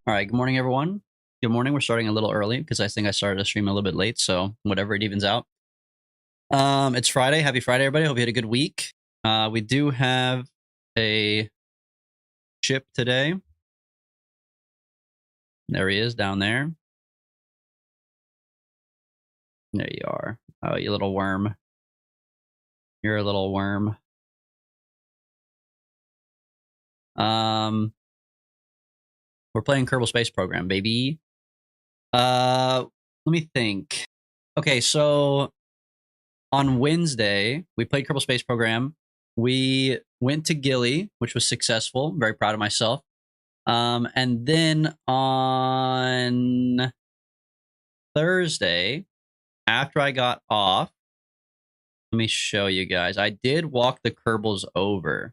All right, good morning, everyone. Good morning. We're starting a little early because I think I started the stream a little bit late, so whatever, it evens out. It's Friday. Happy Friday, everybody. Hope you had a good week. We do have a ship today. There he is down there. There you are. Oh, you little worm. You're a little worm. We're playing Kerbal Space Program, baby. Let me think. Okay, so on Wednesday, we played Kerbal Space Program. We went to Gilly, which was successful. I'm very proud of myself. And then on Thursday, after I got off, let me show you guys. I did walk the Kerbals over.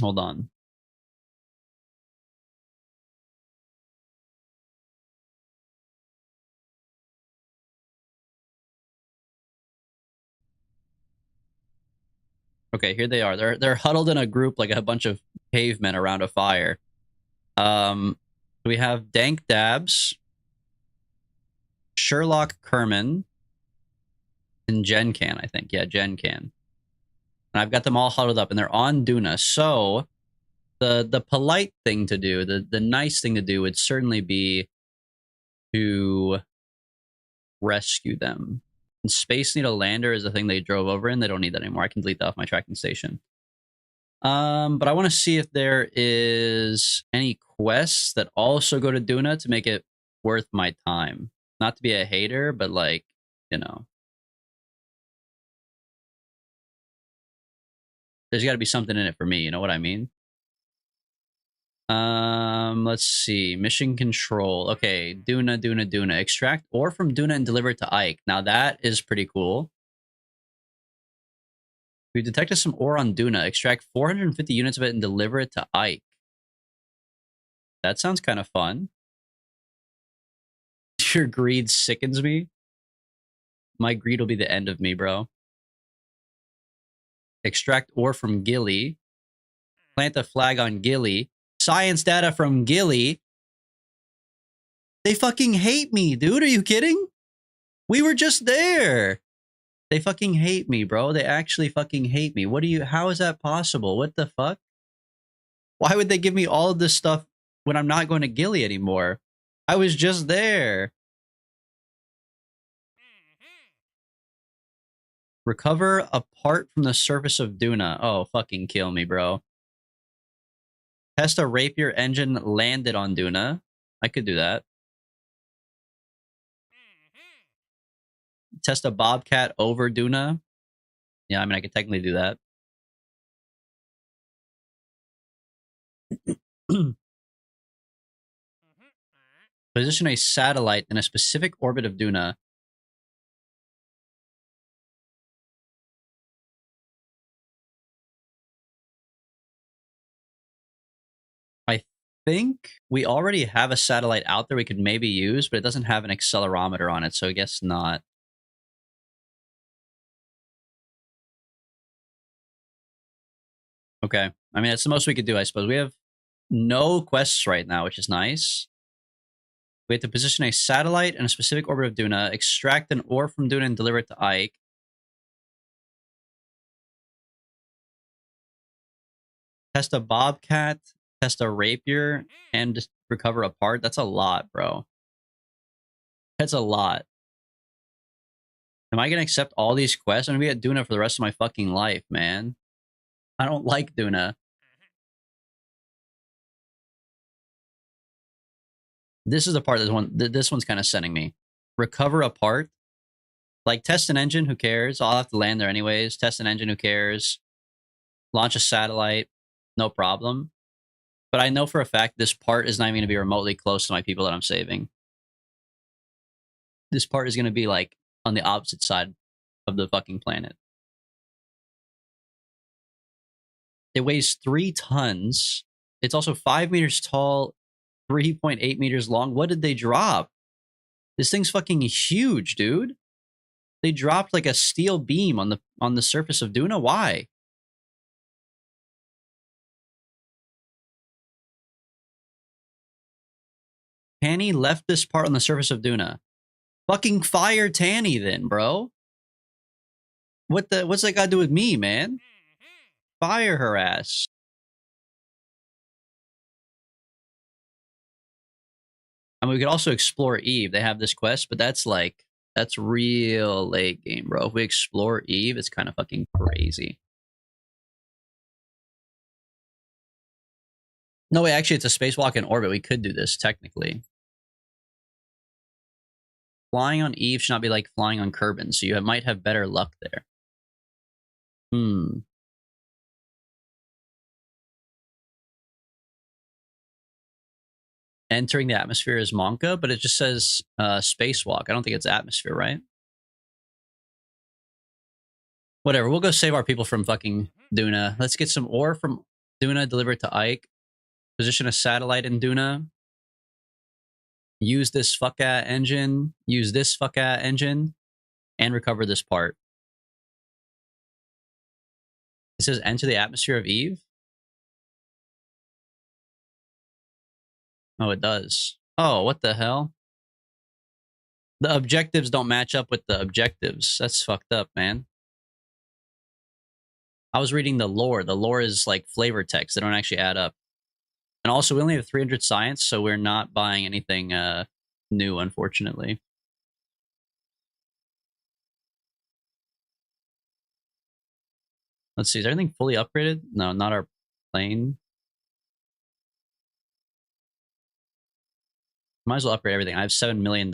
Hold on. Okay, here they are. They're huddled in a group like a bunch of cavemen around a fire. We have Dank Dabs, Sherlock Kerman, and Jen Can, I think. Yeah, Jen Can. And I've got them all huddled up, and they're on Duna. So the polite thing to do, the nice thing to do would certainly be to rescue them. And Space Needle Lander is the thing they drove over in. They don't need that anymore. I can delete that off my tracking station. But I want to see if there is any quests that also go to Duna to make it worth my time. Not to be a hater, but like, you know. There's got to be something in it for me, you know what I mean? Let's see. Mission control. Okay, Duna. Extract ore from Duna and deliver it to Ike. Now that is pretty cool. We detected some ore on Duna. Extract 450 units of it and deliver it to Ike. That sounds kind of fun. Your greed sickens me. My greed will be the end of me, bro. Extract ore from Gilly. Plant a flag on Gilly. Science data from Gilly. They fucking hate me, dude. Are you kidding? We were just there. They fucking hate me, bro. They actually fucking hate me. How is that possible? What the fuck? Why would they give me all of this stuff when I'm not going to Gilly anymore? I was just there. Recover a part from the surface of Duna. Oh, fucking kill me, bro. Test a rapier engine landed on Duna. I could do that. Test a bobcat over Duna. Yeah, I mean, I could technically do that. Position a satellite in a specific orbit of Duna. I think we already have a satellite out there we could maybe use, but it doesn't have an accelerometer on it, so I guess not. Okay. I mean, that's the most we could do, I suppose. We have no quests right now, which is nice. We have to position a satellite in a specific orbit of Duna, extract an ore from Duna and deliver it to Ike. Test a bobcat, test a rapier, and just recover a part. That's a lot, bro. That's a lot. Am I going to accept all these quests? I'm going to be at Duna for the rest of my fucking life, man. I don't like Duna. This is the part this one's kind of sending me. Recover a part. Like, test an engine, who cares? I'll have to land there anyways. Test an engine, who cares? Launch a satellite, no problem. But I know for a fact this part is not even going to be remotely close to my people that I'm saving. This part is going to be, like, on the opposite side of the fucking planet. It weighs 3 tons. It's also 5 meters tall, 3.8 meters long. What did they drop? This thing's fucking huge, dude. They dropped like a steel beam on the surface of Duna. Why? Tanny left this part on the surface of Duna. Fucking fire Tanny then, bro. What's that got to do with me, man? Fire her ass. I mean, we could also explore Eve. They have this quest, but that's real late game, bro. If we explore Eve, it's kind of fucking crazy. No way, actually, it's a spacewalk in orbit. We could do this, technically. Flying on Eve should not be like flying on Kerbal, so you might have better luck there. Entering the atmosphere is Monka, but it just says spacewalk. I don't think it's atmosphere, right? Whatever, we'll go save our people from fucking Duna. Let's get some ore from Duna, deliver it to Ike. Position a satellite in Duna. Use this fuck-at engine. Use this fuck-at engine. And recover this part. It says enter the atmosphere of Eve. Oh, it does. Oh, what the hell? The objectives don't match up with the objectives. That's fucked up, man. I was reading the lore. The lore is like flavor text. They don't actually add up. And also, we only have 300 science, so we're not buying anything new, unfortunately. Let's see. Is everything fully upgraded? No, not our plane. Might as well upgrade everything. I have $7 million.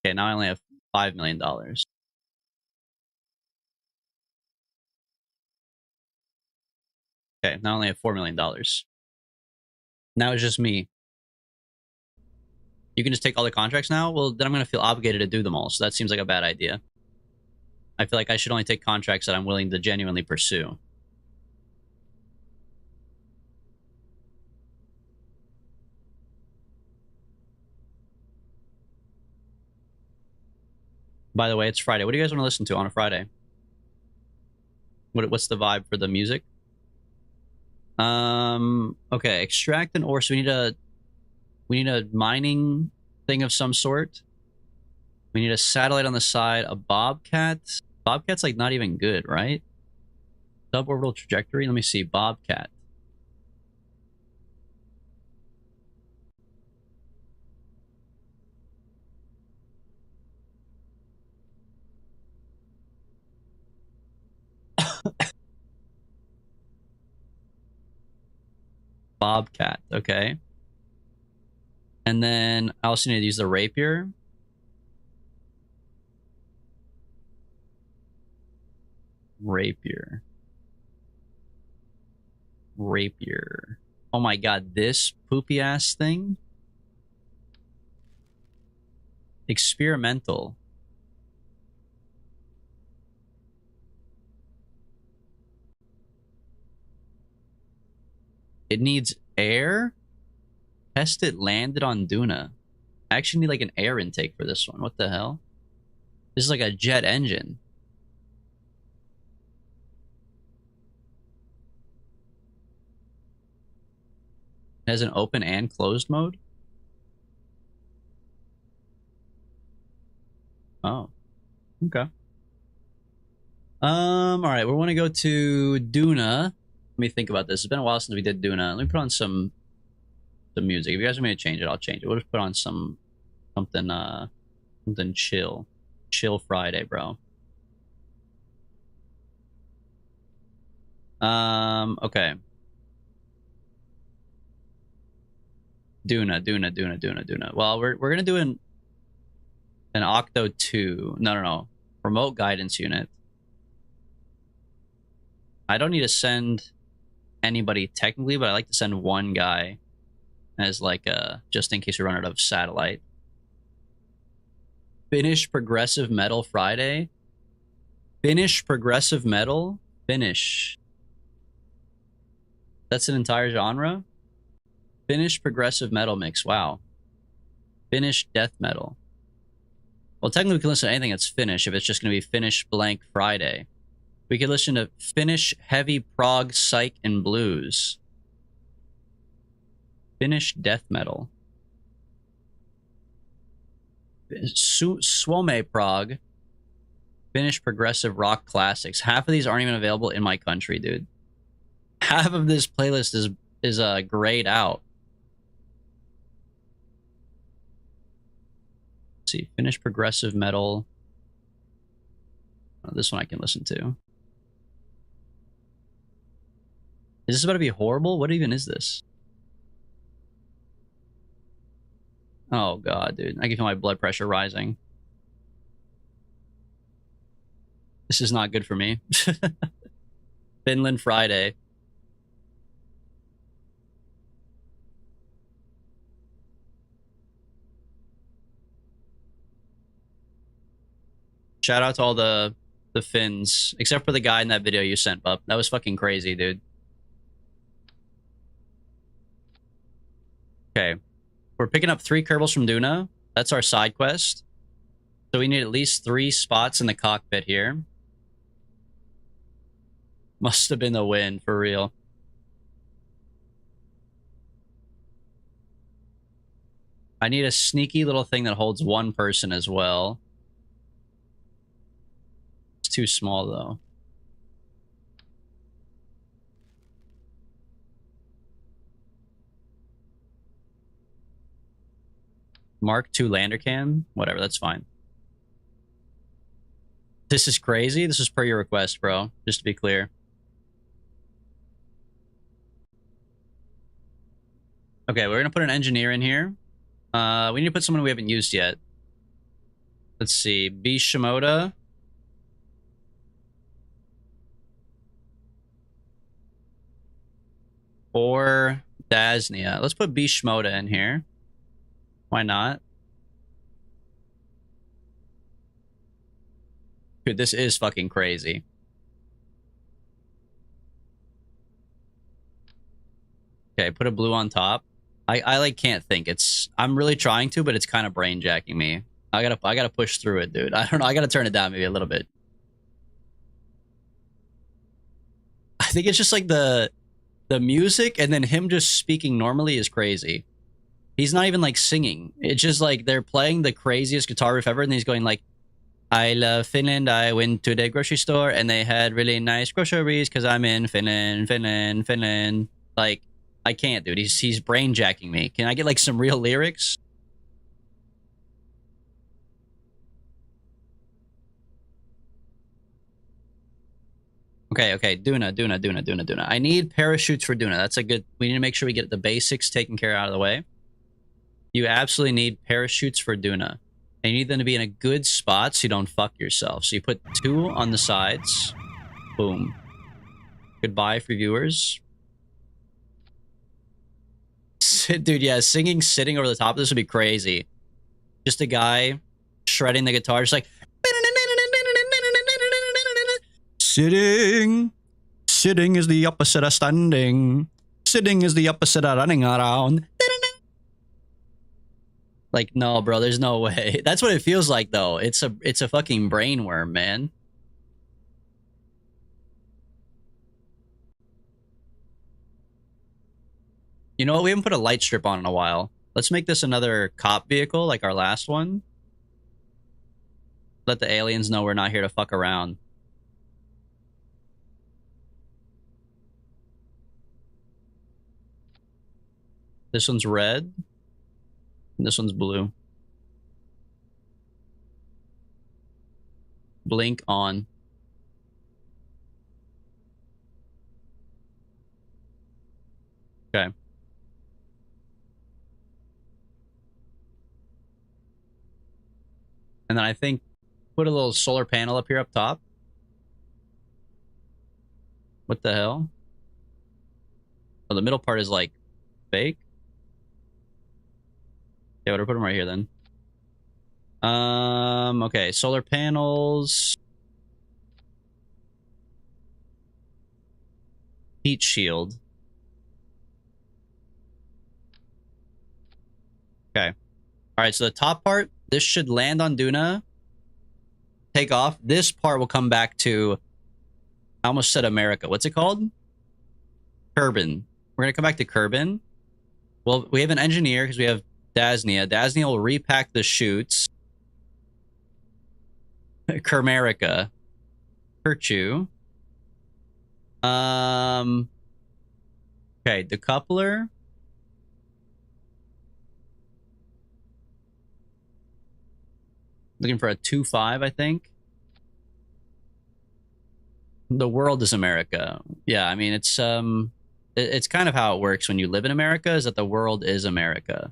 Okay, now I only have $5 million. Okay, now I only have $4 million. Now it's just me. You can just take all the contracts now? Well, then I'm going to feel obligated to do them all, so that seems like a bad idea. I feel like I should only take contracts that I'm willing to genuinely pursue. By the way, it's Friday. What do you guys want to listen to on a Friday? What's the vibe for the music? Okay, extract an ore. So we need a mining thing of some sort. We need a satellite on the side, a Bobcat. Bobcat's like not even good, right? Suborbital trajectory. Let me see. Bobcat. Bobcat. Okay. And then I also need to use the rapier. Rapier. Oh my god, this poopy ass thing? Experimental. It needs air? Test it landed on Duna. I actually need like an air intake for this one. What the hell? This is like a jet engine. It has an open and closed mode? Oh. Okay. Alright, we want to go to Duna. Let me think about this. It's been a while since we did Duna. Let me put on some music. If you guys want me to change it, I'll change it. We'll just put on something chill. Chill Friday, bro. Okay. Duna. Well, we're gonna do an Octo 2. No. Remote guidance unit. I don't need to send anybody technically, but I like to send one guy as like just in case we run out of satellite. Finish progressive metal Friday. Finish progressive metal. Finish. That's an entire genre. Finnish progressive metal mix. Wow. Finnish death metal. Well, technically we can listen to anything that's Finnish if it's just going to be Finnish blank Friday. We could listen to Finnish heavy prog psych and blues. Finnish death metal. Suomi prog. Finnish progressive rock classics. Half of these aren't even available in my country, dude. Half of this playlist is grayed out. Let's see, Finnish progressive metal. Oh, this one I can listen to. Is this about to be horrible? What even is this? Oh god, dude. I can feel my blood pressure rising. This is not good for me. Finland Friday. Shout out to all the Finns, except for the guy in that video you sent, Bub. That was fucking crazy, dude. Okay. We're picking up 3 Kerbals from Duna. That's our side quest. So we need at least 3 spots in the cockpit here. Must have been a win, for real. I need a sneaky little thing that holds 1 person as well. It's too small, though. Mark II lander can? Whatever, that's fine. This is crazy. This is per your request, bro. Just to be clear. Okay, we're gonna put an engineer in here. We need to put someone we haven't used yet. Let's see. B. Shimoda. Or Dasnia. Let's put B. Shimoda in here. Why not? Dude, this is fucking crazy. Okay, put a blue on top. I like can't think. I'm really trying to, but it's kind of brain jacking me. I gotta push through it, dude. I don't know. I gotta turn it down maybe a little bit. I think it's just like the music and then him just speaking normally is crazy. He's not even like singing. It's just like they're playing the craziest guitar riff ever, and he's going like, I love Finland. I went to the grocery store and they had really nice groceries because I'm in Finland, Finland, Finland. Like, I can't, dude. He's brain jacking me. Can I get like some real lyrics? Okay, Duna. I need parachutes for Duna. That's a good... We need to make sure we get the basics taken care out of the way. You absolutely need parachutes for Duna. And you need them to be in a good spot so you don't fuck yourself. So you put 2 on the sides. Boom. Goodbye for viewers. Dude, yeah, singing sitting over the top of this would be crazy. Just a guy shredding the guitar, just like... Sitting. Sitting is the opposite of standing. Sitting is the opposite of running around. Like, no, bro, there's no way. That's what it feels like, though. It's a fucking brainworm, man. You know what? We haven't put a light strip on in a while. Let's make this another cop vehicle, like our last one. Let the aliens know we're not here to fuck around. This one's red. And this one's blue. Blink on. Okay. And then I think put a little solar panel up here up top. What the hell? Oh, the middle part is like fake. Yeah, we'll put them right here then. Okay, solar panels. Heat shield. All right, so the top part, this should land on Duna, take off. This part will come back to, I almost said America. What's it called? Kerbin. We're going to come back to Kerbin. Well, we have an engineer because we have Dasnia. Dasnia will repack the chutes. Kermerica. Kerchu. Okay, decoupler. Looking for a 2.5, I think. The world is America. Yeah, I mean it's kind of how it works when you live in America, is that the world is America.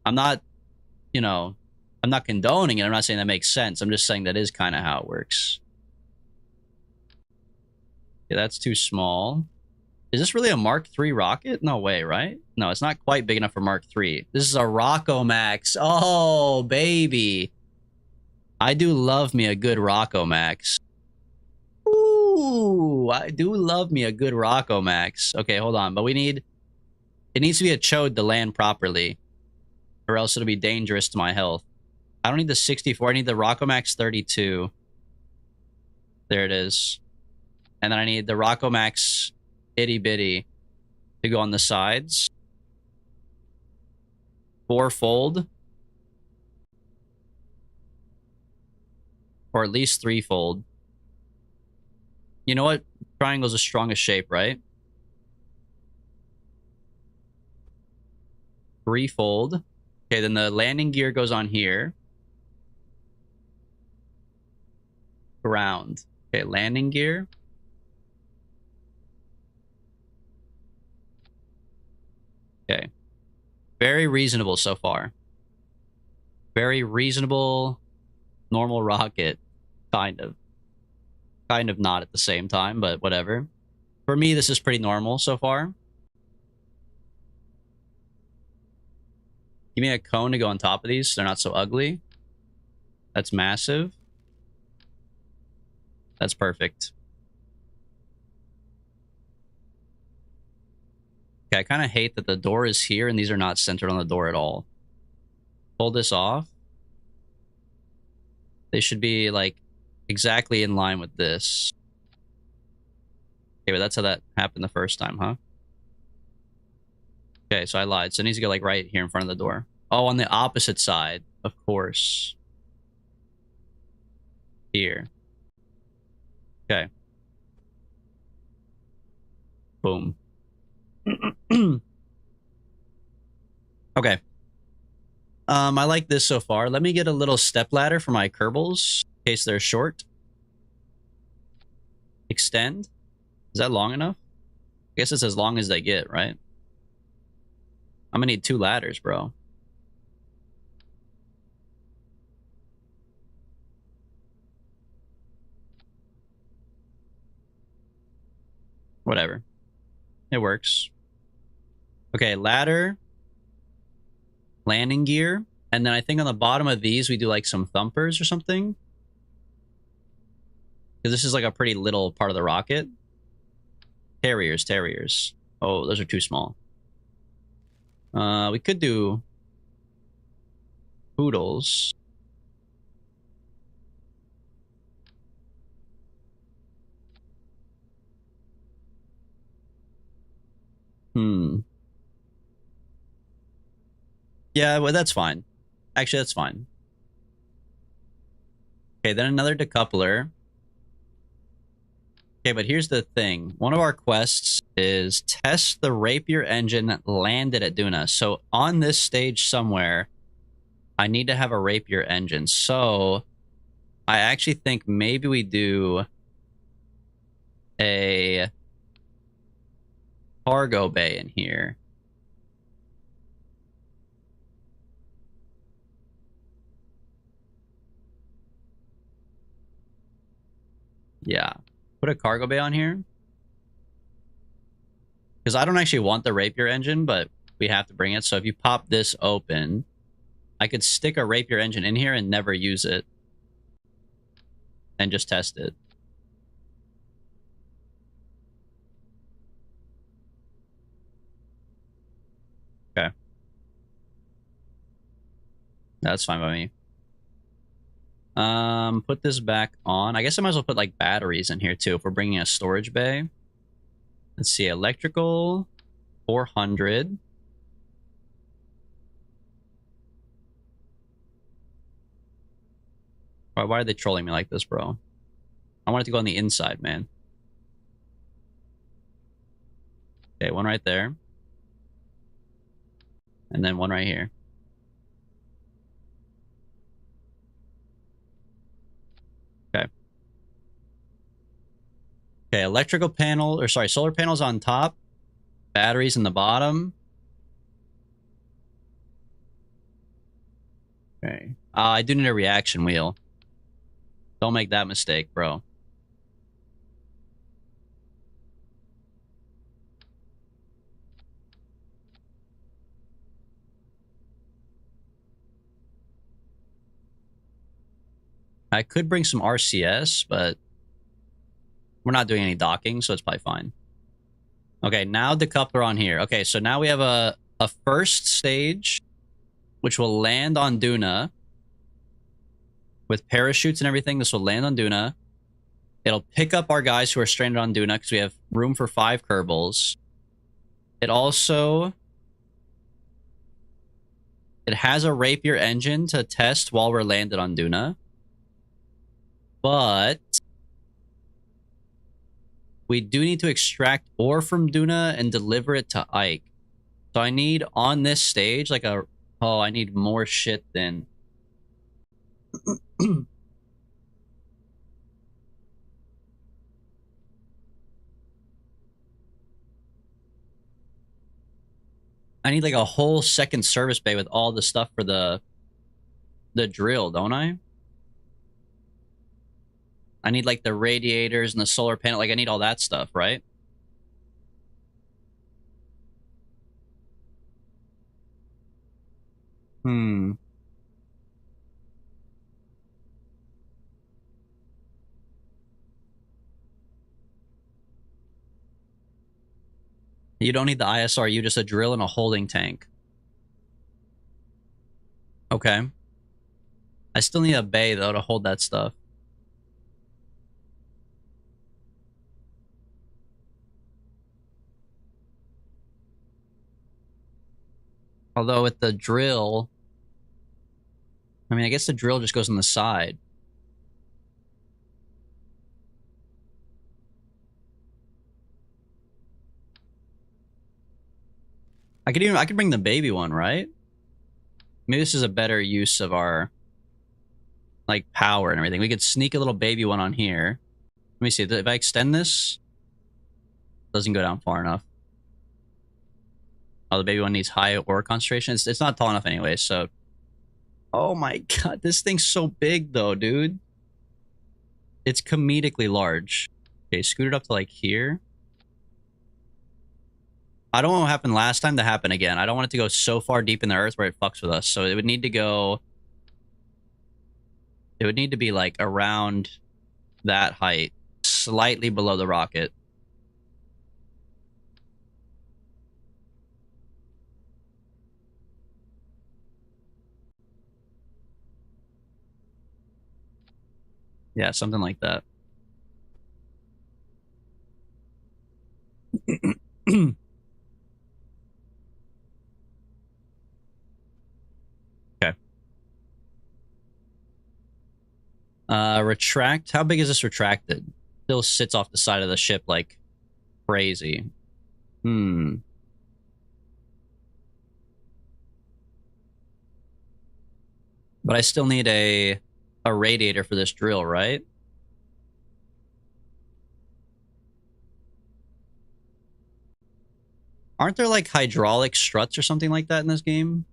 I'm not, you know, I'm not condoning it. I'm not saying that makes sense. I'm just saying that is kind of how it works. Yeah, that's too small. Is this really a Mark III rocket? No way, right? No, it's not quite big enough for Mark III. This is a Rocco Max. Oh, baby. I do love me a good Rocco Max. Ooh, I do love me a good Rocco Max. Okay, hold on. But it needs to be a chode to land properly, or else it'll be dangerous to my health. I don't need the 64. I need the Rocco Max 32. There it is. And then I need the Rocco Max itty bitty to go on the sides. 4-fold. Or at least 3-fold. You know what? Triangle's the strongest shape, right? 3-fold. Okay, then the landing gear goes on here. Ground. Okay, landing gear. Okay. Very reasonable so far. Very reasonable, normal rocket. Kind of. Kind of not at the same time, but whatever. For me, this is pretty normal so far. Give me a cone to go on top of these so they're not so ugly. That's massive. That's perfect. Okay, I kind of hate that the door is here and these are not centered on the door at all. Pull this off. They should be like exactly in line with this. Okay, but that's how that happened the first time, huh? Okay, so I lied. So it needs to go like right here in front of the door. Oh, on the opposite side, of course. Here. Okay. Boom. Okay. I like this so far. Let me get a little step ladder for my Kerbals in case they're short. Extend. Is that long enough? I guess it's as long as they get, right? I'm gonna need 2 ladders, bro. Whatever. It works. Okay, ladder. Landing gear. And then I think on the bottom of these, we do like some thumpers or something. Because this is like a pretty little part of the rocket. Terriers. Oh, those are too small. We could do poodles. Yeah, well, that's fine. Actually, that's fine. Okay, then another decoupler. Okay, but here's the thing. One of our quests is test the Rapier engine landed at Duna. So on this stage somewhere, I need to have a Rapier engine. So I actually think maybe we do a cargo bay in here. Yeah. Put a cargo bay on here. Because I don't actually want the Rapier engine, but we have to bring it. So if you pop this open, I could stick a Rapier engine in here and never use it. And just test it. Okay. That's fine by me. Put this back on. I guess I might as well put like batteries in here too if we're bringing a storage bay. Let's see, electrical, 400. Why are they trolling me like this, bro? I want it to go on the inside, man. Okay, one right there. And then one right here. Okay. Okay, electrical panel, or sorry, solar panels on top. Batteries in the bottom. Okay. I do need a reaction wheel. Don't make that mistake, bro. I could bring some RCS, but we're not doing any docking, so it's probably fine. Okay, now decoupler on here. Okay, so now we have a first stage, which will land on Duna. With parachutes and everything, this will land on Duna. It'll pick up our guys who are stranded on Duna because we have room for 5 Kerbals. It also... It has a Rapier engine to test while we're landed on Duna. But... we do need to extract ore from Duna and deliver it to Ike. So I need, on this stage, like a... Oh, I need more shit than... I need like a whole second service bay with all the stuff for the drill, don't I? I need like the radiators and the solar panel. Like I need all that stuff, right? Hmm. You don't need the ISRU, just a drill and a holding tank. Okay. I still need a bay, though, to hold that stuff. Although with the drill... I mean, I guess the drill just goes on the side. I could bring the baby one, right? Maybe this is a better use of our... like, power and everything. We could sneak a little baby one on here. Let me see. If I extend this... doesn't go down far enough. Oh, the baby one needs high ore concentration. It's not tall enough anyway, so... Oh my god, this thing's so big, though, dude. It's comedically large. Okay, scoot it up to, like, here. I don't want what happened last time to happen again. I don't want it to go so far deep in the earth where it fucks with us. So it would need to go... It would need to be, like, around that height. Slightly below the rocket. Yeah, something like that. Okay. Retract. How big is this retracted? Still sits off the side of the ship like crazy. Hmm. But I still need a radiator for this drill, right? Aren't there like hydraulic struts or something like that in this game?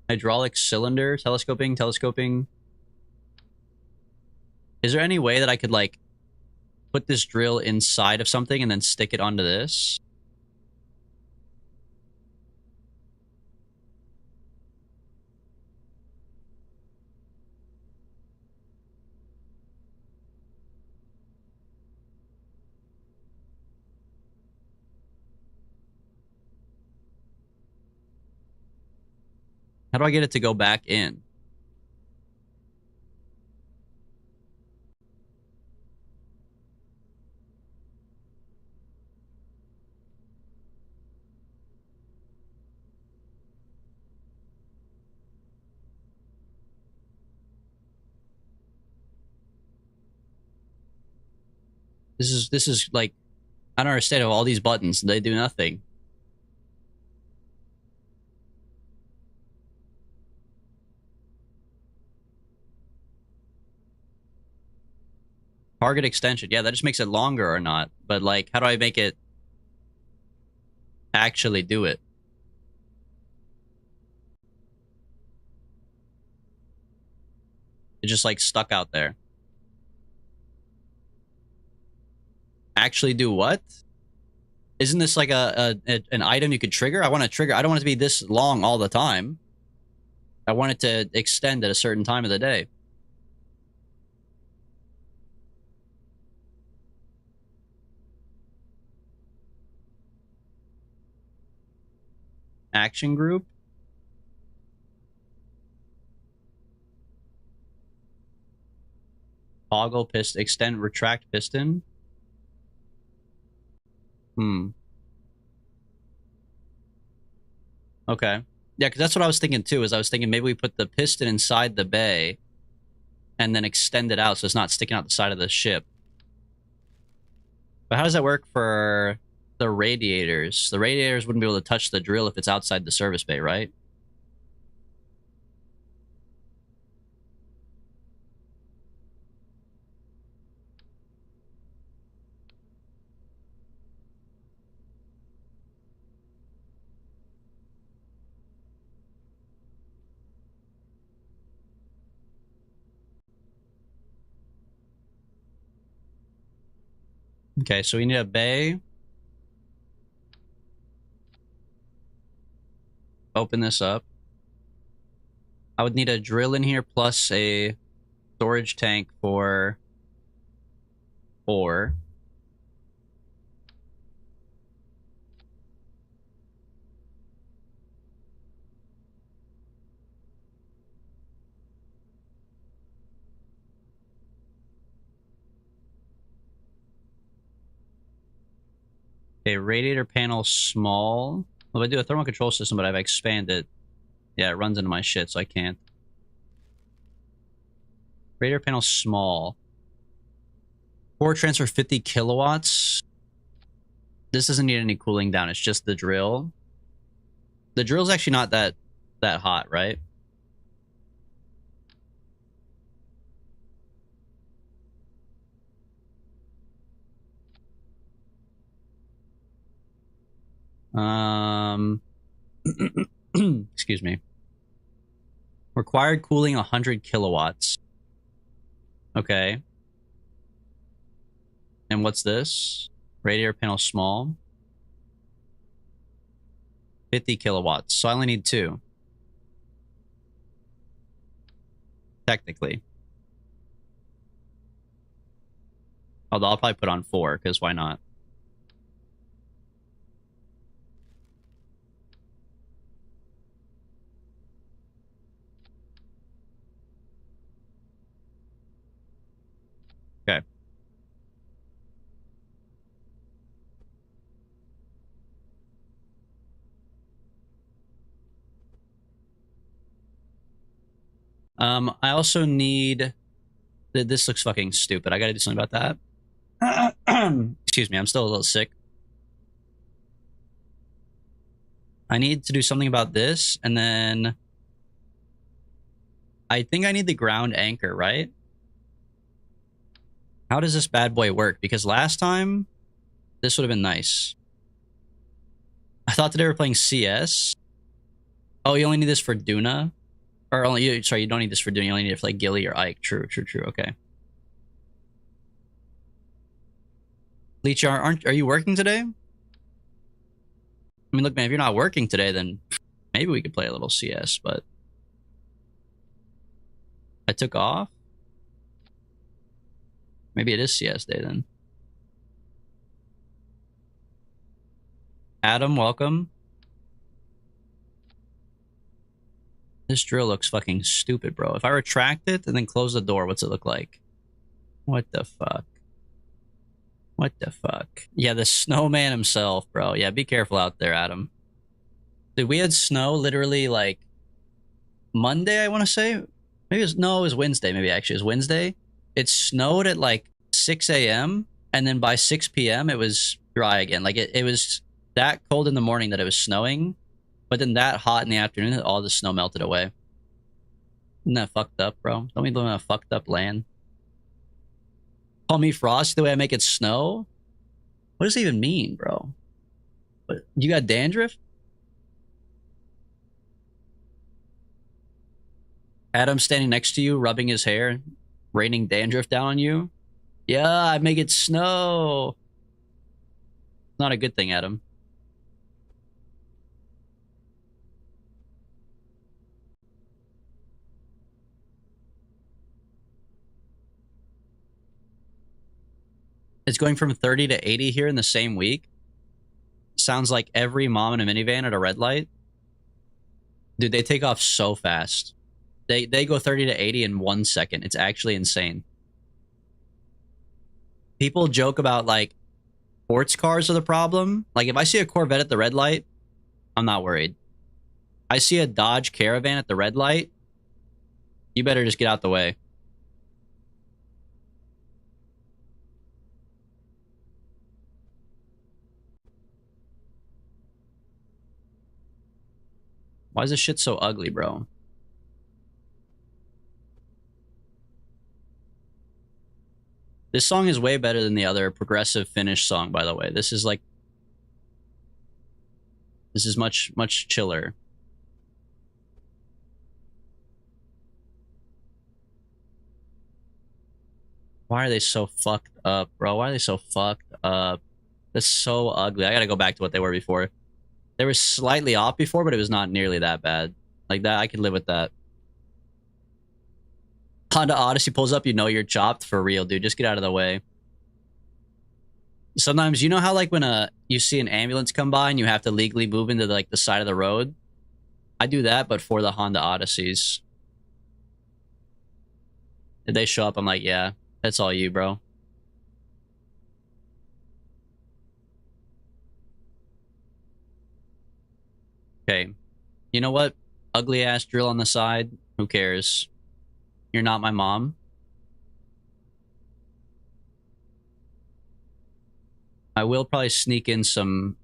Hydraulic cylinder, telescoping. Is there any way that I could like put this drill inside of something and then stick it onto this? How do I get it to go back in? This is like, I don't understand all these buttons. They do nothing. Target extension. Yeah, that just makes it longer or not. But like, how do I make it actually do it? It's just like stuck out there. Actually do what? Isn't this like an item you could trigger? I want to trigger. I don't want it to be this long all the time. I want it to extend at a certain time of the day. Action group. Toggle piston. Extend, retract piston. Okay. Yeah, because that's what I was thinking too. Is I was thinking maybe we put the piston inside the bay and then extend it out so it's not sticking out the side of the ship. But how does that work for the radiators? The radiators wouldn't be able to touch the drill if it's outside the service bay, right? Okay, so we need a bay. Open this up. I would need a drill in here plus a storage tank for ore. Okay, radiator panel small. Well, if I do a thermal control system, but I've expanded, yeah, it runs into my shit, so I can't. Radiator panel small. Core transfer 50 kilowatts. This doesn't need any cooling down. It's just the drill. The drill's actually not that hot, right? Excuse me. Required cooling 100 kilowatts. Okay. And what's this? Radiator panel small. 50 kilowatts. So I only need 2. Technically. Although I'll probably put on 4, because why not? Okay. I also need... This looks fucking stupid. I gotta do something about that. Excuse me, I'm still a little sick. I need to do something about this, and then... I think I need the ground anchor, right? How does this bad boy work? Because last time, this would have been nice. I thought today we were playing CS. Oh, you only need this for Duna? Or only, sorry, you don't need this for Duna. You only need it for like Gilly or Ike. True. Okay. Leech, are you working today? I mean, look, man, if you're not working today, then maybe we could play a little CS, but... I took off? Maybe it is CS day then. Adam, welcome. This drill looks fucking stupid, bro. If I retract it and then close the door, what's it look like? What the fuck? What the fuck? Yeah, the snowman himself, bro. Yeah, be careful out there, Adam. Dude, we had snow literally like Monday, I want to say. Maybe it was, no, it was Wednesday, maybe actually. It was Wednesday. It snowed at like 6 a.m. And then by 6 p.m., it was dry again. Like it was that cold in the morning that it was snowing, but then that hot in the afternoon that all the snow melted away. Isn't that fucked up, bro? Don't we live in a fucked up land? Call me Frost the way I make it snow? What does it even mean, bro? What, you got dandruff? Adam standing next to you, rubbing his hair, raining dandruff down on you. Yeah, I make it snow. Not a good thing, Adam. It's going from 30 to 80 here in the same week. Sounds like every mom in a minivan at a red light. Dude, they take off so fast. They go 30 to 80 in 1 second. It's actually insane. People joke about like sports cars are the problem. Like if I see a Corvette at the red light, I'm not worried. I see a Dodge Caravan at the red light, you better just get out the way. Why is this shit so ugly, bro? This song is way better than the other progressive Finnish song, by the way. This is like... This is much, much chiller. Why are they so fucked up, bro? Why are they so fucked up? That's so ugly. I gotta go back to what they were before. They were slightly off before, but it was not nearly that bad. Like that, I could live with that. Honda Odyssey pulls up, you know you're chopped for real, dude. Just get out of the way. Sometimes, you know how like when you see an ambulance come by and you have to legally move into like the side of the road? I do that, but for the Honda Odysseys. If they show up, I'm like, yeah, that's all you, bro. Okay. You know what? Ugly ass drill on the side. Who cares? You're not my mom. I will probably sneak in some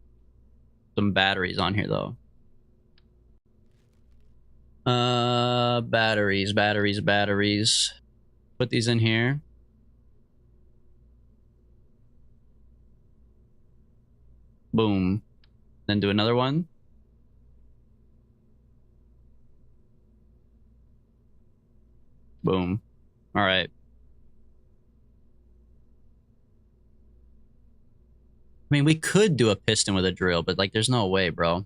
batteries on here though. Batteries. Put these in here. Boom. Then do another one. Boom. All right. I mean, we could do a piston with a drill, but like, there's no way, bro.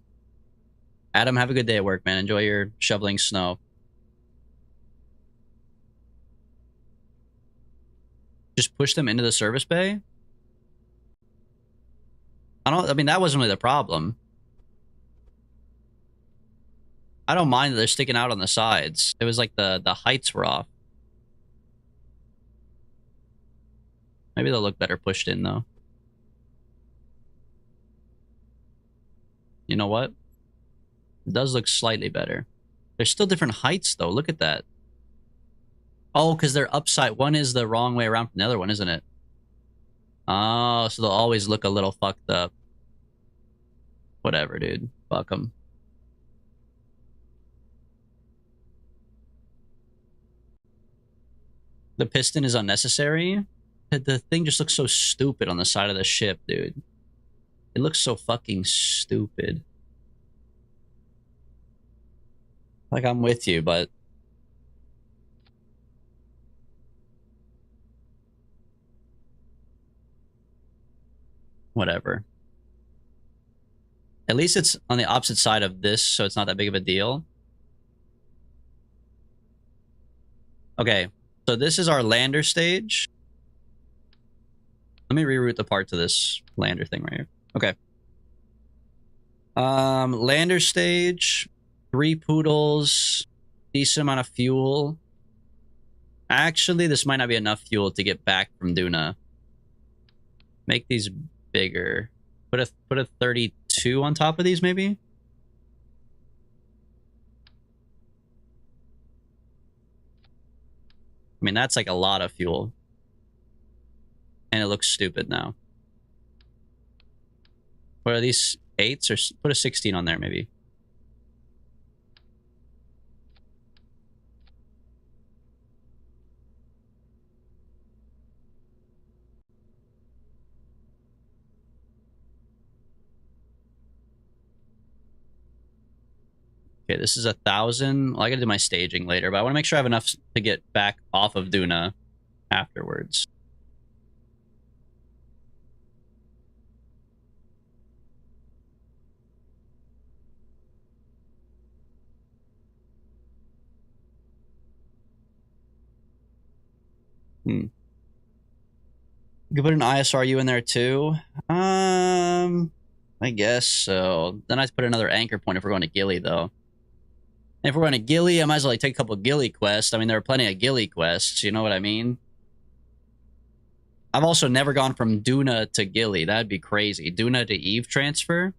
Adam, have a good day at work, man. Enjoy your shoveling snow. Just push them into the service bay? I mean, that wasn't really the problem. I don't mind that they're sticking out on the sides. It was like the heights were off. Maybe they'll look better pushed in, though. You know what? It does look slightly better. There's still different heights, though. Look at that. Oh, because they're upside. One is the wrong way around from the other one, isn't it? Oh, so they'll always look a little fucked up. Whatever, dude. Fuck them. The piston is unnecessary. The thing just looks so stupid on the side of the ship, dude. It looks so fucking stupid. Like, I'm with you, but... Whatever. At least it's on the opposite side of this, so it's not that big of a deal. Okay, so this is our lander stage. Let me reroute the part to this lander thing right here. Okay. Lander stage, 3 poodles, decent amount of fuel. Actually, this might not be enough fuel to get back from Duna. Make these bigger. Put a 32 on top of these, maybe? I mean, that's like a lot of fuel. And it looks stupid now. What are these 8s? Or put a 16 on there, maybe. Okay, this is 1,000. Well, I gotta do my staging later, but I want to make sure I have enough to get back off of Duna afterwards. You could put an ISRU in there too. I guess so. Then I put another anchor point if we're going to Gilly, though. And if we're going to Gilly, I might as well like, take a couple Gilly quests. I mean, there are plenty of Gilly quests. You know what I mean? I've also never gone from Duna to Gilly. That'd be crazy. Duna to Eve transfer.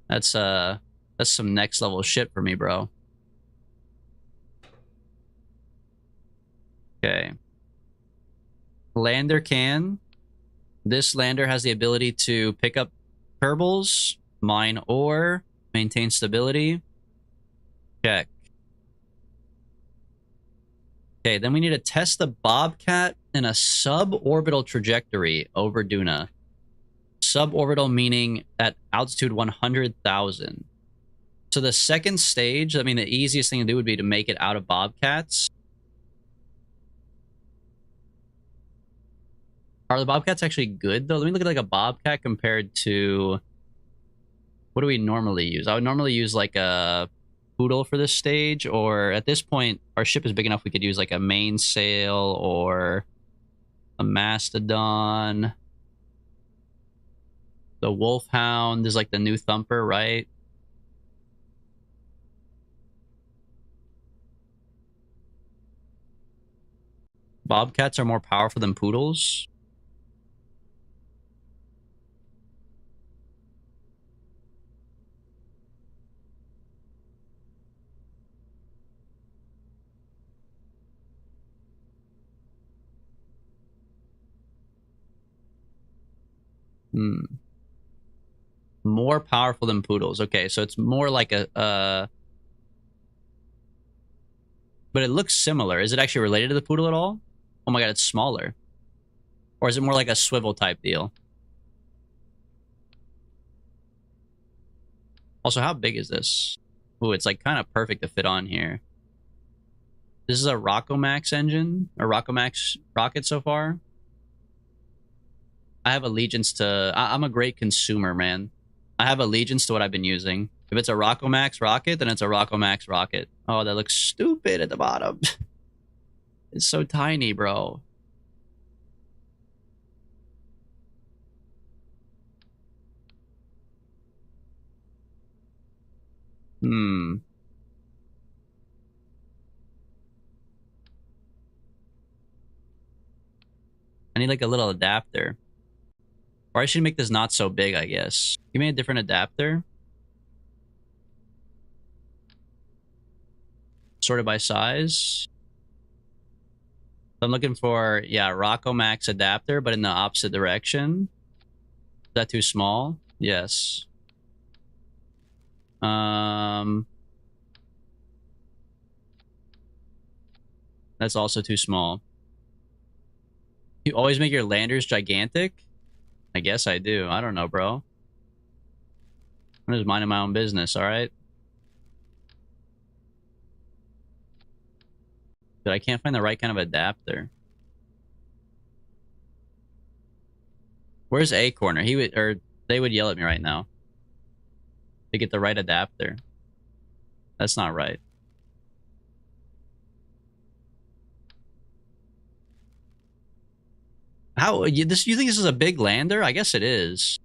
That's some next level shit for me, bro. Okay. Lander can. This lander has the ability to pick up Kerbals, mine ore, maintain stability. Check. Okay, then we need to test the Bobcat in a suborbital trajectory over Duna. Suborbital meaning at altitude 100,000. So the second stage, I mean, the easiest thing to do would be to make it out of Bobcats. Are the Bobcats actually good, though? Let me look at like a Bobcat compared to... What do we normally use? I would normally use like a Poodle for this stage, or at this point, our ship is big enough we could use like a mainsail or a Mastodon. The Wolfhound is like the new Thumper, right? Bobcats are more powerful than Poodles. More powerful than Poodles. Okay, so it's more like a... But it looks similar. Is it actually related to the Poodle at all? Oh my god, it's smaller. Or is it more like a swivel type deal? Also, how big is this? Ooh, it's like kind of perfect to fit on here. This is a Rockomax engine, a Rockomax rocket so far. I have allegiance to... I'm a great consumer, man. I have allegiance to what I've been using. If it's a Rockomax rocket, then it's a Rockomax rocket. Oh, that looks stupid at the bottom. It's so tiny, bro. I need like a little adapter. Or I should make this not so big, I guess. Give me a different adapter. Sorted by size. I'm looking for, yeah, Rockomax adapter, but in the opposite direction. Is that too small? Yes. That's also too small. You always make your landers gigantic? I guess I do. I don't know, bro. I'm just minding my own business, alright? But I can't find the right kind of adapter. Where's A corner? He would, or they would yell at me right now. To get the right adapter. That's not right. How you think this is a big lander? I guess it is.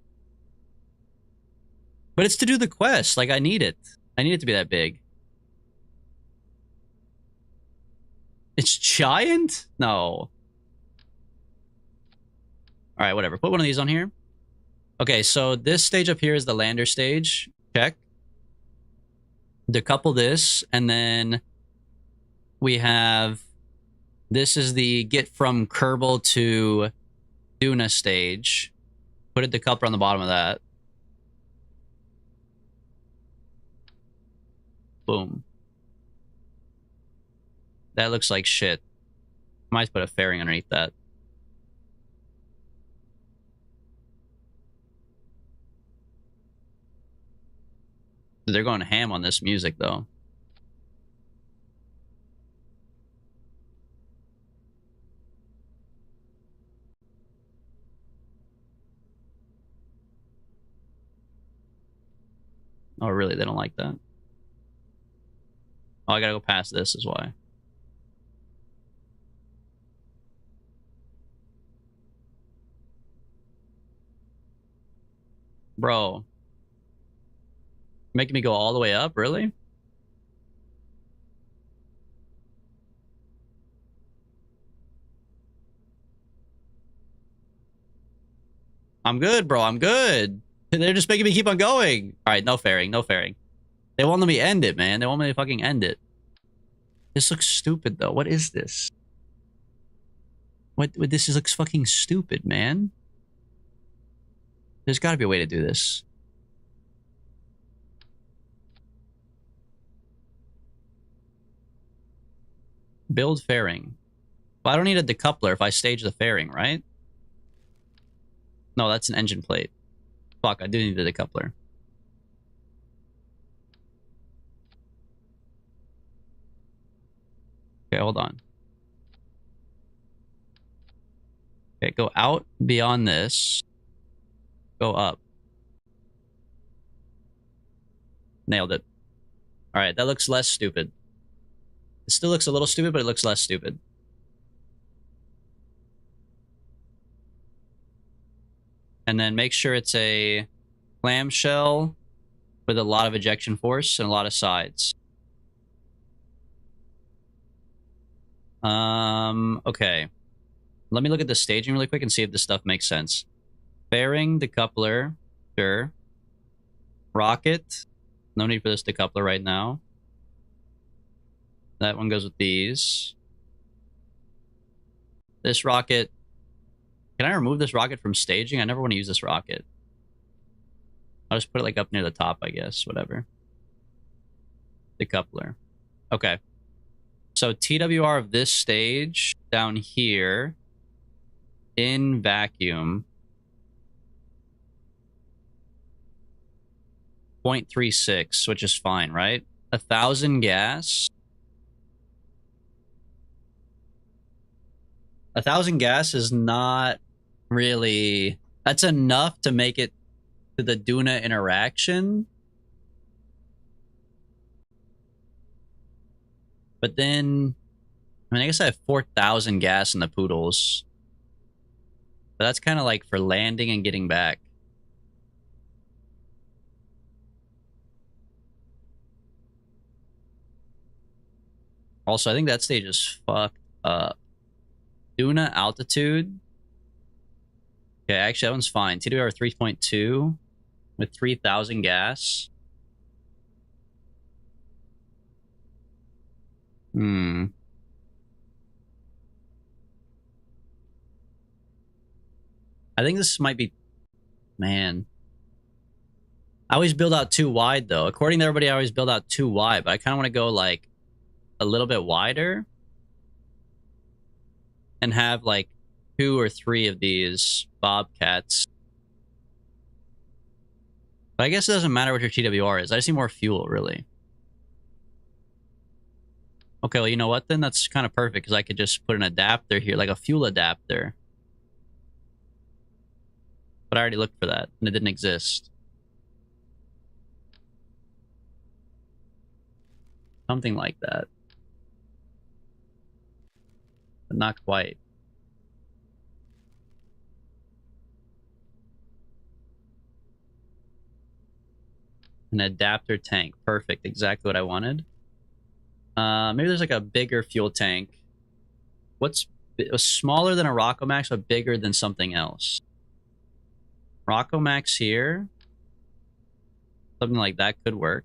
But it's to do the quest. Like I need it. I need it to be that big. It's giant? No. Alright, whatever. Put one of these on here. Okay, so this stage up here is the lander stage. Check. Decouple this, and then we have This is the get from Kerbal to Duna stage. Put a decoupler on the bottom of that. Boom. That looks like shit. Might put a fairing underneath that. They're going ham on this music, though. Oh, really? They don't like that? Oh, I gotta go past this is why. Bro. Making me go all the way up? Really? I'm good, bro. I'm good. They're just making me keep on going. All right, no fairing. No fairing. They won't let me end it, man. They won't let me fucking end it. This looks stupid, though. What is this? What this looks fucking stupid, man. There's got to be a way to do this. Build fairing. Well, I don't need a decoupler if I stage the fairing, right? No, that's an engine plate. Fuck, I do need the decoupler. Okay, hold on. Okay, go out beyond this. Go up. Nailed it. All right, that looks less stupid. It still looks a little stupid, but it looks less stupid. And then make sure it's a clamshell with a lot of ejection force and a lot of sides. Okay. Let me look at the staging really quick and see if this stuff makes sense. Fairing, decoupler, sure. Rocket, no need for this decoupler right now. That one goes with these. This rocket, can I remove this rocket from staging? I never want to use this rocket. I'll just put it like up near the top, I guess, whatever. Decoupler. Okay. So TWR of this stage down here in vacuum 0.36, which is fine, right? 1,000 gas. 1,000 gas is not really... That's enough to make it to the Duna interaction. But then... I mean, I guess I have 4,000 gas in the Poodles. But that's kind of like for landing and getting back. Also, I think that stage is fucked up. Duna altitude. Okay, actually, that one's fine. TWR 3.2 with 3,000 gas. I think this might be... Man. I always build out too wide, though. According to everybody, I always build out too wide, but I kind of want to go, like, a little bit wider. And have, like, 2 or 3 of these Bobcats. But I guess it doesn't matter what your TWR is. I just need more fuel, really. Okay, well, you know what, then? That's kind of perfect, because I could just put an adapter here, like a fuel adapter. But I already looked for that, and it didn't exist. Something like that. But not quite. An adapter tank. Perfect. Exactly what I wanted. Maybe there's like a bigger fuel tank. What's smaller than a Rockomax, but bigger than something else? Rockomax here. Something like that could work.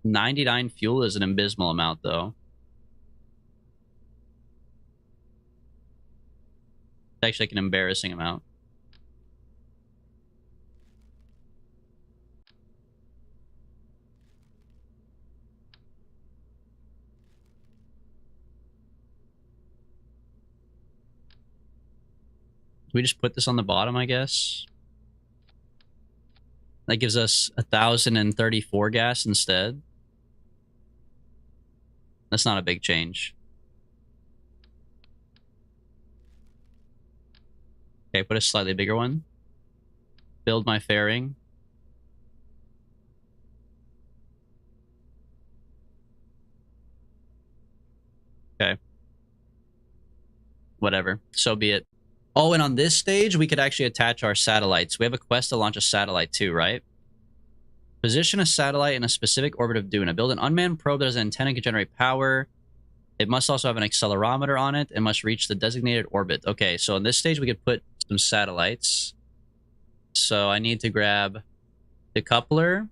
99 fuel is an abysmal amount, though. actually like an embarrassing amount. We just put this on the bottom, I guess. That gives us 1,034 gas instead. That's not a big change. Okay, put a slightly bigger one. Build my fairing. Okay. Whatever. So be it. Oh, and on this stage, we could actually attach our satellites. We have a quest to launch a satellite too, right? Position a satellite in a specific orbit of Duna. Build an unmanned probe that has an antenna and can generate power. It must also have an accelerometer on it and must reach the designated orbit. Okay, so on this stage, we could put some satellites. So I need to grab decoupler,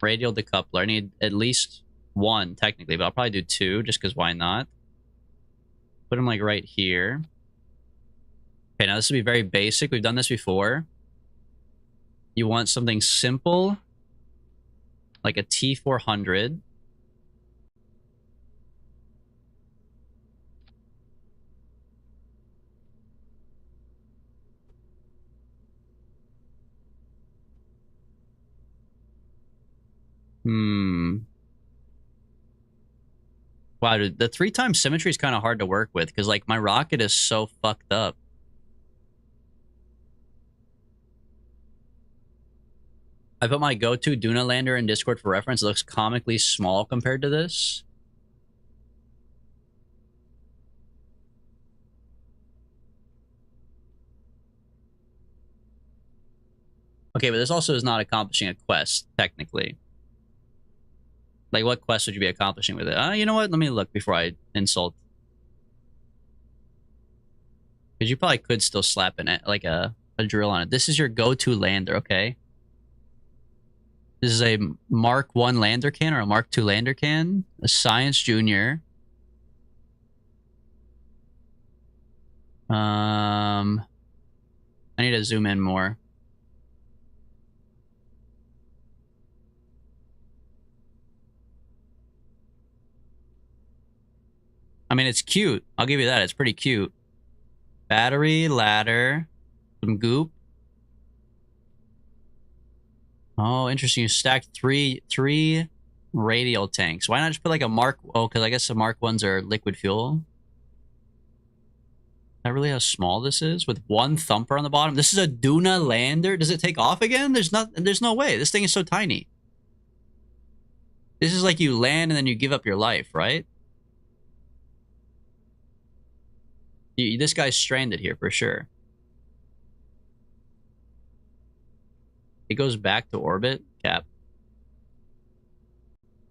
radial decoupler. I need at least one, technically, but I'll probably do two, just because why not? Put them, like, right here. Okay, now this will be very basic. We've done this before. You want something simple, like a T400. Wow, dude, the 3x symmetry is kind of hard to work with because, like, my rocket is so fucked up. I put my go-to Duna lander in Discord for reference. It looks comically small compared to this. Okay, but this also is not accomplishing a quest, technically. Like, what quest would you be accomplishing with it? You know what? Let me look before I insult. Because you probably could still slap in it, like a drill on it. This is your go-to lander, okay? This is a Mark 1 lander can or a Mark 2 lander can. A Science Junior. I need to zoom in more. I mean, it's cute. I'll give you that. It's pretty cute. Battery, ladder, some goop. Oh, interesting. You stacked three radial tanks. Why not just put like a Mark... Oh, because I guess the Mark 1s are liquid fuel. Is that really how small this is? With one thumper on the bottom? This is a Duna lander? Does it take off again? There's no way. This thing is so tiny. This is like you land and then you give up your life, right? This guy's stranded here for sure. It goes back to orbit? Cap.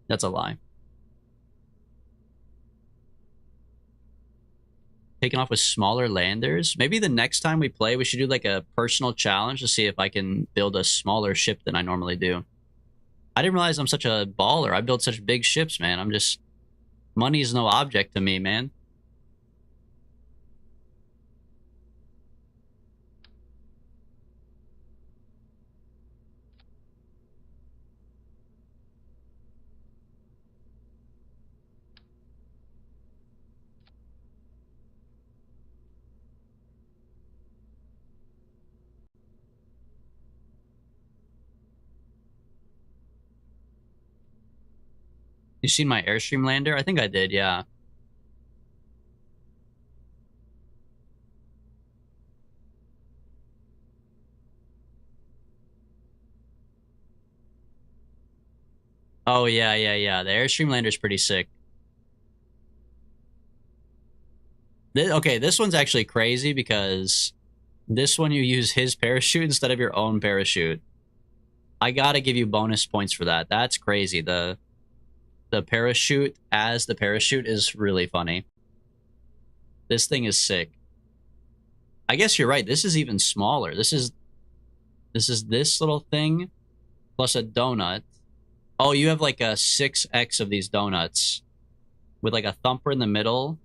That's a lie. Taking off with smaller landers. Maybe the next time we play, we should do like a personal challenge to see if I can build a smaller ship than I normally do. I didn't realize I'm such a baller. I build such big ships, man. I'm just... Money is no object to me, man. You seen my Airstream lander? I think I did, yeah. Oh, yeah, yeah, yeah. The Airstream lander is pretty sick. Okay, this one's actually crazy because this one you use his parachute instead of your own parachute. I gotta give you bonus points for that. That's crazy. The parachute as the parachute is really funny. This thing is sick. I guess you're right. This is even smaller. This is this little thing plus a donut. Oh, you have like a 6x of these donuts with like a thumper in the middle.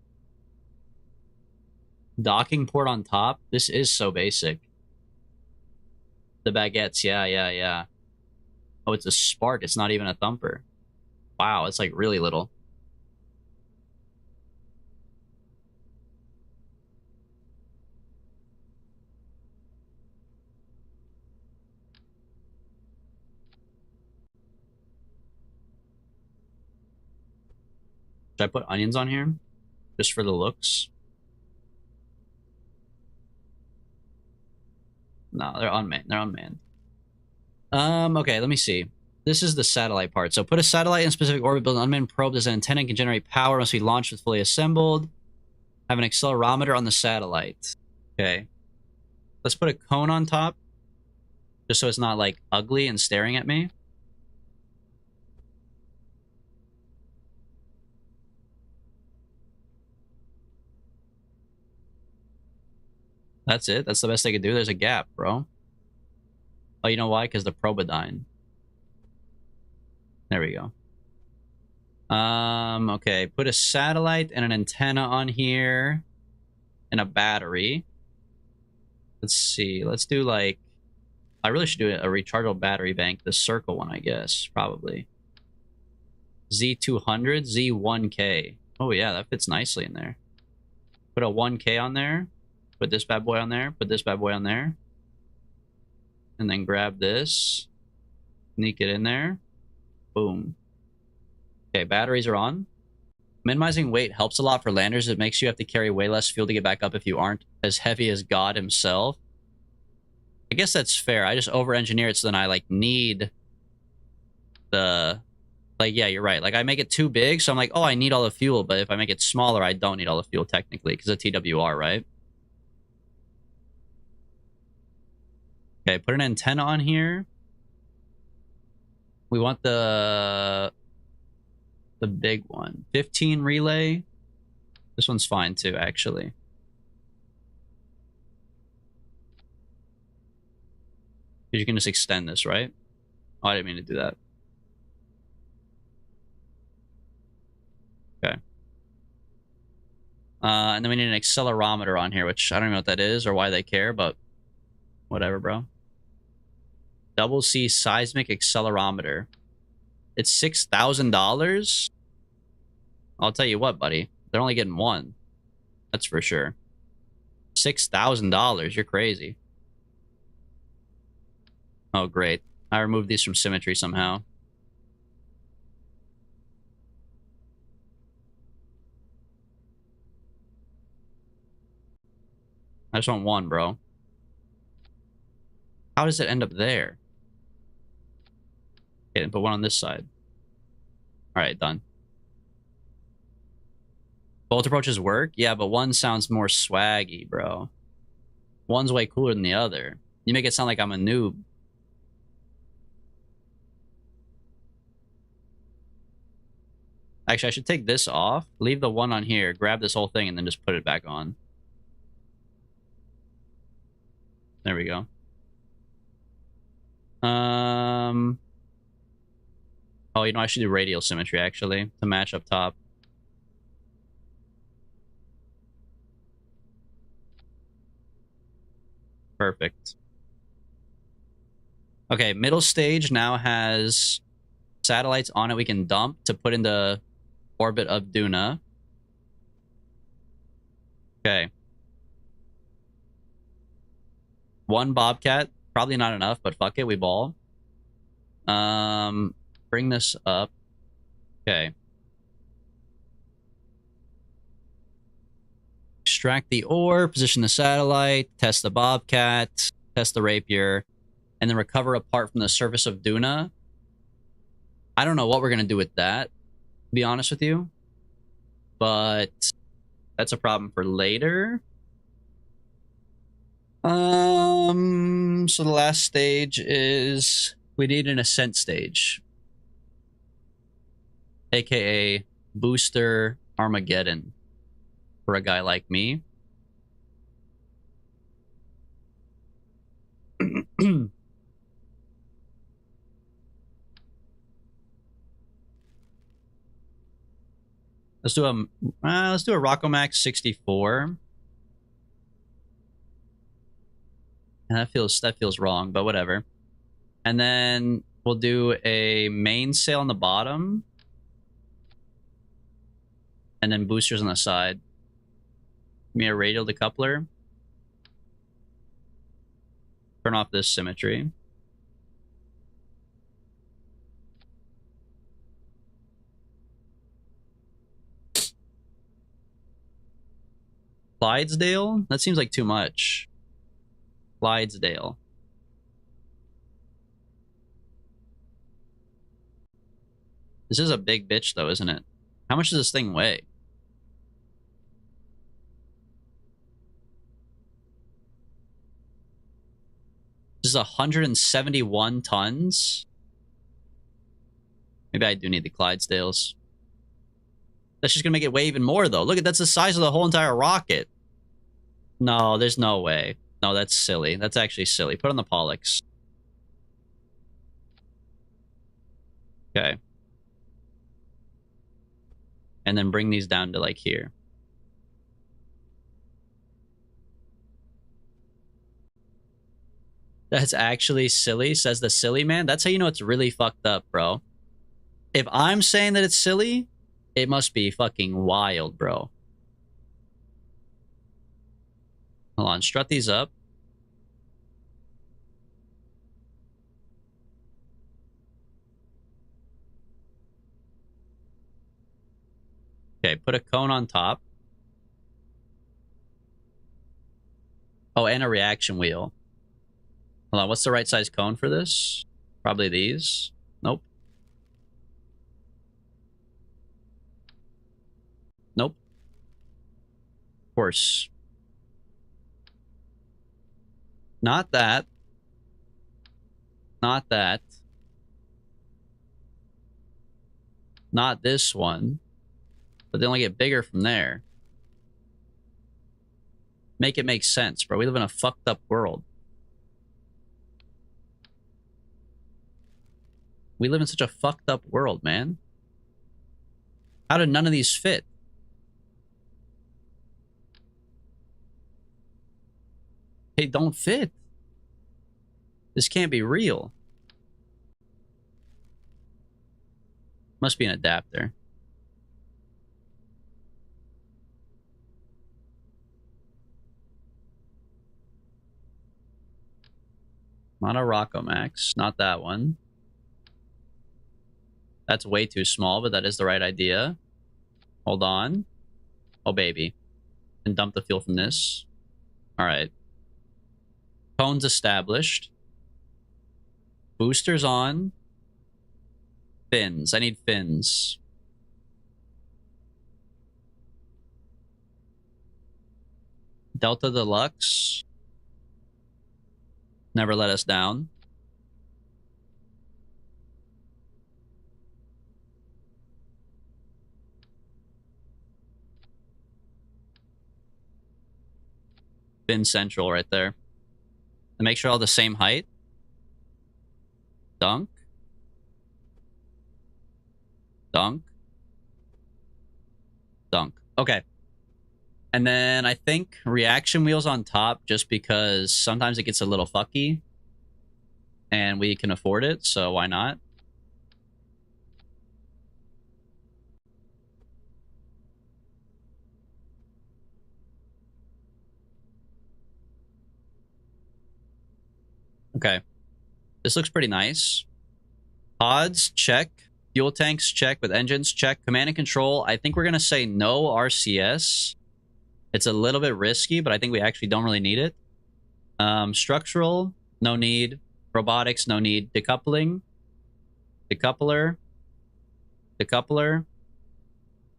Docking port on top. This is so basic. The baguettes, yeah. Oh, it's a spark. It's not even a thumper. Wow, it's like really little. Should I put onions on here? Just for the looks? No, they're unmanned. They're unmanned. Okay, let me see. This is the satellite part. So put a satellite in a specific orbit, build an unmanned probe as an antenna can generate power, must be launched with fully assembled. Have an accelerometer on the satellite. Okay. Let's put a cone on top. Just so it's not like ugly and staring at me. That's it. That's the best they could do. There's a gap, bro. Oh, you know why? Because the probodyne. There we go. Okay. Put a satellite and an antenna on here. And a battery. Let's see. Let's do like... I really should do a rechargeable battery bank. The circle one, I guess. Probably. Z200, Z1K. Oh, yeah. That fits nicely in there. Put a 1K on there. Put this bad boy on there. Put this bad boy on there. And then grab this. Sneak it in there. Boom. Okay, batteries are on. Minimizing weight helps a lot for landers. It makes you have to carry way less fuel to get back up if you aren't as heavy as God himself. I guess that's fair. I just over-engineer it so then I, like, need the... Like, yeah, you're right. Like, I make it too big, so I'm like, oh, I need all the fuel. But if I make it smaller, I don't need all the fuel, technically, because of TWR, right? Okay, put an antenna on here. We want the big one. 15 relay. This one's fine too, actually. You can just extend this, right? Oh, I didn't mean to do that. Okay. And then we need an accelerometer on here, which I don't even know what that is or why they care, but whatever, bro. Double C seismic accelerometer. It's $6,000? I'll tell you what, buddy. They're only getting one. That's for sure. $6,000. You're crazy. Oh, great. I removed these from symmetry somehow. I just want one, bro. How does it end up there? Okay, put one on this side. Alright, done. Both approaches work? Yeah, but one sounds more swaggy, bro. One's way cooler than the other. You make it sound like I'm a noob. Actually, I should take this off, leave the one on here, grab this whole thing, and then just put it back on. There we go. Oh, you know, I should do radial symmetry, actually, to match up top. Perfect. Okay, middle stage now has satellites on it we can dump to put into orbit of Duna. Okay. One Bobcat. Probably not enough, but fuck it, we ball. Bring this up. Okay. Extract the ore, position the satellite, test the Bobcat, test the Rapier, and then recover a part from the surface of Duna. I don't know what we're going to do with that, to be honest with you. But that's a problem for later. So the last stage is we need an ascent stage. AKA Booster Armageddon for a guy like me. Let's do a Rockomax 64. And that feels wrong, but whatever. And then we'll do a mainsail on the bottom. And then boosters on the side. Give me a radial decoupler. Turn off this symmetry. Clydesdale? That seems like too much. Clydesdale. This is a big bitch, though, isn't it? How much does this thing weigh? This is 171 tons. Maybe I do need the Clydesdales. That's just gonna make it weigh even more, though. Look at that's the size of the whole entire rocket. No, there's no way. No, that's silly. That's actually silly. Put on the Pollux. Okay. And then bring these down to like here. That's actually silly, says the silly man. That's how you know it's really fucked up, bro. If I'm saying that it's silly, it must be fucking wild, bro. Hold on, strut these up. Okay, put a cone on top. Oh, and a reaction wheel. Hold on, what's the right size cone for this? Probably these. Nope. Nope. Of course. Not that. Not that. Not this one. But they only get bigger from there. Make it make sense, bro. We live in a fucked up world. We live in such a fucked up world, man. How did none of these fit? They don't fit. This can't be real. Must be an adapter. Not a Rocco Max. Not that one. That's way too small, but that is the right idea. Hold on. Oh, baby. And dump the fuel from this. All right. Cones established. Boosters on. Fins. I need fins. Delta Deluxe. Never let us down. Fin Central right there. And make sure all the same height. Dunk. Dunk. Dunk. Okay. And then I think reaction wheels on top just because sometimes it gets a little fucky. And we can afford it, so why not? Okay. This looks pretty nice. Pods, check. Fuel tanks, check. With engines, check. Command and control, I think we're going to say no RCS. It's a little bit risky, but I think we actually don't really need it. Structural, no need. Robotics, no need. Decoupling. Decoupler. Decoupler.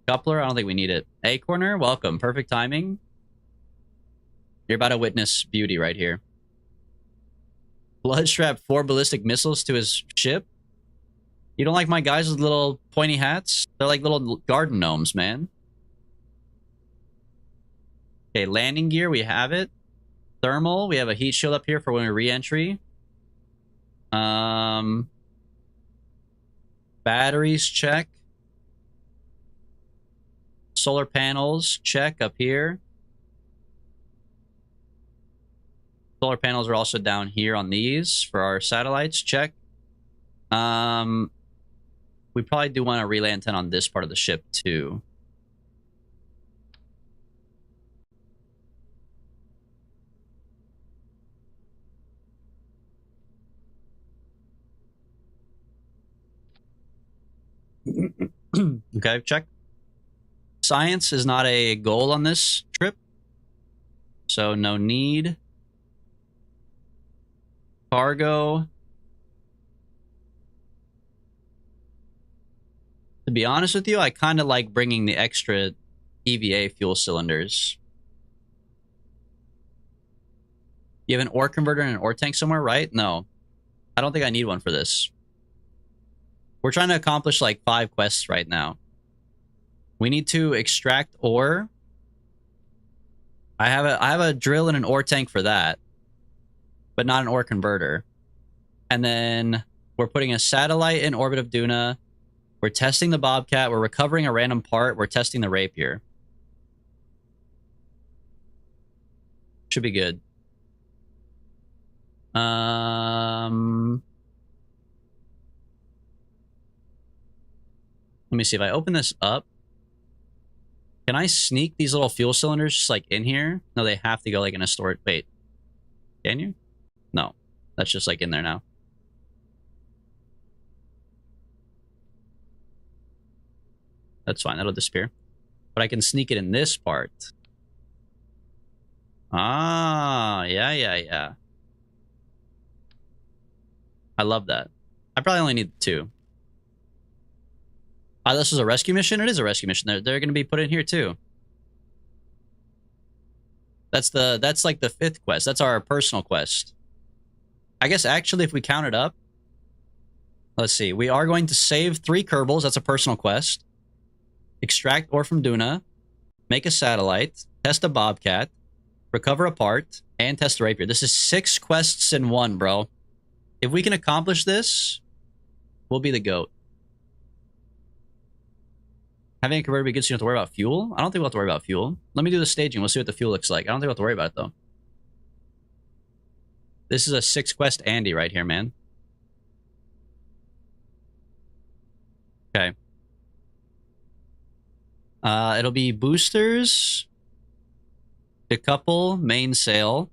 Coupler, I don't think we need it. A-corner, welcome. Perfect timing. You're about to witness beauty right here. Blood strapped 4 ballistic missiles to his ship. You don't like my guys with little pointy hats? They're like little garden gnomes, man. Okay, landing gear, we have it. Thermal, we have a heat shield up here for when we re-entry. Batteries, check. Solar panels, check up here. Solar panels are also down here on these for our satellites. Check. We probably do want a relay antenna on this part of the ship too. Okay, check. Science is not a goal on this trip, so no need. Cargo. To be honest with you, I kind of like bringing the extra EVA fuel cylinders. You have an ore converter and an ore tank somewhere, right? No. I don't think I need one for this. We're trying to accomplish like 5 quests right now. We need to extract ore. I have a drill and an ore tank for that, but not an ore converter. And then we're putting a satellite in orbit of Duna. We're testing the Bobcat. We're recovering a random part. We're testing the Rapier. Should be good. Let me see if I open this up. Can I sneak these little fuel cylinders just like in here? No, they have to go like in a storage. Wait, can you? No, that's just like in there now. That's fine. That'll disappear. But I can sneak it in this part. Ah, yeah. I love that. I probably only need 2. This is a rescue mission? It is a rescue mission. They're going to be put in here too. That's like the 5th quest. That's our personal quest. I guess actually if we count it up, let's see. We are going to save 3 Kerbals. That's a personal quest. Extract ore from Duna. Make a satellite. Test a Bobcat. Recover a part. And test the Rapier. This is 6 quests in 1, bro. If we can accomplish this, we'll be the GOAT. Having a converter be good so you don't have to worry about fuel? I don't think we'll have to worry about fuel. Let me do the staging. We'll see what the fuel looks like. I don't think we'll have to worry about it, though. This is a 6 quest Andy right here, man. Okay. It'll be boosters, decouple, mainsail.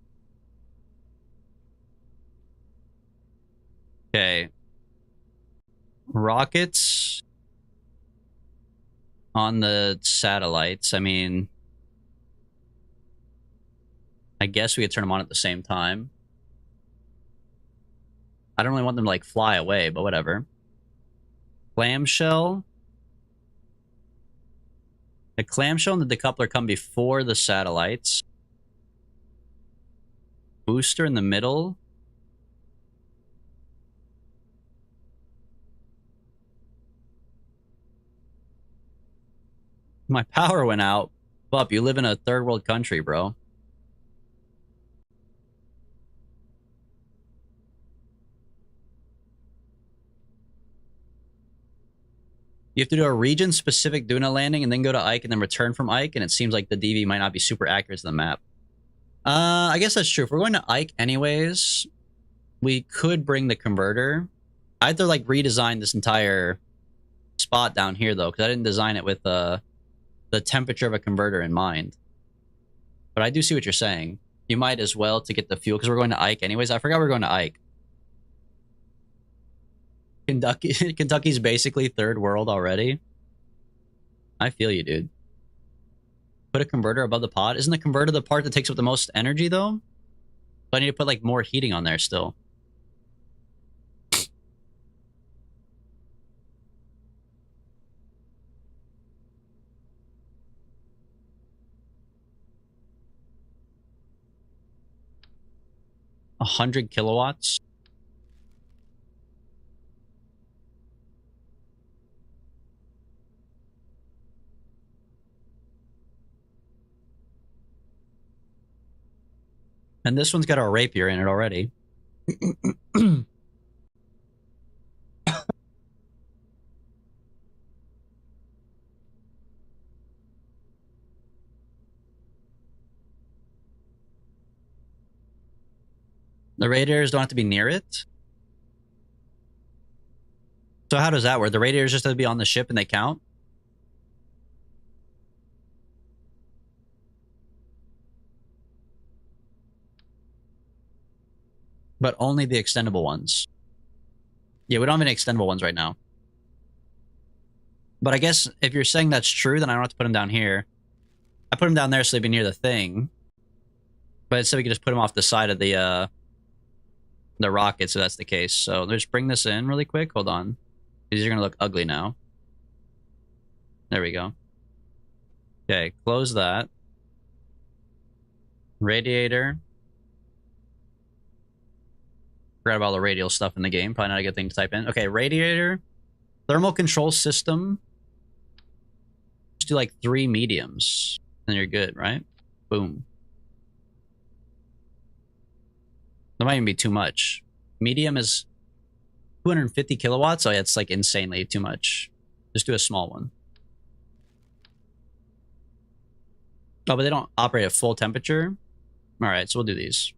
Okay. Rockets on the satellites. I mean, I guess we could turn them on at the same time. I don't really want them to like fly away, but whatever. Clamshell. The clamshell and the decoupler come before the satellites. Booster in the middle. My power went out. Bup, you live in a 3rd world country, bro. You have to do a region-specific Duna landing and then go to Ike and then return from Ike, and it seems like the DV might not be super accurate to the map. I guess that's true. If we're going to Ike anyways, we could bring the converter. I had to like redesign this entire spot down here though, because I didn't design it with the temperature of a converter in mind. But I do see what you're saying. You might as well to get the fuel, because we're going to Ike anyways. I forgot we're going to Ike. Kentucky's basically 3rd world already. I feel you, dude. Put a converter above the pod. Isn't the converter the part that takes up the most energy, though? So I need to put, like, more heating on there still. A 100 kilowatts? And this one's got a rapier in it already. The radiators don't have to be near it. So how does that work? The radiators just have to be on the ship and they count? But only the extendable ones. Yeah, we don't have any extendable ones right now. But I guess if you're saying that's true, then I don't have to put them down here. I put them down there so they'd be near the thing. But instead we could just put them off the side of the rocket, so that's the case. So let's bring this in really quick. Hold on. These are going to look ugly now. There we go. Okay, close that. Radiator. Forgot about all the radial stuff in the game. Probably not a good thing to type in. Okay, radiator. Thermal control system. Just do like 3 mediums. And you're good, right? Boom. That might even be too much. Medium is 250 kilowatts. Oh yeah, it's like insanely too much. Just do a small one. Oh, but they don't operate at full temperature? All right, so we'll do these.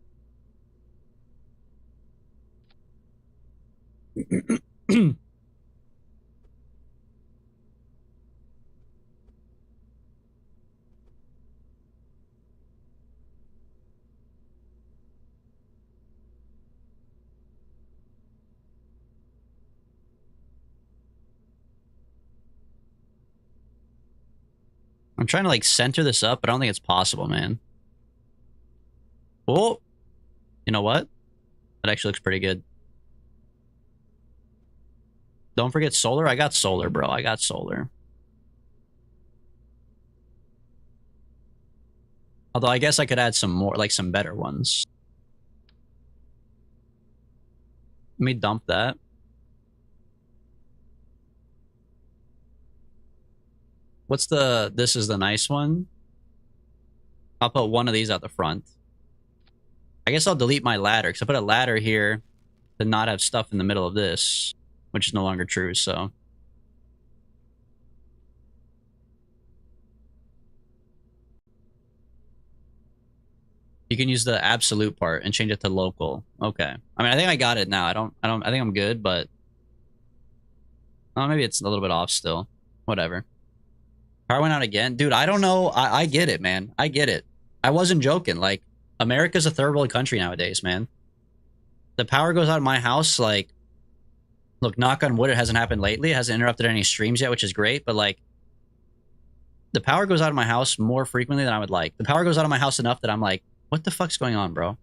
I'm trying to like center this up, but I don't think it's possible, man. Oh, you know what? That actually looks pretty good. Don't forget solar. I got solar, bro. I got solar. Although I guess I could add some more, like some better ones. Let me dump that. What's the, this is the nice one. I'll put one of these out the front. I guess I'll delete my ladder because I put a ladder here to not have stuff in the middle of this, which is no longer true, so. You can use the absolute part and change it to local. Okay. I mean, I think I got it now. I think I'm good, but. Oh, maybe it's a little bit off still. Whatever. Power went out again. Dude, I don't know. I get it, man. I get it. I wasn't joking. Like, America's a third world country nowadays, man. The power goes out of my house, like, look, knock on wood, it hasn't happened lately. It hasn't interrupted any streams yet, which is great, but like, the power goes out of my house more frequently than I would like. The power goes out of my house enough that I'm like, what the fuck's going on, bro?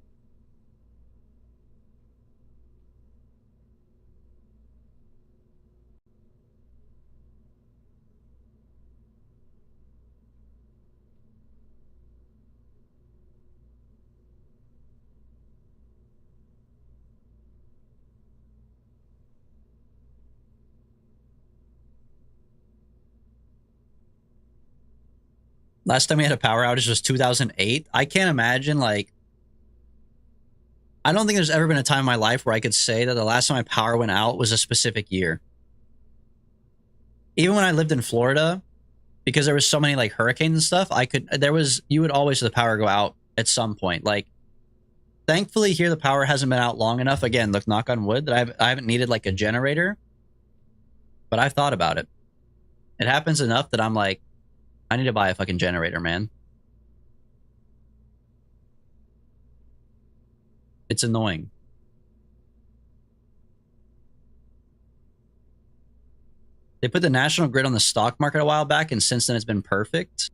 Last time we had a power outage was 2008. I can't imagine, like, I don't think there's ever been a time in my life where I could say that the last time my power went out was a specific year. Even when I lived in Florida, because there was so many like hurricanes and stuff, you would always have the power go out at some point. Like, thankfully here the power hasn't been out long enough. Again, look, knock on wood, that I haven't needed like a generator, but I've thought about it. It happens enough that I'm like, I need to buy a fucking generator, man. It's annoying. They put the national grid on the stock market a while back, and since then it's been perfect.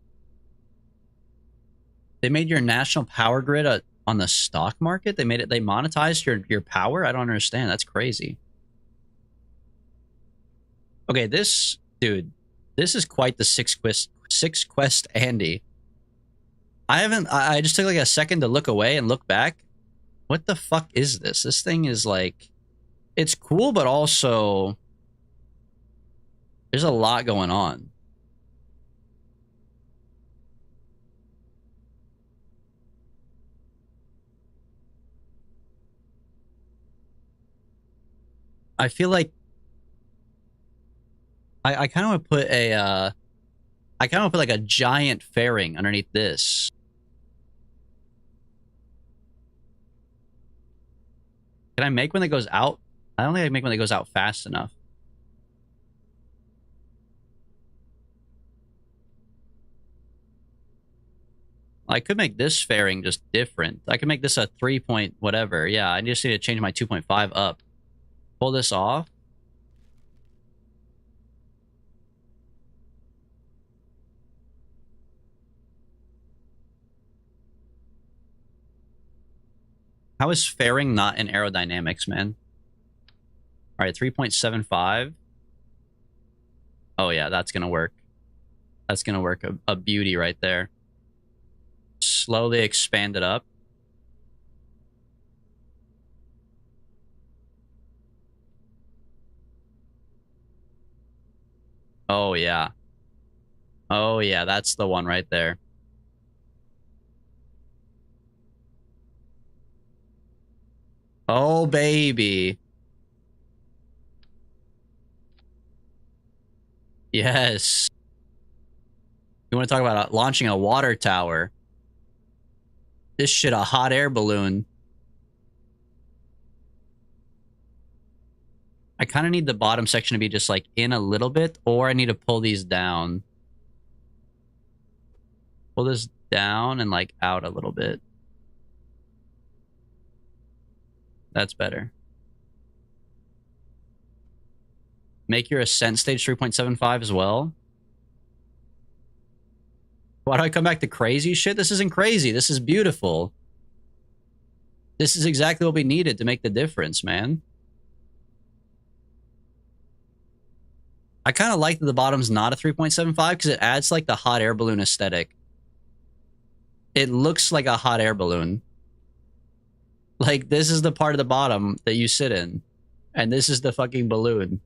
They made your national power grid on the stock market. They monetized your power. I don't understand. That's crazy. Okay, this dude, this is quite the six quest Andy. I just took like a second to look away and look back. What the fuck is this? This thing is like, it's cool, but also there's a lot going on. I feel like I kind of want to put a I kind of want to put like a giant fairing underneath this. Can I make one that goes out? I don't think I can make one that goes out fast enough. I could make this fairing just different. I could make this a 3 point whatever. Yeah, I just need to change my 2.5 up. Pull this off. How is fairing not in aerodynamics, man? All right, 3.75. Oh, yeah, that's going to work. That's going to work. A beauty right there. Slowly expand it up. Oh, yeah. Oh, yeah, that's the one right there. Oh, baby. Yes. You want to talk about launching a water tower? This shit a hot air balloon. I kind of need the bottom section to be just like in a little bit, or I need to pull these down. Pull this down and like out a little bit. That's better. Make your ascent stage 3.75 as well. Why do I come back to crazy shit? This isn't crazy. This is beautiful. This is exactly what we needed to make the difference, man. I kind of like that the bottom's not a 3.75 because it adds like the hot air balloon aesthetic. It looks like a hot air balloon. Like, this is the part of the bottom that you sit in. And this is the fucking balloon.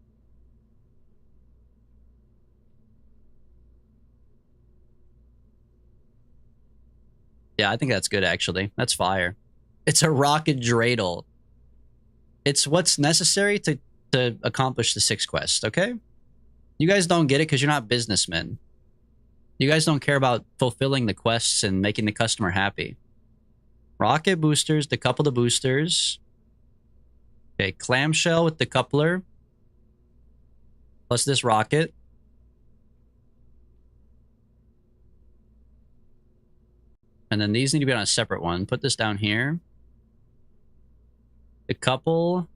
Yeah, I think that's good, actually. That's fire. It's a rocket dreidel. It's what's necessary to accomplish the 6th quest, okay? You guys don't get it because you're not businessmen. You guys don't care about fulfilling the quests and making the customer happy. Rocket boosters, decouple the boosters. Okay, clamshell with the coupler. Plus this rocket. And then these need to be on a separate one. Put this down here. The couple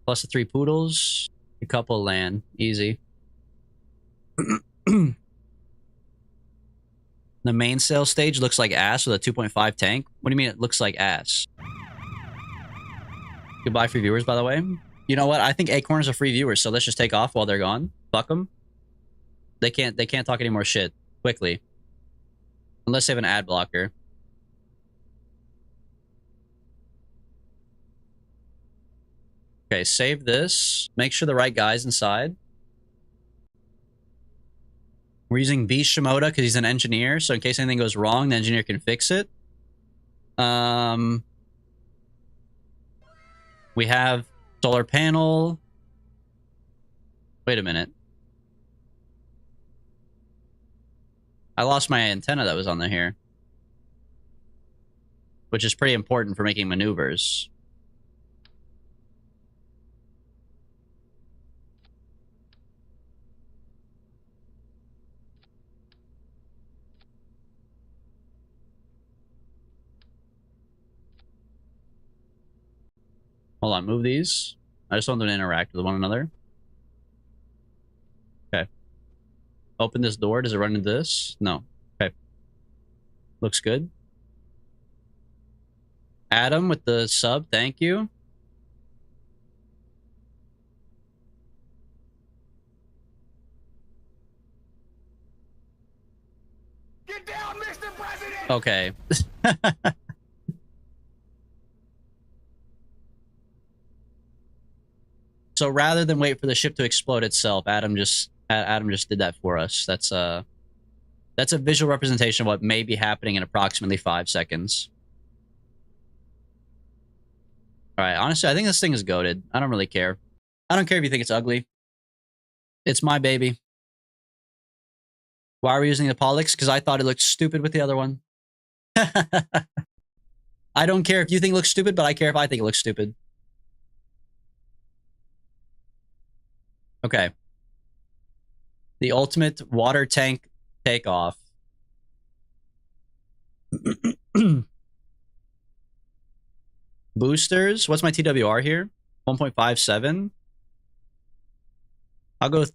plus the 3 poodles. The couple land. Easy. The main sail stage looks like ass with a 2.5 tank. What do you mean it looks like ass? Goodbye, free viewers, by the way. You know what? I think Acorn's a free viewer, so let's just take off while they're gone. Fuck them. They can't talk any more shit quickly. Unless they have an ad blocker. Okay, save this. Make sure the right guy's inside. We're using B. Shimoda because he's an engineer, so in case anything goes wrong, the engineer can fix it. We have solar panel. Wait a minute. I lost my antenna that was on here. Which is pretty important for making maneuvers. Hold on, move these. I just want them to interact with one another. Okay. Open this door. Does it run into this? No. Okay. Looks good. Adam with the sub, thank you. Get down, Mr. President! Okay. So rather than wait for the ship to explode itself, Adam just did that for us. That's a visual representation of what may be happening in approximately 5 seconds. All right, honestly, I think this thing is goated. I don't really care. I don't care if you think it's ugly. It's my baby. Why are we using the Pollux? Because I thought it looked stupid with the other one. I don't care if you think it looks stupid, but I care if I think it looks stupid. Okay. The ultimate water tank takeoff. Boosters. What's my TWR here? 1.57. I'll go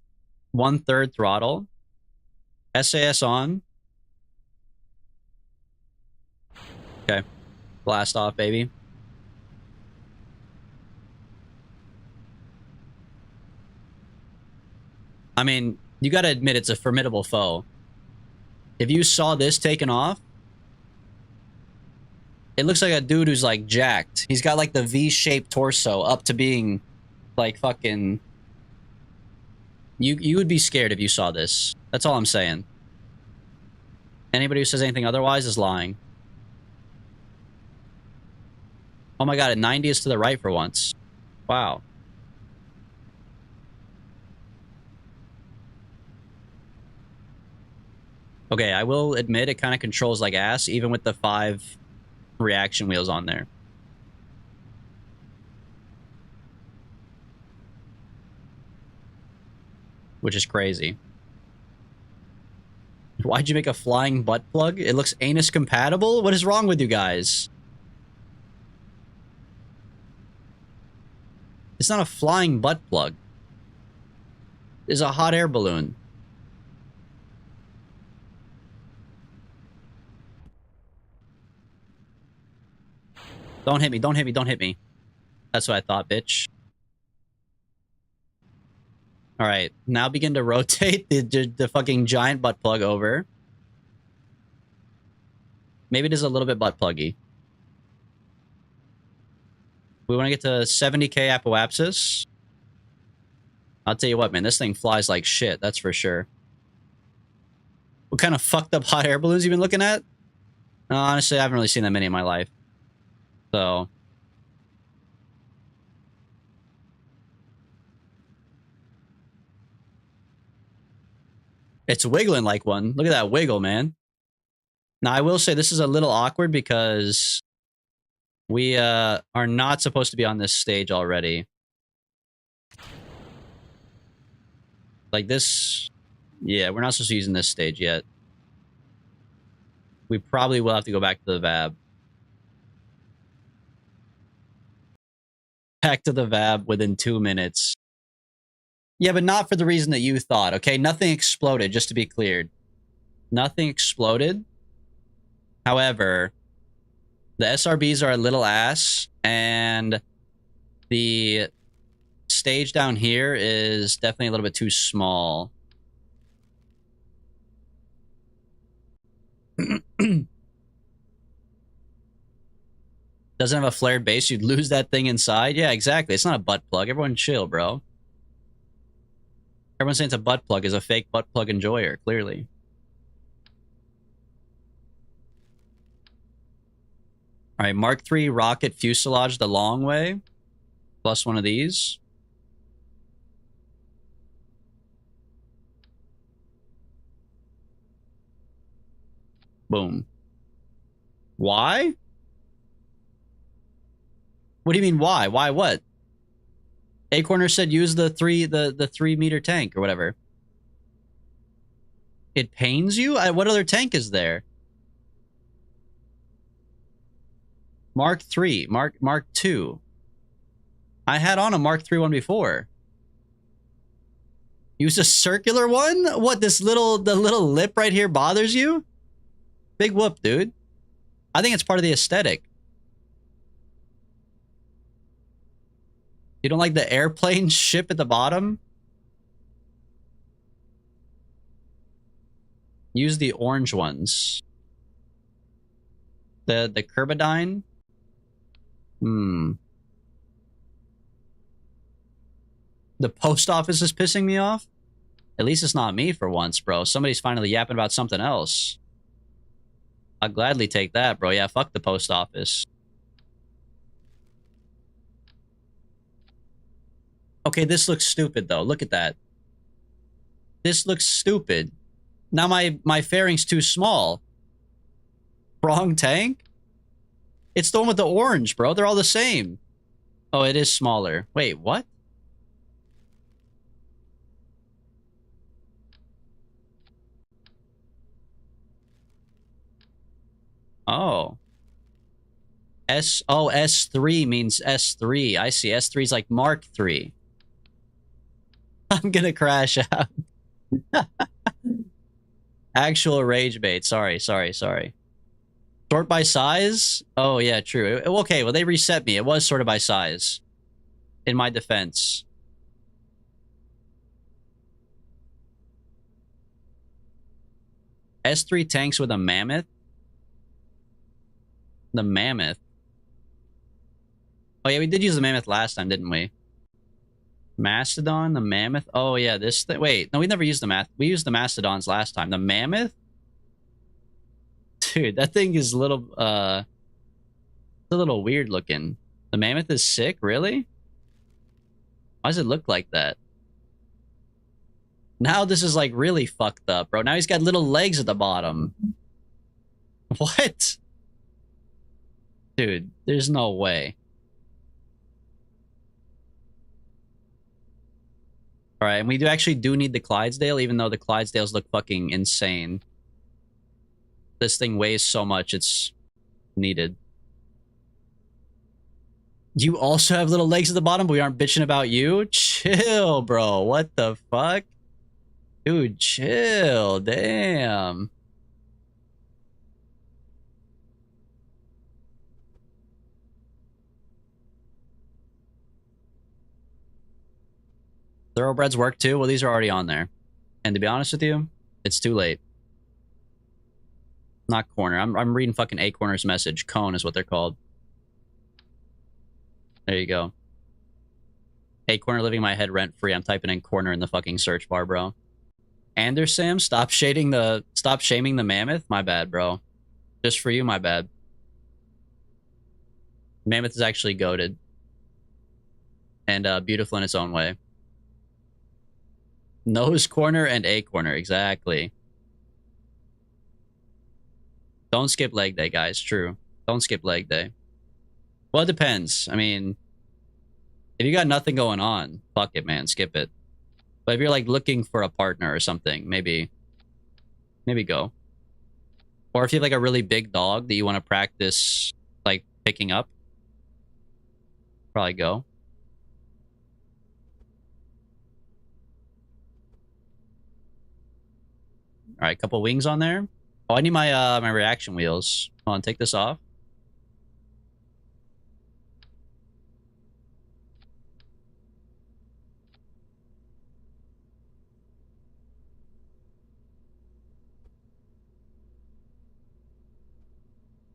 1/3 throttle. SAS on. Okay. Blast off, baby. I mean, you gotta admit it's a formidable foe. If you saw this taken off, it looks like a dude who's like jacked. He's got like the V-shaped torso up to being like fucking... You would be scared if you saw this. That's all I'm saying. Anybody who says anything otherwise is lying. Oh my god, at 90 is to the right for once. Wow. Okay, I will admit it kind of controls like ass, even with the 5 reaction wheels on there. Which is crazy. Why'd you make a flying butt plug? It looks anus compatible? What is wrong with you guys? It's not a flying butt plug. It's a hot air balloon. Don't hit me, don't hit me, don't hit me. That's what I thought, bitch. Alright, now begin to rotate the fucking giant butt plug over. Maybe it is a little bit butt pluggy. We want to get to 70k apoapsis. I'll tell you what, man, this thing flies like shit, that's for sure. What kind of fucked up hot air balloons you been looking at? Honestly, I haven't really seen that many in my life. So... it's wiggling like one. Look at that wiggle, man. Now, I will say this is a little awkward because we are not supposed to be on this stage already. Like this... yeah, we're not supposed to be using this stage yet. We probably will have to go back to the VAB. Back to the VAB within 2 minutes. Yeah, but not for the reason that you thought, okay? Nothing exploded, just to be cleared. Nothing exploded. However, the SRBs are a little ass, and the stage down here is definitely a little bit too small. Doesn't have a flared base, you'd lose that thing inside? Yeah, exactly. It's not a butt plug. Everyone chill, bro. Everyone saying it's a butt plug is a fake butt plug enjoyer, clearly. All right, Mark III rocket fuselage the long way. Plus one of these. Boom. Why? What do you mean why? Why what? Acorner said use the 3 meter tank or whatever. It pains you? What other tank is there? Mark III, Mark II. I had on a Mark III one before. Use a circular one? What, the little lip right here bothers you? Big whoop, dude. I think it's part of the aesthetic. You don't like the airplane ship at the bottom? Use the orange ones. The Kerbadine? Hmm. The post office is pissing me off? At least it's not me for once, bro. Somebody's finally yapping about something else. I'll gladly take that, bro. Yeah, fuck the post office. Okay, this looks stupid, though. Look at that. This looks stupid. Now my fairing's too small. Wrong tank? It's the one with the orange, bro. They're all the same. Oh, it is smaller. Wait, what? Oh. S3 means S3. I see. S3 is like Mark 3. I'm gonna crash out. Actual rage bait. Sorry. Sort by size? Oh, yeah, true. Okay, well, they reset me. It was sorted by size. In my defense. S3 tanks with a mammoth? The mammoth. Oh, yeah, we did use the mammoth last time, didn't we? Mastodon, the mammoth. Oh, yeah, this thing. Wait, no, we never used the math. We used the mastodons last time. The mammoth? Dude, that thing is a little weird looking. The mammoth is sick, really? Why does it look like that? Now this is like really fucked up, bro. Now he's got little legs at the bottom. What? Dude, there's no way. All right, and we actually do need the Clydesdale, even though the Clydesdales look fucking insane. This thing weighs so much, it's needed. You also have little legs at the bottom, but we aren't bitching about you? Chill, bro. What the fuck? Dude, chill. Damn. Thoroughbreds work too? Well, these are already on there. And to be honest with you, it's too late. Not corner. I'm reading fucking Acorner's message. Cone is what they're called. There you go. Acorner living in my head rent free. I'm typing in corner in the fucking search bar, bro. Andersam, stop shaming the mammoth. My bad, bro. Just for you, my bad. Mammoth is actually goated. And beautiful in its own way. Nose corner and A corner, exactly. Don't skip leg day, guys. True. Don't skip leg day. Well, it depends. I mean, if you got nothing going on, fuck it, man. Skip it. But if you're like looking for a partner or something, maybe go. Or if you have like a really big dog that you want to practice like picking up, probably go. All right, couple wings on there. Oh, I need my my reaction wheels. Hold on, take this off.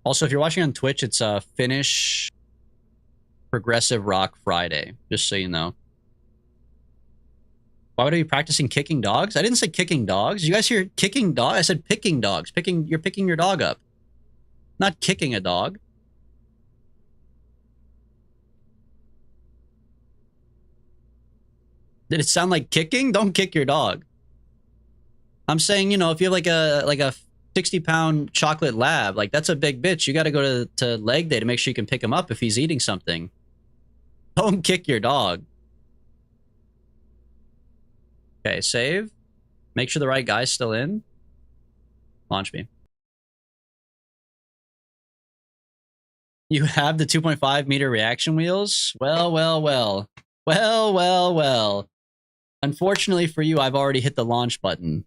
Also, if you're watching on Twitch, it's Finnish Progressive Rock Friday, just so you know. Why would I be practicing kicking dogs? I didn't say kicking dogs. You guys hear kicking dog? I said picking dogs. You're picking your dog up. Not kicking a dog. Did it sound like kicking? Don't kick your dog. I'm saying, you know, if you have like a 60-pound chocolate lab, like that's a big bitch. You got to go to leg day to make sure you can pick him up if he's eating something. Don't kick your dog. Okay, save. Make sure the right guy's still in. Launch me. You have the 2.5 meter reaction wheels? Well. Unfortunately for you, I've already hit the launch button.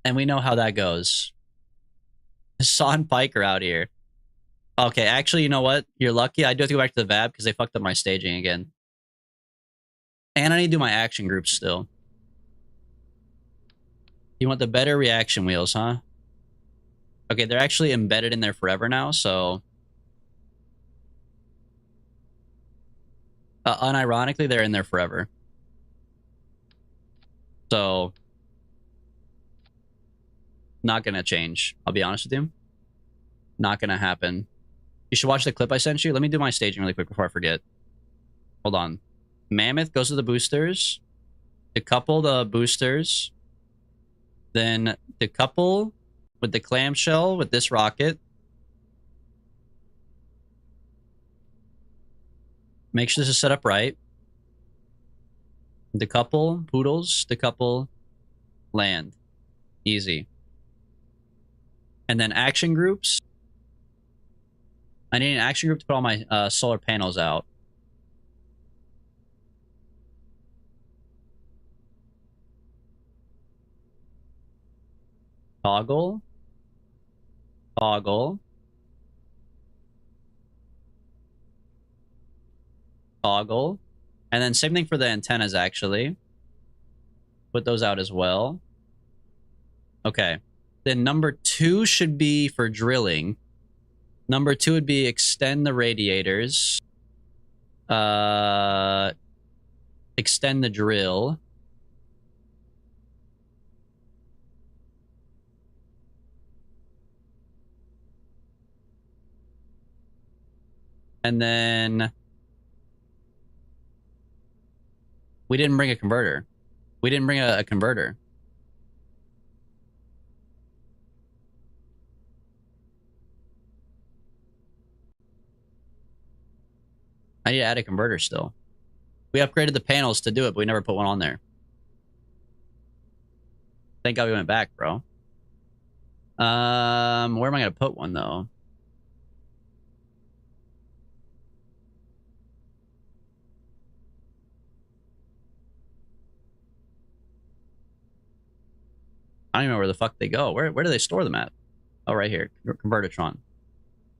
And we know how that goes. Son Piker out here. Okay, actually, you know what? You're lucky. I do have to go back to the VAB because they fucked up my staging again. And I need to do my action groups still. You want the better reaction wheels, huh? Okay, they're actually embedded in there forever now, so... unironically, they're in there forever. So... not gonna change. I'll be honest with you. Not gonna happen. You should watch the clip I sent you. Let me do my staging really quick before I forget. Hold on. Mammoth goes to the boosters. Decouple the boosters. Then decouple with the clamshell with this rocket. Make sure this is set up right. Decouple, poodles, decouple, land. Easy. And then action groups. I need an action group to put all my solar panels out. Toggle. Toggle. Toggle. And then same thing for the antennas, actually. Put those out as well. Okay. Then number 2 should be for drilling. Number 2 would be extend the radiators. Extend the drill. And then we didn't bring a converter. We didn't bring a converter. I need to add a converter still. We upgraded the panels to do it, but we never put one on there. Thank God we went back, bro. Where am I gonna put one though? I don't even know where the fuck they go. Where do they store them at? Oh, right here. Convertitron.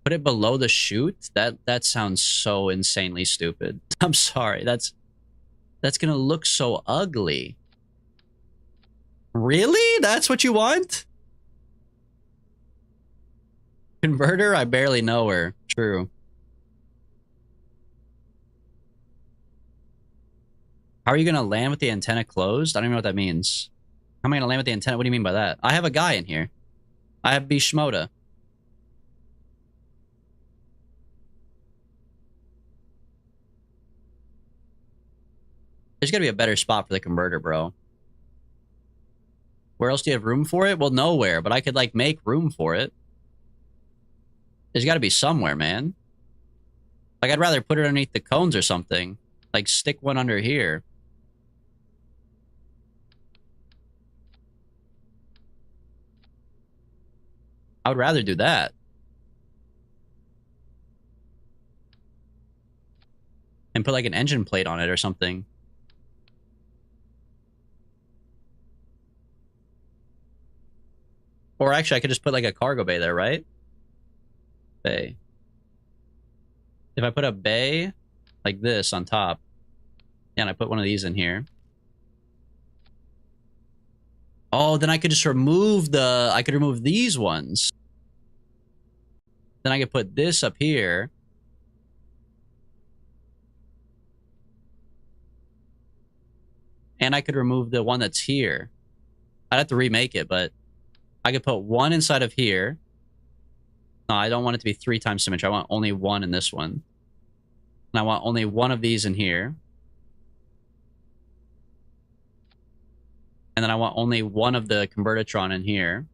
Put it below the chute? That sounds so insanely stupid. I'm sorry. That's gonna look so ugly. Really? That's what you want? Converter? I barely know her. True. How are you gonna land with the antenna closed? I don't even know what that means. How am I gonna land with the antenna? What do you mean by that? I have a guy in here. I have Bishmoda. There's gotta be a better spot for the converter, bro. Where else do you have room for it? Well, nowhere, but I could, like, make room for it. There's gotta be somewhere, man. Like, I'd rather put it underneath the cones or something. Like, stick one under here. I would rather do that. And put, like, an engine plate on it or something. Or actually, I could just put, like, a cargo bay there, right? Bay. If I put a bay like this on top, yeah, and I put one of these in here. Oh, then I could just remove I could remove these ones. Then I could put this up here. And I could remove the one that's here. I'd have to remake it, but I could put one inside of here. No, I don't want it to be 3 times symmetry. I want only one in this one. And I want only one of these in here. And then I want only one of the convertitron in here.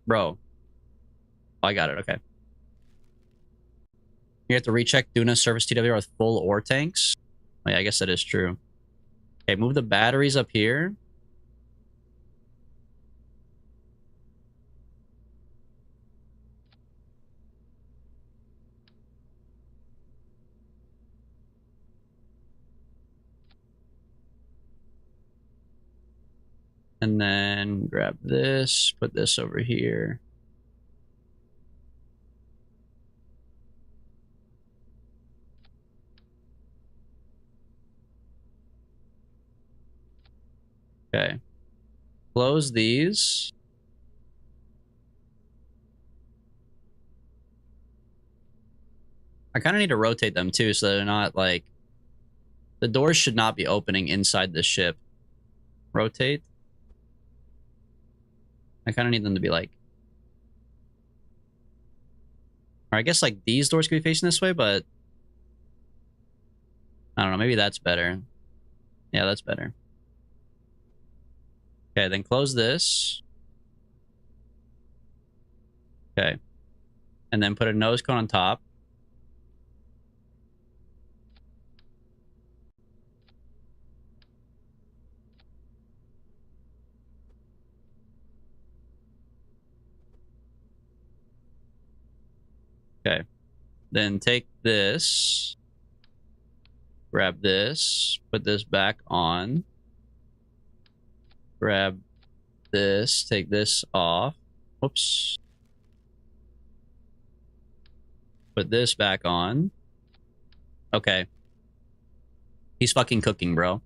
Bro. Oh, I got it. Okay. You have to recheck Duna surface TWR with full ore tanks. Oh, yeah, I guess that is true. Okay, move the batteries up here. And then grab this, put this over here. Okay. Close these. I kind of need to rotate them too, so they're not like... The doors should not be opening inside the ship. Rotate. I kind of need them to be like... Or I guess like these doors could be facing this way, but... I don't know, maybe that's better. Yeah, that's better. Okay, then close this. Okay. And then put a nose cone on top. Then take this. Grab this. Put this back on. Grab this. Take this off. Whoops. Put this back on. Okay. He's fucking cooking, bro.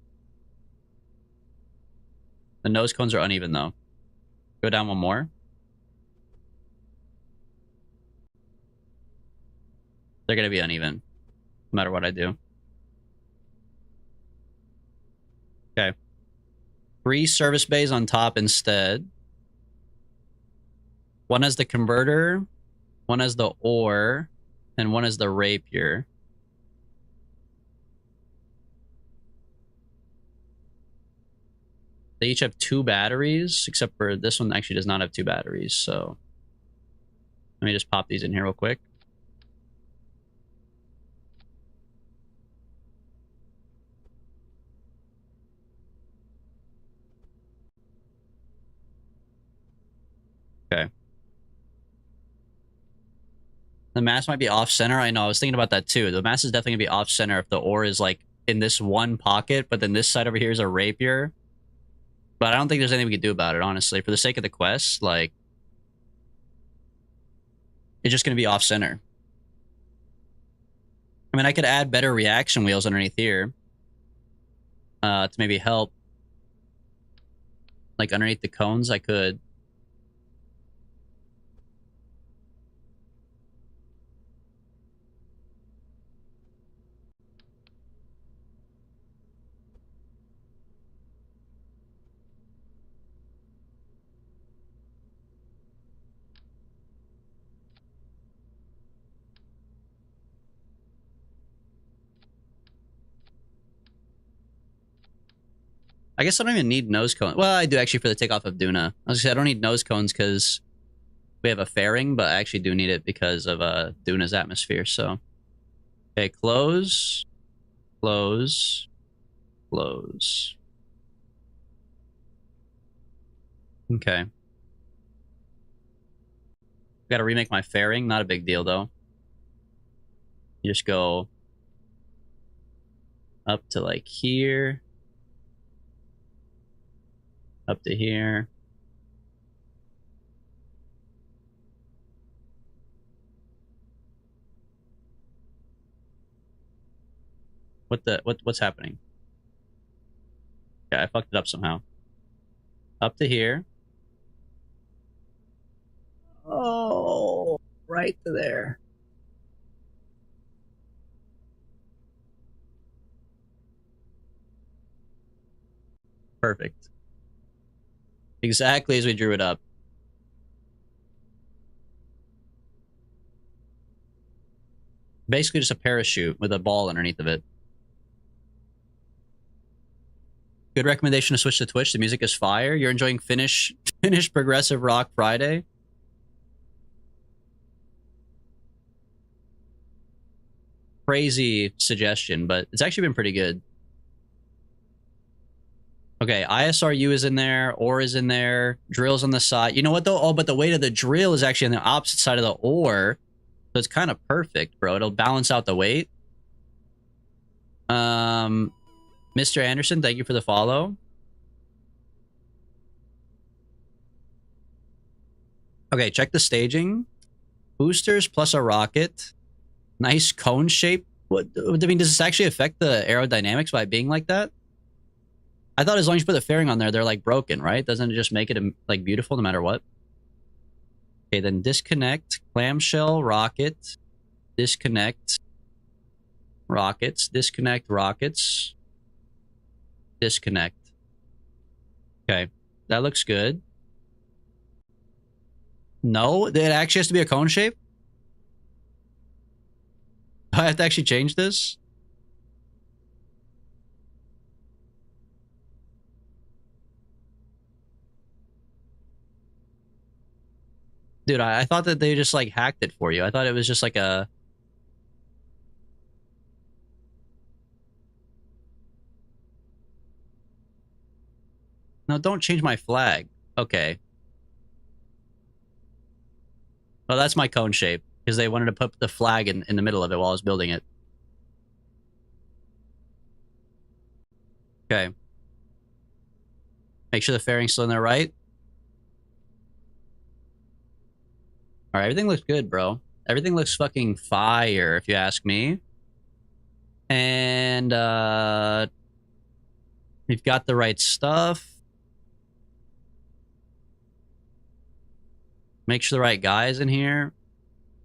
The nose cones are uneven, though. Go down one more. They're going to be uneven, no matter what I do. Okay. 3 service bays on top instead. One has the converter, one has the ore, and one has the rapier. They each have 2 batteries, except for this one actually does not have 2 batteries, so... Let me just pop these in here real quick. Okay. The mass might be off-center. I know, I was thinking about that too. The mass is definitely going to be off-center if the ore is like in this one pocket, but then this side over here is a rapier. But I don't think there's anything we can do about it, honestly. For the sake of the quest, like... It's just going to be off-center. I mean, I could add better reaction wheels underneath here. To maybe help. Like, underneath the cones, I could. I guess I don't even need nose cones. Well, I do actually for the takeoff of Duna. I was gonna say I don't need nose cones because we have a fairing, but I actually do need it because of Duna's atmosphere. So, okay, close, close, close. Okay. Got to remake my fairing. Not a big deal though. You just go up to like here. Up to here. What's happening? Yeah, I fucked it up somehow. Up to here. Oh, right to there. Perfect. Exactly as we drew it up. Basically just a parachute with a ball underneath of it. Good recommendation to switch to Twitch. The music is fire. You're enjoying Finnish Progressive Rock Friday? Crazy suggestion, but it's actually been pretty good. Okay, ISRU is in there, ore is in there, drill's on the side. You know what though? Oh, but the weight of the drill is actually on the opposite side of the ore. So it's kind of perfect, bro. It'll balance out the weight. Mr. Anderson, thank you for the follow. Okay, check the staging. Boosters plus a rocket. Nice cone shape. What, I mean, does this actually affect the aerodynamics by being like that? I thought as long as you put the fairing on there, they're like broken, right? Doesn't it just make it like beautiful no matter what? Okay, then disconnect, clamshell, rocket, disconnect, rockets, disconnect, rockets, disconnect. Okay, that looks good. No, it actually has to be a cone shape? I have to actually change this? Dude, I thought that they just like hacked it for you. I thought it was just like a... No, don't change my flag. Okay. Well, that's my cone shape. because they wanted to put the flag in the middle of it while I was building it. Okay. Make sure the fairing's still in there, right? All right, everything looks good, bro. Everything looks fucking fire, if you ask me. And we've got the right stuff. Make sure the right guy's in here.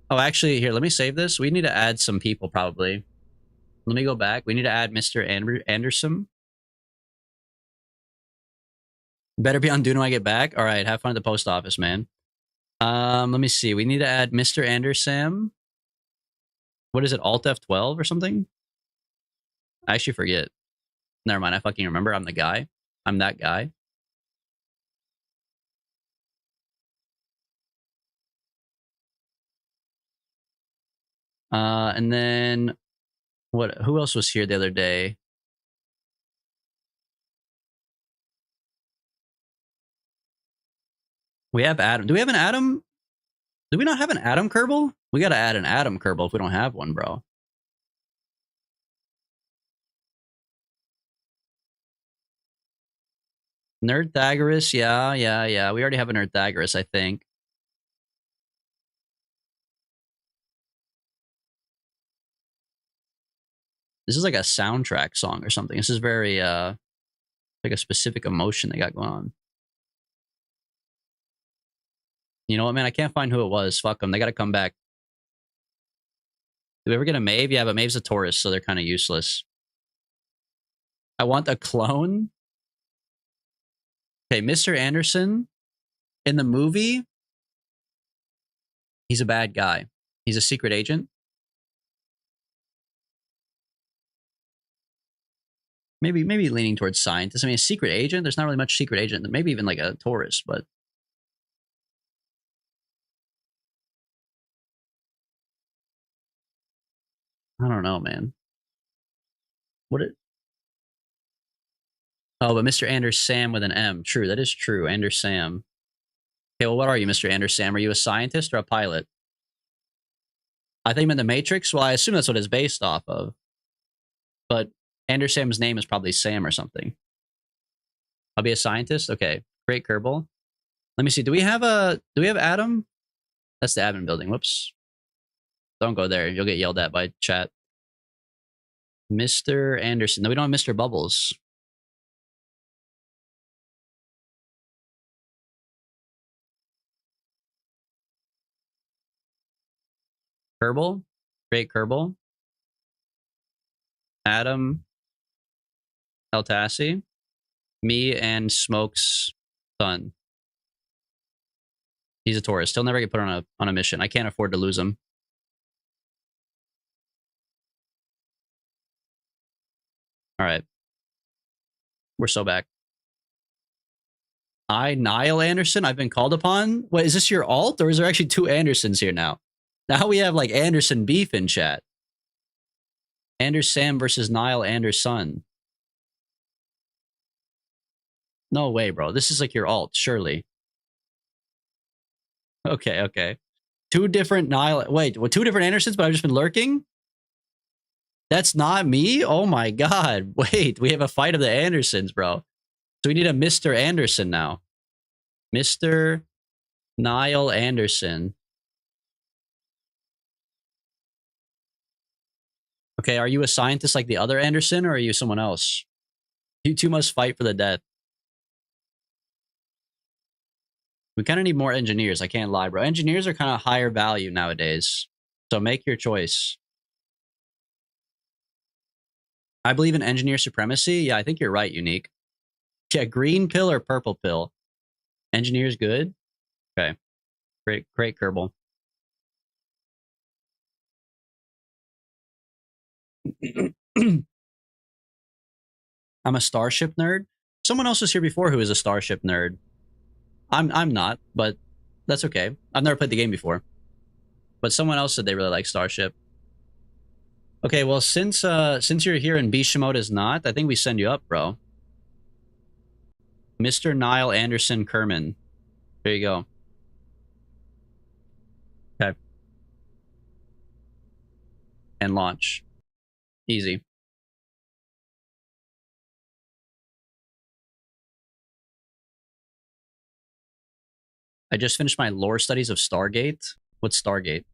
Oh, actually, here, let me save this. We need to add some people, probably. Let me go back. We need to add Mr. Anderson. Better be on Dune when I get back. All right, have fun at the post office, man. Let me see. We need to add Mr. Anderson. What is it, Alt F12 or something? I actually forget. Never mind, I fucking remember. I'm the guy. I'm that guy. And then who else was here the other day? We have Adam. Do we have an Adam? Do we not have an Adam Kerbal? We gotta add an Adam Kerbal if we don't have one, bro. Nerdthagoras, yeah. We already have a Nerdthagoras, I think. This is like a soundtrack song or something. This is very like a specific emotion they got going on. You know what, man? I can't find who it was. Fuck them. They gotta come back. Do we ever get a Maeve? Yeah, but Maeve's a Taurus, so they're kind of useless. I want a clone. Okay, Mr. Anderson in the movie, he's a bad guy. He's a secret agent. Maybe leaning towards scientist. I mean, a secret agent, there's not really much secret agent. Maybe even like a Taurus, but I don't know, man. What it? Oh, but Mr. Anders Sam with an M. True, that is true. Anders Sam. Okay, well, what are you, Mr. Anders Sam? Are you a scientist or a pilot? I think I'm in the Matrix. Well, I assume that's what it's based off of. But Anders Sam's name is probably Sam or something. I'll be a scientist. Okay, great Kerbal. Let me see. Do we have Adam? That's the admin building. Whoops. Don't go there. You'll get yelled at by chat. Mr. Anderson. No, we don't have Mr. Bubbles. Kerbal. Great Kerbal. Adam. Eltassi. Me and Smoke's son. He's a Taurus. He'll never get put on a mission. I can't afford to lose him. All right. We're so back. Niall Anderson, I've been called upon. Wait, is this your alt or is there actually two Andersons here now? Now we have like Anderson beef in chat. Anders Sam versus Niall Anderson. No way, bro. This is like your alt, surely. Okay. Two different Niall. Wait, what? Two different Andersons, but I've just been lurking? That's not me? Oh my god. Wait, we have a fight of the Andersons, bro. So we need a Mr. Anderson now. Mr. Niall Anderson. Okay, are you a scientist like the other Anderson, or are you someone else? You two must fight for the death. We kind of need more engineers. I can't lie, bro. Engineers are kind of higher value nowadays. So make your choice. I believe in engineer supremacy. Yeah, I think you're right, Unique. Yeah, green pill or purple pill? Engineer's good? Okay. Great Kerbal. I'm a Starship nerd. Someone else was here before who is a Starship nerd. I'm not, but that's okay. I've never played the game before. But someone else said they really like Starship. Okay, well, since you're here and Bishimot is not, I think we send you up, bro. Mr. Niall Anderson Kerman. There you go. Okay. and launch. Easy. I just finished my lore studies of Stargate. What's Stargate?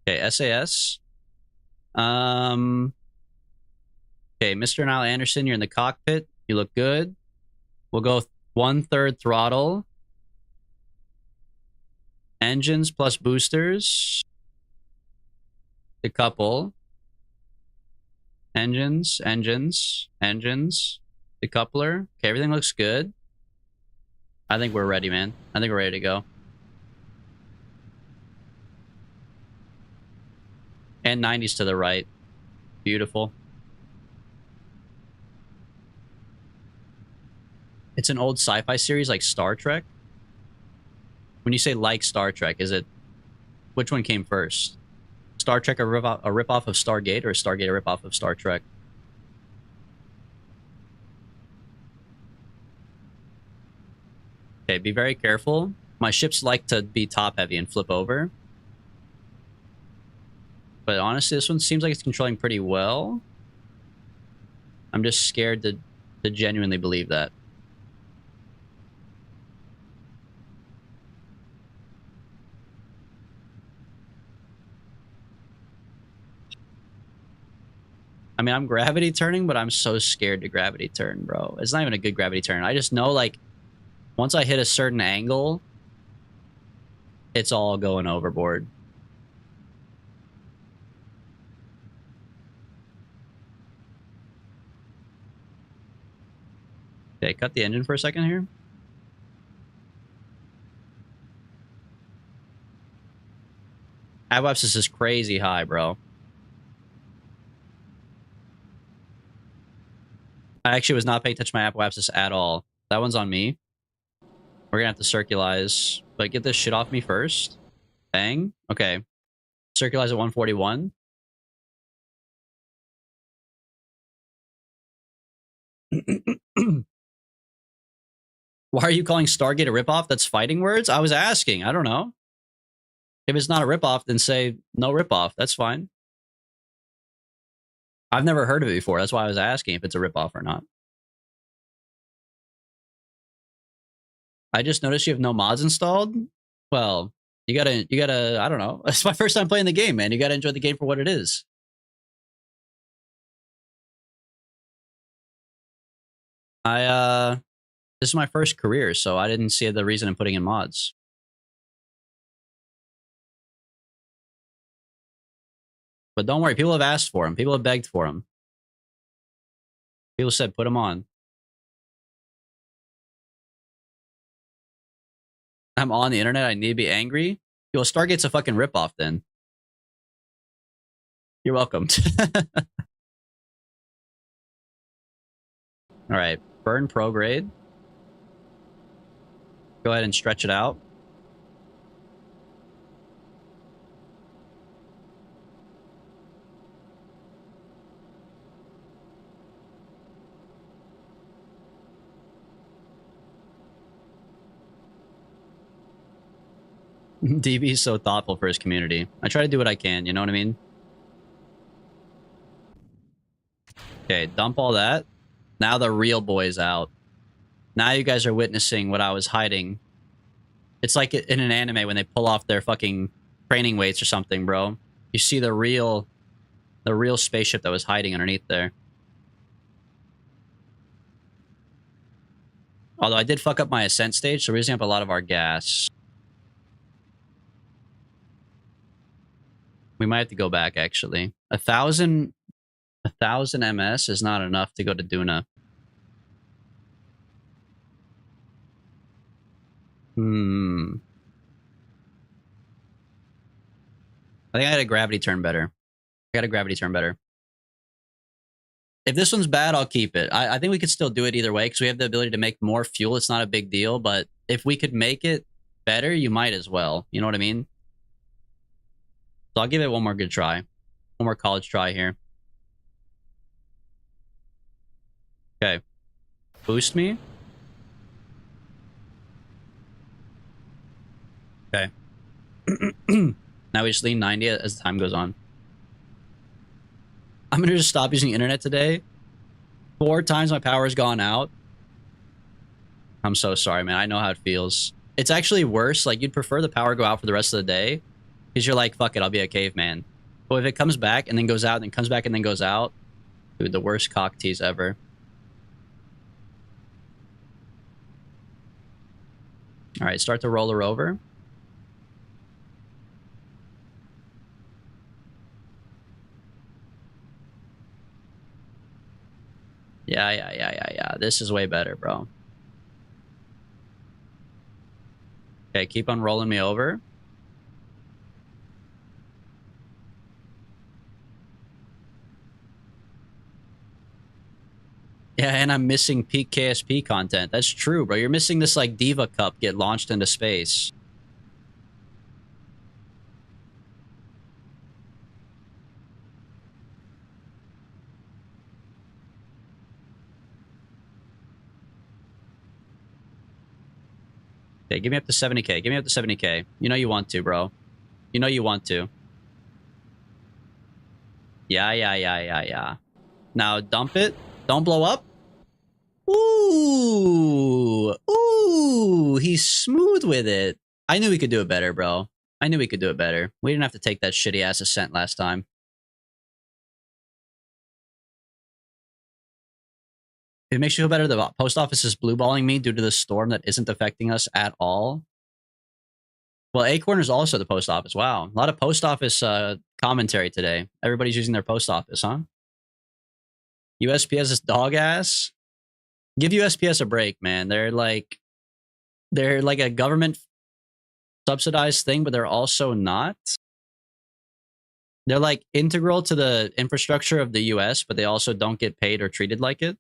Okay, SAS. Okay, Mr. Niall Anderson, you're in the cockpit. You look good. We'll go 1/3 throttle. Engines plus boosters. Decouple. Engines. Decoupler. Okay, everything looks good. I think we're ready, man. I think we're ready to go. And 90s to the right. Beautiful. It's an old sci-fi series like Star Trek. When you say like Star Trek, is it... Which one came first? Star Trek a ripoff of Stargate, or Stargate a ripoff of Star Trek? Okay, be very careful. My ships like to be top-heavy and flip over. But honestly, this one seems like it's controlling pretty well. I'm just scared to genuinely believe that. I mean, I'm gravity turning, but I'm so scared to gravity turn, bro. It's not even a good gravity turn. I just know, like, once I hit a certain angle, it's all going overboard. Okay, cut the engine for a second here. Apoapsis is crazy high, bro. I actually was not paying attention to my Apoapsis at all. That one's on me. We're gonna have to circularize, but get this shit off me first. Bang. Okay. Circularize at 141. Why are you calling Stargate a ripoff? That's fighting words? I was asking. I don't know. If it's not a ripoff, then say no ripoff. That's fine. I've never heard of it before. That's why I was asking if it's a ripoff or not. I just noticed you have no mods installed. Well, you gotta, I don't know. It's my first time playing the game, man. You gotta enjoy the game for what it is. This is my first career, so I didn't see the reason in putting in mods. But don't worry, people have asked for them. People have begged for them. People said, put them on. I'm on the internet. I need to be angry. Yo, Stargate's a fucking ripoff then. You're welcome. All right, burn prograde. Go ahead and stretch it out. DB is so thoughtful for his community. I try to do what I can, you know what I mean? Okay, dump all that. Now the real boy's out. Now you guys are witnessing what I was hiding. It's like in an anime when they pull off their fucking training weights or something, bro. You see the real spaceship that was hiding underneath there. Although I did fuck up my ascent stage, so we're using up a lot of our gas. We might have to go back, actually. 1,000 MS is not enough to go to Duna. I think I had a gravity turn better. I got a gravity turn better. If this one's bad, I'll keep it. I think we could still do it either way because we have the ability to make more fuel. It's not a big deal, but if we could make it better, you might as well. You know what I mean? So I'll give it one more good try. One more college try here. Okay. Boost me. Okay. Now we just lean 90 as the time goes on. I'm gonna just stop using internet today. 4 times my power's gone out. I'm so sorry, man. I know how it feels. It's actually worse. Like, you'd prefer the power go out for the rest of the day because you're like, fuck it, I'll be a caveman. But if it comes back and then goes out and then comes back and then goes out, dude, the worst cock tease ever. All right, start the roller over. Yeah. This is way better, bro. Okay, keep on rolling me over. Yeah, and I'm missing peak KSP content. That's true, bro. You're missing this, like, Diva Cup get launched into space. Okay, give me up to 70k. Give me up to 70k. You know you want to, bro. You know you want to. Yeah. Now dump it. Don't blow up. Ooh, he's smooth with it. I knew we could do it better, bro. I knew we could do it better. We didn't have to take that shitty ass ascent last time. It makes you feel better. The post office is blueballing me due to the storm that isn't affecting us at all. Well, Acorn is also the post office. Wow, a lot of post office commentary today. Everybody's using their post office, huh? USPS is dog ass. Give USPS a break, man. They're like a government subsidized thing, but they're also not. They're like integral to the infrastructure of the US, but they also don't get paid or treated like it.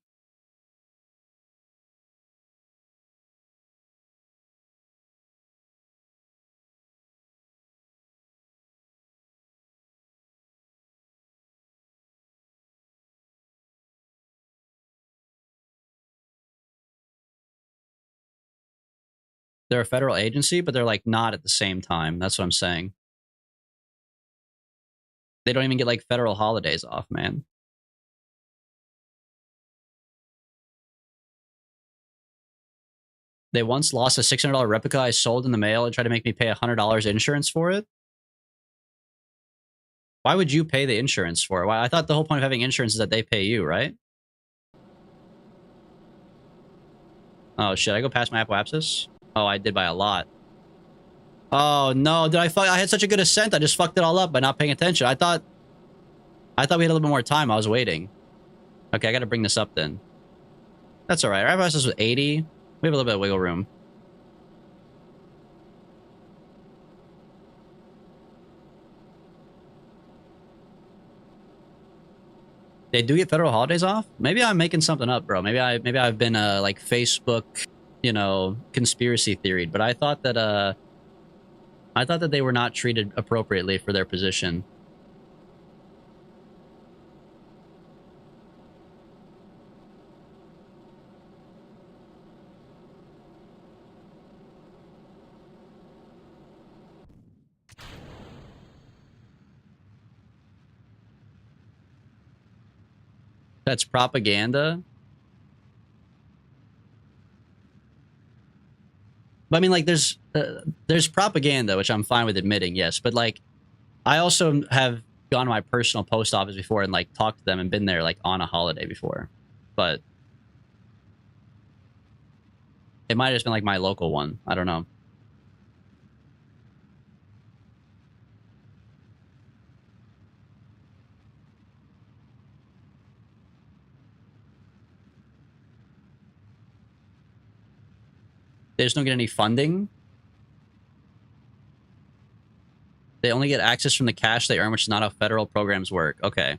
They're a federal agency, but they're like not at the same time. That's what I'm saying. They don't even get like federal holidays off, man. They once lost a $600 replica I sold in the mail and tried to make me pay $100 insurance for it. Why would you pay the insurance for it? Why? I thought the whole point of having insurance is that they pay you, right? Oh shit! I go past my apoapsis? Oh, I did by a lot. Oh no! Did I fuck? I had such a good ascent. I just fucked it all up by not paying attention. I thought we had a little bit more time. I was waiting. Okay, I got to bring this up then. That's all right. Our apoapsis was 80. We have a little bit of wiggle room. They do get federal holidays off? Maybe I'm making something up, bro. Maybe I've been like Facebook, you know, conspiracy theoried, but I thought that they were not treated appropriately for their position. That's propaganda. But I mean, like, there's propaganda, which I'm fine with admitting, yes. But like, I also have gone to my personal post office before and like talked to them and been there like on a holiday before. But it might have just been like my local one. I don't know. They just don't get any funding. They only get access from the cash they earn, which is not how federal programs work. Okay.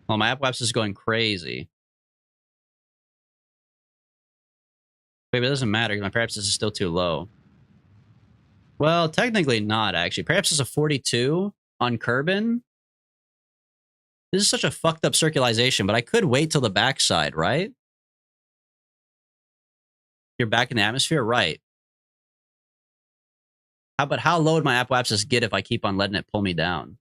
Well, my app is going crazy. Wait, but it doesn't matter because my perhaps is still too low. Well, technically not, actually. Perhaps it's a 42 on Kerbal. This is such a fucked up circularization, but I could wait till the backside, right? You're back in the atmosphere? Right. How low would my apoapsis get if I keep on letting it pull me down?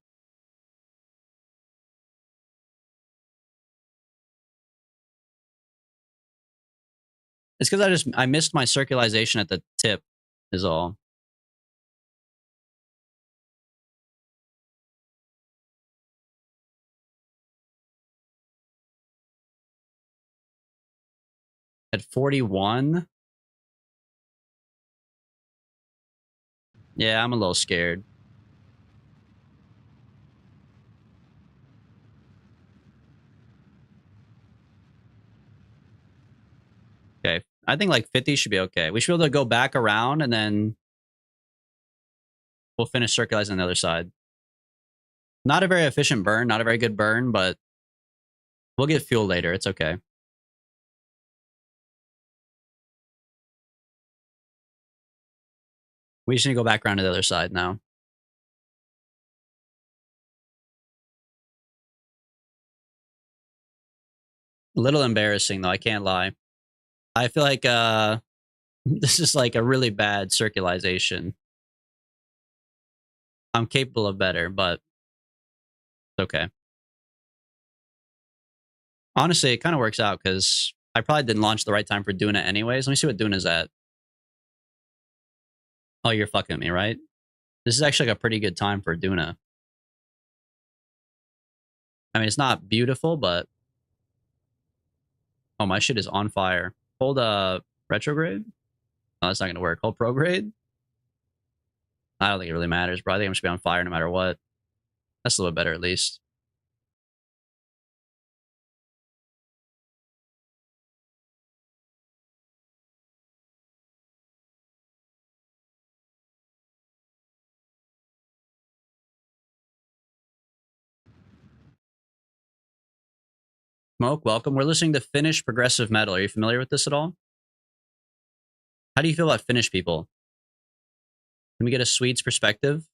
It's because I missed my circularization at the tip, is all. At 41? Yeah, I'm a little scared. Okay. I think like 50 should be okay. We should be able to go back around and then we'll finish circularizing on the other side. Not a very efficient burn, not a very good burn, but we'll get fuel later. It's okay. We just need to go back around to the other side now. A little embarrassing though, I can't lie. I feel like this is like a really bad circularization. I'm capable of better, but it's okay. Honestly, it kind of works out because I probably didn't launch the right time for Duna anyways. Let me see what Duna's at. Oh, you're fucking with me, right? This is actually like a pretty good time for Duna. I mean, it's not beautiful, but... Oh, my shit is on fire. Hold retrograde? No, that's not going to work. Hold prograde? I don't think it really matters, bro. I think I'm just going to be on fire no matter what. That's a little bit better, at least. Smoke, welcome. We're listening to Finnish progressive metal. Are you familiar with this at all? How do you feel about Finnish people? Can we get a Swede's perspective?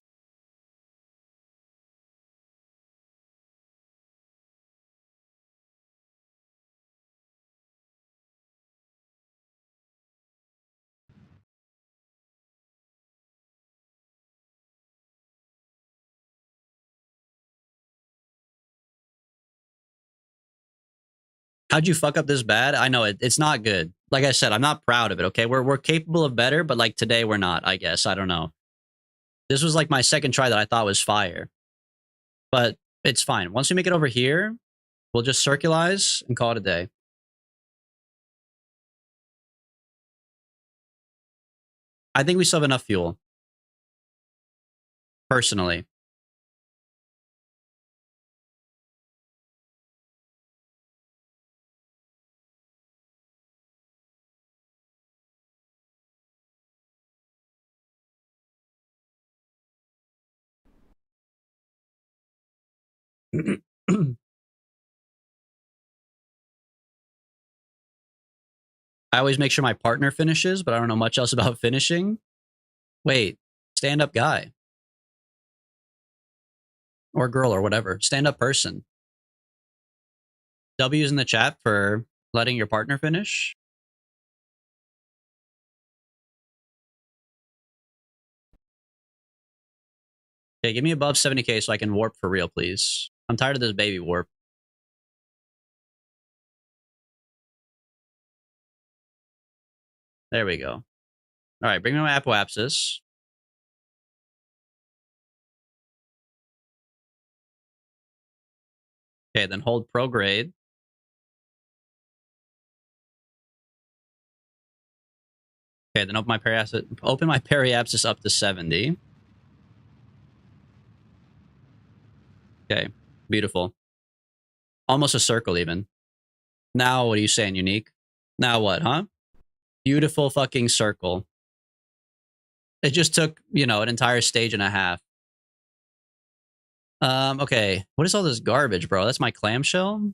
How'd you fuck up this bad? I know it's not good. Like I said, I'm not proud of it. Okay, we're capable of better, but like today we're not. I guess I don't know. This was like my second try that I thought was fire, but it's fine. Once we make it over here, we'll just circularize and call it a day. I think we still have enough fuel. Personally. I always make sure my partner finishes, but I don't know much else about finishing. Wait, stand up guy. Or girl or whatever. Stand up person. W's in the chat for letting your partner finish. Okay, give me above 70k so I can warp for real, please. I'm tired of this baby warp. There we go. All right, bring me my apoapsis. Okay, then hold prograde. Okay, then open my periapsis up to 70. Okay, beautiful. Almost a circle even. Now, what are you saying, unique? Now what, huh? Beautiful fucking circle. It just took, an entire stage and a half. Okay. What is all this garbage, bro? That's my clamshell?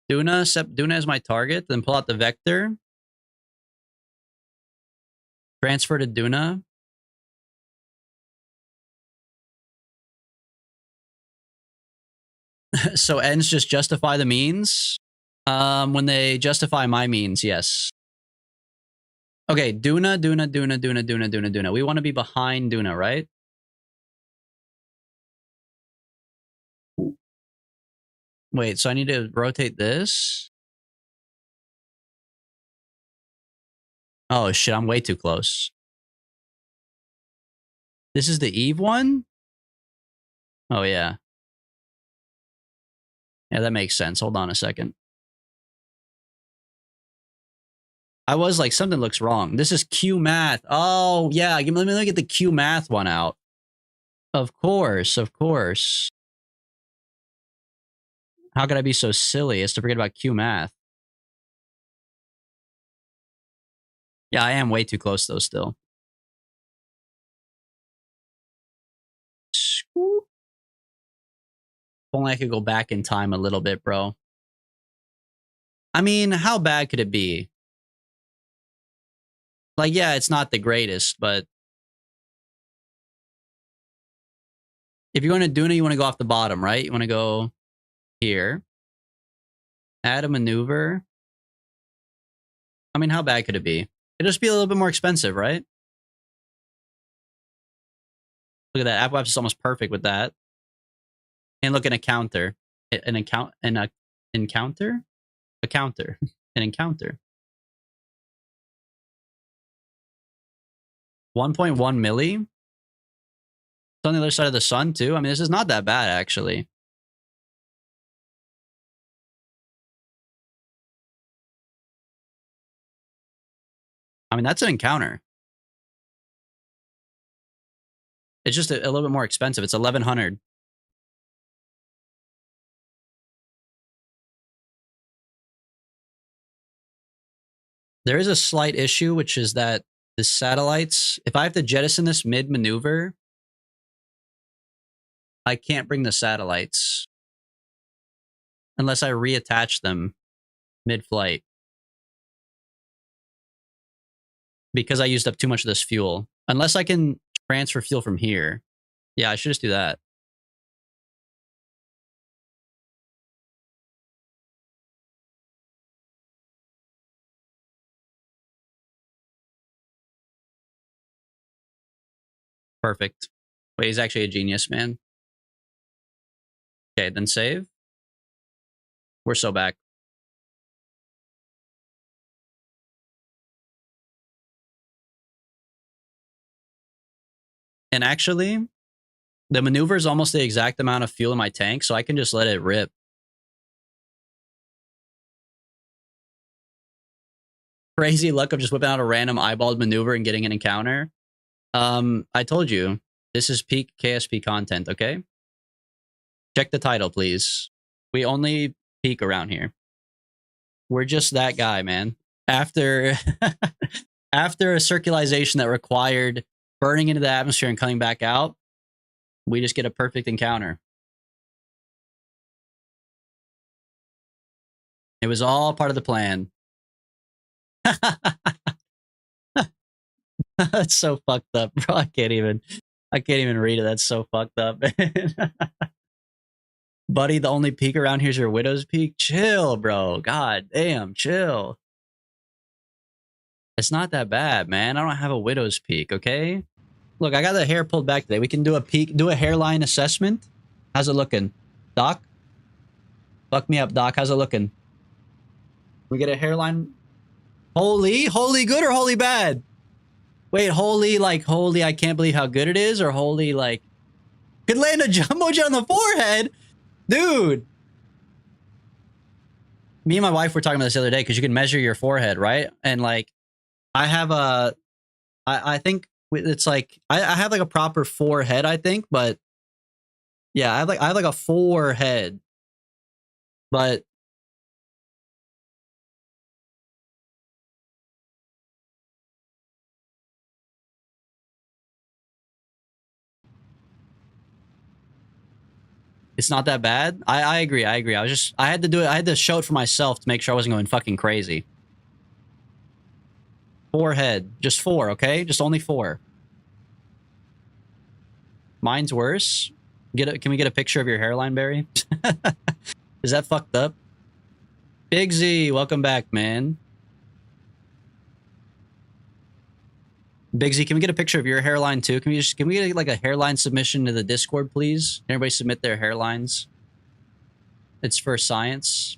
Duna is my target. Then pull out the vector. Transfer to Duna. So ends just justify the means? When they justify my means, yes. Okay, Duna. We want to be behind Duna, right? Wait, so I need to rotate this? Oh shit, I'm way too close. This is the Eve one? Oh yeah. Yeah, that makes sense. Hold on a second. I was like, something looks wrong. This is Q math. Oh yeah, let me get the Q math one out. Of course, of course. How could I be so silly as to forget about Q math? Yeah, I am way too close though still. If only I could go back in time a little bit, bro. I mean, how bad could it be? Like, yeah, it's not the greatest, but if you're going to Duna, you want to go off the bottom, right? You want to go here. Add a maneuver. I mean, how bad could it be? It'd just be a little bit more expensive, right? Look at that. Apple Apps is almost perfect with that. And look at a counter. An encounter? A counter? An encounter. 1.1 milli? It's on the other side of the sun, too. I mean, this is not that bad, actually. I mean, that's an encounter. It's just a little bit more expensive. It's 1,100. There is a slight issue, which is that the satellites, if I have to jettison this mid-maneuver, I can't bring the satellites unless I reattach them mid-flight because I used up too much of this fuel. Unless I can transfer fuel from here. Yeah, I should just do that. Perfect. Wait, he's actually a genius, man. Okay, then save. We're so back. And actually, the maneuver is almost the exact amount of fuel in my tank, so I can just let it rip. Crazy luck of just whipping out a random eyeballed maneuver and getting an encounter. I told you, this is peak KSP content, okay? Check the title, please. We only peak around here. We're just that guy, man. After after a circularization that required burning into the atmosphere and coming back out, we just get a perfect encounter. It was all part of the plan. That's so fucked up, bro. I can't even read it. That's so fucked up. Buddy, the only peak around here is your widow's peak. Chill, bro. God damn, chill. It's not that bad, man. I don't have a widow's peak, okay? Look, I got the hair pulled back today. We can do a hairline assessment. How's it looking? Doc? Fuck me up, Doc. How's it looking? We get a hairline. Holy good or holy bad? Wait, holy, I can't believe how good it is, or holy, like, could land a jumbo jet on the forehead? Dude. Me and my wife were talking about this the other day because you can measure your forehead, right? And like, I have I think it's like, I have like a proper forehead, I think, but yeah, I have like a forehead, but it's not that bad. I agree. I had to do it. I had to show it for myself to make sure I wasn't going fucking crazy. Forehead. Just 4, okay? Just only 4. Mine's worse. Can we get a picture of your hairline, Barry? Is that fucked up? Big Z, welcome back, man. Big Z, can we get a picture of your hairline too? Can we get like a hairline submission to the Discord, please? Can everybody submit their hairlines? It's for science.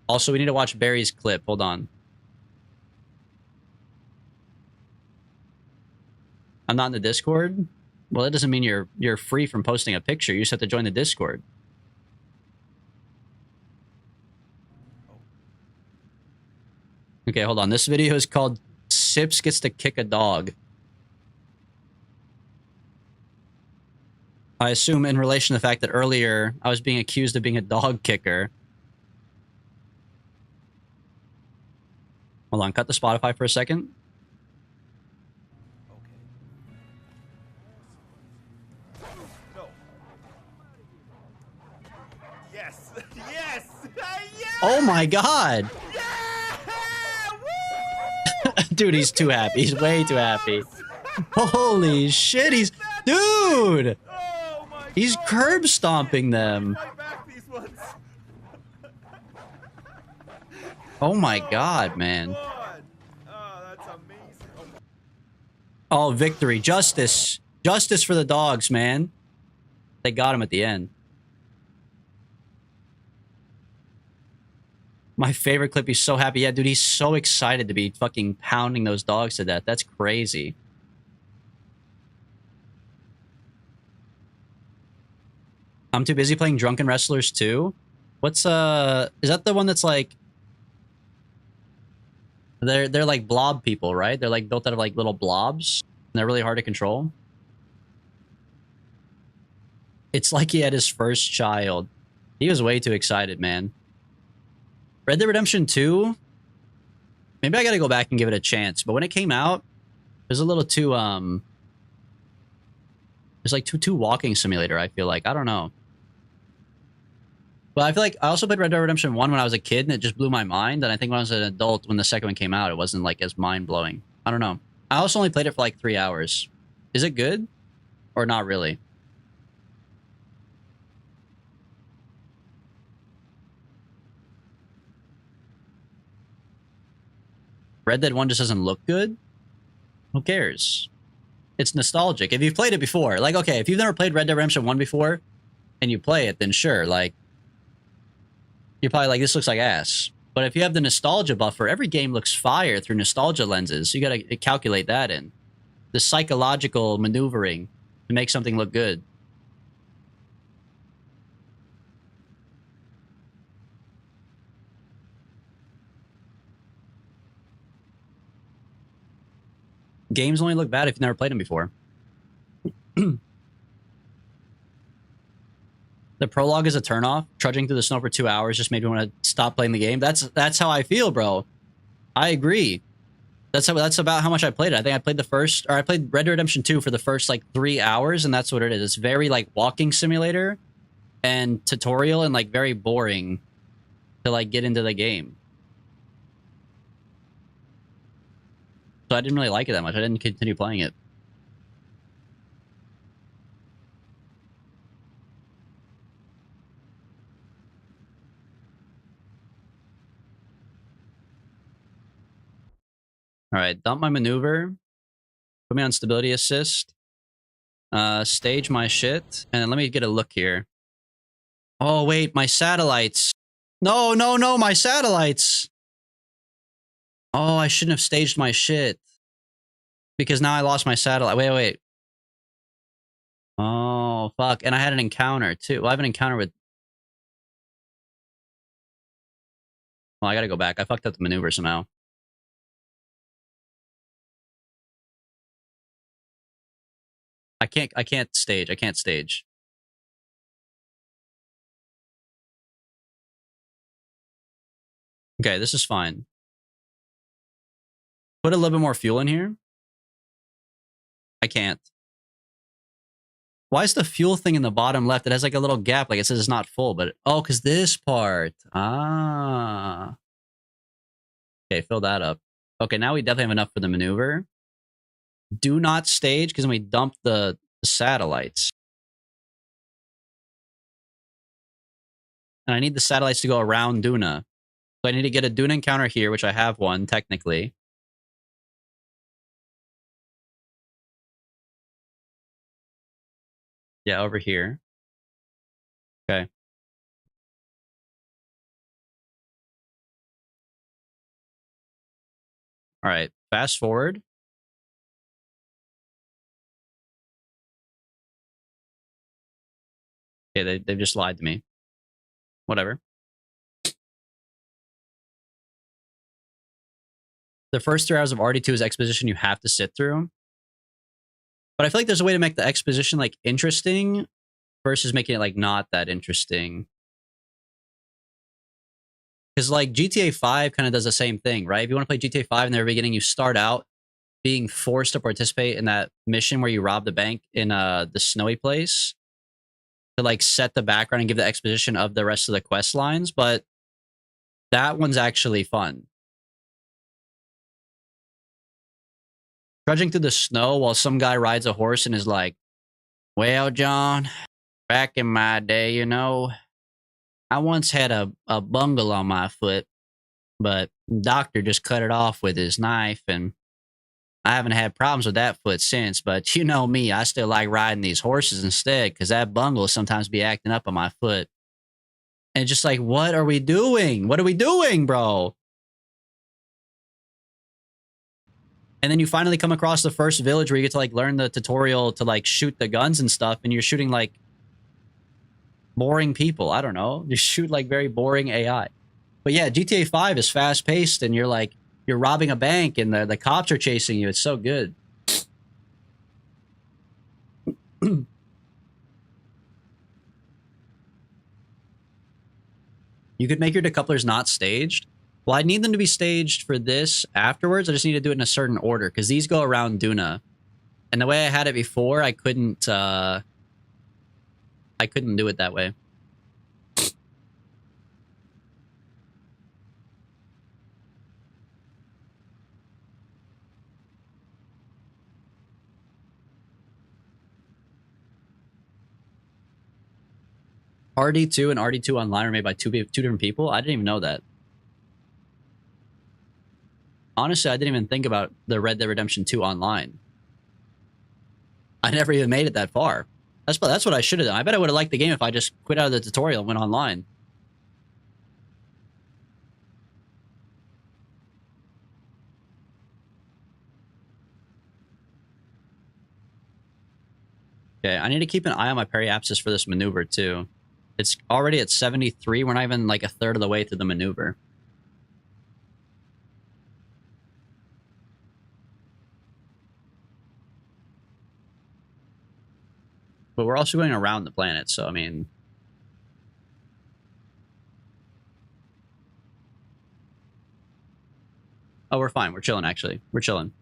Also, we need to watch Barry's clip. Hold on. I'm not in the Discord? Well, that doesn't mean you're free from posting a picture. You just have to join the Discord. Okay, hold on. This video is called Sips Gets to Kick a Dog. I assume in relation to the fact that earlier I was being accused of being a dog kicker. Hold on, cut the Spotify for a second. Yes! Yes! Yes! Oh my god! Yeah! Dude, he's too happy. He's way too happy. Holy shit, he's... Dude! Oh my He's God. curb stomping them. Fight back these ones. Oh my god, man. God. Oh, that's amazing. Oh, victory. Justice. Justice for the dogs, man. They got him at the end. My favorite clip, he's so happy. Yeah, dude, he's so excited to be fucking pounding those dogs to death. That's crazy. I'm too busy playing Drunken Wrestlers 2. What's, is that the one that's like... They're like blob people, right? They're like built out of like little blobs. And they're really hard to control. It's like he had his first child. He was way too excited, man. Red Dead Redemption 2? Maybe I gotta go back and give it a chance. But when it came out, it was a little too, it's like too walking simulator, I feel like. I don't know. But I feel like I also played Red Dead Redemption 1 when I was a kid, and it just blew my mind. And I think when I was an adult, when the second one came out, it wasn't like as mind-blowing. I don't know. I also only played it for like 3 hours. Is it good? Or not really? Red Dead 1 just doesn't look good? Who cares? It's nostalgic. If you've played it before, like, okay, if you've never played Red Dead Redemption 1 before, and you play it, then sure, like, you're probably like, this looks like ass. But if you have the nostalgia buffer, every game looks fire through nostalgia lenses. You gotta calculate that in. The psychological maneuvering to make something look good. Games only look bad if you've never played them before. The prologue is a turnoff. Trudging through the snow for 2 hours just made me want to stop playing the game. That's how I feel, bro. I agree. That's about how much I played it. I think I played Red Dead Redemption 2 for the first like 3 hours, and that's what it is. It's very like walking simulator and tutorial and like very boring to like get into the game. So I didn't really like it that much. I didn't continue playing it. All right, dump my maneuver. Put me on stability assist. Stage my shit. And then let me get a look here. Oh, wait, my satellites. No, no, no, my satellites. Oh, I shouldn't have staged my shit. Because now I lost my satellite. Wait, wait. Oh, fuck. And I had an encounter, too. Well, I have an encounter with... Well, I gotta go back. I fucked up the maneuver somehow. I can't stage. I can't stage. Okay, this is fine. Put a little bit more fuel in here. I can't. Why is the fuel thing in the bottom left? It has like a little gap, like it says it's not full, but... Oh, because this part. Ah. Okay, fill that up. Okay, now we definitely have enough for the maneuver. do not stage because then we dump the satellites. And I need the satellites to go around Duna. So I need to get a Duna encounter here, which I have one, technically. Yeah, over here. Okay. All right. Fast forward. Okay, they've just lied to me. Whatever. The first 3 hours of RD2 is exposition you have to sit through. But I feel like there's a way to make the exposition like interesting versus making it like not that interesting. Because like GTA 5 kind of does the same thing, right? If you want to play GTA 5 in the very beginning, you start out being forced to participate in that mission where you rob the bank in the snowy place to like set the background and give the exposition of the rest of the quest lines. But that one's actually fun. Trudging through the snow while some guy rides a horse and is like, well, John, back in my day, you know, I once had a bungle on my foot, but doctor just cut it off with his knife, and I haven't had problems with that foot since. But you know me, I still like riding these horses instead because that bungle sometimes be acting up on my foot. And it's just like, what are we doing? What are we doing, bro? And then you finally come across the first village where you get to like learn the tutorial to like shoot the guns and stuff, and you're shooting like boring people. I don't know. You shoot like very boring AI. But yeah, GTA 5 is fast paced and you're robbing a bank and the cops are chasing you. It's so good. You could make your decouplers not staged. Well, I need them to be staged for this afterwards. I just need to do it in a certain order because these go around Duna. And the way I had it before, I couldn't do it that way. RD2 and RD2 Online are made by two different people. I didn't even know that. Honestly, I didn't even think about the Red Dead Redemption 2 Online. I never even made it that far. That's what I should have done. I bet I would have liked the game if I just quit out of the tutorial and went online. Okay, I need to keep an eye on my periapsis for this maneuver too. It's already at 73. We're not even like a third of the way through the maneuver. But we're also going around the planet, so I mean... Oh, we're fine. We're chilling, actually. We're chilling.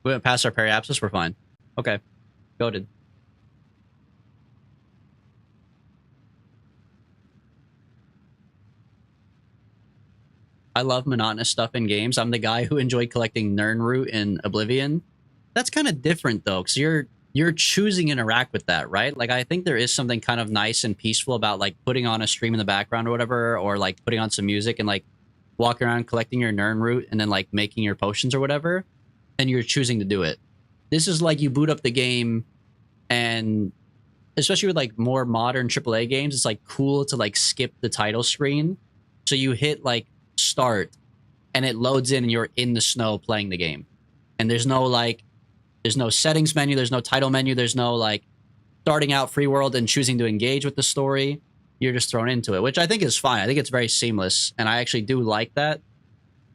We went past our periapsis, we're fine. Okay. Goated. I love monotonous stuff in games. I'm the guy who enjoyed collecting Nirnroot in Oblivion. That's kind of different though, because you're choosing to interact with that, right? Like I think there is something kind of nice and peaceful about like putting on a stream in the background or whatever, or like putting on some music and like walking around collecting your Nirnroot and then like making your potions or whatever, and you're choosing to do it. This is like you boot up the game, and especially with like more modern AAA games, it's like cool to like skip the title screen. So you hit like start and it loads in and you're in the snow playing the game. And there's no like, there's no settings menu, there's no title menu, there's no like starting out free world and choosing to engage with the story. You're just thrown into it, which I think is fine. I think it's very seamless and I actually do like that.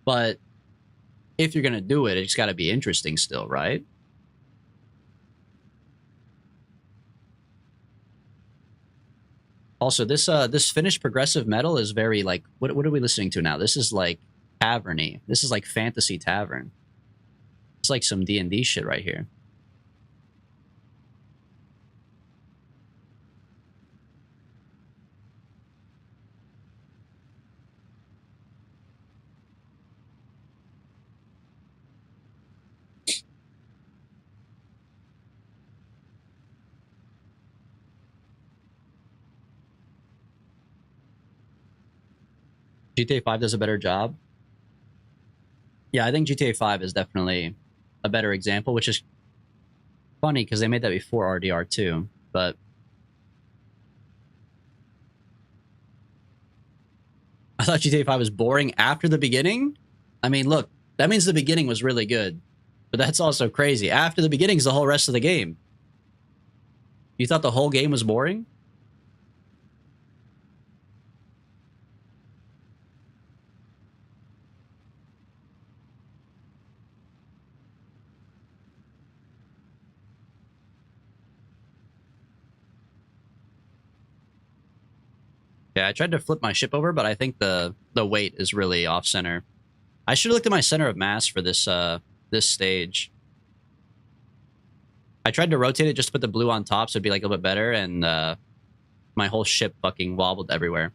But if you're going to do it, it's got to be interesting still, right? Also, this finished progressive metal is very like what are we listening to now? This is like taverny. This is like fantasy tavern. It's like some D&D shit right here. GTA 5 does a better job. Yeah, I think GTA 5 is definitely a better example, which is funny because they made that before RDR 2, but I thought GTA 5 was boring after the beginning. I mean, look, that means the beginning was really good, but that's also crazy. After the beginning is the whole rest of the game. You thought the whole game was boring? Yeah, I tried to flip my ship over, but I think the weight is really off center. I should have looked at my center of mass for this stage. I tried to rotate it just to put the blue on top so it'd be like a little bit better, and my whole ship fucking wobbled everywhere.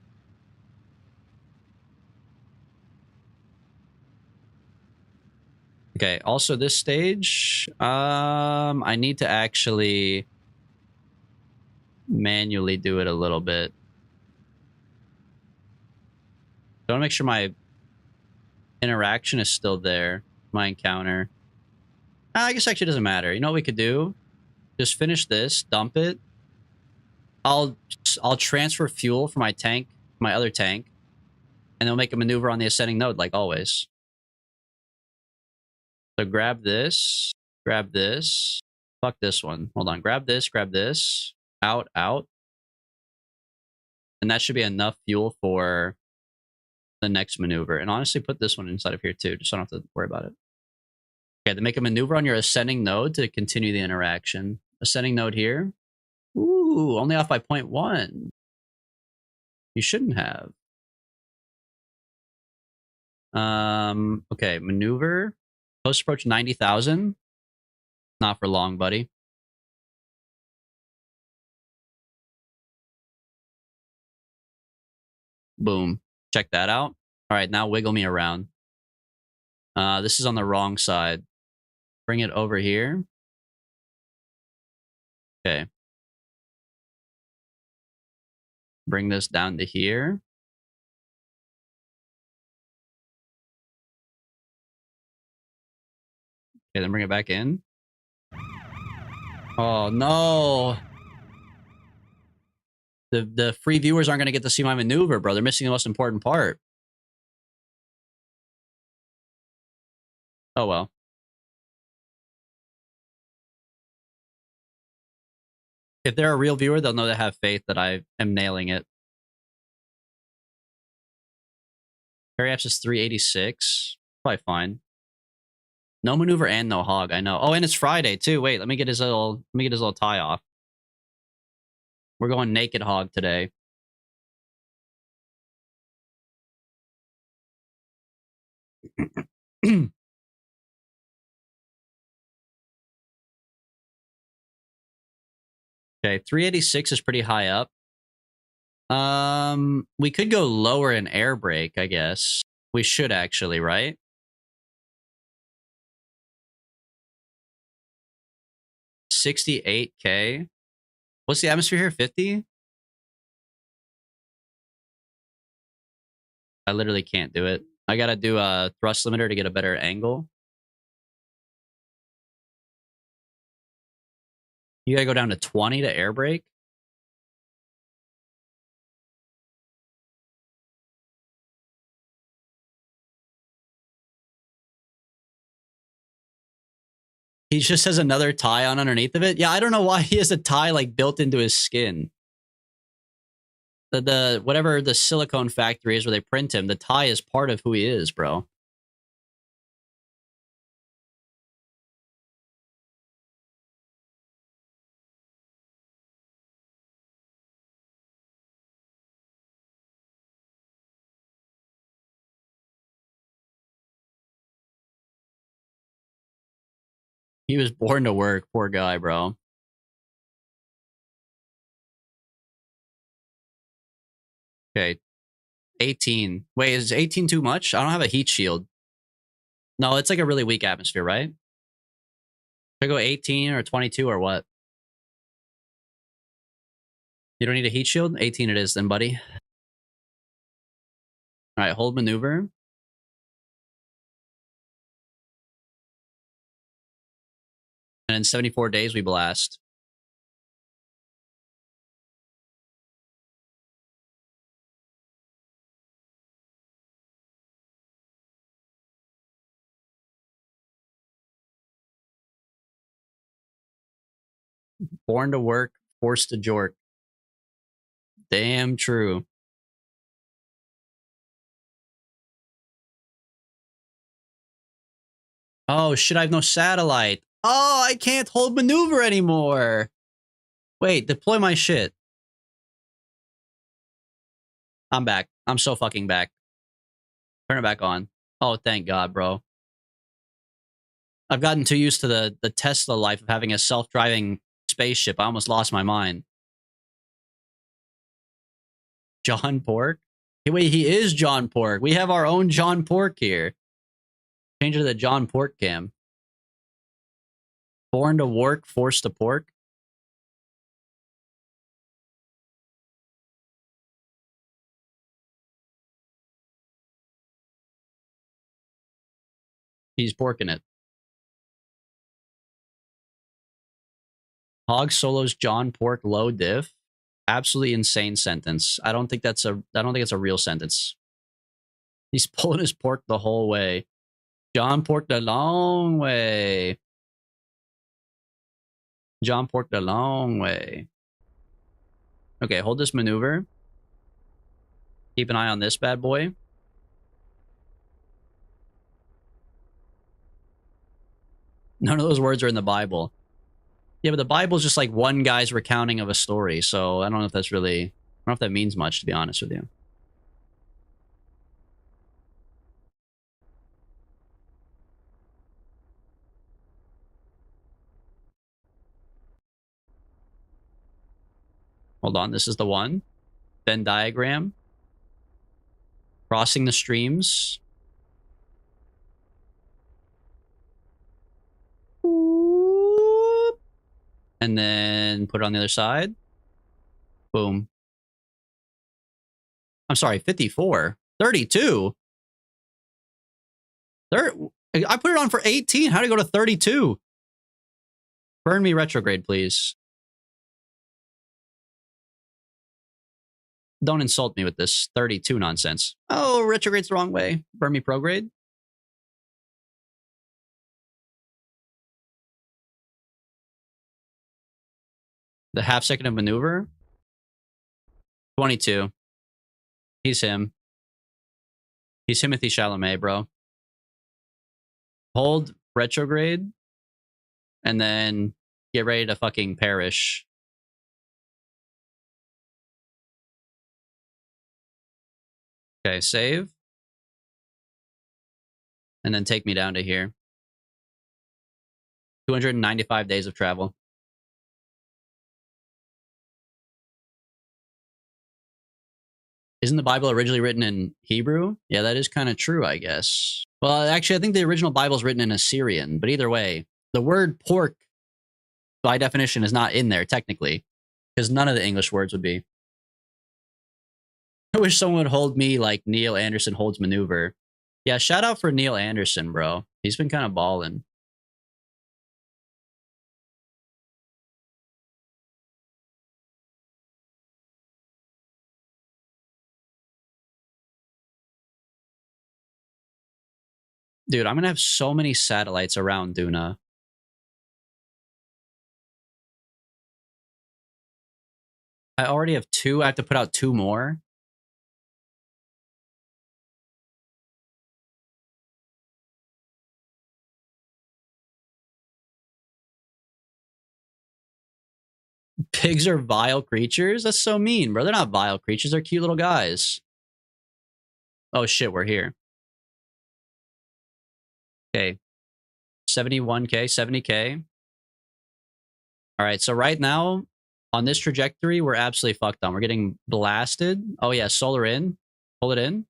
Okay, also this stage, I need to actually manually do it a little bit. I want to make sure my interaction is still there, my encounter. I guess actually doesn't matter. You know what we could do? Just finish this, dump it. I'll transfer fuel for my tank, my other tank, and then we'll make a maneuver on the ascending node like always. So grab this, fuck this one. Hold on, grab this, out, out. And that should be enough fuel for the next maneuver. And honestly, put this one inside of here too, just so I don't have to worry about it. Okay, then make a maneuver on your ascending node to continue the interaction. Ascending node here. Ooh, only off by 0.1. You shouldn't have. Okay, maneuver. Close approach 90,000. Not for long, buddy. Boom. Check that out. All right, now wiggle me around. This is on the wrong side. Bring it over here. Okay. Bring this down to here. Okay, then bring it back in. Oh, no. The free viewers aren't going to get to see my maneuver, bro. They're missing the most important part. Oh, well. If they're a real viewer, they'll know to have faith that I am nailing it. Carry apps is 386. Probably fine. No maneuver and no hog, I know. Oh, and it's Friday too. Wait, let me get his little tie off. We're going naked hog today. Okay, 386 is pretty high up. We could go lower in air brake, I guess. We should actually, right? $68K. What's the atmosphere here? 50? I literally can't do it. I gotta do a thrust limiter to get a better angle. You gotta go down to 20 to air brake. He just has another tie on underneath of it. Yeah, I don't know why he has a tie like built into his skin. The whatever the silicone factory is where they print him, the tie is part of who he is, bro. He was born to work, poor guy, bro. Okay. 18. Wait, is 18 too much? I don't have a heat shield. No, it's like a really weak atmosphere, right? Should I go 18 or 22 or what? You don't need a heat shield? 18 it is then, buddy. All right, hold maneuver. And in 74 days, we blast. Born to work, forced to jork. Damn true. Oh, shit, I have no satellite. Oh, I can't hold maneuver anymore. Wait, deploy my shit. I'm back. I'm so fucking back. Turn it back on. Oh, thank God, bro. I've gotten too used to the Tesla life of having a self-driving spaceship. I almost lost my mind. John Pork? Hey, wait, he is John Pork. We have our own John Pork here. Change it to the John Pork cam. Born to work, forced to pork. He's porking it. Hog solos John Pork low diff. Absolutely insane sentence. I don't think it's a real sentence. He's pulling his pork the whole way. John porked a long way. John porked a long way. Okay, hold this maneuver. Keep an eye on this bad boy. None of those words are in the Bible. Yeah, but the Bible's just like one guy's recounting of a story, so I don't know if that's really... I don't know if that means much, to be honest with you. Hold on, this is the one. Venn diagram. Crossing the streams. And then put it on the other side. Boom. I'm sorry, 54. 32? I put it on for 18. How did it go to 32? Burn me retrograde, please. Don't insult me with this 32 nonsense. Oh, retrograde's the wrong way. Burn me prograde. The half second of maneuver. 22. He's him. He's Timothy Chalamet, bro. Hold retrograde. And then get ready to fucking perish. Okay, save. And then take me down to here. 295 days of travel. Isn't the Bible originally written in Hebrew? Yeah, that is kind of true, I guess. Well, actually, I think the original Bible is written in Assyrian, but either way, the word pork, by definition, is not in there, technically, because none of the English words would be. I wish someone would hold me like Neil Anderson holds maneuver. Yeah, shout out for Neil Anderson, bro. He's been kind of balling. Dude, I'm going to have so many satellites around Duna. I already have 2. I have to put out 2 more. Pigs are vile creatures? That's so mean, bro. They're not vile creatures. They're cute little guys. Oh, shit, we're here. Okay. 71K, 70K. All right, so right now, on this trajectory, we're absolutely fucked on. We're getting blasted. Oh, yeah, solar in. Pull it in.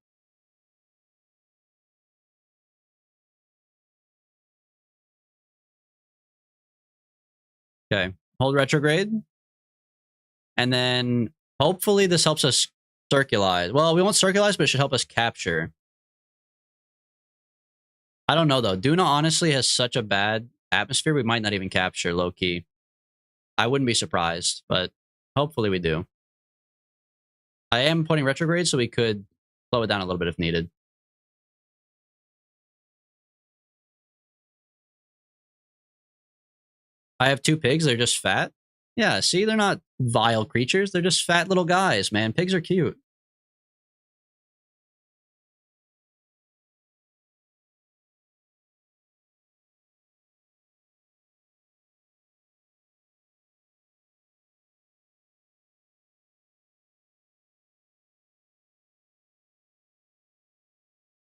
Okay. Hold retrograde. And then hopefully this helps us Circulize. Well, we won't circulize, but it should help us capture. I don't know, though. Duna honestly has such a bad atmosphere, we might not even capture low-key. I wouldn't be surprised, but hopefully we do. I am putting retrograde, so we could slow it down a little bit if needed. I have 2 pigs. They're just fat. Yeah, see, they're not vile creatures. They're just fat little guys, man. Pigs are cute.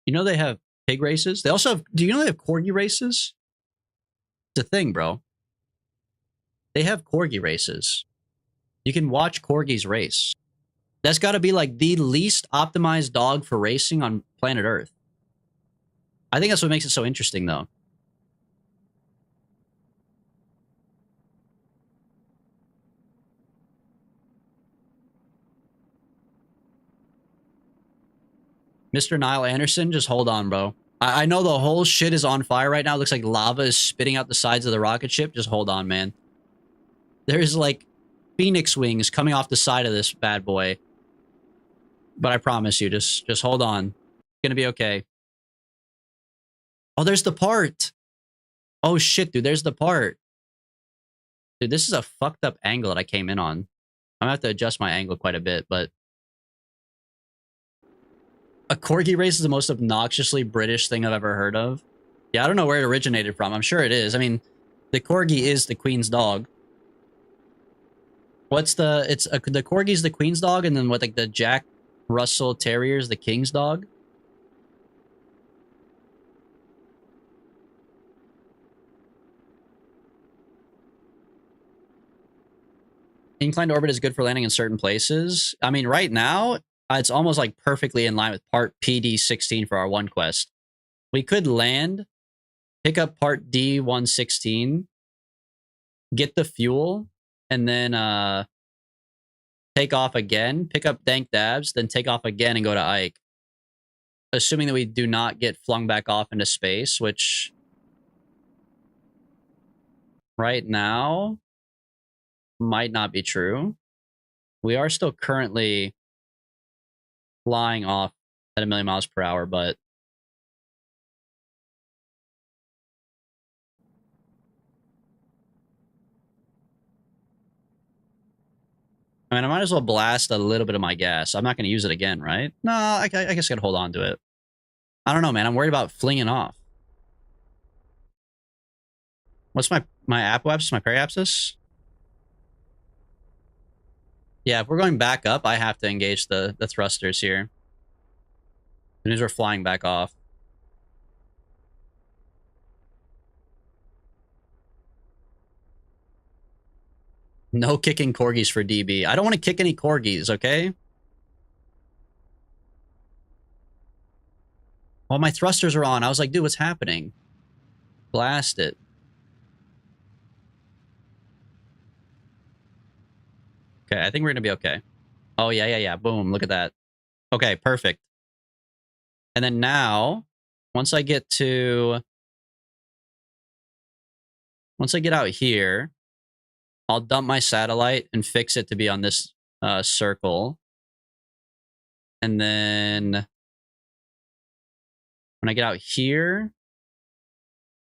You know they have pig races? They also have... Do you know they have corgi races? It's a thing, bro. They have corgi races. You can watch corgis race. That's got to be like the least optimized dog for racing on planet Earth. I think that's what makes it so interesting, though. Mr. Niall Anderson, just hold on, bro. I know the whole shit is on fire right now. It looks like lava is spitting out the sides of the rocket ship. Just hold on, man. There's like phoenix wings coming off the side of this bad boy. But I promise you, just hold on. It's gonna be okay. Oh, there's the part. Oh shit, dude, there's the part. Dude, this is a fucked up angle that I came in on. I'm gonna have to adjust my angle quite a bit, but a corgi race is the most obnoxiously British thing I've ever heard of. Yeah, I don't know where it originated from. I'm sure it is. I mean, the corgi is the queen's dog. What's the... It's the corgi's the queen's dog, and then what, like the Jack Russell Terrier is the king's dog? Inclined orbit is good for landing in certain places. I mean, right now, it's almost like perfectly in line with part PD16 for our one quest. We could land, pick up part D116, get the fuel, and then take off again, pick up Dank Dabs, then take off again and go to Ike. Assuming that we do not get flung back off into space, which right now might not be true. We are still currently flying off at 1,000,000 miles per hour, but I mean, I might as well blast a little bit of my gas. I'm not going to use it again, right? No, I guess I could hold on to it. I don't know, man. I'm worried about flinging off. What's my apoapsis, my periapsis? Yeah, if we're going back up, I have to engage the thrusters here. As soon as we're flying back off. No kicking corgis for DB. I don't want to kick any corgis, okay? Oh, my thrusters are on. I was like, dude, what's happening? Blast it. Okay, I think we're going to be okay. Oh, yeah. Boom, look at that. Okay, perfect. And then now, once I get out here, I'll dump my satellite and fix it to be on this circle. And then when I get out here,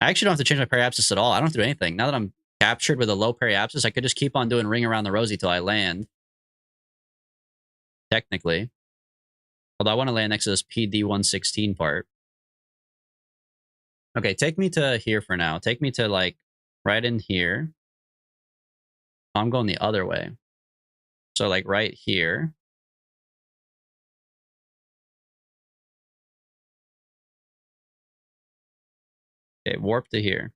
I actually don't have to change my periapsis at all. I don't have to do anything. Now that I'm captured with a low periapsis, I could just keep on doing ring around the rosy till I land. Technically. Although I want to land next to this PD116 part. Okay, take me to here for now. Take me to, like, right in here. I'm going the other way. So, like, right here. Okay, warp to here.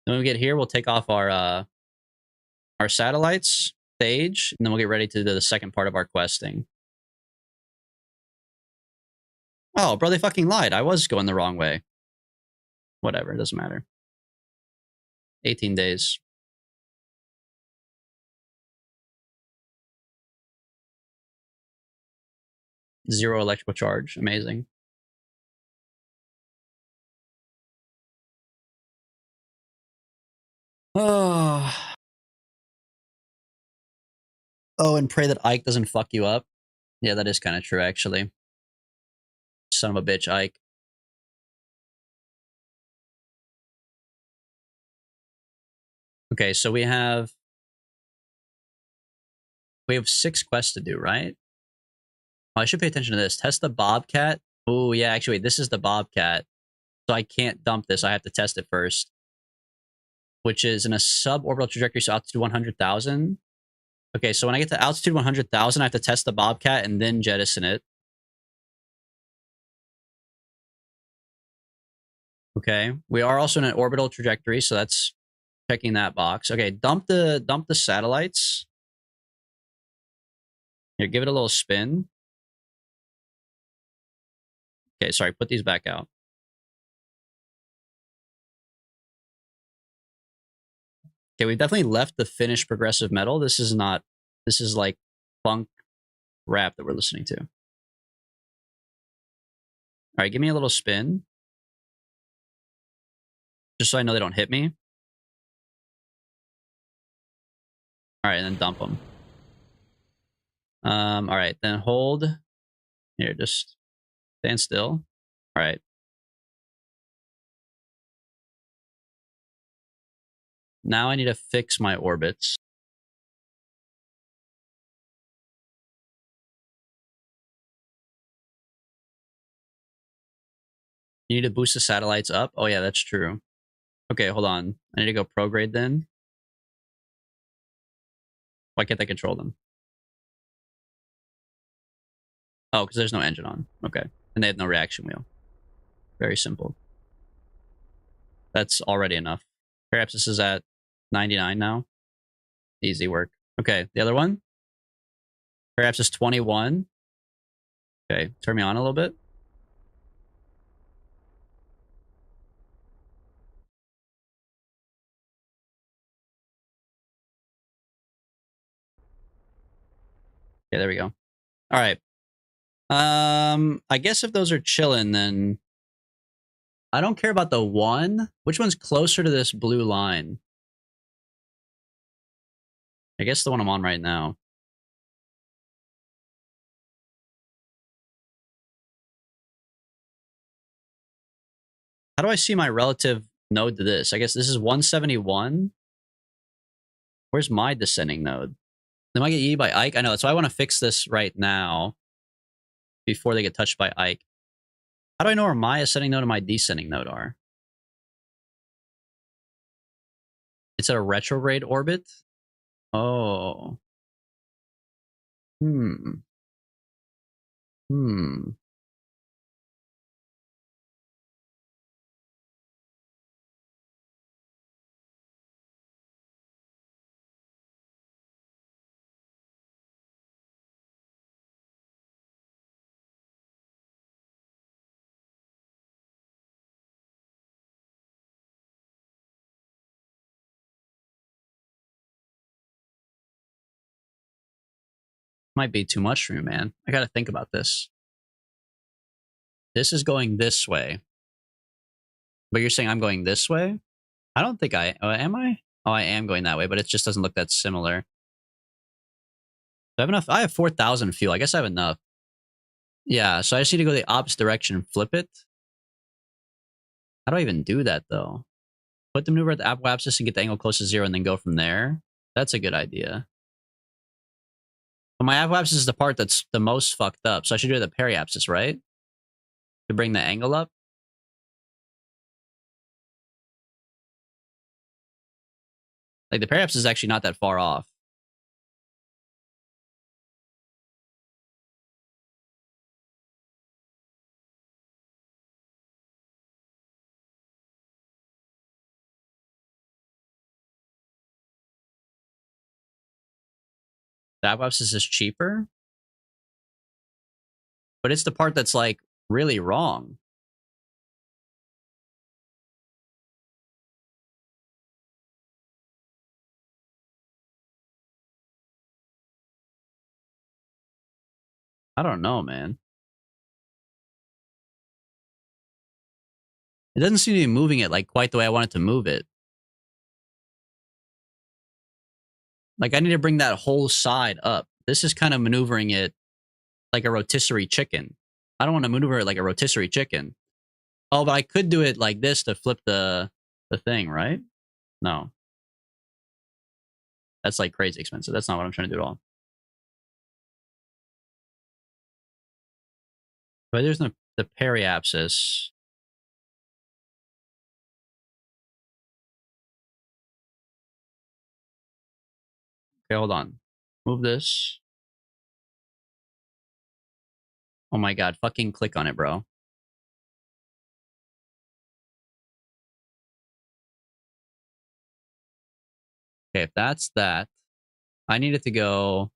Then when we get here, we'll take off our satellites, stage, and then we'll get ready to do the second part of our questing. Oh, bro, they fucking lied. I was going the wrong way. Whatever, it doesn't matter. 18 days. 0 electrical charge. Amazing. Oh. Oh, and pray that Ike doesn't fuck you up. Yeah, that is kind of true, actually. Son of a bitch, Ike. Okay, so we have 6 quests to do, right? Oh, I should pay attention to this. Test the Bobcat. Oh, yeah, actually, wait, this is the Bobcat. So I can't dump this. I have to test it first. Which is in a suborbital trajectory, so altitude 100,000. Okay, so when I get to altitude 100,000, I have to test the Bobcat and then jettison it. Okay, we are also in an orbital trajectory, so that's checking that box. Okay, dump the satellites. Here, give it a little spin. Okay, sorry, put these back out. Okay, we've definitely left the finished progressive metal. This is not, this is like funk rap that we're listening to. All right, give me a little spin. Just so I know they don't hit me. All right, and then dump them. All right, then hold. Here, just stand still. All right. Now I need to fix my orbits. You need to boost the satellites up? Oh yeah, that's true. Okay, hold on. I need to go prograde then. Why can't I control them? Oh, because there's no engine on. Okay. And they have no reaction wheel. Very simple. That's already enough. Perhaps this is at 99 now. Easy work. Okay, the other one? Perhaps it's 21. Okay, turn me on a little bit. Okay, there we go. All right. I guess if those are chilling, then I don't care about the one. Which one's closer to this blue line? I guess the one I'm on right now. How do I see my relative node to this? I guess this is 171. Where's my descending node? They might get eaten by Ike. I know, that's why I want to fix this right now before they get touched by Ike. How do I know where my ascending node and my descending node are? It's at a retrograde orbit? Oh. Hmm. Hmm. Might be too much for me, man. I gotta think about this. This is going this way. But you're saying I'm going this way? I don't think I... Oh, am I? Oh, I am going that way, but it just doesn't look that similar. Do I have enough? I have 4,000 fuel. I guess I have enough. Yeah, so I just need to go the opposite direction and flip it. How do I even do that, though? Put the maneuver at the apoapsis and get the angle close to 0 and then go from there. That's a good idea. But my apoapsis is the part that's the most fucked up, so I should do the periapsis, right? To bring the angle up. Like, the periapsis is actually not that far off. The apoapsis is cheaper, but it's the part that's, like, really wrong. I don't know, man. It doesn't seem to be moving it like quite the way I want it to move it. Like I need to bring that whole side up. This is kind of maneuvering it like a rotisserie chicken. I don't want to maneuver it like a rotisserie chicken. Oh, but I could do it like this to flip the thing, right? No. That's like crazy expensive. That's not what I'm trying to do at all. But there's the periapsis. Okay, hold on. Move this. Oh my god, fucking click on it, bro. Okay, if that's that, I need it to go.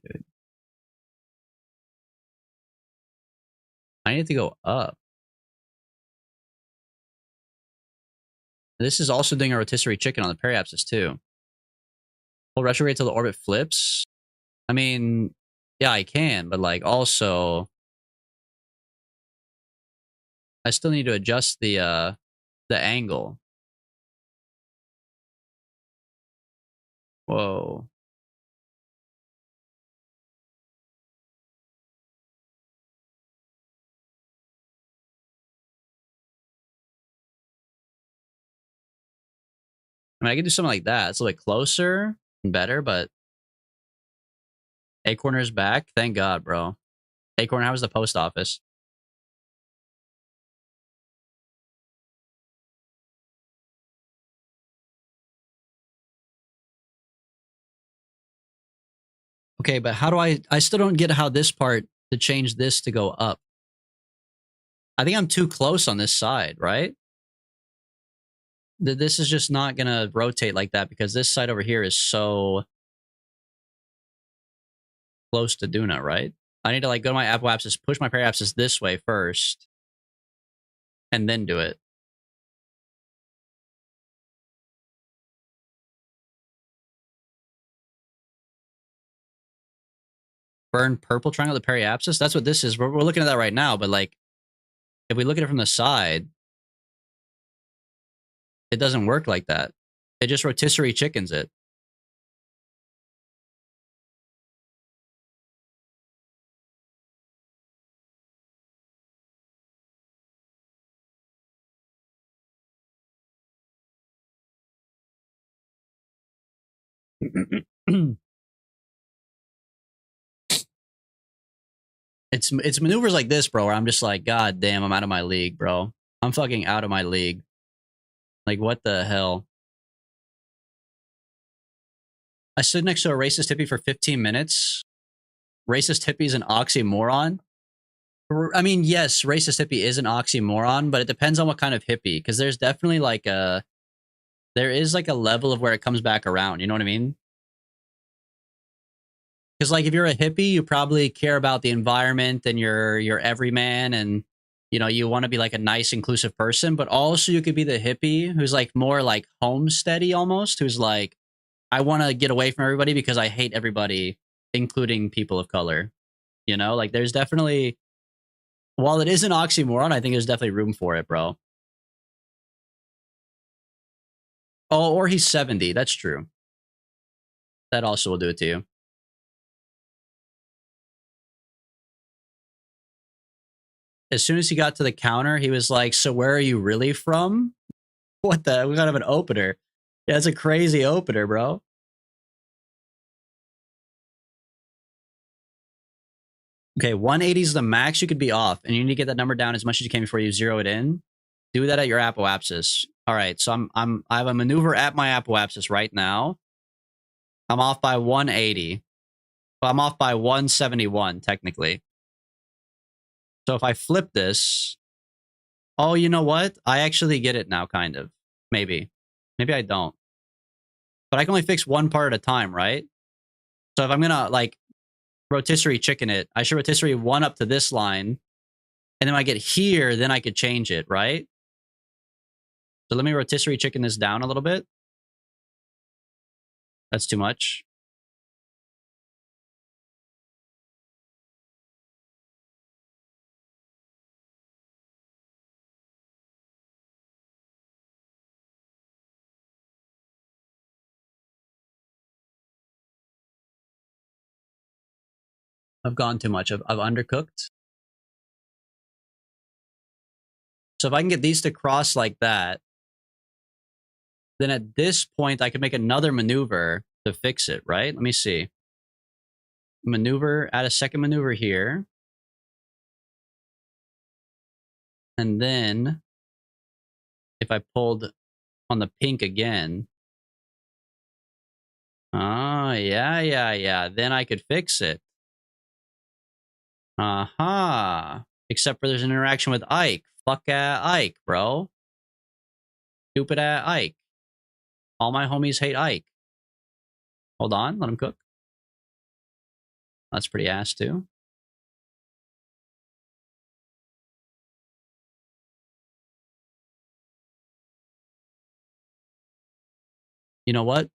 Dude. I need it to go up. This is also doing a rotisserie chicken on the periapsis too. Hold retrograde till the orbit flips. I mean, yeah, I can, but like also, I still need to adjust the angle. Whoa. I mean, I could do something like that. It's a little bit closer and better, but Acorner's back. Thank God, bro. Acorn, how was the post office? Okay, but how do I still don't get how this part to change this to go up. I think I'm too close on this side, right? This is just not going to rotate like that because this side over here is so close to Duna, right? I need to like go to my apoapsis, push my periapsis this way first, and then do it. Burn purple triangle the periapsis. That's what this is. We're looking at that right now, but like, if we look at it from the side, it doesn't work like that. It just rotisserie chickens it. It's maneuvers like this, bro, where I'm just like, God damn, I'm out of my league, bro. I'm fucking out of my league. Like, what the hell? I stood next to a racist hippie for 15 minutes. Racist hippie is an oxymoron. I mean, yes, racist hippie is an oxymoron, but it depends on what kind of hippie. Because there's definitely like there is like a level of where it comes back around. You know what I mean? Because like if you're a hippie, you probably care about the environment and you're everyman, and you know you want to be like a nice, inclusive person. But also you could be the hippie who's like more like homesteady almost, who's like, I want to get away from everybody because I hate everybody, including people of color. You know, like there's definitely, while it is an oxymoron, I think there's definitely room for it, bro. Oh, or he's 70. That's true. That also will do it to you. As soon as he got to the counter, he was like, "So where are you really from?" What the? We got of an opener. Yeah, that's a crazy opener, bro. Okay, 180 is the max you could be off, and you need to get that number down as much as you can before you zero it in. Do that at your apoapsis. All right, so I have a maneuver at my apoapsis right now. I'm off by 180. But I'm off by 171 technically. So if I flip this, oh, you know what? I actually get it now, kind of. Maybe I don't. But I can only fix one part at a time, right? So if I'm gonna like rotisserie chicken it, I should rotisserie one up to this line, and then when I get here, then I could change it, right? So let me rotisserie chicken this down a little bit. That's too much. I've gone too much. I've undercooked. So if I can get these to cross like that, then at this point I could make another maneuver to fix it, right? Let me see. Maneuver, add a second maneuver here. And then if I pulled on the pink again. Oh, yeah. Then I could fix it. Uh-huh. Except for there's an interaction with Ike. Fuck Ike, bro. Stupid Ike. All my homies hate Ike. Hold on, let him cook. That's pretty ass too. You know what?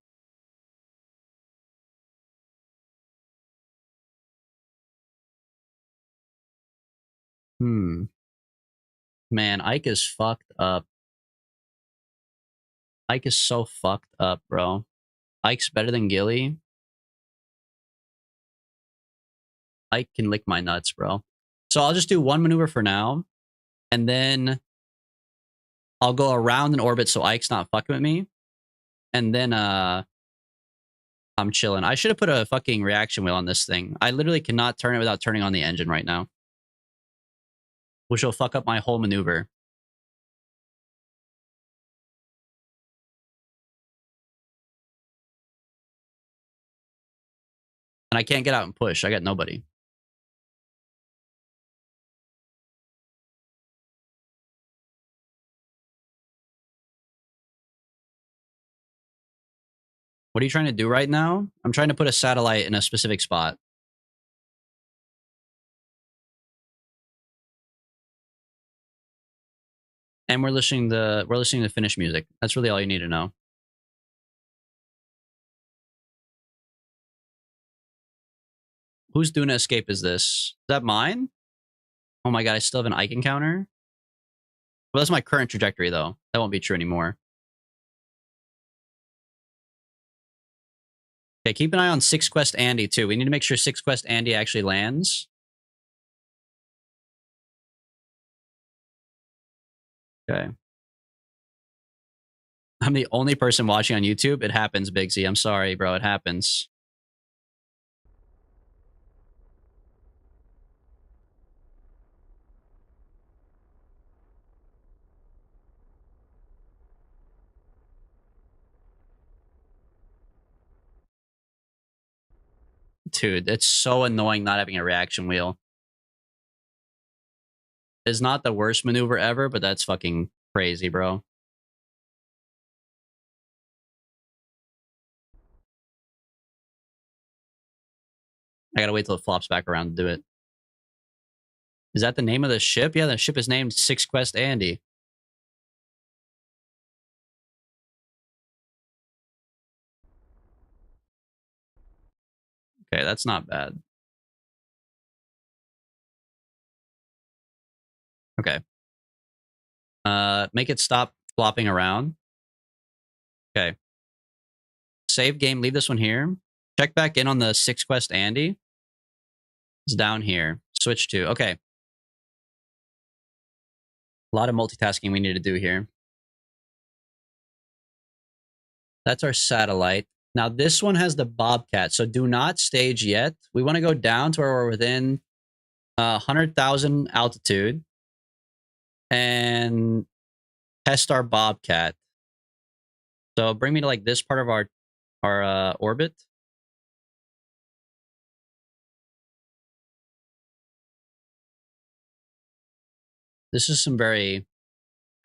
Man, Ike is fucked up. Ike is so fucked up, bro. Ike's better than Gilly. Ike can lick my nuts, bro. So I'll just do one maneuver for now. And then I'll go around in orbit so Ike's not fucking with me. And then I'm chilling. I should have put a fucking reaction wheel on this thing. I literally cannot turn it without turning on the engine right now. Which will fuck up my whole maneuver. And I can't get out and push. I got nobody. What are you trying to do right now? I'm trying to put a satellite in a specific spot. And we're listening to Finnish music. That's really all you need to know. Whose Duna escape is this? Is that mine? Oh my god, I still have an Ike encounter? Well, that's my current trajectory, though. That won't be true anymore. Okay, keep an eye on 6 Quest Andy, too. We need to make sure 6 Quest Andy actually lands. Okay. I'm the only person watching on YouTube. It happens, Big Z. I'm sorry, bro. It happens. Dude, it's so annoying not having a reaction wheel. It's not the worst maneuver ever, but that's fucking crazy, bro. I gotta wait till it flops back around to do it. Is that the name of the ship? Yeah, the ship is named 6 Quest Andy. Okay, that's not bad. Okay. Make it stop flopping around. Okay. Save game, leave this one here. Check back in on the 6 Quest Andy. It's down here. Switch to. Okay. A lot of multitasking we need to do here. That's our satellite. Now, this one has the Bobcat, so do not stage yet. We want to go down to where we're within 100,000 altitude and test our Bobcat. So bring me to like this part of our orbit. This is some very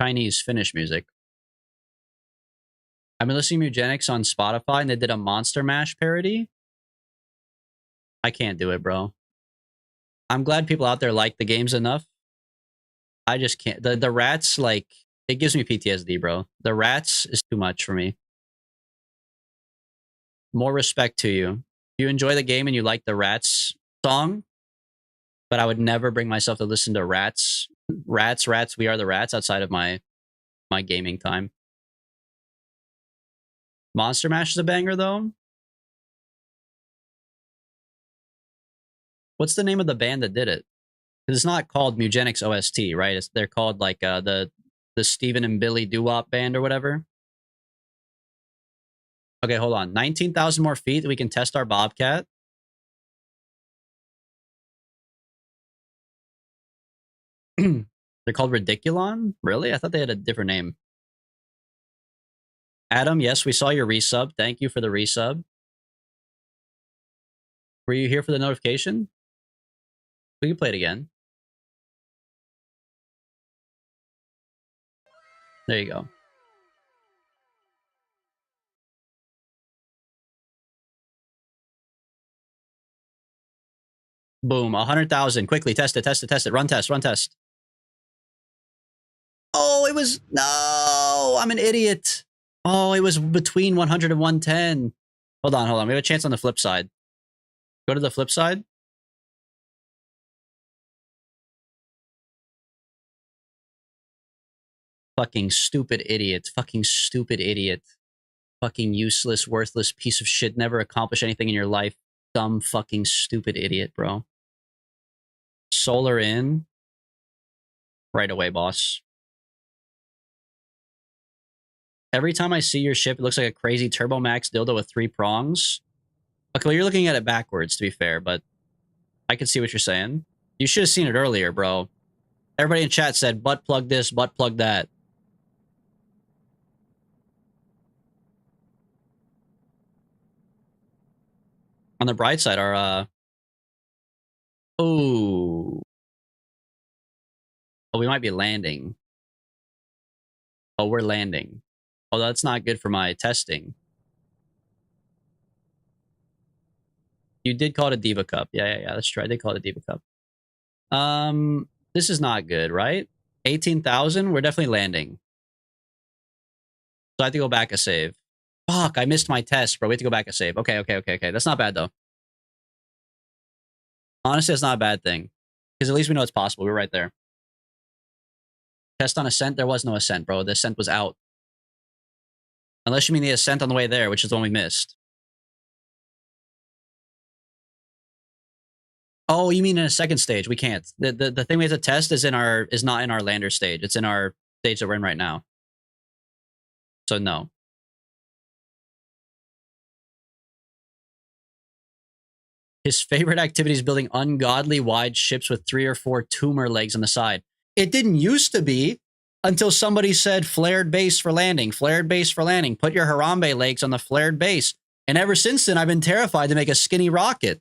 Chinese Finnish music. I've been listening to Eugenics on Spotify, and they did a Monster Mash parody. I can't do it, bro. I'm glad people out there like the games enough. I just can't. The rats, like, it gives me PTSD, bro. The rats is too much for me. More respect to you. If you enjoy the game and you like the rats song, but I would never bring myself to listen to rats, we are the rats outside of my gaming time. Monster Mash is a banger, though. What's the name of the band that did it? Because it's not called Mugenics OST, right? They're called like the Stephen and Billy Doo-Wop band or whatever. Okay, hold on. 19,000 more feet. We can test our Bobcat. They're called Ridiculon? Really? I thought they had a different name. Adam, yes, we saw your resub. Thank you for the resub. Were you here for the notification? We can play it again. There you go. Boom, 100,000. Quickly, test it, test it, test it. Run test, run test. Oh, it was... No! I'm an idiot. Oh, it was between 100 and 110. Hold on, hold on. We have a chance on the flip side. Go to the flip side. Fucking stupid idiot. Fucking stupid idiot. Fucking useless, worthless piece of shit. Never accomplish anything in your life. Dumb fucking stupid idiot, bro. Solar in. Right away, boss. Every time I see your ship, it looks like a crazy Turbo Max dildo with 3 prongs. Okay, well, you're looking at it backwards, to be fair, but I can see what you're saying. You should have seen it earlier, bro. Everybody in chat said, butt plug this, butt plug that. On the bright side, our, Oh, we might be landing. Oh, we're landing. Oh, that's not good for my testing. You did call it a Diva Cup. Yeah. That's true. I did call it a Diva Cup. This is not good, right? 18,000? We're definitely landing. So I have to go back a save. Fuck, I missed my test, bro. We have to go back a save. Okay. That's not bad, though. Honestly, that's not a bad thing. Because at least we know it's possible. We're right there. Test on ascent? There was no ascent, bro. The ascent was out. Unless you mean the ascent on the way there, which is the one we missed. Oh, you mean in a second stage? We can't. The thing we have to test is not in our lander stage. It's in our stage that we're in right now. So no. His favorite activity is building ungodly wide ships with 3 or 4 tumor legs on the side. It didn't used to be until somebody said flared base for landing, flared base for landing. Put your Harambe legs on the flared base. And ever since then, I've been terrified to make a skinny rocket.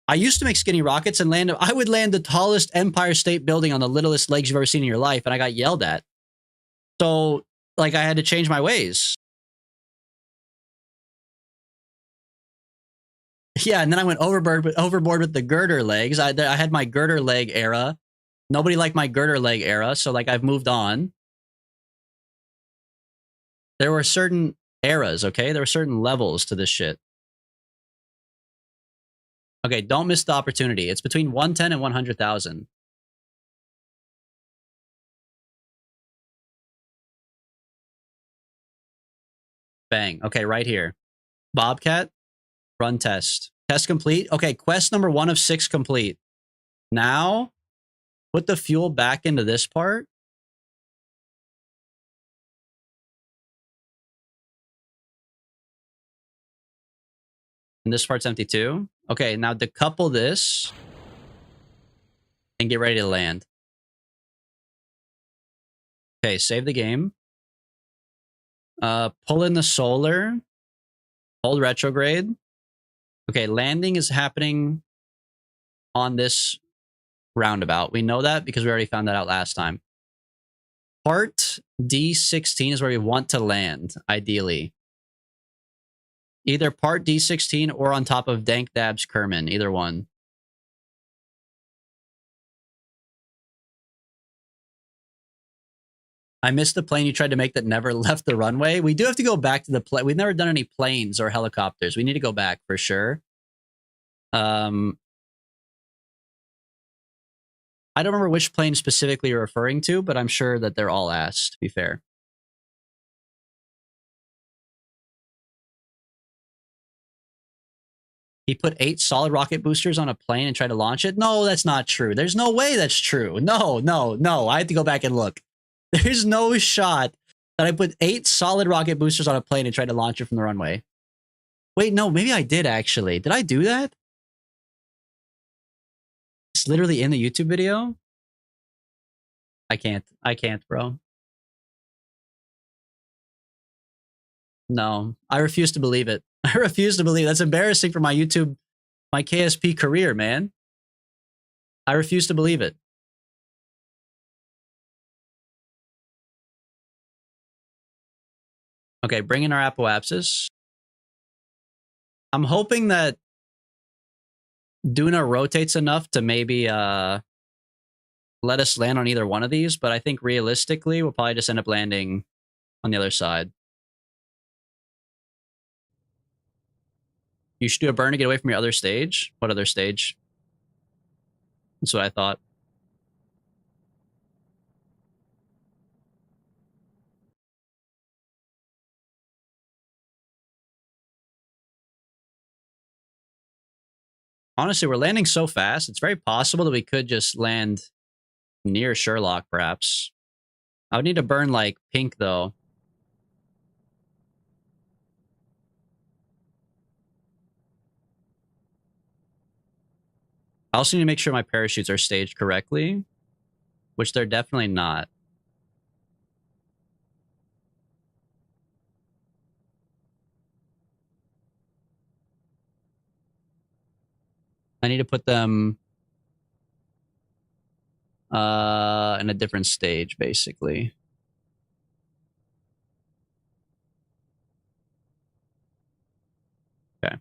I used to make skinny rockets and I would land the tallest Empire State Building on the littlest legs you've ever seen in your life, and I got yelled at. So, like, I had to change my ways. Yeah, and then I went overboard with the girder legs. I had my girder leg era. Nobody liked my girder leg era, so, like, I've moved on. There were certain eras, okay? There were certain levels to this shit. Okay, don't miss the opportunity. It's between 110 and 100,000. Bang. Okay, right here. Bobcat, run test. Test complete. Okay, quest number 1 of 6 complete. Now, put the fuel back into this part. And this part's empty too. Okay, now decouple this and get ready to land. Okay, save the game. Pull in the solar. Hold retrograde. Okay, landing is happening on this roundabout. We know that because we already found that out last time. Part D16 is where we want to land, ideally. Either part D16 or on top of Dank Dab's Kerman, either one. I missed the plane you tried to make that never left the runway. We do have to go back to the plane. We've never done any planes or helicopters. We need to go back for sure. I don't remember which plane specifically you're referring to, but I'm sure that they're all ass, to be fair. He put 8 solid rocket boosters on a plane and tried to launch it? No, that's not true. There's no way that's true. No. I have to go back and look. There's no shot that I put 8 solid rocket boosters on a plane and tried to launch it from the runway. Wait, no, maybe I did actually. Did I do that? It's literally in the YouTube video. I can't, bro. No, I refuse to believe it. I refuse to believe it. That's embarrassing for my YouTube, my KSP career, man. I refuse to believe it. Okay, bring in our apoapsis. I'm hoping that Duna rotates enough to maybe let us land on either one of these, but I think realistically we'll probably just end up landing on the other side. You should do a burn to get away from your other stage. What other stage? That's what I thought. Honestly, we're landing so fast, it's very possible that we could just land near Sherlock, perhaps. I would need to burn, like, pink, though. I also need to make sure my parachutes are staged correctly, which they're definitely not. I need to put them in a different stage, basically. Okay.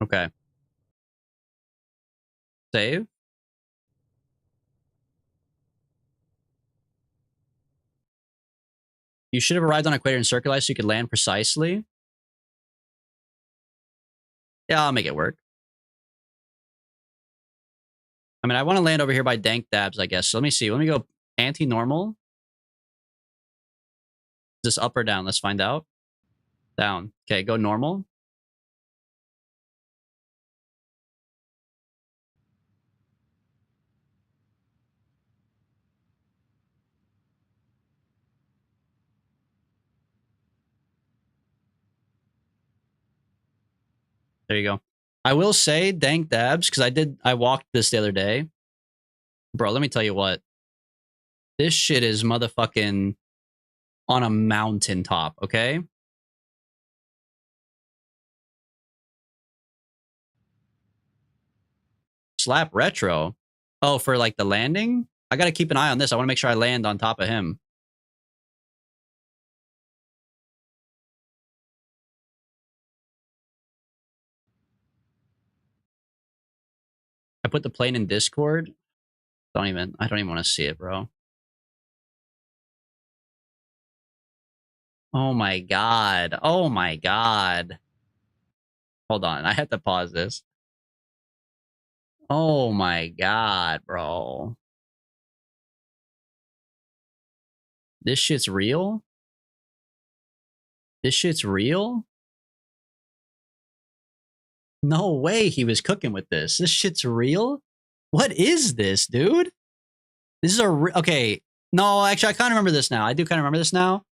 Okay. Save. You should have arrived on equator and circuli so you could land precisely. Yeah, I'll make it work. I mean, I want to land over here by dank dabs, I guess. So let me see. Let me go anti-normal. Is this up or down? Let's find out. Down. Okay, go normal. There you go. I will say dank dabs, because I walked this the other day. Bro, let me tell you what. This shit is motherfucking on a mountaintop, okay? Slap retro. Oh, for like the landing? I gotta keep an eye on this. I want to make sure I land on top of him. I put the plane in Discord. I don't even want to see it, bro. Oh my god. Oh my god. Hold on. I have to pause this. Oh my god, bro. This shit's real? This shit's real? No way he was cooking with this. This shit's real? What is this, dude? This is okay. No, actually, I kind of remember this now. I do kind of remember this now.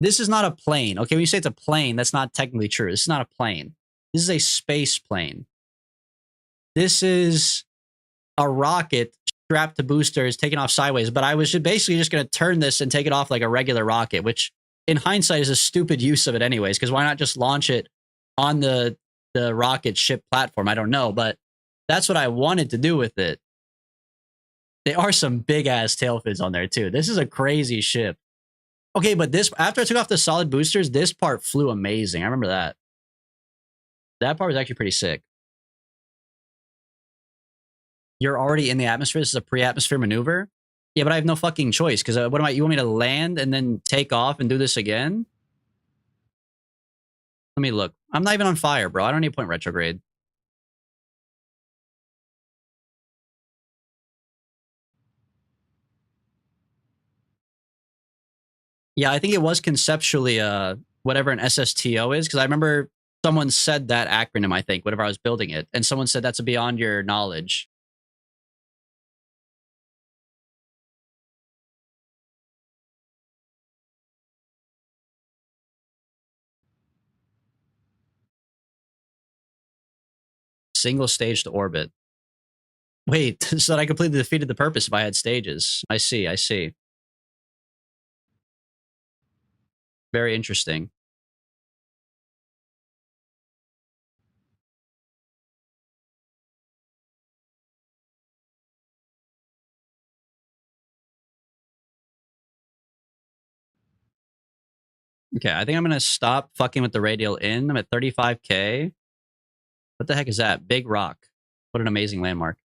This is not a plane. Okay, when you say it's a plane, that's not technically true. This is not a plane. This is a space plane. This is a rocket strapped to boosters taking off sideways, but I was basically just going to turn this and take it off like a regular rocket, which in hindsight is a stupid use of it anyways, because why not just launch it on the rocket ship platform? I don't know, but that's what I wanted to do with it. There are some big ass tail fins on there too. This is a crazy ship. Okay, but this, after I took off the solid boosters, this part flew amazing. I remember that. That part was actually pretty sick. You're already in the atmosphere. This is a pre-atmosphere maneuver. Yeah, but I have no fucking choice, because what am I? You want me to land and then take off and do this again? Let me look. I'm not even on fire, bro. I don't need point retrograde. Yeah, I think it was conceptually whatever an SSTO is, because I remember someone said that acronym, I think, whenever I was building it, and someone said that's beyond your knowledge. Single stage to orbit. Wait, so that I completely defeated the purpose if I had stages. I see, I see. Very interesting. Okay, I think I'm gonna stop fucking with the radial in. I'm at 35K. What the heck is that? Big Rock. What an amazing landmark.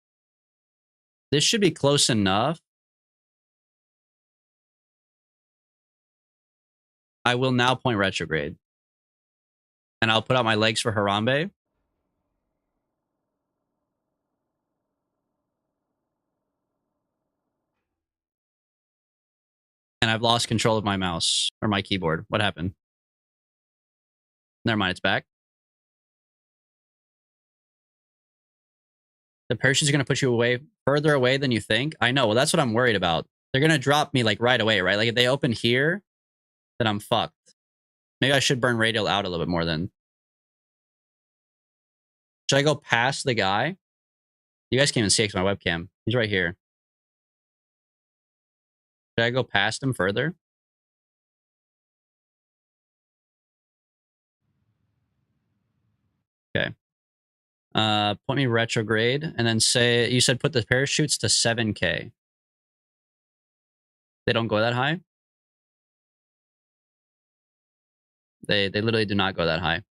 This should be close enough. I will now point retrograde. And I'll put out my legs for Harambe. And I've lost control of my mouse or my keyboard. What happened? Never mind, it's back. The parachute's going to put you away further away than you think. I know. Well, that's what I'm worried about. They're going to drop me like right away, right? Like if they open here, then I'm fucked. Maybe I should burn radial out a little bit more then. Should I go past the guy? You guys can't even see it 'cause my webcam. He's right here. Should I go past him further? Okay. Point me retrograde and then say, you said put the parachutes to 7K. They don't go that high? They literally do not go that high.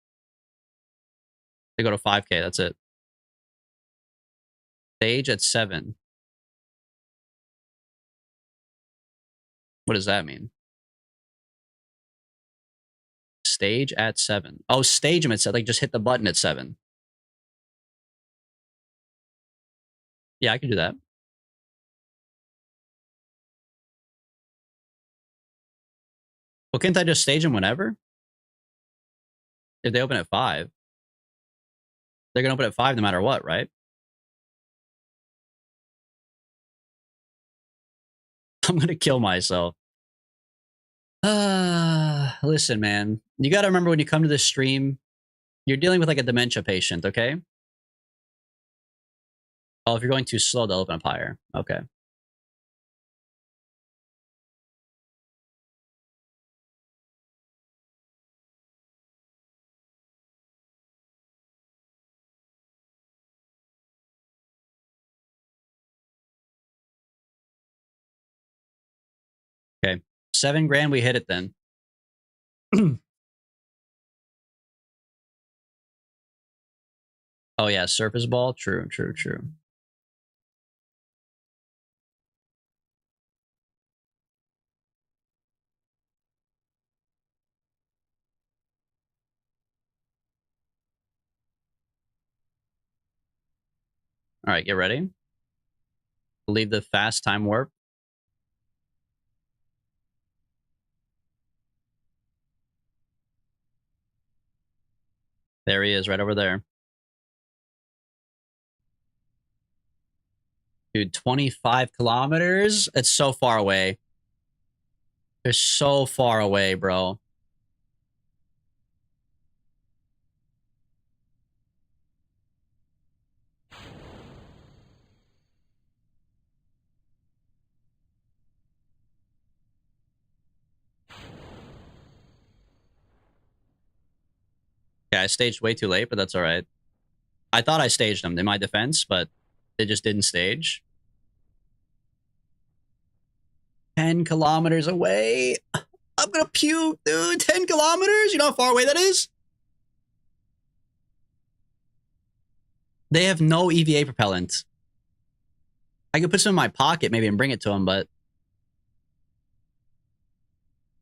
They go to 5K, that's it. Stage at 7. What does that mean? Stage at 7. Oh, stage him at 7. Like just hit the button at 7. Yeah, I can do that. Well, can't I just stage him whenever? If they open at 5. They're going to open at 5 no matter what, right? I'm going to kill myself. Listen, man. You got to remember when you come to this stream, you're dealing with like a dementia patient, okay? Oh, if you're going too slow, they'll open up higher. Okay. Okay. 7 grand, we hit it then. Oh, yeah. Surface ball. True, true, true. All right, get ready. Leave the fast time warp. There he is, right over there. Dude, 25 kilometers? It's so far away. They're so far away, bro. Yeah, I staged way too late, but that's all right. I thought I staged them in my defense, but they just didn't stage. 10 kilometers away. I'm gonna puke, dude. 10 kilometers? You know how far away that is? They have no EVA propellant. I could put some in my pocket maybe and bring it to them, but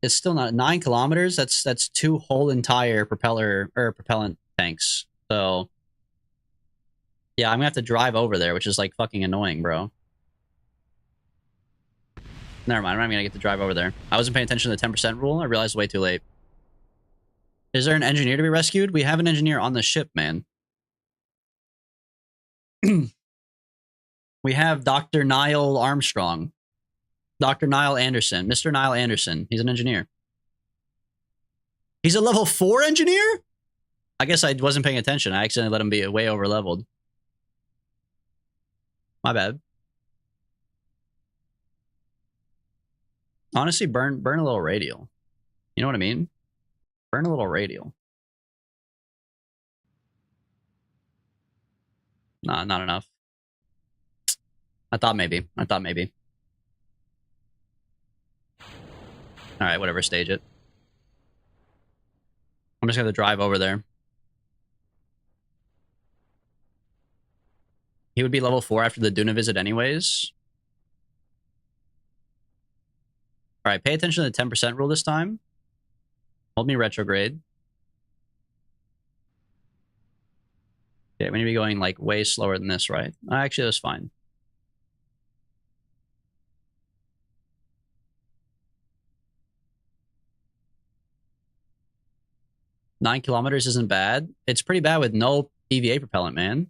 it's still not 9 kilometers. That's 2 whole entire propeller or propellant tanks. So yeah, I'm gonna have to drive over there, which is like fucking annoying, bro. Never mind. I'm not even gonna get to drive over there. I wasn't paying attention to the 10% rule. I realized way too late. Is there an engineer to be rescued? We have an engineer on the ship, man. We have Dr. Niall Armstrong. Dr. Niall Anderson. Mr. Niall Anderson. He's an engineer. He's a level 4 engineer? I guess I wasn't paying attention. I accidentally let him be way over leveled. My bad. Honestly, burn a little radial. You know what I mean? Burn a little radial. Nah, not enough. I thought maybe. Alright, whatever, stage it. I'm just gonna drive over there. He would be level 4 after the Duna visit anyways. Alright, pay attention to the 10% rule this time. Hold me retrograde. Okay, we need to be going like way slower than this, right? Actually, that's fine. Nine kilometers isn't bad. It's pretty bad with no EVA propellant, man.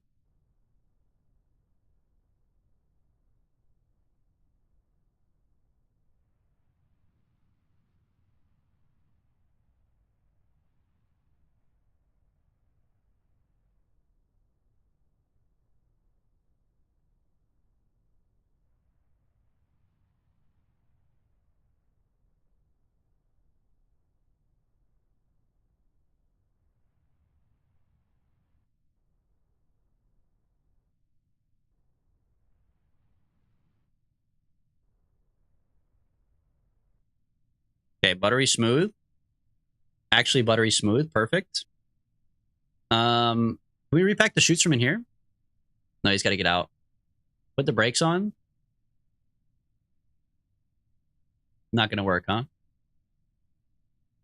Okay, buttery smooth. Actually, buttery smooth. Perfect. Can we repack the chutes from in here? No, he's got to get out. Put the brakes on. Not going to work, huh?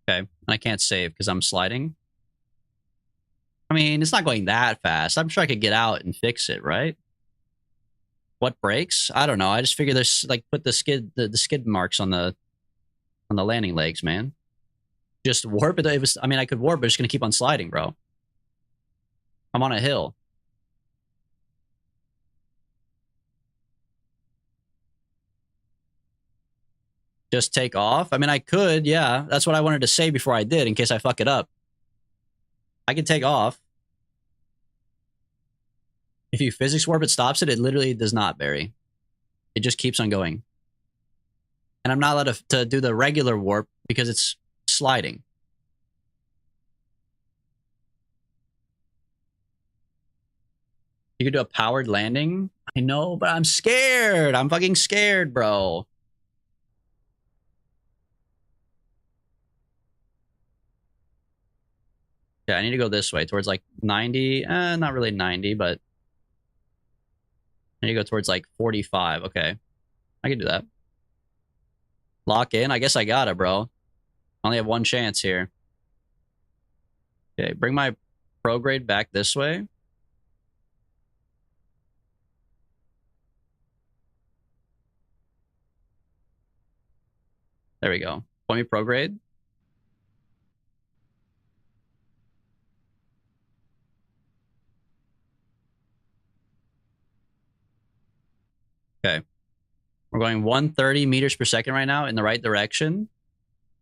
Okay, I can't save because I'm sliding. I mean, it's not going that fast. I'm sure I could get out and fix it, right? What brakes? I don't know. I just figured there's like put the skid marks on the landing legs, man. Just warp it. It was. I mean, I could warp, but it's gonna keep on sliding, bro. I'm on a hill. Just take off. I mean, I could. Yeah, that's what I wanted to say before I did, in case I fuck it up. I can take off. If you physics warp, it stops it. It literally does not, Barry. It just keeps on going. And I'm not allowed to do the regular warp because it's sliding. You could do a powered landing. I know, but I'm scared. I'm fucking scared, bro. Yeah, I need to go this way towards like 90. Not really 90, but I need to go towards like 45. Okay. I can do that. Lock in. I guess I got it, bro. I only have one chance here. Okay, bring my prograde back this way. There we go. Point me prograde. Okay. We're going 130 meters per second right now in the right direction.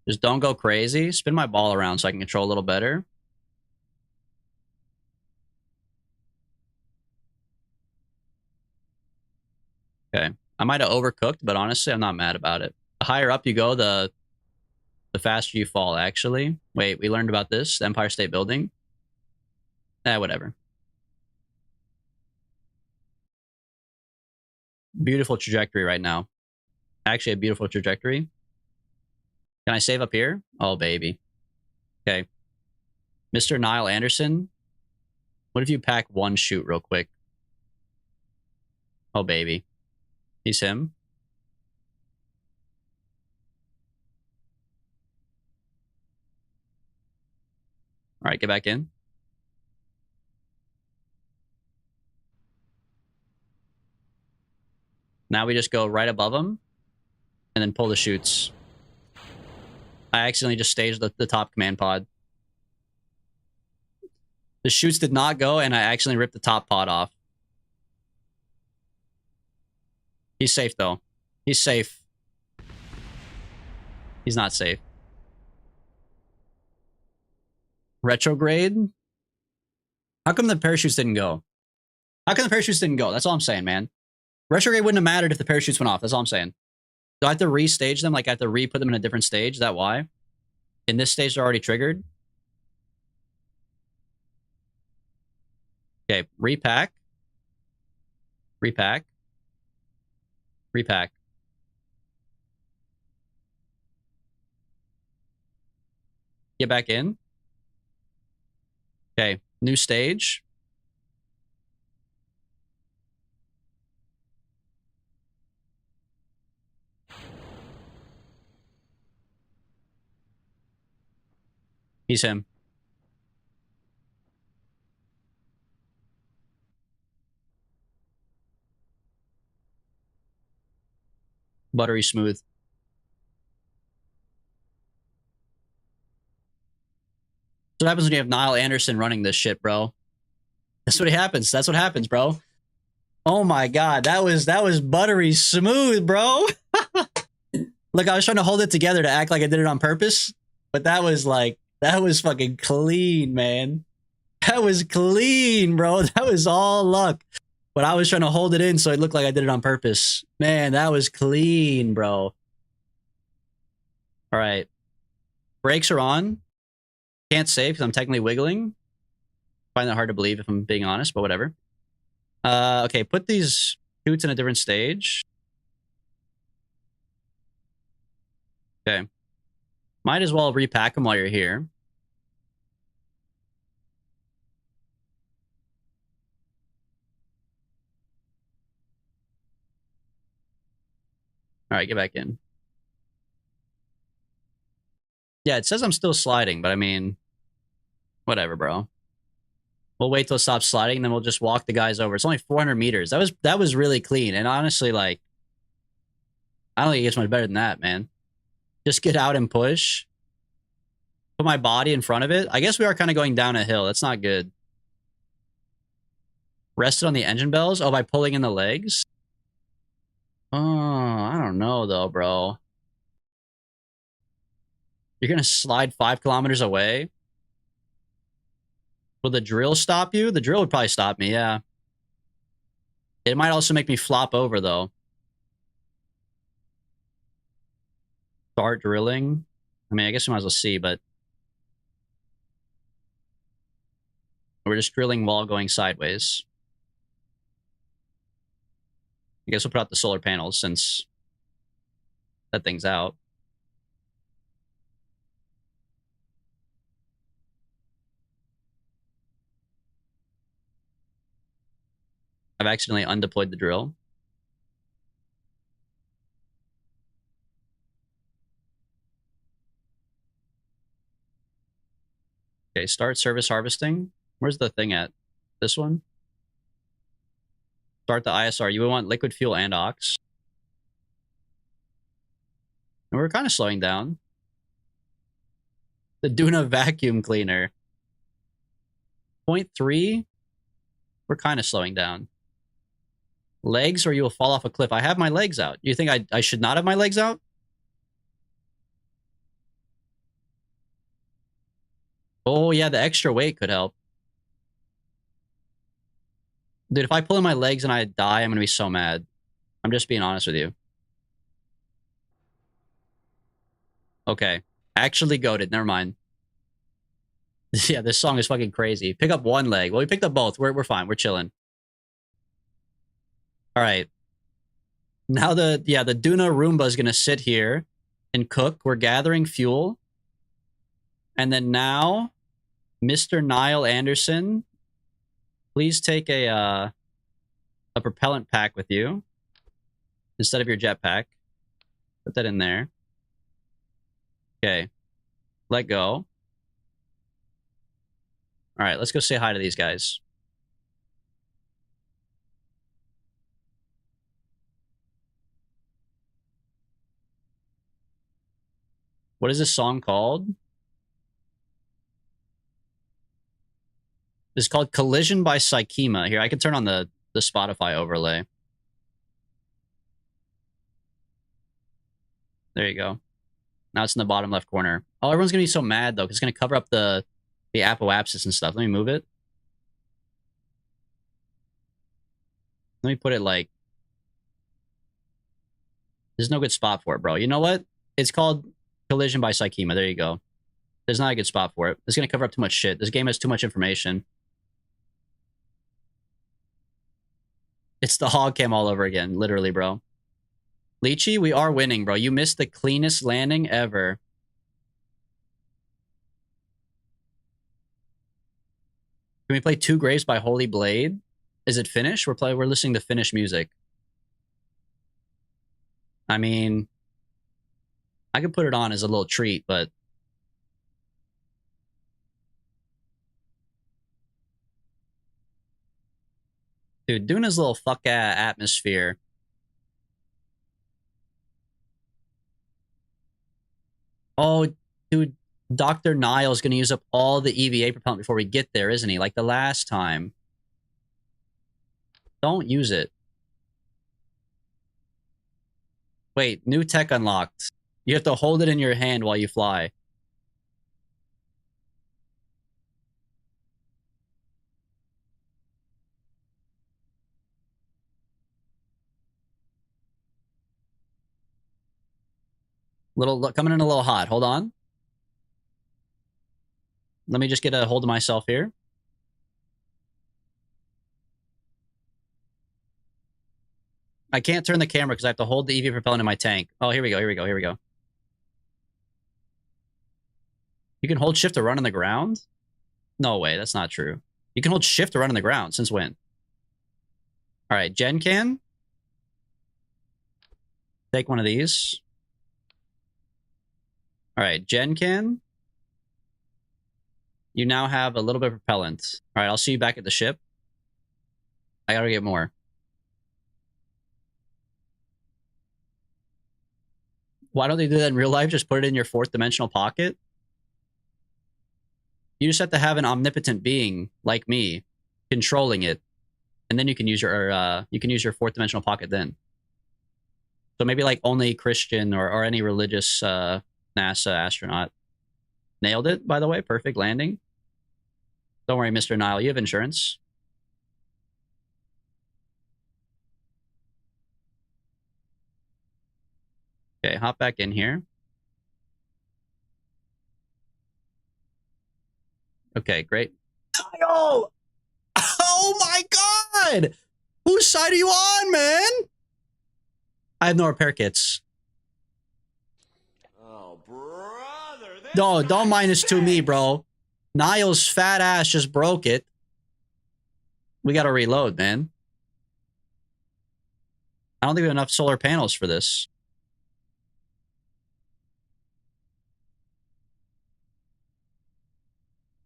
Just don't go crazy. Spin my ball around so I can control a little better. Okay. I might have overcooked, but honestly, I'm not mad about it. The higher up you go, the faster you fall, actually. Wait, we learned about this? The Empire State Building? Whatever. Beautiful trajectory right now. Actually, a beautiful trajectory. Can I save up here? Oh, baby. Okay. Mr. Niall Anderson. What if you pack one chute real quick? Oh, baby. He's him. All right, get back in. Now we just go right above him. and then pull the chutes. I accidentally just staged the top command pod. The chutes did not go, and I accidentally ripped the top pod off. He's safe, though. He's safe. He's not safe. Retrograde? How come the parachutes didn't go? How come the parachutes didn't go? That's all I'm saying, man. Retrograde wouldn't have mattered if the parachutes went off. That's all I'm saying. Do I have to restage them? Like, I have to re-put them in a different stage? Is that why? In this stage, they're already triggered? Okay, repack. Repack. Repack. Get back in. Okay, new stage. He's him. Buttery smooth. So what happens when you have Niall Anderson running this shit, bro? That's what happens. That's what happens, bro. Oh my god, that was buttery smooth, bro. Look, I was trying to hold it together to act like I did it on purpose, but that was fucking clean, man. That was clean, bro. That was all luck. But I was trying to hold it in so it looked like I did it on purpose. Man, that was clean, bro. All right. Brakes are on. Can't save because I'm technically wiggling. Find that hard to believe if I'm being honest, but whatever. Okay, put these shoots in a different stage. Okay. Might as well repack them while you're here. All right, get back in. Yeah, it says I'm still sliding, but I mean, whatever, bro. We'll wait till it stops sliding, and then we'll just walk the guys over. It's only 400 meters. That was really clean. And honestly, like, I don't think it gets much better than that, man. Just get out and push. Put my body in front of it. I guess we are kind of going down a hill. That's not good. Rested on the engine bells? Oh, by pulling in the legs? Oh, I don't know, though, bro. You're going to slide 5 kilometers away? Will the drill stop you? The drill would probably stop me, yeah. It might also make me flop over, though. Start drilling. I mean, I guess we might as well see, but... We're just drilling while going sideways. I guess we'll put out the solar panels since that thing's out. I've accidentally undeployed the drill. Okay, start service harvesting. Where's the thing at? This one? Start the ISR. You would want liquid fuel and ox. And we're kind of slowing down. The Duna vacuum cleaner. 0.3. We're kind of slowing down. Legs or you will fall off a cliff. I have my legs out. You think I should not have my legs out? Oh, yeah, the extra weight could help. Dude, if I pull in my legs and I die, I'm going to be so mad. I'm just being honest with you. Okay. Actually goated. Never mind. Yeah, this song is fucking crazy. Pick up one leg. Well, we picked up both. We're fine. We're chilling. All right. Now the Duna Roomba is going to sit here and cook. We're gathering fuel. And then now, Mr. Niall Anderson, please take a propellant pack with you instead of your jetpack. Put that in there. Okay. Let go. All right, let's go say hi to these guys. What is this song called? It's called Collision by Psychema. Here, I can turn on the Spotify overlay. There you go. Now it's in the bottom left corner. Oh, everyone's gonna be so mad though, because it's gonna cover up the apoapsis and stuff. Let me move it. Let me put it like... There's no good spot for it, bro. You know what? It's called Collision by Psychema. There you go. There's not a good spot for it. It's gonna cover up too much shit. This game has too much information. It's the hog cam all over again, literally, bro. Lychee, we are winning, bro. You missed the cleanest landing ever. Can we play Two Graves by Holy Blade? Is it Finnish? We're listening to Finnish music. I mean, I could put it on as a little treat, but... Dude, Duna's little fuck atmosphere. Oh, dude, Dr. Niall's gonna use up all the EVA propellant before we get there, isn't he? Like the last time. Don't use it. Wait, new tech unlocked. You have to hold it in your hand while you fly. Coming in a little hot. Hold on. Let me just get a hold of myself here. I can't turn the camera because I have to hold the EV propellant in my tank. Oh, here we go, here we go, here we go. You can hold shift to run on the ground? No way, that's not true. You can hold shift to run on the ground. Since when? All right, Gen can. Take one of these. All right, Gen can. You now have a little bit of propellant. All right, I'll see you back at the ship. I gotta get more. Why don't they do that in real life? Just put it in your fourth dimensional pocket? You just have to have an omnipotent being like me controlling it, and then you can use your fourth dimensional pocket then. So maybe like only Christian or any religious NASA astronaut. Nailed it, by the way. Perfect landing. Don't worry, Mr. Niall. You have insurance. Okay, hop back in here. Okay, great. Niall! Oh my god! Whose side are you on, man? I have no repair kits. Oh, brother. No, don't -2 me, bro. Niall's fat ass just broke it. We gotta reload, man. I don't think we have enough solar panels for this.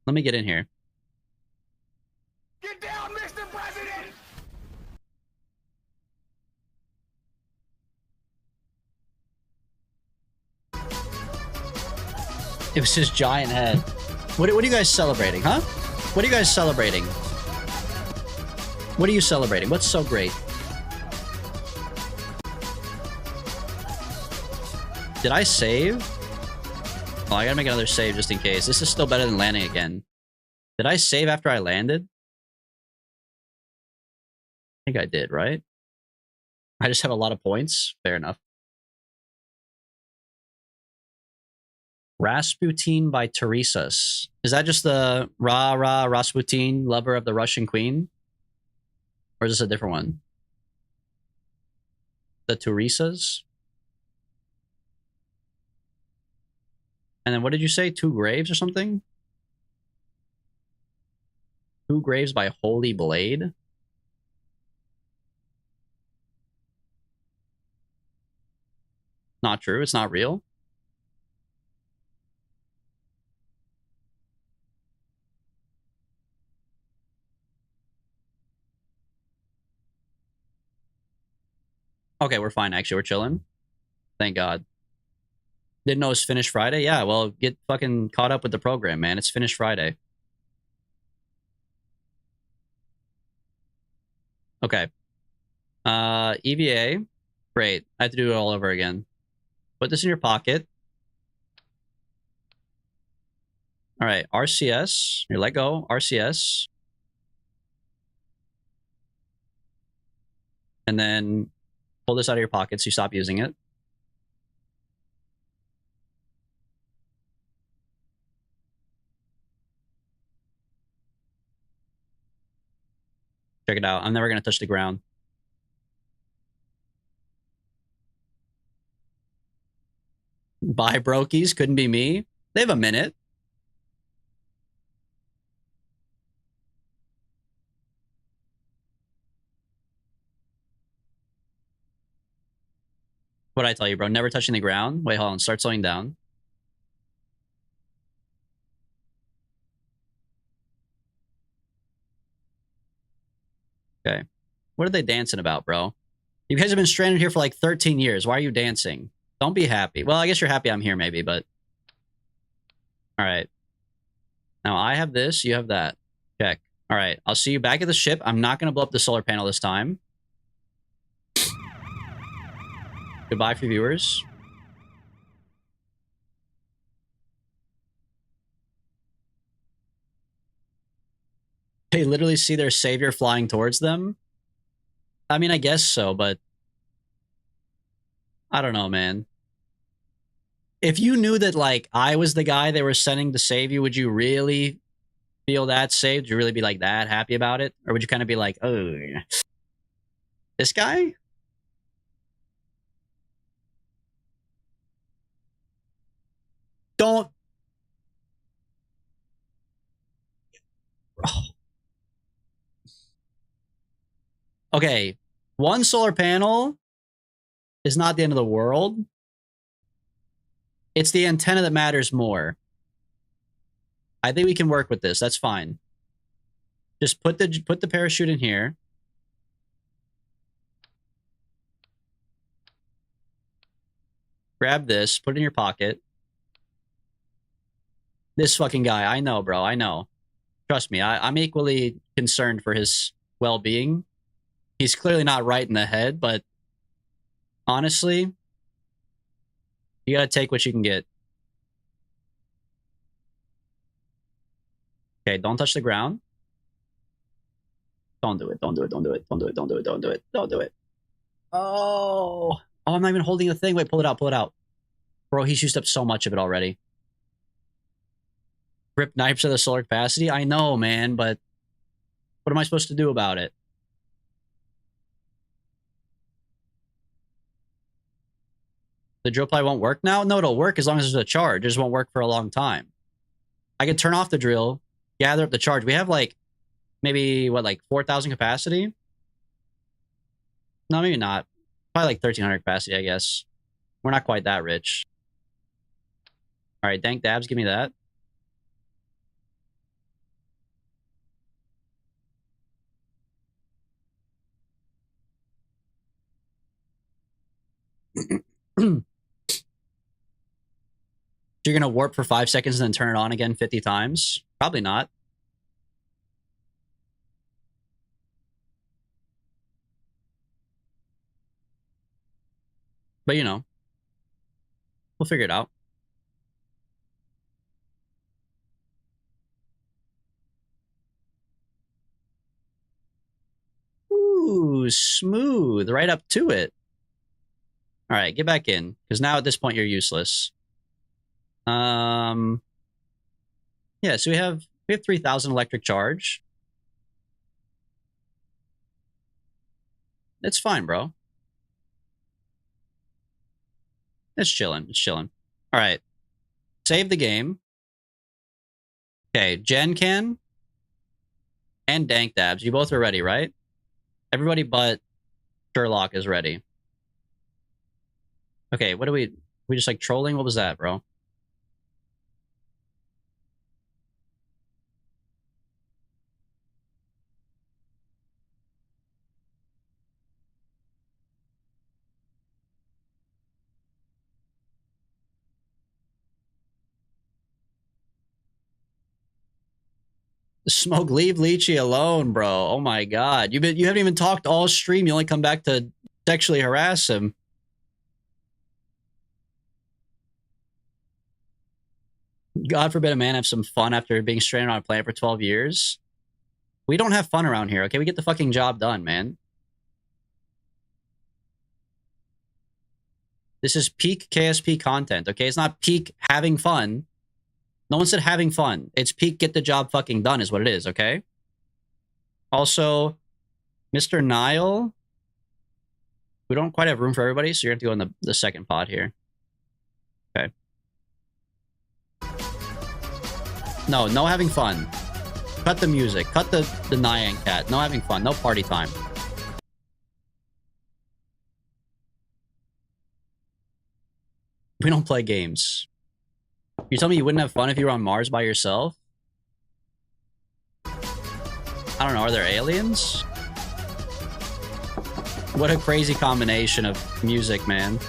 Let me get in here. Get down, Mr. President! It was his giant head. What are you guys celebrating, huh? What are you guys celebrating? What are you celebrating? What's so great? Did I save? Oh, I gotta make another save just in case. This is still better than landing again. Did I save after I landed? I think I did, right? I just have a lot of points. Fair enough. Rasputin by Teresa's. Is that just the Rasputin, lover of the Russian queen? Or is this a different one? The Teresa's? And then what did you say? Two Graves or something? Two Graves by Holy Blade? Not true. It's not real. Okay, we're fine, actually. We're chilling. Thank God. Didn't know it was finished Friday? Yeah, well, get fucking caught up with the program, man. It's finished Friday. Okay. EVA. Great. I have to do it all over again. Put this in your pocket. All right. RCS. Here, let go. RCS. And then pull this out of your pocket so you stop using it. Check it out. I'm never going to touch the ground. Bye, brokies. Couldn't be me. They have a minute. What did I tell you, bro? Never touching the ground. Wait, hold on. Start slowing down. Okay. What are they dancing about, bro? You guys have been stranded here for like 13 years. Why are you dancing? Don't be happy. Well, I guess you're happy I'm here, maybe, but... All right. Now, I have this. You have that. Check. All right. I'll see you back at the ship. I'm not going to blow up the solar panel this time. Goodbye for viewers. They literally see their savior flying towards them. I mean, I guess so, but... I don't know, man. If you knew that, like, I was the guy they were sending to save you, would you really feel that saved? Would you really be, like, that happy about it? Or would you kind of be like, oh, this guy? Don't... Oh. Okay, one solar panel is not the end of the world. It's the antenna that matters more. I think we can work with this. That's fine. Just put the parachute in here. Grab this, put it in your pocket. This fucking guy, I know, bro. I know. Trust me, I'm equally concerned for his well-being. He's clearly not right in the head, but honestly, you gotta take what you can get. Okay, don't touch the ground. Don't do it. Don't do it. Don't do it. Don't do it. Don't do it. Don't do it. Don't do it. Oh. Oh, I'm not even holding the thing. Wait, pull it out. Pull it out. Bro, he's used up so much of it already. Rip knives of the solar capacity? I know, man, but what am I supposed to do about it? The drill probably won't work now? No, it'll work as long as there's a charge. It just won't work for a long time. I could turn off the drill, gather up the charge. We have like, maybe, what, like 4,000 capacity? No, maybe not. Probably like 1,300 capacity, I guess. We're not quite that rich. All right, dank dabs, give me that. You're going to warp for 5 seconds and then turn it on again 50 times? Probably not. But, you know, we'll figure it out. Ooh, smooth. Right up to it. All right, get back in. Because now at this point, you're useless. Yeah, so we have 3,000 electric charge. It's fine, bro. It's chilling. It's chilling. All right. Save the game. Okay, Gen can and Dank Dabs. You both are ready, right? Everybody but Sherlock is ready. Okay, what do we just like trolling? What was that, bro? Smoke, leave Lychee alone, bro. Oh my god. You haven't even talked all stream. You only come back to sexually harass him. God forbid a man have some fun after being stranded on a planet for 12 years. We don't have fun around here, okay? We get the fucking job done, man. This is peak KSP content, okay? It's not peak having fun. No one said having fun. It's peak get the job fucking done is what it is, okay? Also, Mr. Nile, we don't quite have room for everybody, so you're going to go in the second pod here. Okay. No having fun. Cut the music. Cut the Nyan cat. No having fun. No party time. We don't play games. You tell me you wouldn't have fun if you were on Mars by yourself? I don't know. Are there aliens? What a crazy combination of music, man.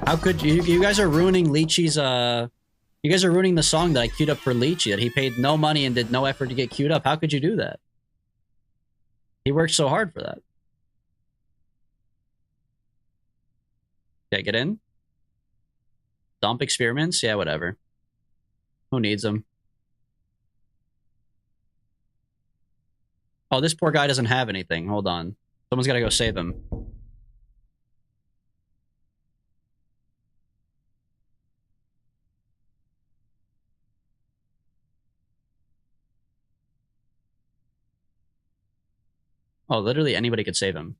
How could you guys are ruining Lychee's you guys are ruining the song that I queued up for Lychee that he paid no money and did no effort to get queued up. How could you do that? He worked so hard for that. Okay, get in. Dump experiments? Yeah, whatever. Who needs them? Oh, this poor guy doesn't have anything. Hold on. Someone's got to go save him. Oh, literally anybody could save him.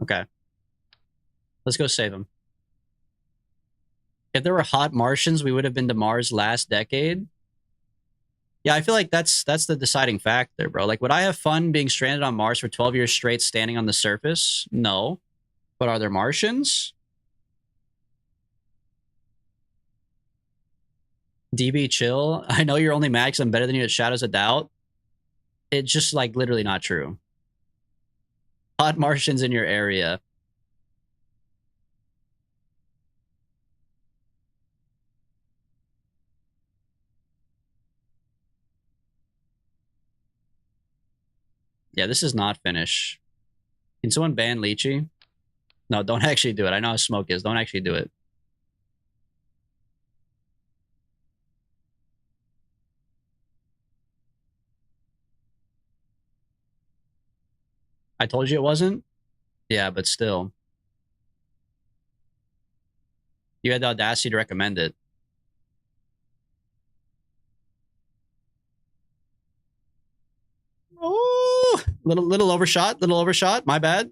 Okay. Let's go save him. If there were hot Martians, we would have been to Mars last decade. Yeah, I feel like that's the deciding factor, bro. Like, would I have fun being stranded on Mars for 12 years straight standing on the surface? No. But are there Martians? DB chill. I know you're only mad because I'm better than you at Shadows of Doubt. It's just like literally not true. Hot Martians in your area. Yeah, this is not finish. Can someone ban Lychee? No, don't actually do it. I know how smoke is. Don't actually do it. I told you it wasn't? Yeah, but still. You had the audacity to recommend it. Oh, little overshot, little overshot. My bad.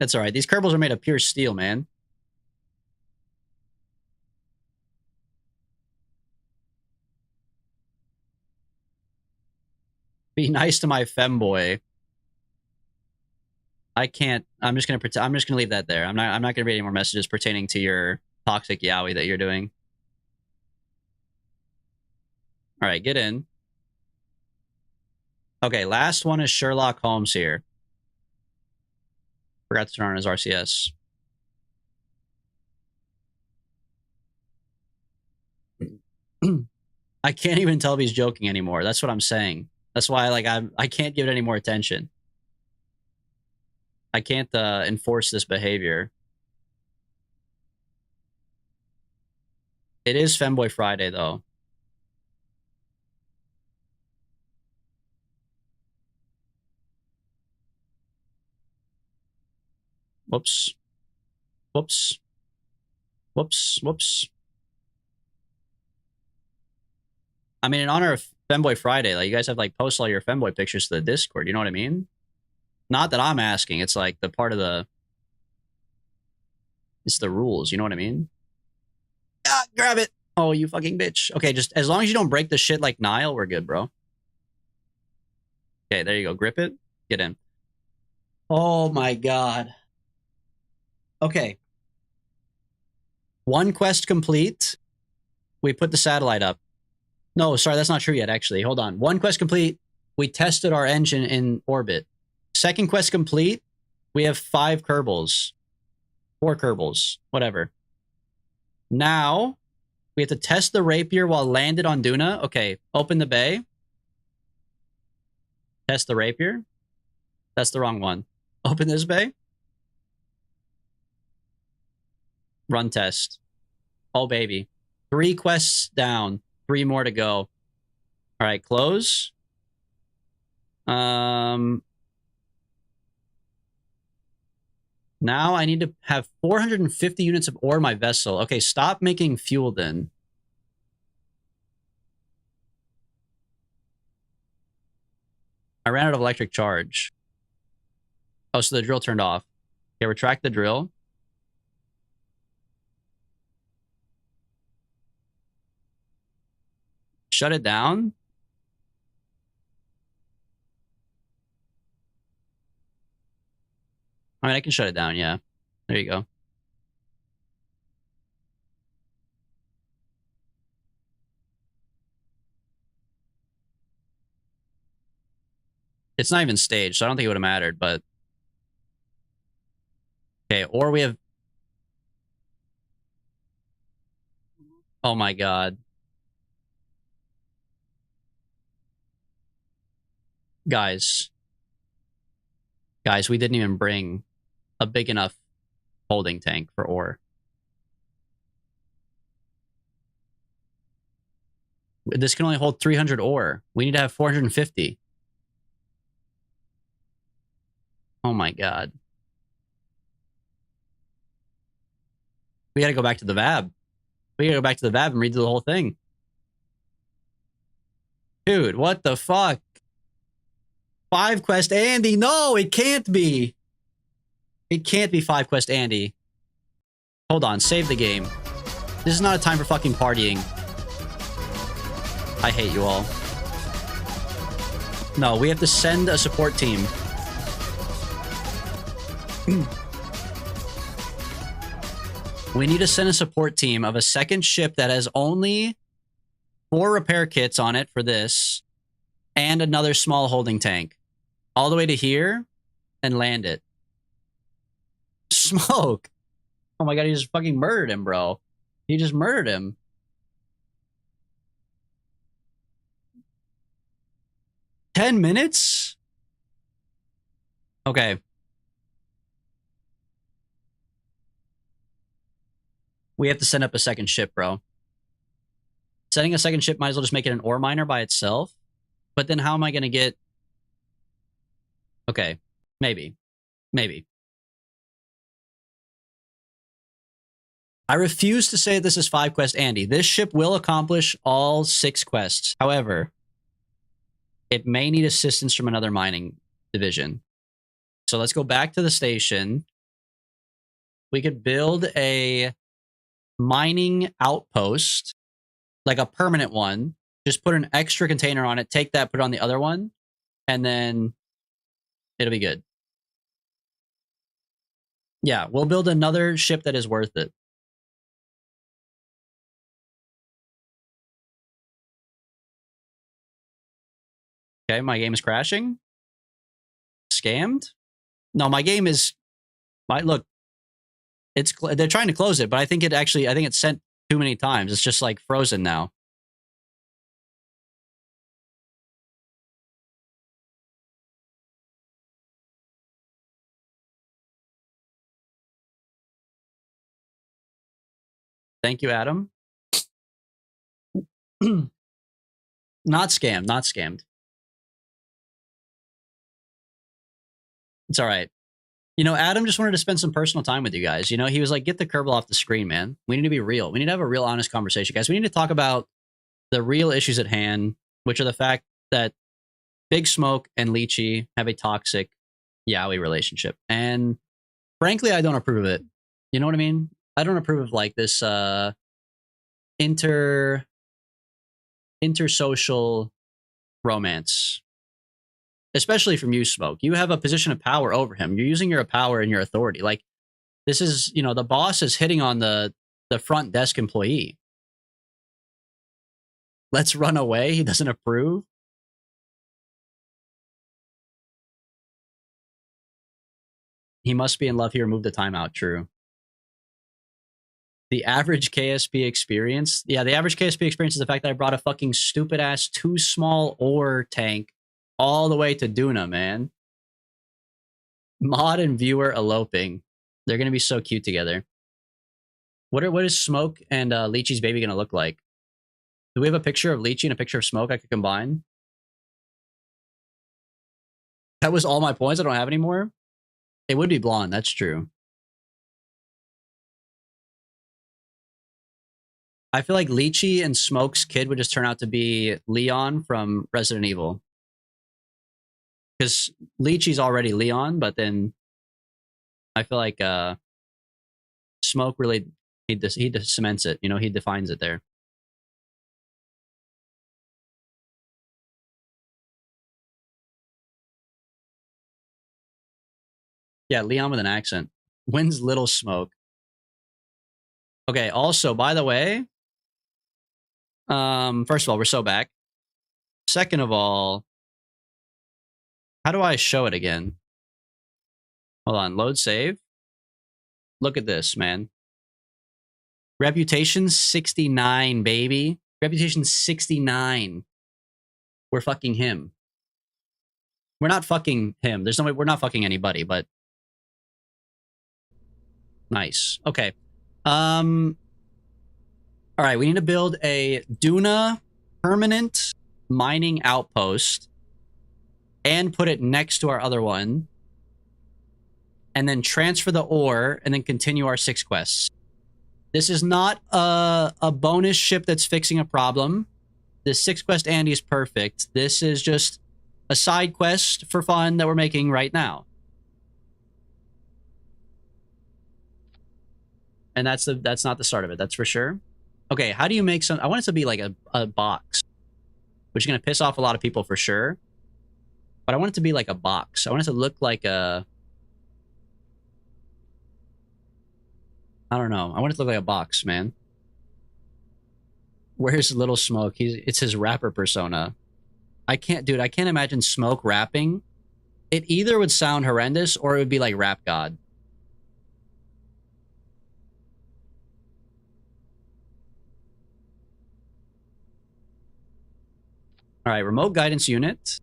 That's all right. These Kerbals are made of pure steel, man. Be nice to my femboy. I can't. I'm just gonna pretend. I'm just gonna leave that there. I'm not gonna read any more messages pertaining to your toxic yaoi that you're doing. All right, get in. Okay, last one is Sherlock Holmes here. Forgot to turn on his RCS. I can't even tell if he's joking anymore. That's what I'm saying. That's why, like, I can't give it any more attention. I can't enforce this behavior. It is Femboy Friday, though. Whoops. Whoops. Whoops. Whoops. I mean, in honor of Femboy Friday, like, you guys have, like, post all your Femboy pictures to the Discord. You know what I mean? Not that I'm asking. It's, like, the part of the... It's the rules. You know what I mean? Ah, grab it. Oh, you fucking bitch. Okay, just as long as you don't break the shit like Nile, we're good, bro. Okay, there you go. Grip it. Get in. Oh, my God. Okay. One quest complete. We put the satellite up. No, sorry, that's not true yet, actually. Hold on. One quest complete. We tested our engine in orbit. Second quest complete. We have 5 Kerbals. 4 Kerbals. Whatever. Now, we have to test the rapier while landed on Duna. Okay, open the bay. Test the rapier. That's the wrong one. Open this bay. Run test. Oh, baby. 3 quests down. 3 more to go. All right, close. Now I need to have 450 units of ore in my vessel. Okay, stop making fuel then. I ran out of electric charge. Oh, so the drill turned off. Okay, retract the drill. Shut it down. I mean, I can shut it down, yeah. There you go. It's not even staged, so I don't think it would have mattered, but... Okay, or we have... Oh my god. Guys. Guys, we didn't even bring a big enough holding tank for ore. This can only hold 300 ore. We need to have 450. Oh my god. We gotta go back to the VAB. We gotta go back to the VAB and redo the whole thing. Dude, what the fuck? 5 quest Andy. No, it can't be. It can't be 5 quest Andy. Hold on, save the game. This is not a time for fucking partying. I hate you all. No, we have to send a support team. We need to send a support team of a second ship that has only 4 repair kits on it for this and another small holding tank all the way to here and land it. Smoke. Oh my god, he just fucking murdered him, bro. He just murdered him. "10 minutes? Okay. We have to send up a second ship, bro. Setting a second ship might as well just make it an ore miner by itself. But then how am I going to get... Okay. Maybe. Maybe. I refuse to say this is 5 quest Andy. This ship will accomplish all 6 quests. However, it may need assistance from another mining division. So let's go back to the station. We could build a mining outpost, like a permanent one. Just put an extra container on it, take that, put it on the other one, and then it'll be good. Yeah, we'll build another ship that is worth it. Okay, my game is crashing. Scammed? No, my game is... Look, they're trying to close it, but I think it's sent too many times. It's just like frozen now. Thank you, Adam. Not scammed, not scammed. It's all right. You know, Adam just wanted to spend some personal time with you guys. You know, he was like, get the Kerbal off the screen, man. We need to be real. We need to have a real honest conversation, guys. We need to talk about the real issues at hand, which are the fact that Big Smoke and Lychee have a toxic yaoi relationship. And frankly, I don't approve of it. You know what I mean? I don't approve of like this intersocial romance. Especially from you, Smoke. You have a position of power over him. You're using your power and your authority. Like, this is, you know, the boss is hitting on the front desk employee. Let's run away. He doesn't approve. He must be in love here. Move the timeout. True. The average KSP experience. Yeah, the average KSP experience is the fact that I brought a fucking stupid ass too small ore tank all the way to Duna, man. Mod and viewer eloping. They're gonna be so cute together. What is Smoke and Lychee's baby gonna look like? Do we have a picture of Lychee and a picture of Smoke I could combine? That was all my points. I don't have any more. It would be blonde. That's true. I feel like Lychee and Smoke's kid would just turn out to be Leon from Resident Evil. Because Lychee's already Leon, but then I feel like Smoke really he cements it. You know, he defines it there. Yeah, Leon with an accent. When's Little Smoke? Okay, also, by the way, first of all, we're so back. Second of all, how do I show it again? Hold on, load save. Look at this, man. Reputation 69, baby. Reputation 69. We're fucking him. We're not fucking him. There's no way we're not fucking anybody, but nice. Okay. All right, we need to build a Duna permanent mining outpost and put it next to our other one. And then transfer the ore and then continue our 6 quests. This is not a bonus ship that's fixing a problem. This 6 quest Andy is perfect. This is just a side quest for fun that we're making right now. And that's not the start of it, that's for sure. Okay, how do you make some... I want it to be like a box, which is going to piss off a lot of people for sure. But I want it to be like a box. I want it to look like a... I don't know. I want it to look like a box, man. Where's Little Smoke? It's his rapper persona. I can't imagine Smoke rapping. It either would sound horrendous or it would be like Rap God. All right, remote guidance unit.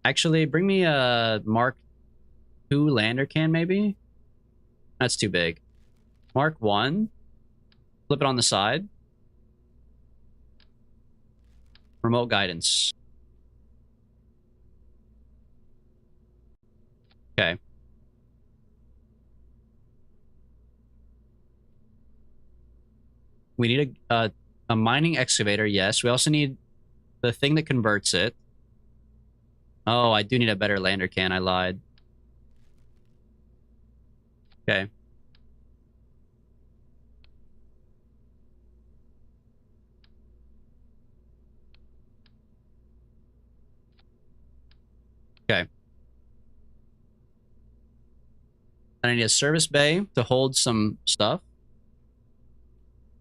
Actually, bring me a Mark II lander can, maybe? That's too big. Mark 1. Flip it on the side. Remote guidance. Okay. We need a mining excavator, yes. We also need the thing that converts it. Oh, I do need a better lander can. I lied. Okay. Okay. And I need a service bay to hold some stuff.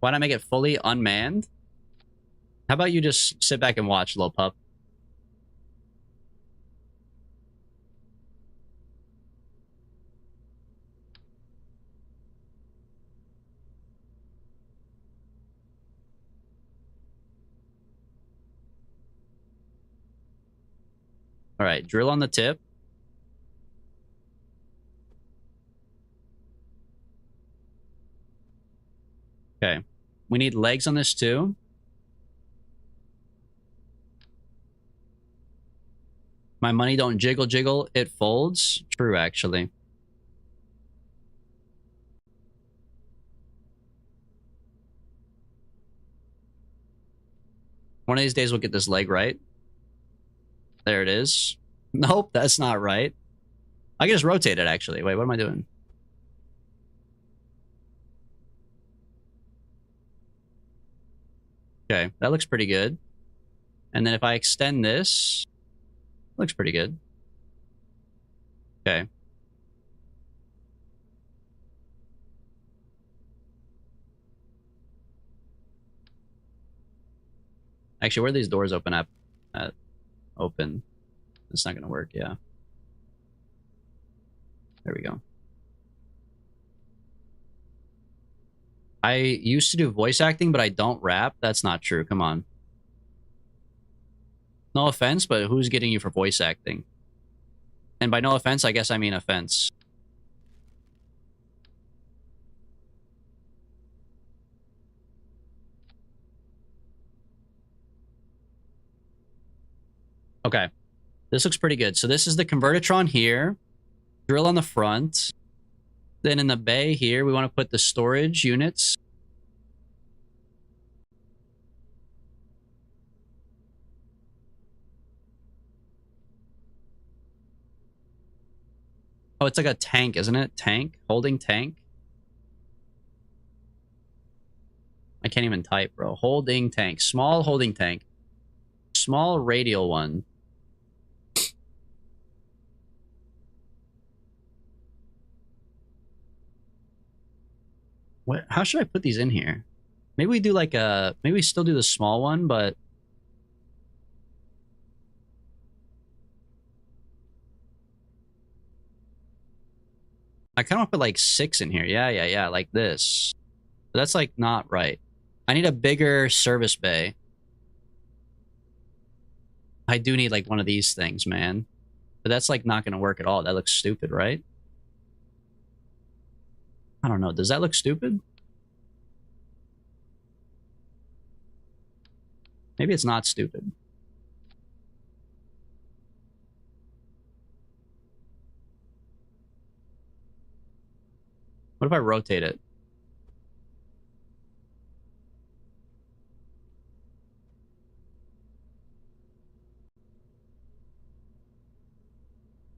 Why not make it fully unmanned? How about you just sit back and watch, little pup? All right, drill on the tip. Okay. We need legs on this too. My money don't jiggle jiggle, it folds. True, actually. One of these days we'll get this leg right. There it is. Nope, that's not right. I can just rotate it, actually. Wait, what am I doing? Okay, that looks pretty good. And then if I extend this, looks pretty good. Okay. Actually, where are these doors open up? Open. It's not gonna work. Yeah. There we go. I used to do voice acting, but I don't rap. That's not true. Come on. No offense, but who's getting you for voice acting? And by no offense, I guess I mean offense. Okay. This looks pretty good. So this is the Convertitron here. Drill on the front. Then in the bay here, we want to put the storage units. Oh, it's like a tank, isn't it? Tank? Holding tank? I can't even type, bro. Holding tank. Small holding tank. Small radial one. What? How should I put these in here? Maybe we do like a... Maybe we still do the small one, but... I kind of want to put like 6 in here. Yeah, like this. But that's like not right. I need a bigger service bay. I do need like one of these things, man. But that's like not going to work at all. That looks stupid, right? I don't know. Does that look stupid? Maybe it's not stupid. What if I rotate it?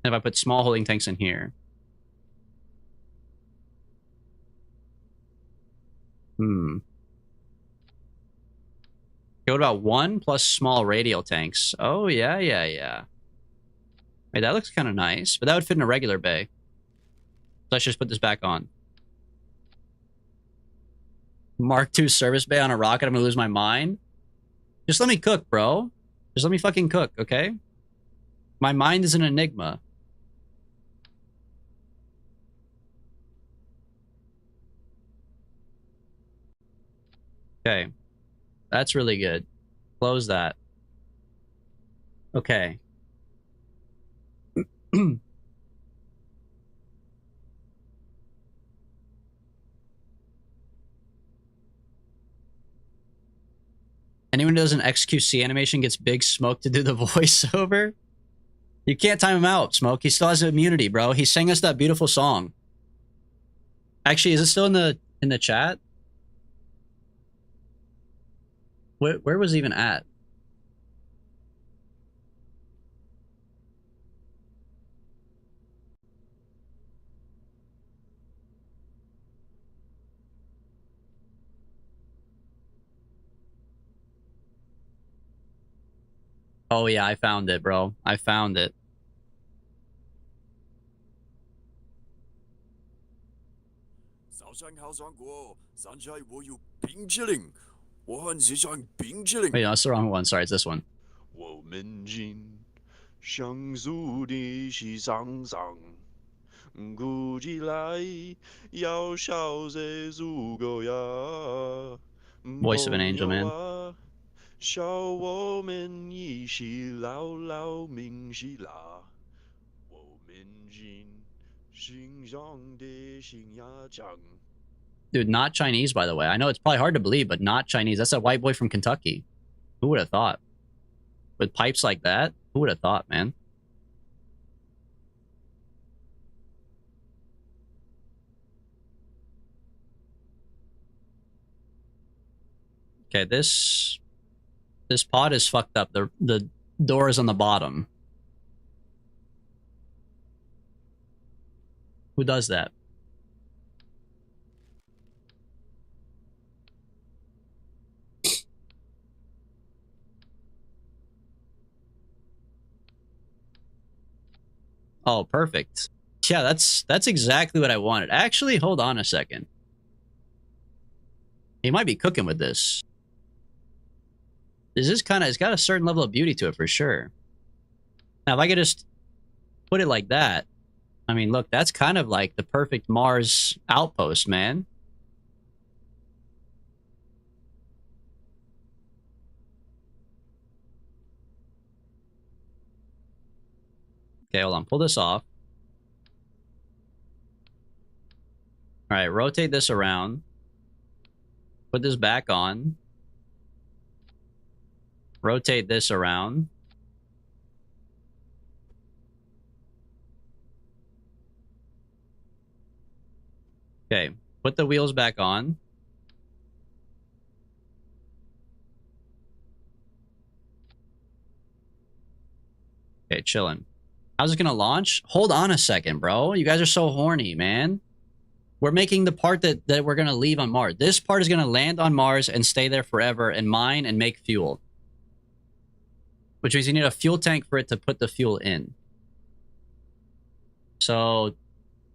And if I put small holding tanks in here? Okay, what about 1 plus small radial tanks? Oh, yeah. Wait, that looks kind of nice, but that would fit in a regular bay. So I should just put this back on. Mark II service bay on a rocket, I'm gonna lose my mind. Just let me cook, bro. Just let me fucking cook, okay? My mind is an enigma. Okay. That's really good. Close that. Okay. Anyone who does an XQC animation gets Big Smoke to do the voiceover? You can't time him out, Smoke. He still has immunity, bro. He sang us that beautiful song. Actually, is it still in the chat? Where was it even at? Oh yeah, I found it, bro. I found it. 早餐好爽过，站起来我有冰淇淋，我很喜欢冰淇淋。 Wait, no, that's the wrong one. Sorry, it's this one. 我们今享受的是上上，估计来要小些足够呀。 Voice of an angel, man. 小我们一起牢牢铭心啦，我们今欣赏的信呀讲。 Dude, not Chinese, by the way. I know it's probably hard to believe, but not Chinese. That's a white boy from Kentucky. Who would have thought? With pipes like that? Who would have thought, man? Okay, this pod is fucked up. The door is on the bottom. Who does that? Oh, perfect. Yeah, that's exactly what I wanted. Actually, hold on a second. He might be cooking with this. This is kind of, it's got a certain level of beauty to it for sure. Now, if I could just put it like that, I mean, look, that's kind of like the perfect Mars outpost, man. Okay, hold on. Pull this off. All right, rotate this around. Put this back on. Rotate this around. Okay, put the wheels back on. Okay, chilling. How's it gonna launch? Hold on a second, bro. You guys are so horny, man. We're making the part that we're gonna leave on Mars. This part is gonna land on Mars and stay there forever and mine and make fuel. Which means you need a fuel tank for it to put the fuel in. So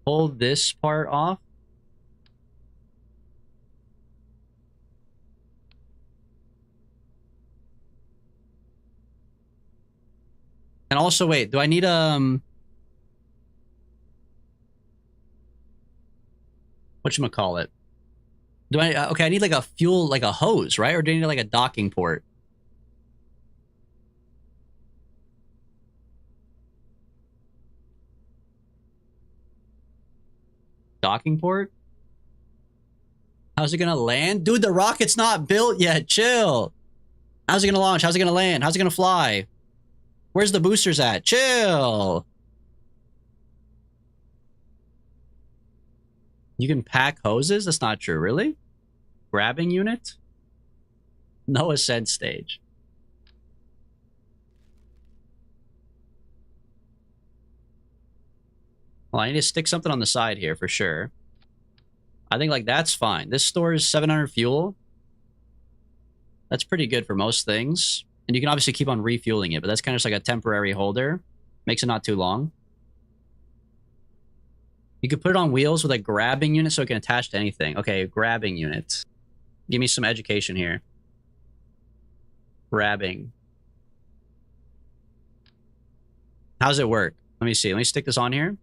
pull this part off. And also, wait, do I need whatchamacallit? Do I okay, I need like a fuel, like a hose, right? Or do I need like a docking port? Docking port? How's it gonna land? Dude, the rocket's not built yet. Chill. How's it gonna launch? How's it gonna land? How's it gonna fly? Where's the boosters at? Chill. You can pack hoses? That's not true, really? Grabbing unit? No ascent stage. Well, I need to stick something on the side here for sure. I think like that's fine. This stores 700 fuel. That's pretty good for most things. And you can obviously keep on refueling it, but that's kind of just like a temporary holder. Makes it not too long. You could put it on wheels with a grabbing unit so it can attach to anything. Okay, grabbing unit. Give me some education here. Grabbing. How's it work? Let me see. Let me stick this on here.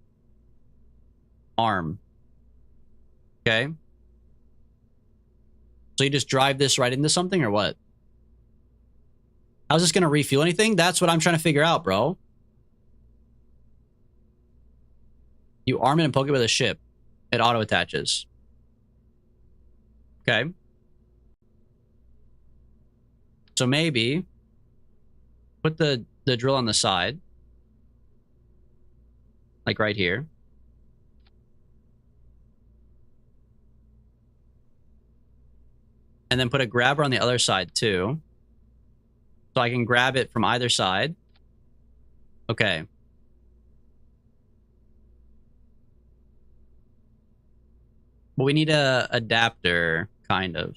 Arm. Okay. So you just drive this right into something or what? How's this going to refuel anything? That's what I'm trying to figure out, bro. You arm it and poke it with a ship. It auto-attaches. Okay. So maybe put the drill on the side. Like right here. And then put a grabber on the other side too. So I can grab it from either side. Okay. Well, we need a adapter, kind of.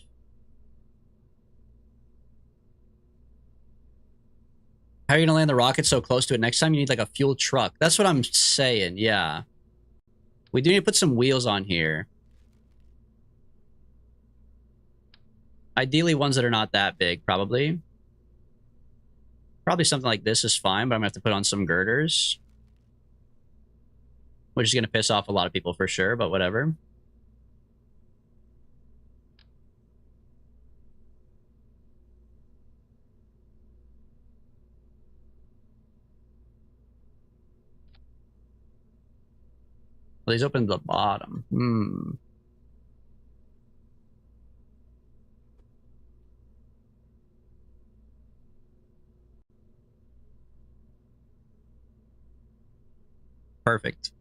How are you gonna land the rocket so close to it next time? You need like a fuel truck. That's what I'm saying, yeah. We do need to put some wheels on here. Ideally ones that are not that big, probably. Probably something like this is fine, but I'm gonna have to put on some girders. Which is gonna piss off a lot of people for sure, but whatever. Well, these open to the bottom. Perfect.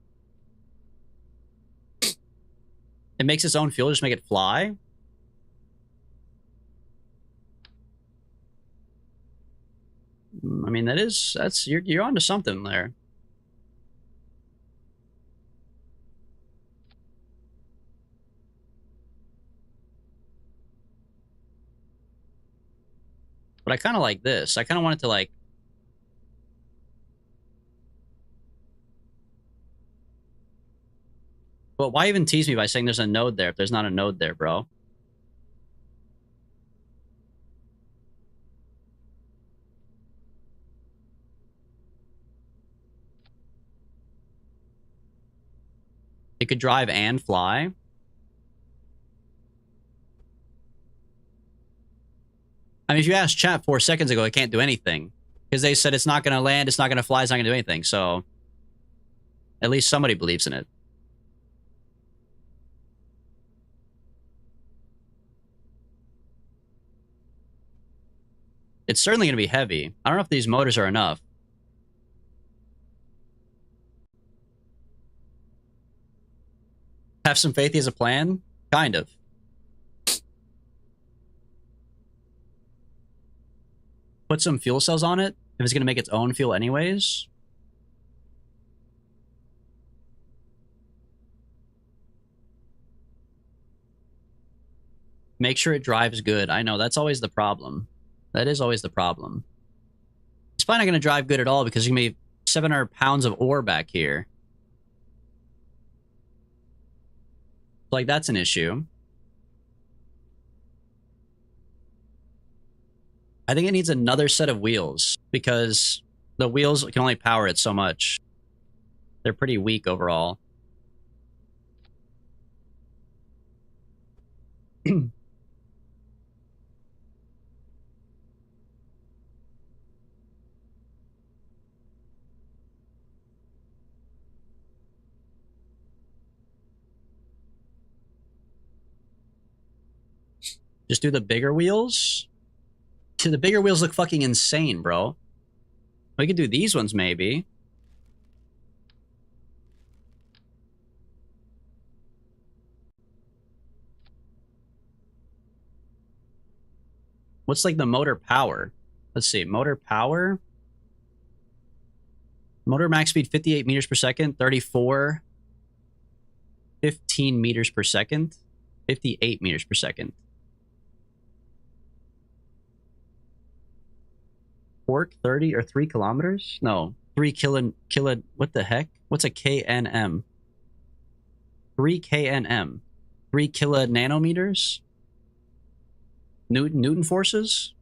It makes its own fuel, just make it fly. I mean, that's you're onto something there. But I kind of like this. I kind of want it to like. But why even tease me by saying there's a node there if there's not a node there, bro? It could drive and fly. I mean, if you asked chat 4 seconds ago, it can't do anything. Because they said it's not going to land, it's not going to fly, it's not going to do anything. So at least somebody believes in it. It's certainly going to be heavy. I don't know if these motors are enough. Have some faith he has a plan? Kind of. Put some fuel cells on it if it's going to make its own fuel anyways. Make sure it drives good. I know, that's always the problem. That is always the problem. It's probably not going to drive good at all because there's going to be 700 pounds of ore back here. Like, that's an issue. I think it needs another set of wheels because the wheels can only power it so much. They're pretty weak overall. Just do the bigger wheels? The bigger wheels look fucking insane, bro. We could do these ones, maybe. What's like the motor power? Let's see, motor power. Motor max speed 58 meters per second, 34, 15 meters per second, 58 meters per second. Torque 30 or 3 kilometers? No, 3 kilo, what the heck? What's a KNM? 3 KNM. 3 kilo nanometers? Newton forces?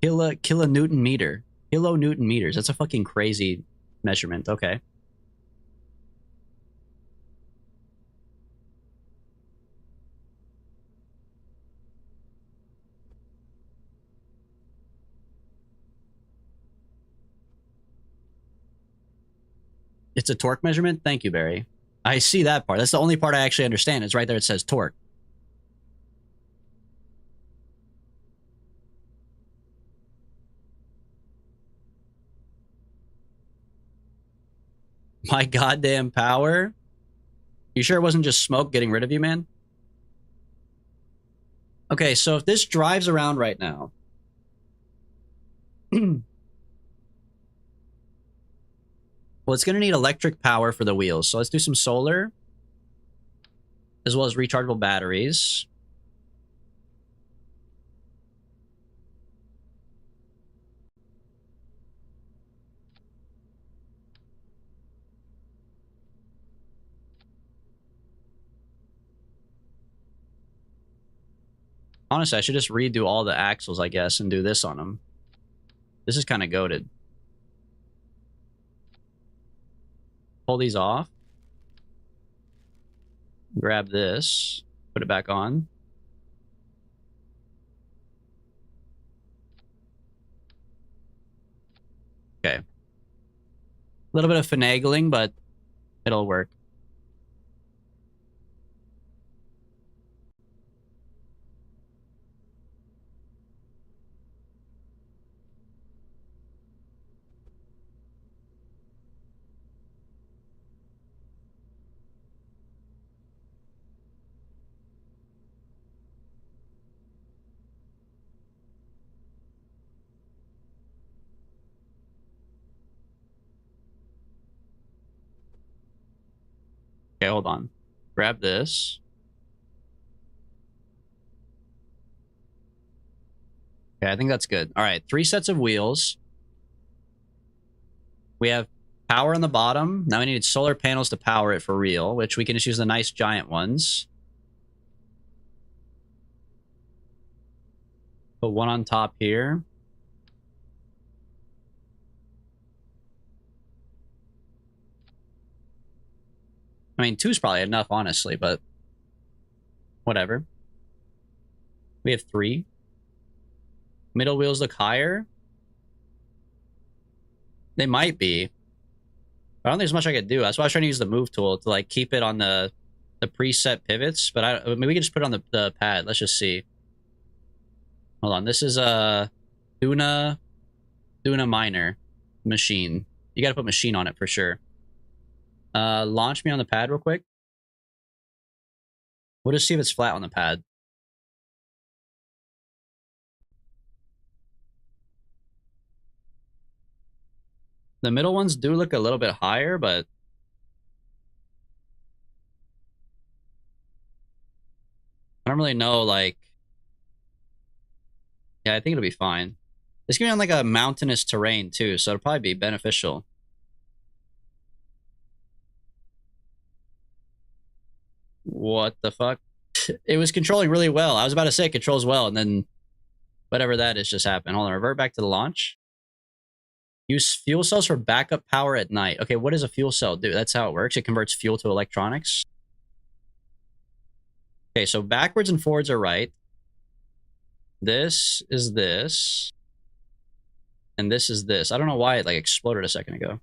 Kilonewton meter. Kilonewton meters. That's a fucking crazy measurement. Okay. It's a torque measurement? Thank you, Barry. I see that part. That's the only part I actually understand. It's right there. It says torque. My goddamn power? You sure it wasn't just smoke getting rid of you, man? Okay, so if this drives around right now... well, it's going to need electric power for the wheels. So let's do some solar. As well as rechargeable batteries. Honestly, I should just redo all the axles, I guess, and do this on them. This is kind of goated. Pull these off. Grab this. Put it back on. Okay. A little bit of finagling, but it'll work. Okay, hold on. Grab this. Okay, I think that's good. All right, 3 sets of wheels. We have power on the bottom. Now we need solar panels to power it for real, which we can just use the nice giant ones. Put one on top here. I mean, 2's probably enough, honestly, but whatever. We have 3. Middle wheels look higher. They might be. I don't think there's much I could do. That's why I was trying to use the move tool to like keep it on the preset pivots. But maybe we can just put it on the pad. Let's just see. Hold on. This is a Duna Miner machine. You got to put machine on it for sure. Launch me on the pad real quick. We'll just see if it's flat on the pad. The middle ones do look a little bit higher, but I don't really know, like... Yeah, I think it'll be fine. It's gonna be on like a mountainous terrain too, so it'll probably be beneficial. What the fuck? It was controlling really well. I was about to say it controls well, and then whatever that is just happened. Hold on, revert back to the launch. Use fuel cells for backup power at night. Okay, what does a fuel cell do? That's how it works. It converts fuel to electronics. Okay, so backwards and forwards are right. This is this. And this is this. I don't know why it like exploded a second ago.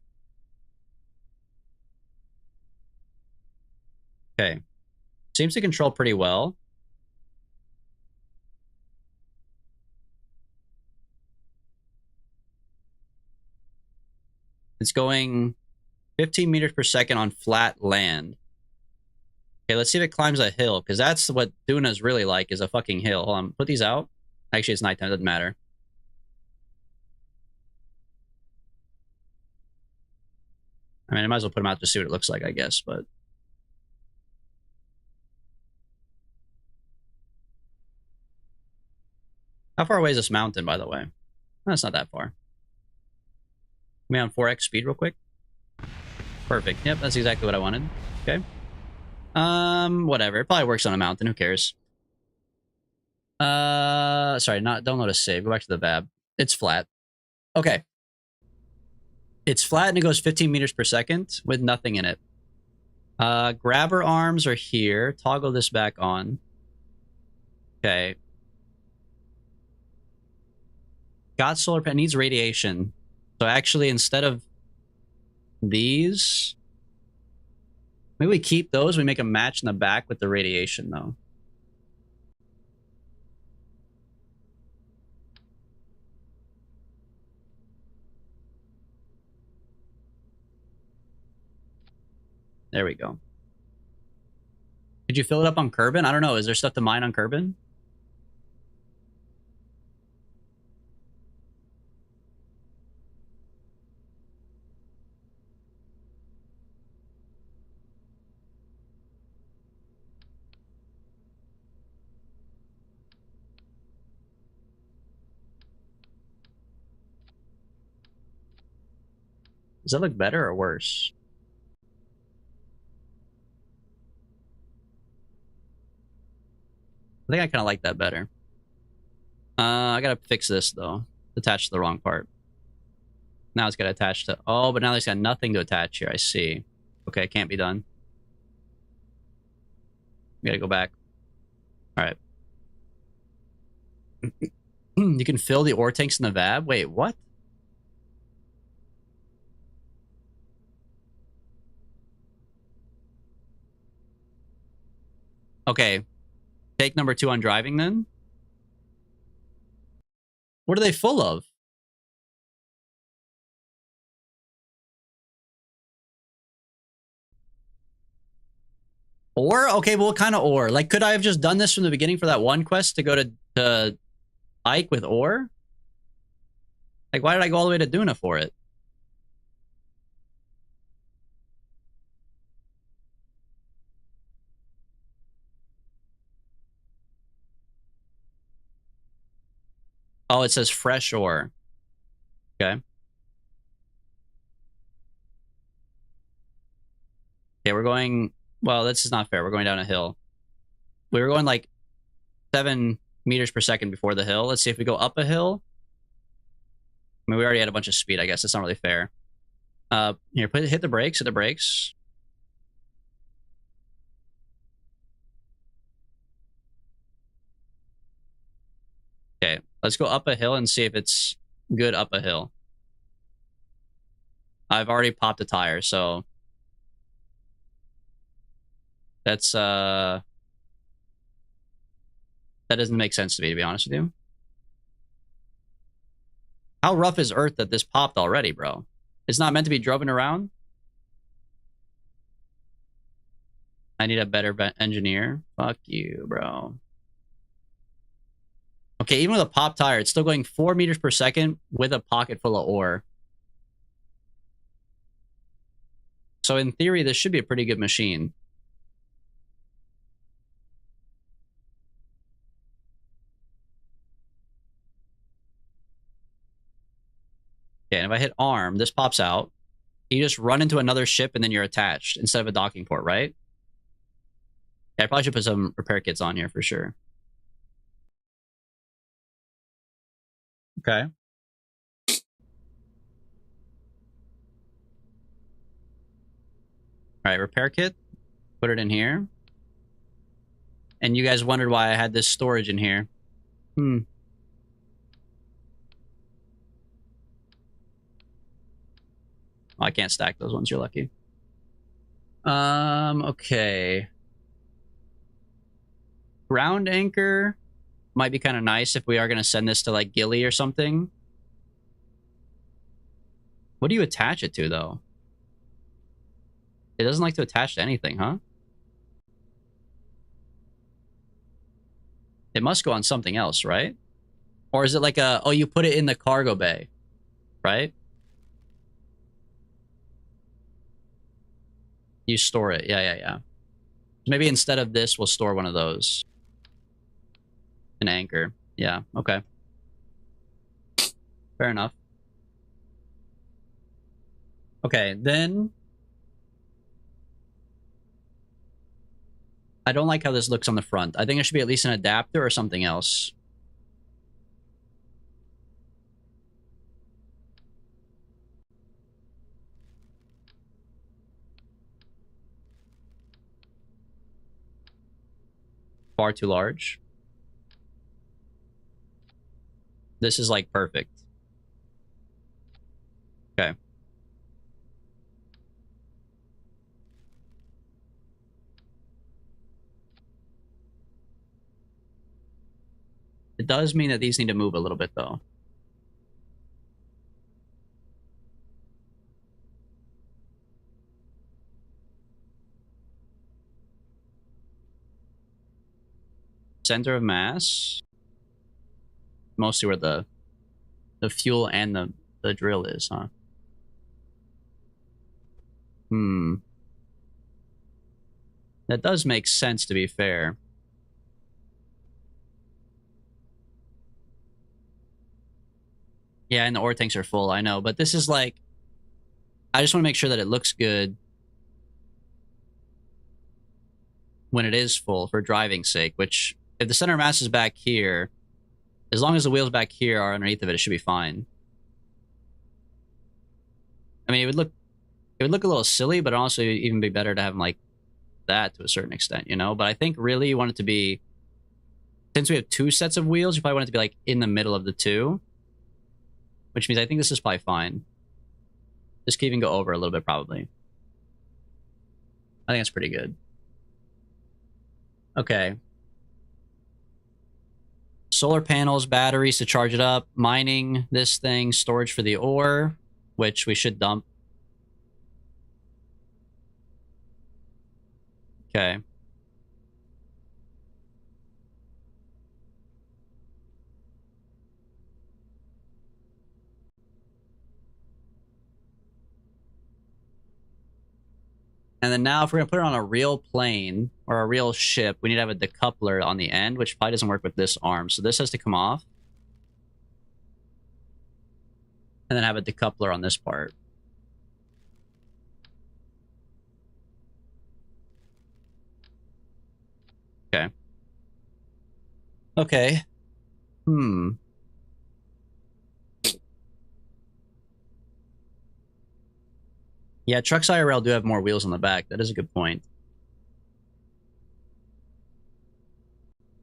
Okay. Seems to control pretty well. It's going 15 meters per second on flat land. Okay, let's see if it climbs a hill, because that's what Duna's really like, is a fucking hill. Hold on, put these out. Actually, it's nighttime, doesn't matter. I mean, I might as well put them out to see what it looks like, I guess, but... How far away is this mountain, by the way? That's not that far. Me on 4x speed real quick. Perfect. Yep, that's exactly what I wanted. Okay. Whatever. It probably works on a mountain. Who cares? Sorry, don't let us save. Go back to the VAB. It's flat. Okay. It's flat and it goes 15 meters per second with nothing in it. Grabber arms are here. Toggle this back on. Okay. Got solar panel. Needs radiation. So actually, instead of these, maybe we keep those. We make a match in the back with the radiation, though. There we go. Did you fill it up on Kerbin? I don't know. Is there stuff to mine on Kerbin? Does that look better or worse? I think I kind of like that better. I gotta fix this, though. Attach to the wrong part. Now it's got to attach to... Oh, but now it's got nothing to attach here. I see. Okay, it can't be done. We gotta go back. All right. You can fill the ore tanks in the VAB? Wait, what? Okay. Take number 2 on driving, then? What are they full of? Ore? Okay, but what kind of ore? Like, could I have just done this from the beginning for that one quest to go to Ike with ore? Like, why did I go all the way to Duna for it? Oh, it says fresh ore. Okay. Okay, we're going... Well, this is not fair. We're going down a hill. We were going like 7 meters per second before the hill. Let's see if we go up a hill. I mean, we already had a bunch of speed, I guess. It's not really fair. Here, hit the brakes. Hit the brakes. Okay, let's go up a hill and see if it's good up a hill. I've already popped a tire, so... That's, that doesn't make sense to me, to be honest with you. How rough is Earth that this popped already, bro? It's not meant to be driven around? I need a better engineer. Fuck you, bro. Okay, even with a pop tire, it's still going 4 meters per second with a pocket full of ore. So in theory, this should be a pretty good machine. Okay, and if I hit arm, this pops out. You just run into another ship and then you're attached instead of a docking port, right? Yeah, I probably should put some repair kits on here for sure. Okay. All right, repair kit. Put it in here. And you guys wondered why I had this storage in here. Oh, I can't stack those ones. You're lucky. Okay. Ground anchor might be kind of nice if we are going to send this to like Gilly or something. What do you attach it to though? It doesn't like to attach to anything, huh? It must go on something else, right? Or is it like a, oh, you put it in the cargo bay, right? You store it. Yeah. Maybe instead of this, we'll store one of those. An anchor. Yeah, okay. Fair enough. Okay, then... I don't like how this looks on the front. I think it should be at least an adapter or something else. Far too large. This is like perfect. Okay. It does mean that these need to move a little bit though. Center of mass. Mostly where the fuel and the drill is, huh? That does make sense, to be fair. Yeah, and the ore tanks are full, I know. But this is like... I just want to make sure that it looks good when it is full for driving's sake, which... If the center of mass is back here, as long as the wheels back here are underneath of it, it should be fine. I mean, it would look a little silly, but also even be better to have them like that to a certain extent, you know? But I think really you want it to be... Since we have 2 sets of wheels, you probably want it to be like in the middle of the 2. Which means I think this is probably fine. This could even go over a little bit, probably. I think that's pretty good. Okay. Solar panels, batteries to charge it up, mining this thing, storage for the ore, which we should dump. Okay. And then now if we're going to put it on a real plane or a real ship, we need to have a decoupler on the end, which probably doesn't work with this arm. So this has to come off. And then have a decoupler on this part. Okay. Okay. Yeah, trucks IRL do have more wheels on the back. That is a good point.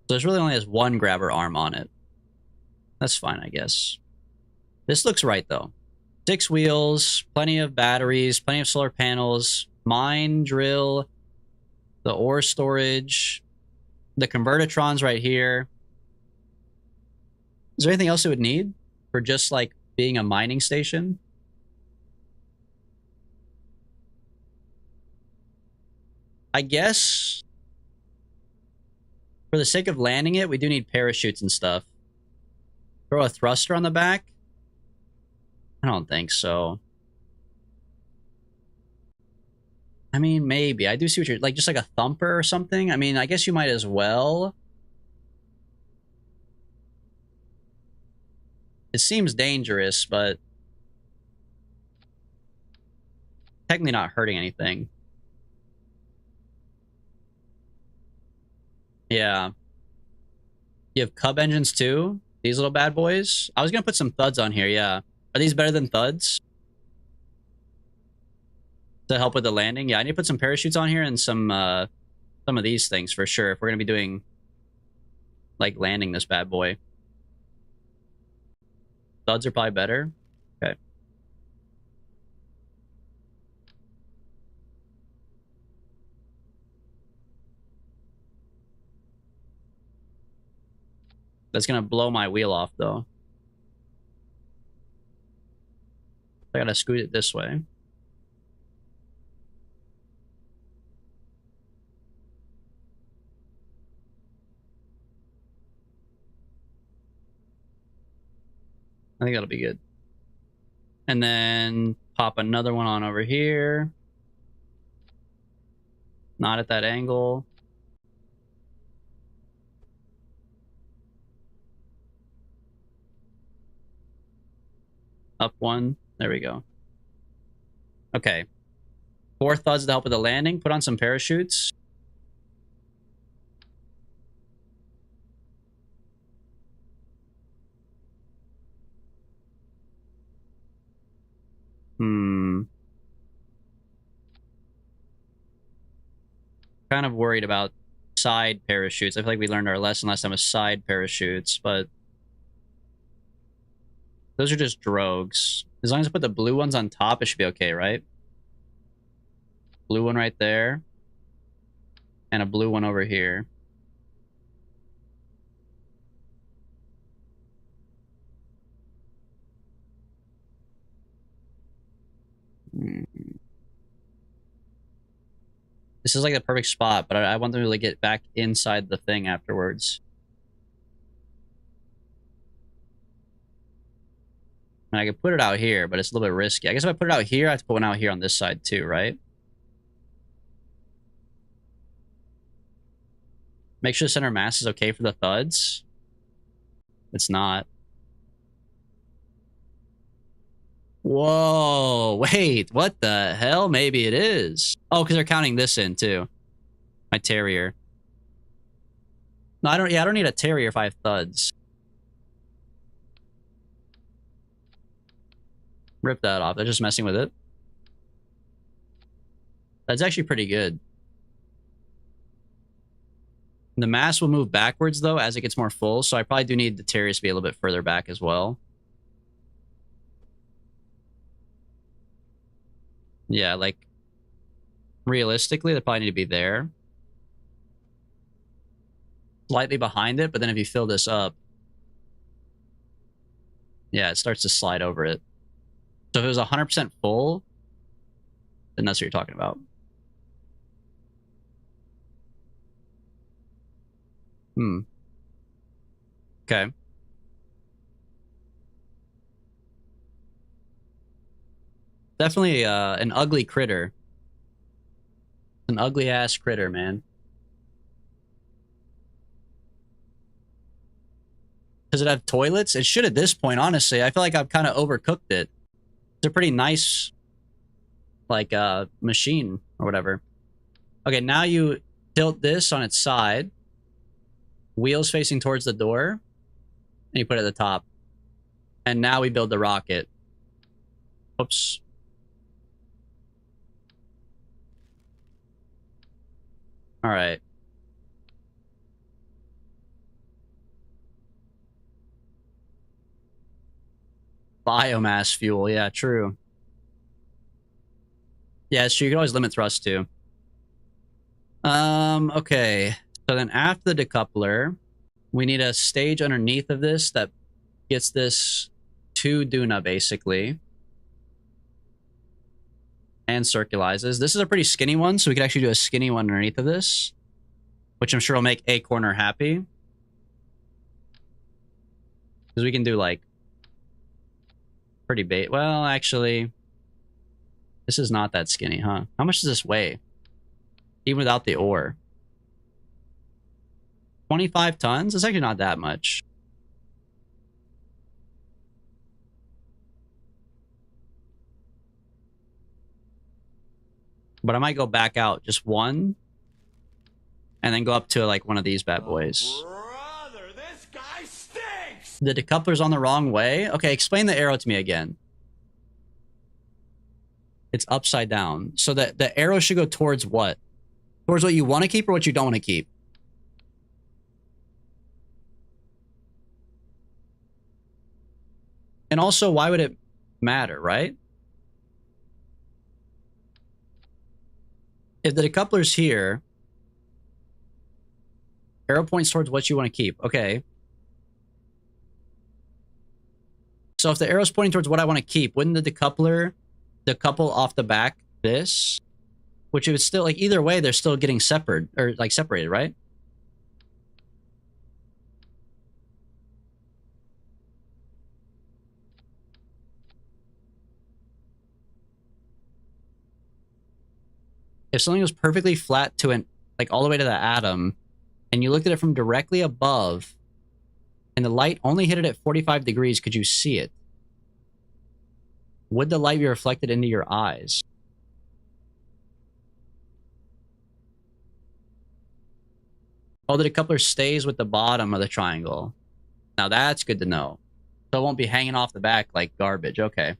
So this really only has one grabber arm on it. That's fine, I guess. This looks right, though. 6 wheels, plenty of batteries, plenty of solar panels, mine drill, the ore storage, the convertitrons right here. Is there anything else it would need for just, like, being a mining station? I guess for the sake of landing it, we do need parachutes and stuff. Throw a thruster on the back? I don't think so. I mean, maybe. I do see what you're... Like, just like a thumper or something? I mean, I guess you might as well. It seems dangerous, but... technically not hurting anything. Yeah. You have Cub engines too? These little bad boys? I was gonna put some thuds on here, yeah. Are these better than thuds? To help with the landing? Yeah, I need to put some parachutes on here and some of these things for sure if we're gonna be doing like landing this bad boy. Thuds are probably better. Okay. That's gonna blow my wheel off though. I gotta scoot it this way. I think that'll be good. And then pop another one on over here. Not at that angle. Up one. There we go. Okay. 4 thuds to help with the landing. Put on some parachutes. Kind of worried about side parachutes. I feel like we learned our lesson last time with side parachutes, but those are just drogues. As long as I put the blue ones on top, it should be okay, right? Blue one right there. And a blue one over here. This is like the perfect spot, but I want them to like get back inside the thing afterwards. And I could put it out here, but it's a little bit risky. I guess if I put it out here, I have to put one out here on this side too, right? Make sure the center mass is okay for the thuds. It's not. Whoa, wait, what the hell? Maybe it is. Oh, because they're counting this in too. My terrier. No, I don't need a terrier if I have thuds. Rip that off. They're just messing with it. That's actually pretty good. The mass will move backwards though as it gets more full, so I probably do need the terriers to be a little bit further back as well. Yeah, like realistically, they probably need to be there. Slightly behind it, but then if you fill this up, yeah, it starts to slide over it. So if it was 100% full, then that's what you're talking about. Okay. Definitely an ugly critter. An ugly ass critter, man. Does it have toilets? It should at this point, honestly. I feel like I've kind of overcooked it. It's a pretty nice, like, machine or whatever. Okay, now you tilt this on its side, wheels facing towards the door, and you put it at the top. And now we build the rocket. Oops. All right. Biomass fuel. Yeah, true. Yeah, it's true. You can always limit thrust too. Okay. So then after the decoupler, we need a stage underneath of this that gets this to Duna, basically. And circulizes. This is a pretty skinny one, so we could actually do a skinny one underneath of this, which I'm sure will make a corner happy. Because we can do, like, pretty bait. Well, actually, this is not that skinny, huh? How much does this weigh? Even without the ore. 25 tons? It's actually not that much. But I might go back out just one. And then go up to, like, one of these bad boys. Brother, this guy stinks! The decoupler's on the wrong way? Okay, explain the arrow to me again. It's upside down. So the arrow should go towards what? Towards what you want to keep or what you don't want to keep? And also, why would it matter, right? If the decoupler's here, arrow points towards what you want to keep. Okay. So if the arrow's pointing towards what I want to keep, wouldn't the decoupler decouple off the back this? Which it would still, like, either way, they're still getting separated, or, like, separated, right? If something was perfectly flat to an, like, all the way to the atom, and you looked at it from directly above, and the light only hit it at 45 degrees, could you see it? Would the light be reflected into your eyes? Oh, the decoupler stays with the bottom of the triangle. Now that's good to know. So it won't be hanging off the back like garbage. Okay.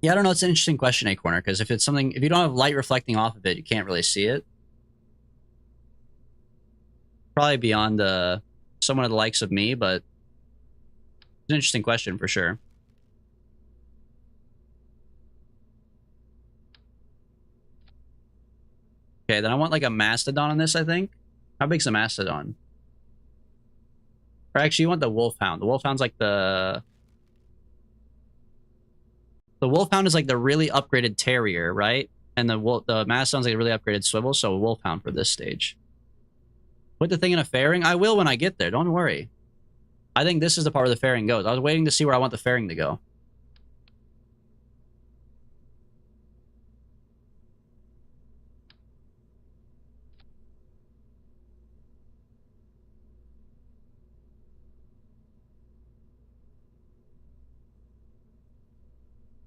Yeah, I don't know. It's an interesting question, Acorner, because if it's something, if you don't have light reflecting off of it, you can't really see it. Probably beyond someone of the likes of me, but it's an interesting question for sure. Okay, then I want like a mastodon on this, I think. How big's a mastodon? Or actually, you want the wolfhound. The wolfhound's like the wolfhound is like the really upgraded terrier, right? And the mastodon's like a really upgraded swivel, so a wolfhound for this stage. Put the thing in a fairing? I will when I get there, don't worry. I think this is the part where the fairing goes. I was waiting to see where I want the fairing to go.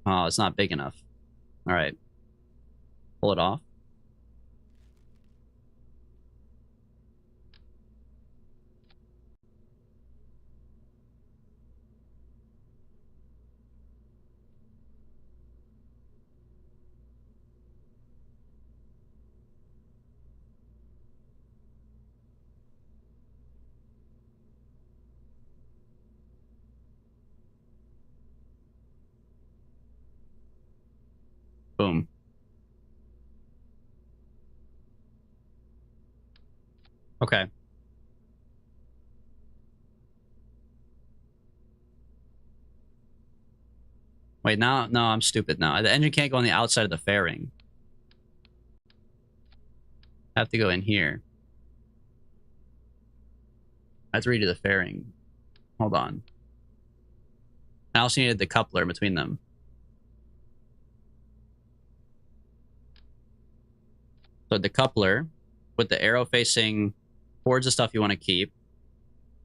Oh, it's not big enough. All right. Pull it off. Boom. Okay. Wait, now, no, I'm stupid now. The engine can't go on the outside of the fairing. I have to go in here. I have to redo the fairing. Hold on. I also needed the coupler between them. So the coupler with the arrow facing towards the stuff you want to keep.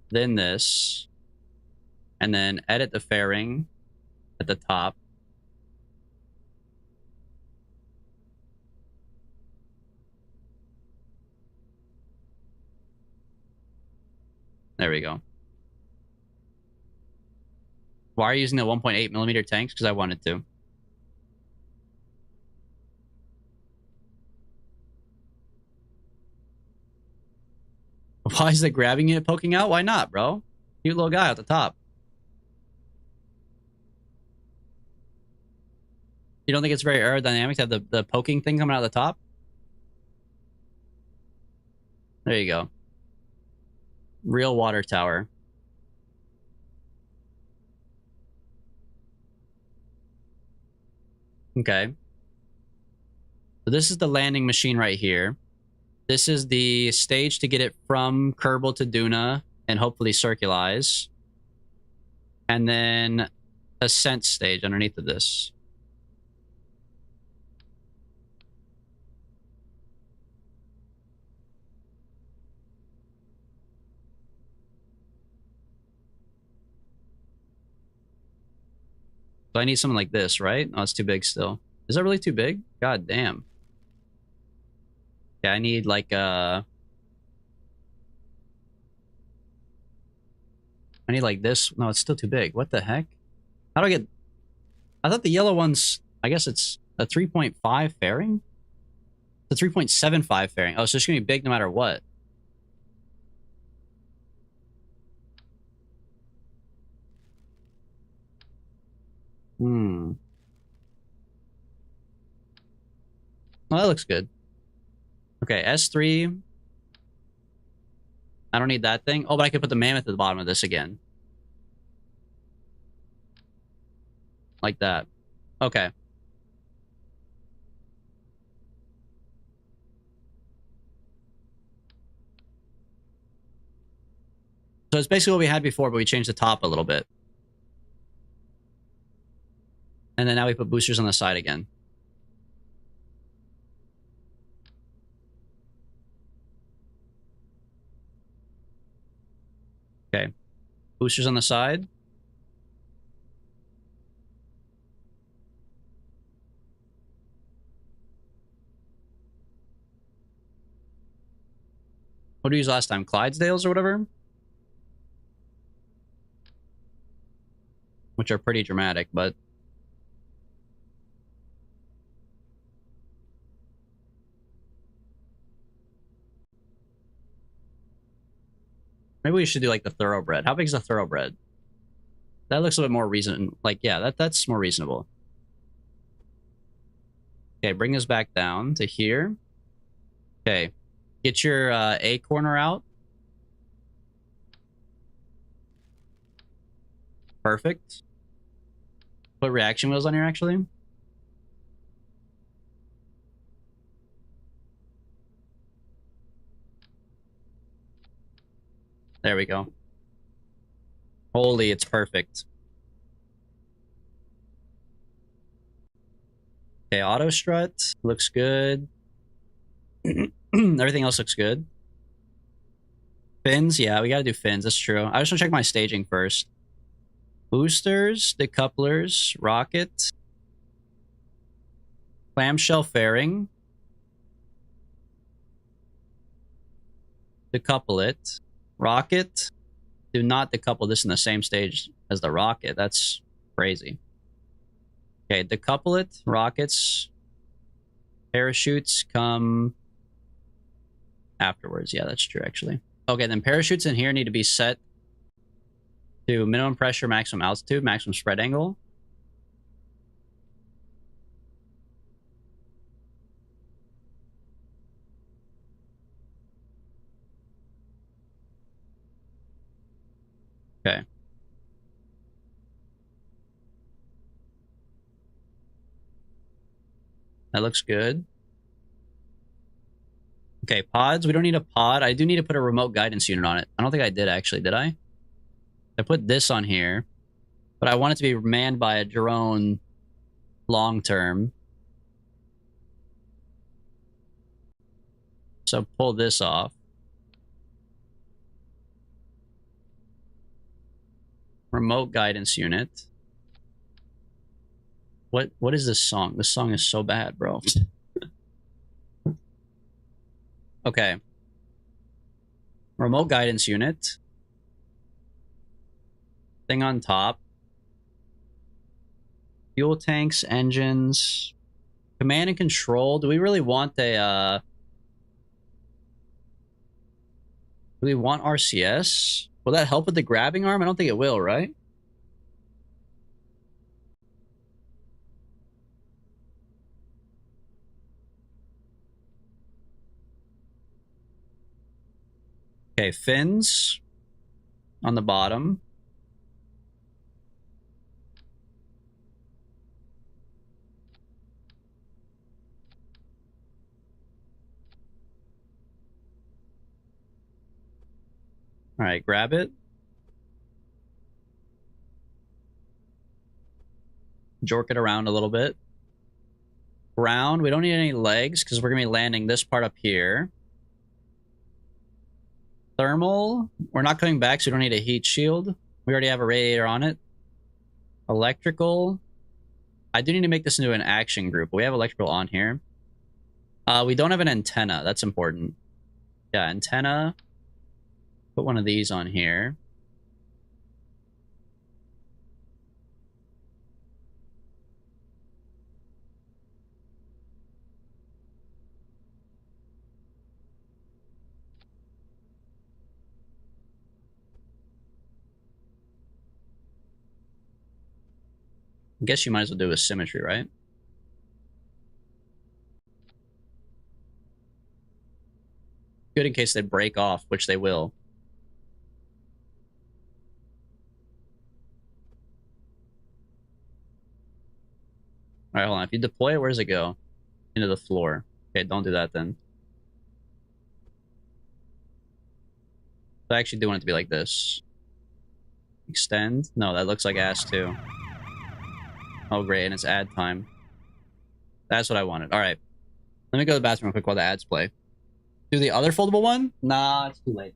Then this. And then edit the fairing. at the top. There we go. Why are you using the 1.8 millimeter tanks? Because I wanted to. Why is the grabbing unit poking out? Why not, bro? Cute little guy at the top. You don't think it's very aerodynamic to have the poking thing coming out of the top? There you go. Real water tower. Okay. So this is the landing machine right here. This is the stage to get it from Kerbal to Duna and hopefully circulize. And then ascent stage underneath of this. So I need something like this, right? Oh, it's too big still. Is that really too big? God damn. Yeah, I need like I need like this. No, it's still too big. What the heck? How do I get... I thought the yellow one's... I guess it's a 3.5 fairing? The 3.75 fairing. Oh, so it's gonna be big no matter what. Hmm. Well, that looks good. Okay, S3. I don't need that thing. Oh, but I could put the mammoth at the bottom of this again. Like that. Okay. So it's basically what we had before, but we changed the top a little bit. And then now we put boosters on the side again. Okay. Boosters on the side. What did we use last time? Clydesdales or whatever? Which are pretty dramatic, but... maybe we should do like the thoroughbred. How big is a thoroughbred? That looks a little bit more reasonable. Like, yeah, that's more reasonable. Okay, bring this back down to here. Okay. Get your A corner out. Perfect. Put reaction wheels on here, actually. There we go. Holy, it's perfect. Okay, auto strut. Looks good. Everything else looks good. Fins, yeah, we gotta do fins. That's true. I just want to check my staging first. Boosters, decouplers, rocket, clamshell fairing, decouple it, rocket. Do not decouple this in the same stage as the rocket. That's crazy. Okay, decouple it, rockets, parachutes come afterwards. Yeah, that's true, actually. Okay, then parachutes in here need to be set to minimum pressure, maximum altitude, maximum spread angle. Okay. That looks good. Okay, pods. We don't need a pod. I do need to put a remote guidance unit on it. I don't think I did, actually. Did I? I put this on here, but I want it to be manned by a drone long term. So pull this off. Remote guidance unit. What is this song? This song is so bad, bro. Okay. Remote guidance unit. Thing on top. Fuel tanks, engines. Command and control. Do we really want a do we want RCS? Will that help with the grabbing arm? I don't think it will, right? Okay, fins on the bottom. All right, grab it. Jork it around a little bit. Ground. We don't need any legs because we're going to be landing this part up here. Thermal. We're not coming back, so we don't need a heat shield. We already have a radiator on it. Electrical. I do need to make this into an action group. We have electrical on here. We don't have an antenna. That's important. Yeah, antenna. Put one of these on here. I guess you might as well do a symmetry, right? Good in case they break off, which they will. All right, hold on. If you deploy it, where does it go? Into the floor. Okay, don't do that then. I actually do want it to be like this. Extend? No, that looks like ass too. Oh, great, and it's ad time. That's what I wanted. All right. Let me go to the bathroom real quick while the ads play. Do the other foldable one? Nah, it's too late.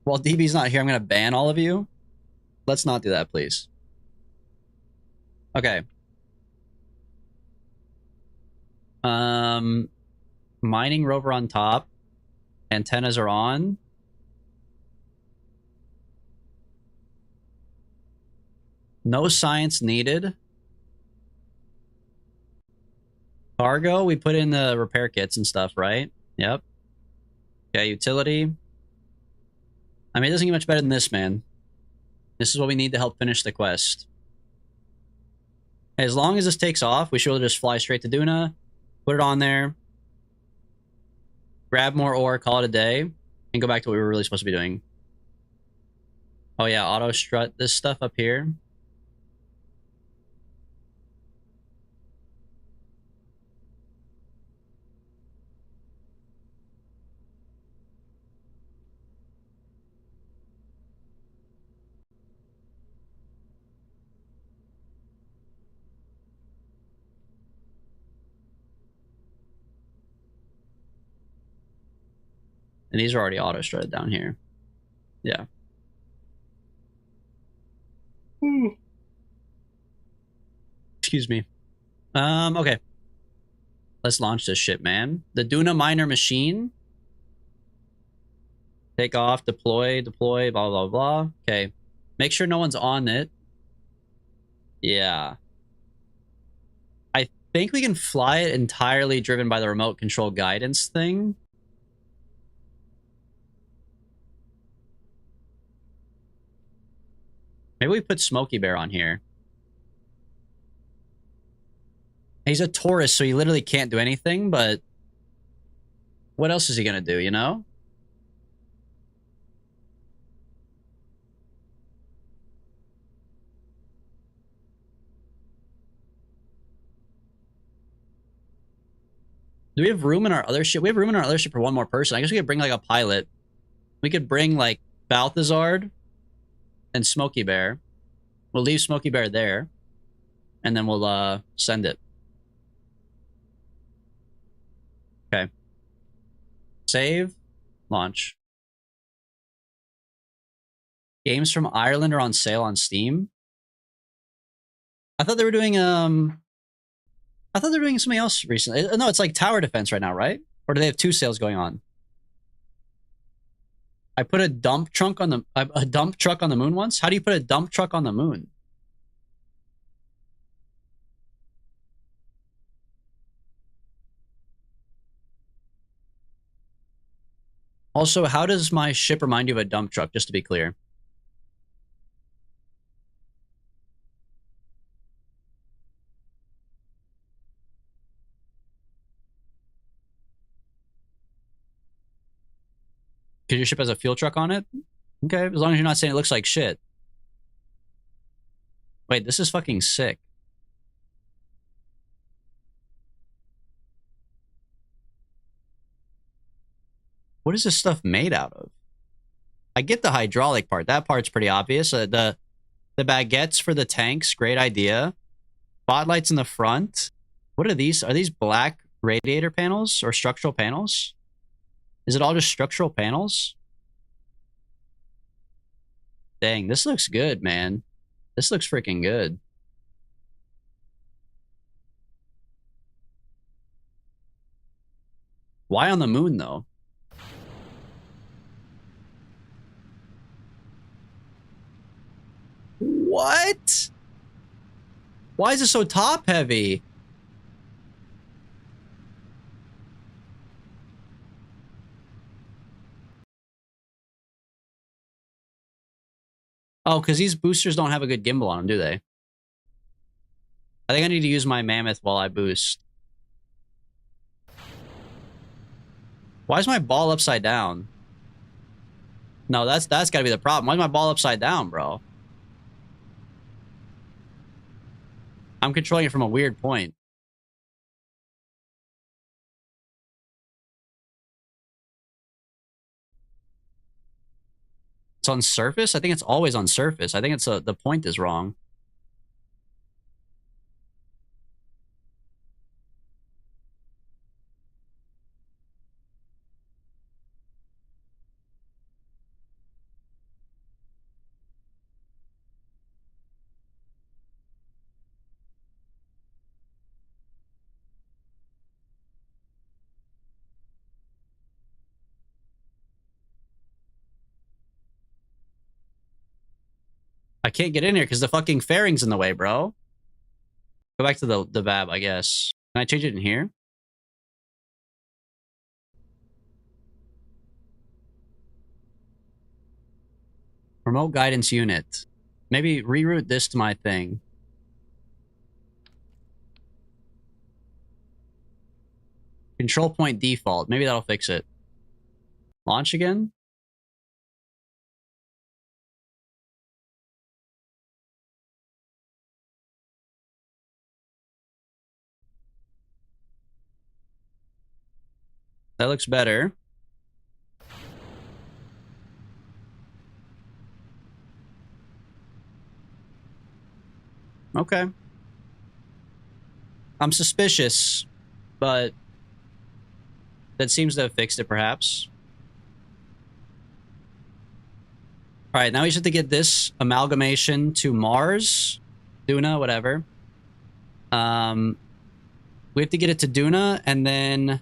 While DB's not here, I'm going to ban all of you. Let's not do that, please. Okay. Mining rover on top. Antennas are on. No science needed. Cargo, we put in the repair kits and stuff, right? Yep. Okay, utility. I mean, it doesn't get much better than this, man. This is what we need to help finish the quest. As long as this takes off, we should just fly straight to Duna, put it on there, grab more ore, call it a day, and go back to what we were really supposed to be doing. Oh yeah, auto strut this stuff up here. And these are already auto-strutted down here. Yeah. Excuse me. Okay. Let's launch this shit, man. The Duna Miner Machine. Take off, deploy, blah, blah, blah. Okay. Make sure no one's on it. Yeah. I think we can fly it entirely driven by the remote control guidance thing. Maybe we put Smokey Bear on here. He's a tourist, so he literally can't do anything, but what else is he gonna do, you know? Do we have room in our other ship? We have room in our other ship for one more person. I guess we could bring like a pilot. We could bring like Balthazar and Smokey Bear. We'll leave Smokey Bear there. And then we'll send it. Okay. Save. Launch. Games from Ireland are on sale on Steam. I thought they were doing I thought they were doing something else recently. No, it's like tower defense right now, right? Or do they have two sales going on? I put a dump truck on the moon once. How do you put a dump truck on the moon? Also, how does my ship remind you of a dump truck? Just to be clear. Because your ship has a fuel truck on it? Okay, as long as you're not saying it looks like shit. Wait, this is fucking sick. What is this stuff made out of? I get the hydraulic part. That part's pretty obvious. The baguettes for the tanks, great idea. Spotlights in the front. What are these? Are these black radiator panels or structural panels? Is it all just structural panels? Dang, this looks good, man. This looks freaking good. Why on the moon, though? What? Why is it so top heavy? Oh, because these boosters don't have a good gimbal on them, do they? I think I need to use my mammoth while I boost. Why is my ball upside down? No, that's gotta be the problem. Why is my ball upside down, bro? I'm controlling it from a weird point. It's on surface? I think it's always on surface. I think it's the point is wrong. I can't get in here because the fucking fairing's in the way, bro. Go back to the VAB, I guess. Can I change it in here? Remote guidance unit. Maybe reroute this to my thing. Control point default. Maybe that'll fix it. Launch again? That looks better. Okay. I'm suspicious, but that seems to have fixed it, perhaps. All right, now we just have to get this amalgamation to Mars, Duna, whatever. We have to get it to Duna and then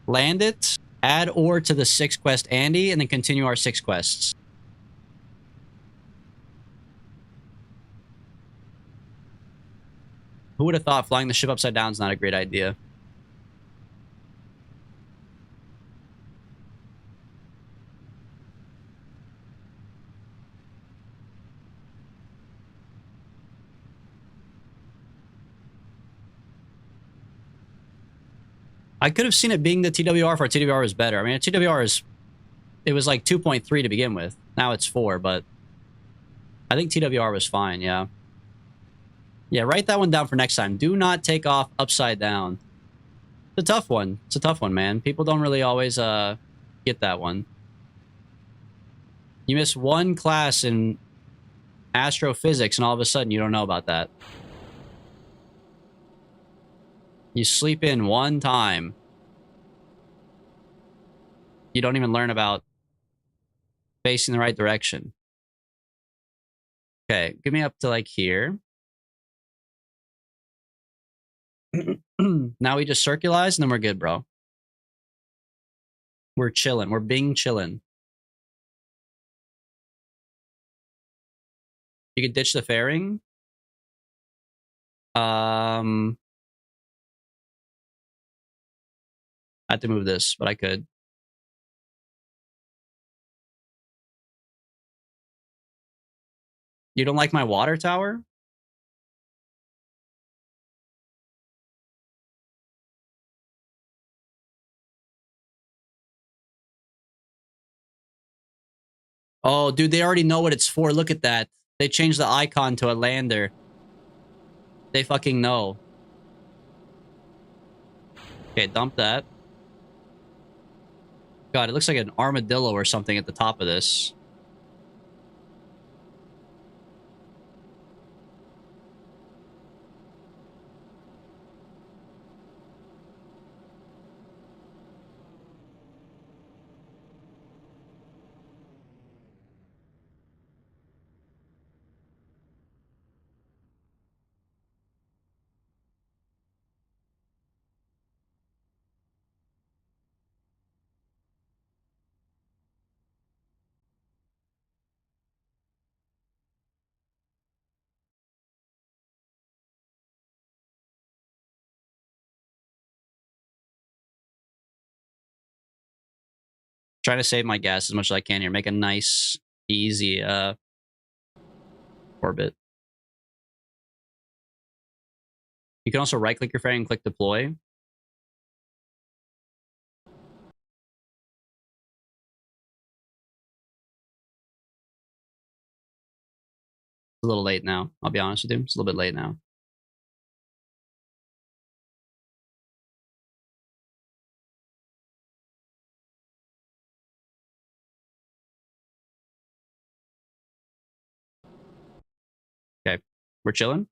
land it, add ore to the 6 quest Andy, and then continue our 6 quests. Who would have thought flying the ship upside down is not a great idea? I could have seen it being the TWR for a TWR was better. I mean, a TWR is... It was like 2.3 to begin with. Now it's 4, but... I think TWR was fine, yeah. Yeah, write that one down for next time. Do not take off upside down. It's a tough one. It's a tough one, man. People don't really always get that one. You miss one class in astrophysics, and all of a sudden you don't know about that. You sleep in one time. You don't even learn about facing the right direction. Okay, get me up to like here. Now we just circularize and then we're good, bro. We're chilling. We're Bing chilling. You can ditch the fairing. I have to move this, but I could. You don't like my water tower? Oh, dude, they already know what it's for. Look at that. They changed the icon to a lander. They fucking know. Okay, dump that. God, it looks like an armadillo or something at the top of this. Trying to save my gas as much as I can here. Make a nice, easy orbit. You can also right-click your fairing and click deploy. A little late now. I'll be honest with you. It's a little bit late now. Okay, we're chilling.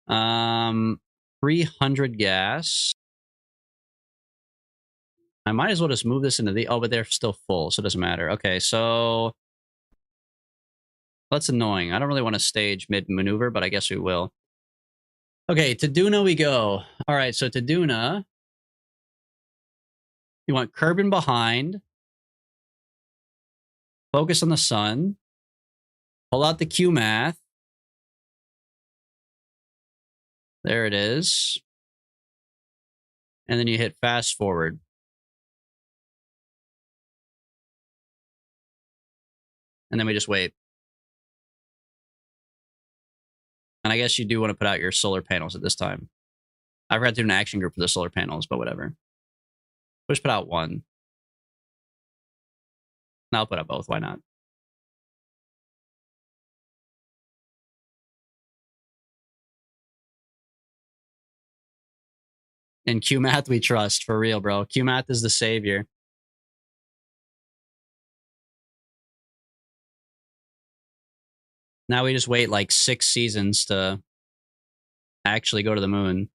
300 gas. I might as well just move this into the... Oh, but they're still full, so it doesn't matter. Okay, so... That's annoying. I don't really want to stage mid-maneuver, but I guess we will. Okay, to Duna we go. All right, so to Duna... You want Kerbal behind. Focus on the sun. Pull out the Q math. There it is. And then you hit fast forward. And then we just wait. And I guess you do want to put out your solar panels at this time. I forgot to do an action group for the solar panels, but whatever. We'll just put out one. Now I'll put out both. Why not? In QMath we trust, for real, bro. QMath is the savior. Now we just wait like 6 seasons to actually go to the moon.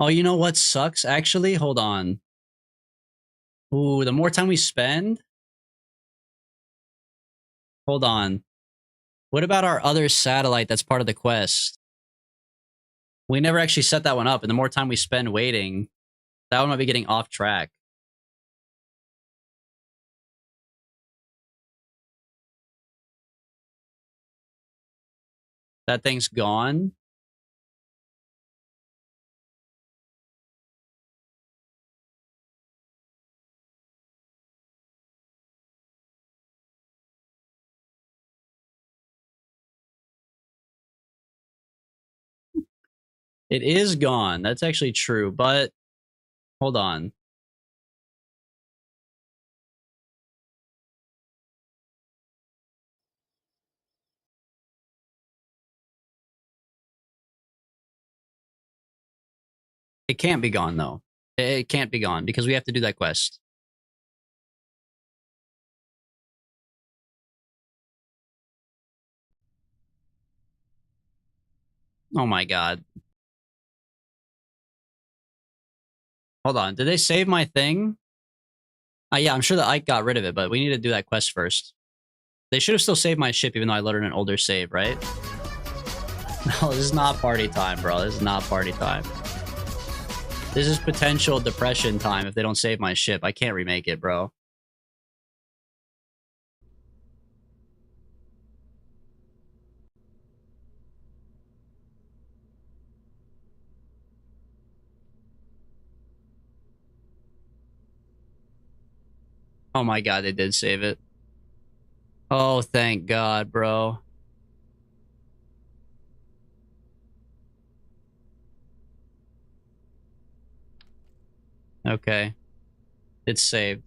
Oh, you know what sucks, actually? Hold on. Ooh, the more time we spend... Hold on. What about our other satellite that's part of the quest? We never actually set that one up, and the more time we spend waiting, that one might be getting off track. That thing's gone. It is gone. That's actually true, but hold on. It can't be gone, though. It can't be gone because we have to do that quest. Oh my god. Hold on. Did they save my thing? Yeah, I'm sure that Ike got rid of it, but we need to do that quest first. They should have still saved my ship even though I loaded an older save, right? No, this is not party time, bro. This is not party time. This is potential depression time if they don't save my ship. I can't remake it, bro. Oh my god, they did save it. Oh, thank god, bro. Okay. It's saved.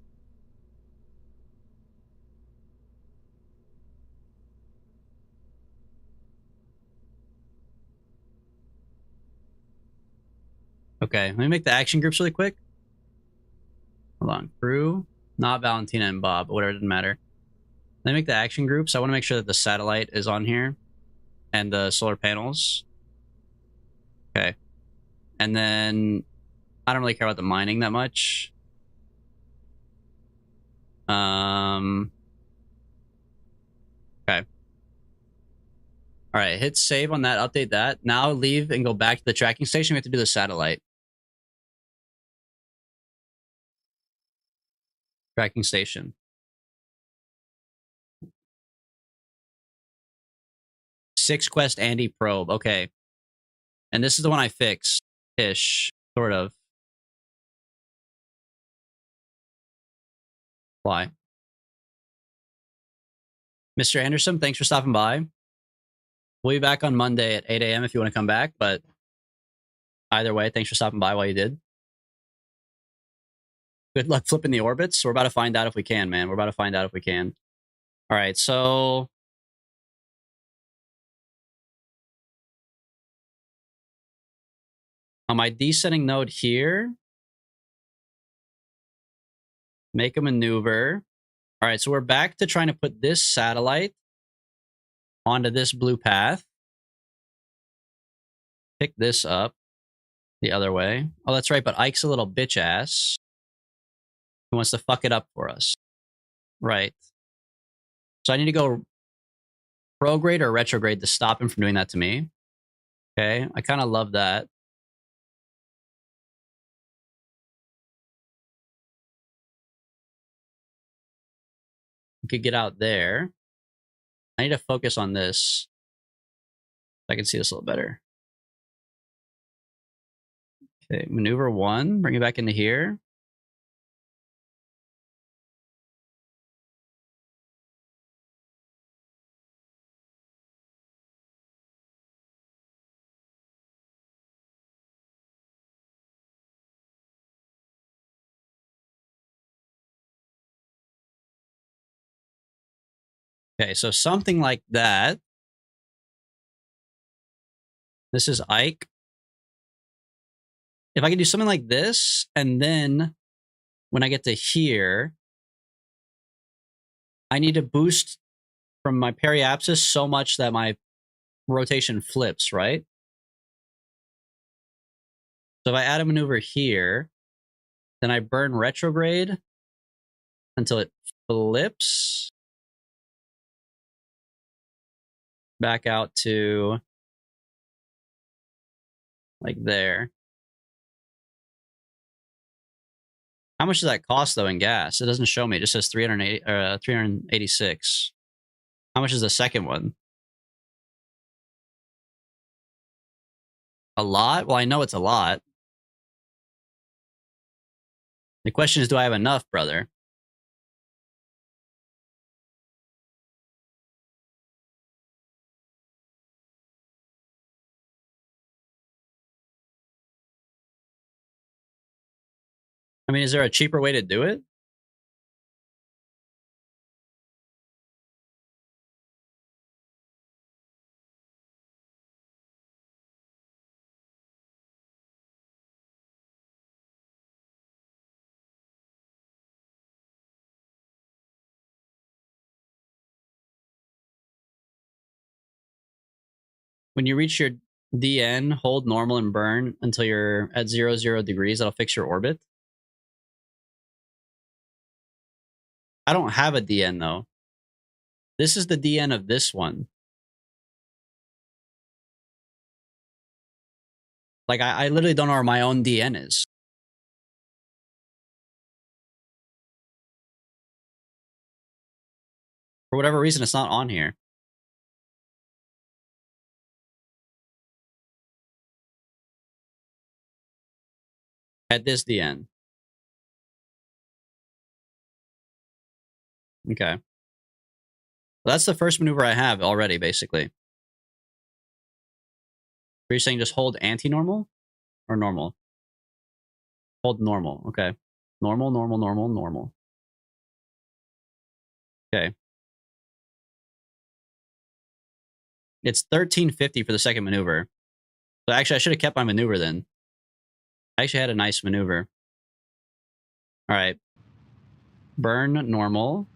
Okay, let me make the action groups really quick. Hold on. Crew, not Valentina and Bob, whatever, it doesn't matter. Let me make the action groups. I want to make sure that the satellite is on here and the solar panels. Okay. And then I don't really care about the mining that much. Okay. All right, hit save on that, update that. Now leave and go back to the tracking station. We have to do the satellite. Tracking station. Six quest Andy probe. Okay. And this is the one I fixed. Ish. Sort of. Why? Mr. Anderson, thanks for stopping by. We'll be back on Monday at 8 a.m. if you want to come back, but either way, thanks for stopping by while you did. Good luck flipping the orbits. We're about to find out if we can, man. We're about to find out if we can. All right, so on my descending node here, make a maneuver. All right, so we're back to trying to put this satellite onto this blue path. Pick this up the other way. Oh, that's right, but Ike's a little bitch ass who wants to fuck it up for us. Right. So I need to go prograde or retrograde to stop him from doing that to me. Okay, I kind of love that. We could get out there. I need to focus on this. So I can see this a little better. Okay, maneuver one, bring it back into here. Okay, so something like that. This is Ike. If I can do something like this, and then when I get to here, I need to boost from my periapsis so much that my rotation flips, right? So if I add a maneuver here, then I burn retrograde until it flips back out to like there. How much does that cost though in gas? It doesn't show me. It just says 386. How much is the second one? A lot? Well, I know it's a lot. The question is, do I have enough, brother? I mean, is there a cheaper way to do it? When you reach your DN, hold normal and burn until you're at 0 degrees. That'll fix your orbit. I don't have a DN though. This is the DN of this one. Like, I literally don't know where my own DN is. For whatever reason, it's not on here. At this DN. Okay. Well, that's the first maneuver I have already, basically. Are you saying just hold anti-normal? Or normal? Hold normal. Okay. Normal, normal, normal, normal. Okay. It's 1350 for the second maneuver. So actually, I should have kept my maneuver then. I actually had a nice maneuver. All right. Burn normal.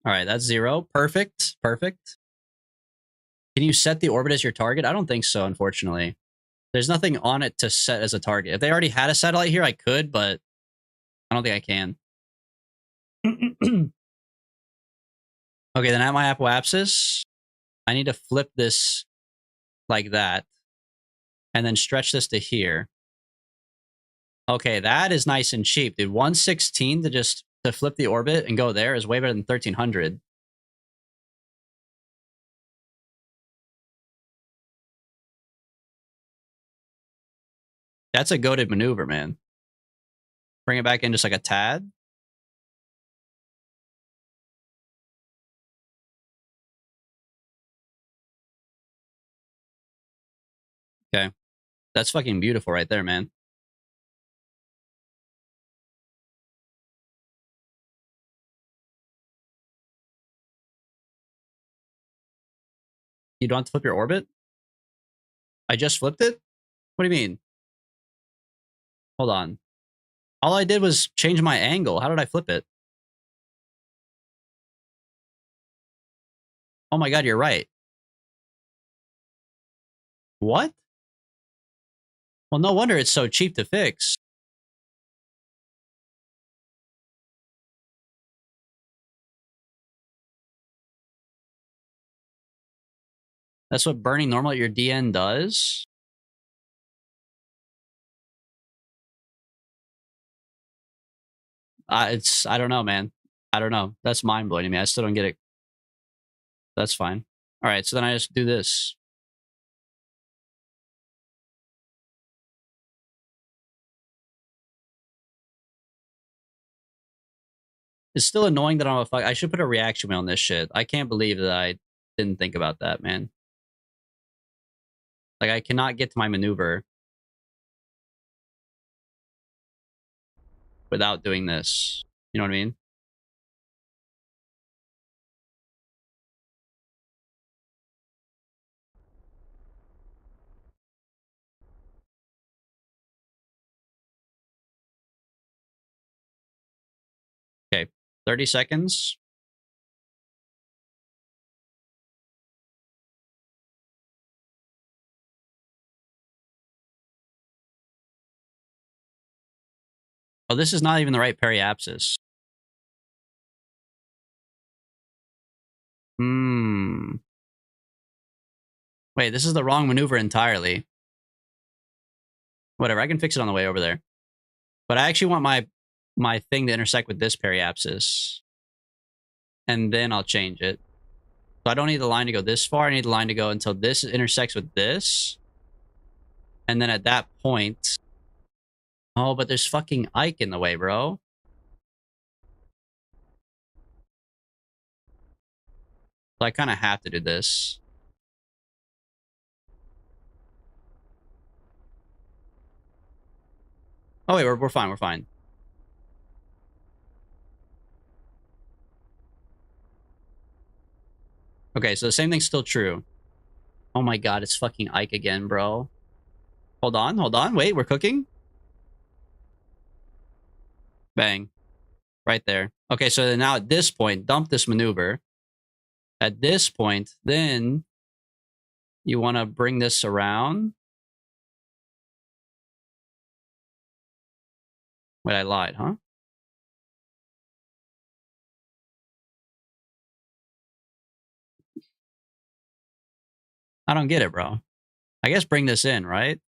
All right, that's 0. Perfect. Perfect. Can you set the orbit as your target? I don't think so, unfortunately. There's nothing on it to set as a target. If they already had a satellite here, I could, but I don't think I can. Okay, then at my apoapsis, I need to flip this like that and then stretch this to here. Okay, that is nice and cheap, dude. 116 to flip the orbit and go there is way better than 1300. That's a goated maneuver, man. Bring it back in just like a tad. Okay. That's fucking beautiful right there, man. You don't have to flip your orbit? I just flipped it? What do you mean? Hold on. All I did was change my angle. How did I flip it? Oh my god, you're right. What? Well, no wonder it's so cheap to fix. That's what burning normal at your DN does? I don't know, man. I don't know. That's mind-blowing to me. I still don't get it. That's fine. All right, so then I just do this. It's still annoying that I'm a fuck. I should put a reaction wheel on this shit. I can't believe that I didn't think about that, man. Like, I cannot get to my maneuver without doing this. You know what I mean? 30 seconds. Oh, this is not even the right periapsis. Wait, this is the wrong maneuver entirely. Whatever, I can fix it on the way over there. But I actually want my thing to intersect with this periapsis. And then I'll change it. So I don't need the line to go this far. I need the line to go until this intersects with this. And then at that point... Oh, but there's fucking Ike in the way, bro. So I kind of have to do this. Oh, wait, we're fine, we're fine. Okay, so the same thing's still true. Oh my god, it's fucking Ike again, bro. Hold on. Wait, we're cooking? Bang. Right there. Okay, so now at this point, dump this maneuver. At this point, then you want to bring this around. Wait, I lied, huh? I don't get it, bro. I guess bring this in, right?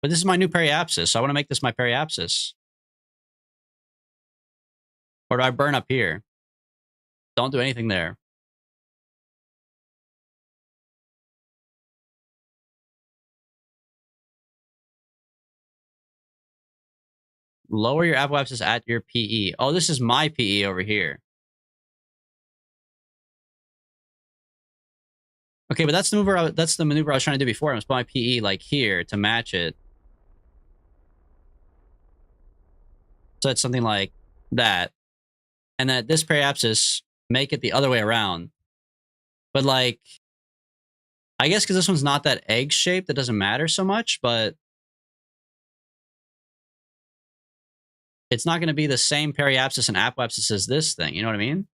But this is my new periapsis, so I want to make this my periapsis. Or do I burn up here? Don't do anything there. Lower your apoapsis at your PE. Oh, this is my PE over here. Okay, but that's the maneuver. That's the maneuver I was trying to do before. I was put my PE like here to match it. So it's something like that. And then at this periapsis, make it the other way around. But like, I guess because this one's not that egg shaped, that doesn't matter so much. But it's not going to be the same periapsis and apoapsis as this thing. You know what I mean?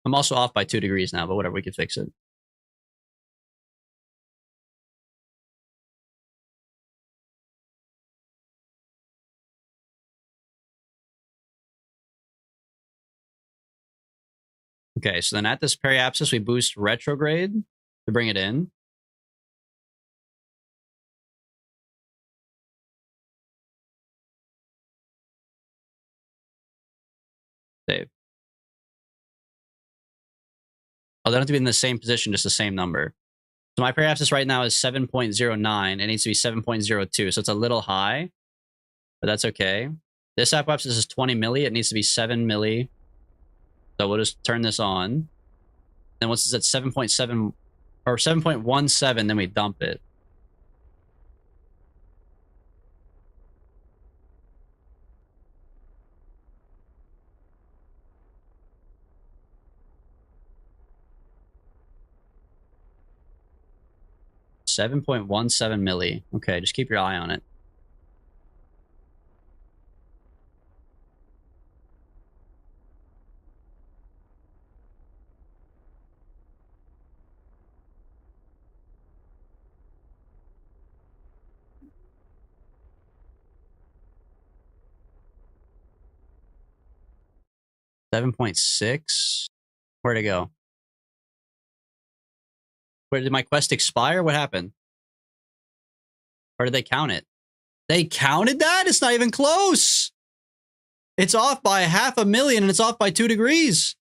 I'm also off by 2 degrees now, but whatever, we can fix it. Okay, so then at this periapsis, we boost retrograde to bring it in. Save. Oh, they don't have to be in the same position, just the same number. So my periapsis right now is 7.09. It needs to be 7.02, so it's a little high, but that's okay. This apoapsis is 20 milli. It needs to be 7 milli. So we'll just turn this on. Then once it's at 7.7 or 7.17, then we dump it. $7.17 milli. Okay, just keep your eye on it. $7.6. Where'd it go? Where did my quest expire? What happened? Or did they count it? They counted that? It's not even close. It's off by 500,000 and it's off by 2 degrees.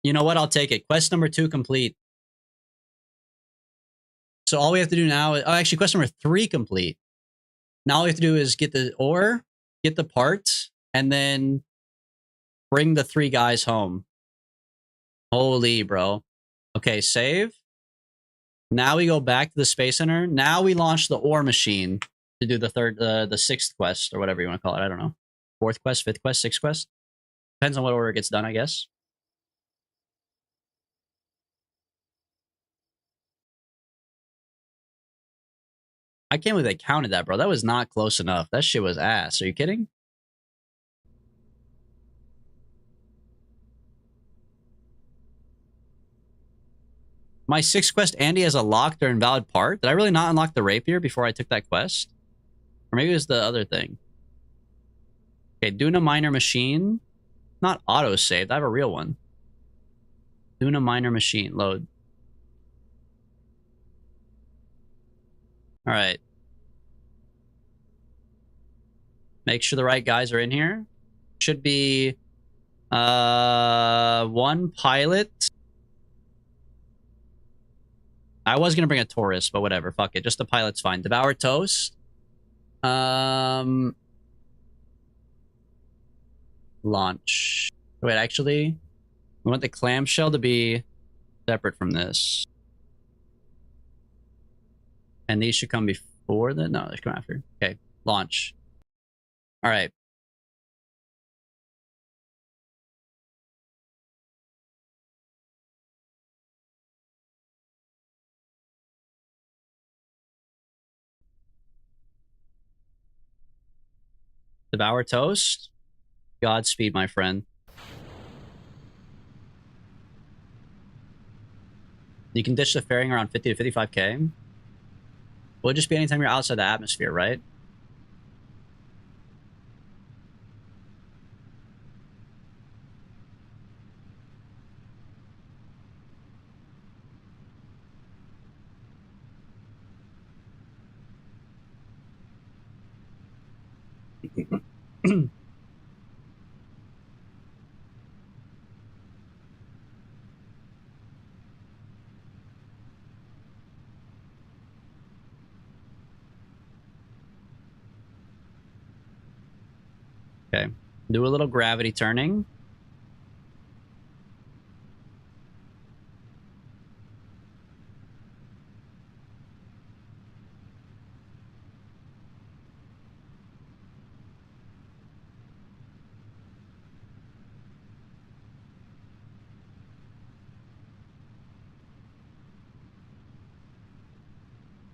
You know what? I'll take it. Quest number 2 complete. So all we have to do now is... Oh, actually, quest number 3 complete. Now all we have to do is get the ore, get the parts, and then bring the 3 guys home. Holy, bro. Okay, save. Now we go back to the Space Center. Now we launch the ore machine to do the 6th quest, or whatever you want to call it. I don't know. 4th quest, 5th quest, 6th quest. Depends on what order it gets done, I guess. I can't believe they counted that, bro. That was not close enough. That shit was ass. Are you kidding? My 6th quest, Andy, has a locked or invalid part. Did I really not unlock the rapier before I took that quest? Or maybe it was the other thing. Okay, Duna Miner Machine. Not auto-saved. I have a real one. Duna Miner Machine. Load. All right. Make sure the right guys are in here. Should be one pilot. I was gonna bring a tourist, but whatever. Fuck it. Just the pilot's fine. Devour Toast. Launch. Wait, actually, we want the clamshell to be separate from this. And these should come before the... No, they should come after. Okay, launch. All right. Devour Toast. Godspeed, my friend. You can ditch the fairing around 50 to 55k. Will it just be anytime you're outside the atmosphere, right? Okay. Do a little gravity turning.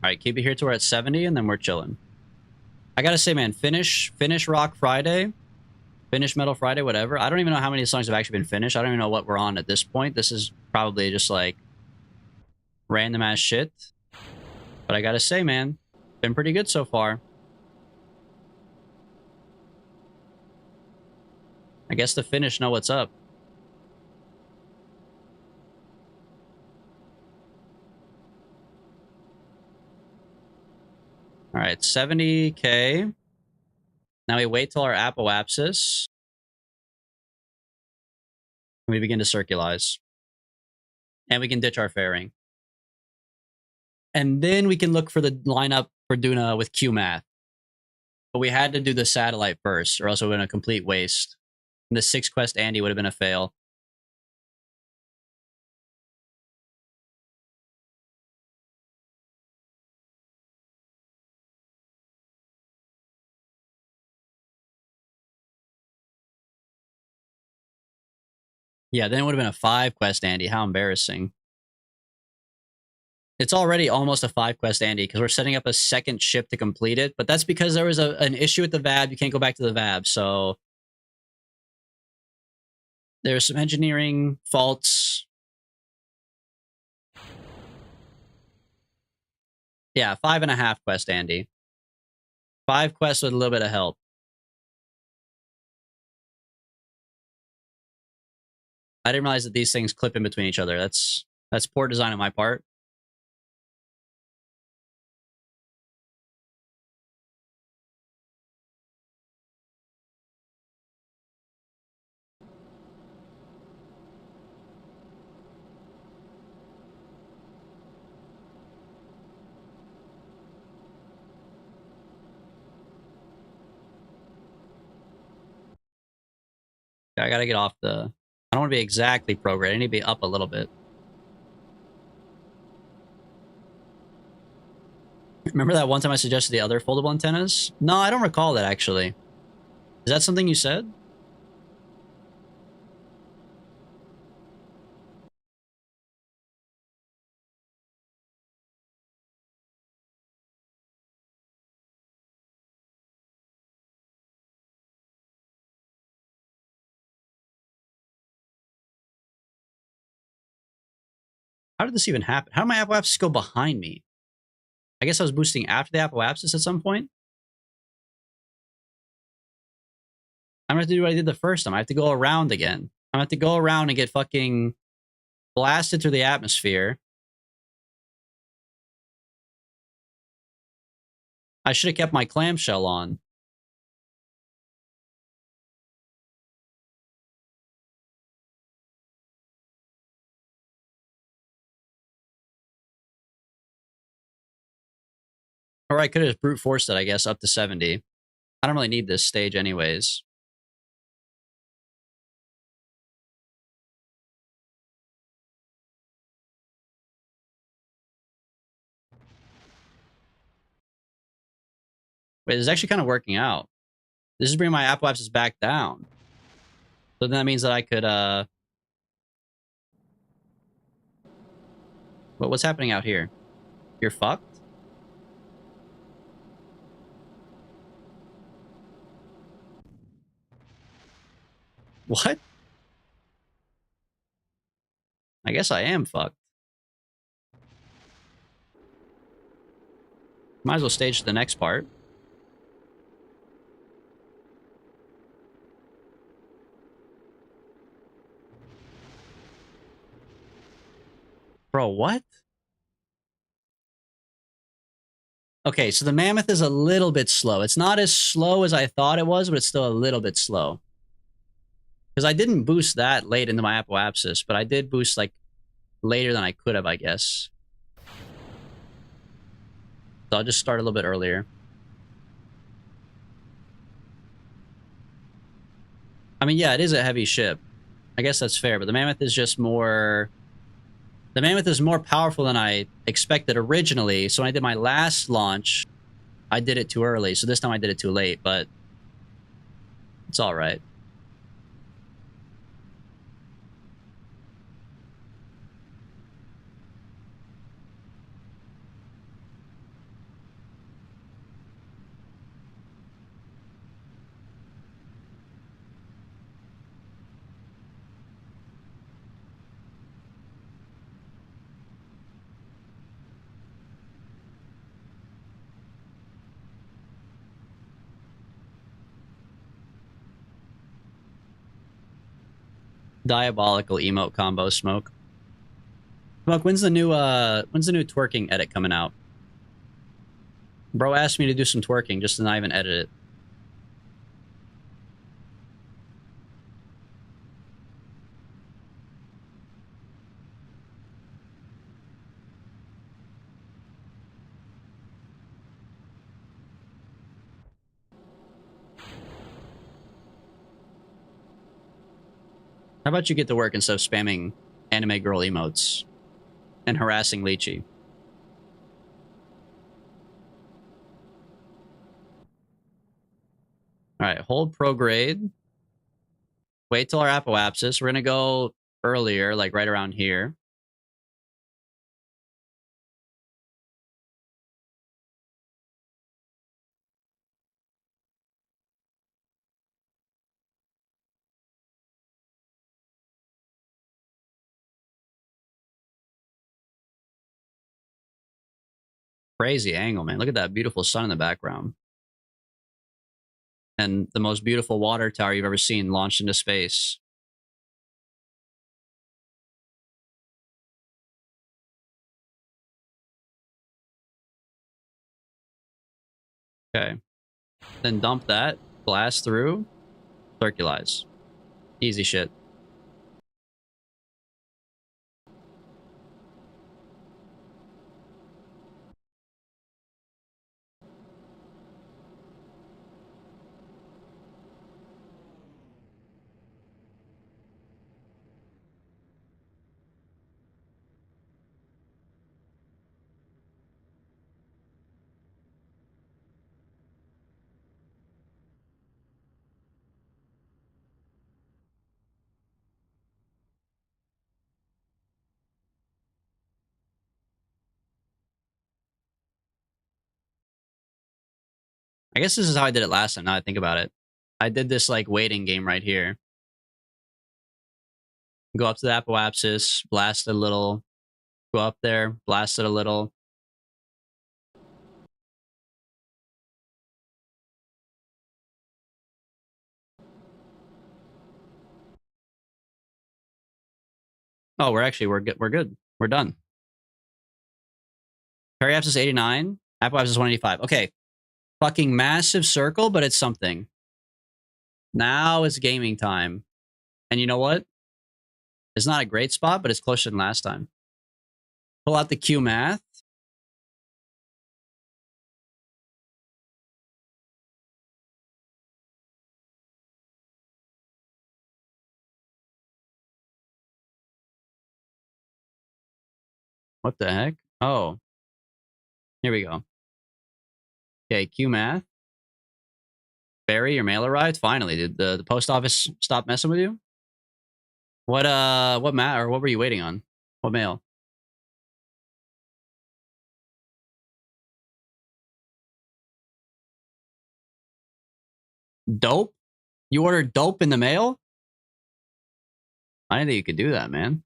All right, keep it here to where it's 70, and then we're chilling. I gotta say, man, finish Rock Friday, finish Metal Friday, whatever. I don't even know how many songs have actually been finished. I don't even know what we're on at this point. This is probably just like random ass shit. But I gotta say, man, been pretty good so far. I guess the finish know what's up. All right, 70k. Now we wait till our apoapsis. And we begin to circularize. And we can ditch our fairing. And then we can look for the lineup for Duna with QMath. But we had to do the satellite first, or else it would have been a complete waste. And the 6th quest Andy would have been a fail. Yeah, then it would have been a 5 quest Andy. How embarrassing. It's already almost a 5 quest Andy because we're setting up a 2nd ship to complete it. But that's because there was an issue with the VAB. You can't go back to the VAB. So there's some engineering faults. Yeah, 5.5 quest Andy. 5 quests with a little bit of help. I didn't realize that these things clip in between each other. That's poor design on my part. I gotta get off the... I don't want to be exactly prograde. I need to be up a little bit. Remember that one time I suggested the other foldable antennas? No, I don't recall that, actually. Is that something you said? How did this even happen? How did my apoapsis go behind me? I guess I was boosting after the apoapsis at some point. I'm gonna have to do what I did the first time. I have to go around again. I'm gonna have to go around and get fucking blasted through the atmosphere. I should have kept my clamshell on. Or I could have brute forced it, I guess, up to 70. I don't really need this stage anyways. Wait, this is actually kind of working out. This is bringing my apoapsis back down. So then that means that I could, what's happening out here? You're fucked? What? I guess I am fucked. Might as well stage to the next part. Bro, what? Okay, so the mammoth is a little bit slow. It's not as slow as I thought it was, but it's still a little bit slow. Because I didn't boost that late into my apoapsis, but I did boost, like, later than I could have, I guess. So I'll just start a little bit earlier. I mean, yeah, it is a heavy ship. I guess that's fair, but the mammoth is just more... The mammoth is more powerful than I expected originally, so when I did my last launch, I did it too early, so this time I did it too late, but it's alright. Diabolical emote combo, Smoke. Smoke, when's the new twerking edit coming out? Bro asked me to do some twerking just to not even edit it. How about you get to work instead of spamming anime girl emotes and harassing Lychee? Alright, hold prograde. Wait till our apoapsis. We're gonna go earlier, like right around here. Crazy angle, man. Look at that beautiful sun in the background. And the most beautiful water tower you've ever seen launched into space. Okay. Then dump that, blast through, circulize. Easy shit. I guess this is how I did it last time, now I think about it. I did this like waiting game right here. Go up to the apoapsis, blast a little, Go up there, blast it a little. Oh, we're good. We're good. We're done. Perry Apps is 89. Apple Apps is 185. Okay. Fucking massive circle, but it's something. Now it's gaming time. And you know what? It's not a great spot, but it's closer than last time. Pull out the Q math. What the heck? Oh. Here we go. Okay, Q math. Barry, your mail arrived? Finally. Did the post office stop messing with you? What were you waiting on? What mail? Dope? You ordered dope in the mail? I didn't think you could do that, man.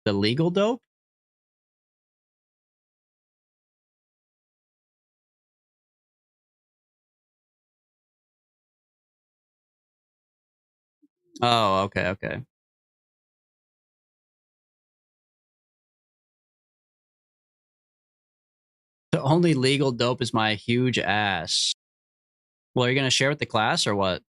The legal dope? Oh, okay, okay. The only legal dope is my huge ass. Well, are you gonna share with the class or what?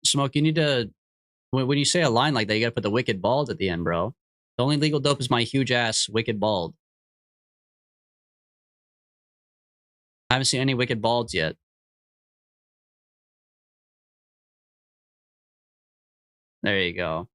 Smoke, you need to when you say a line like that, you gotta put the wicked bald at the end, bro. The only legal dope is my huge ass wicked bald. I haven't seen any wicked balds yet. There you go.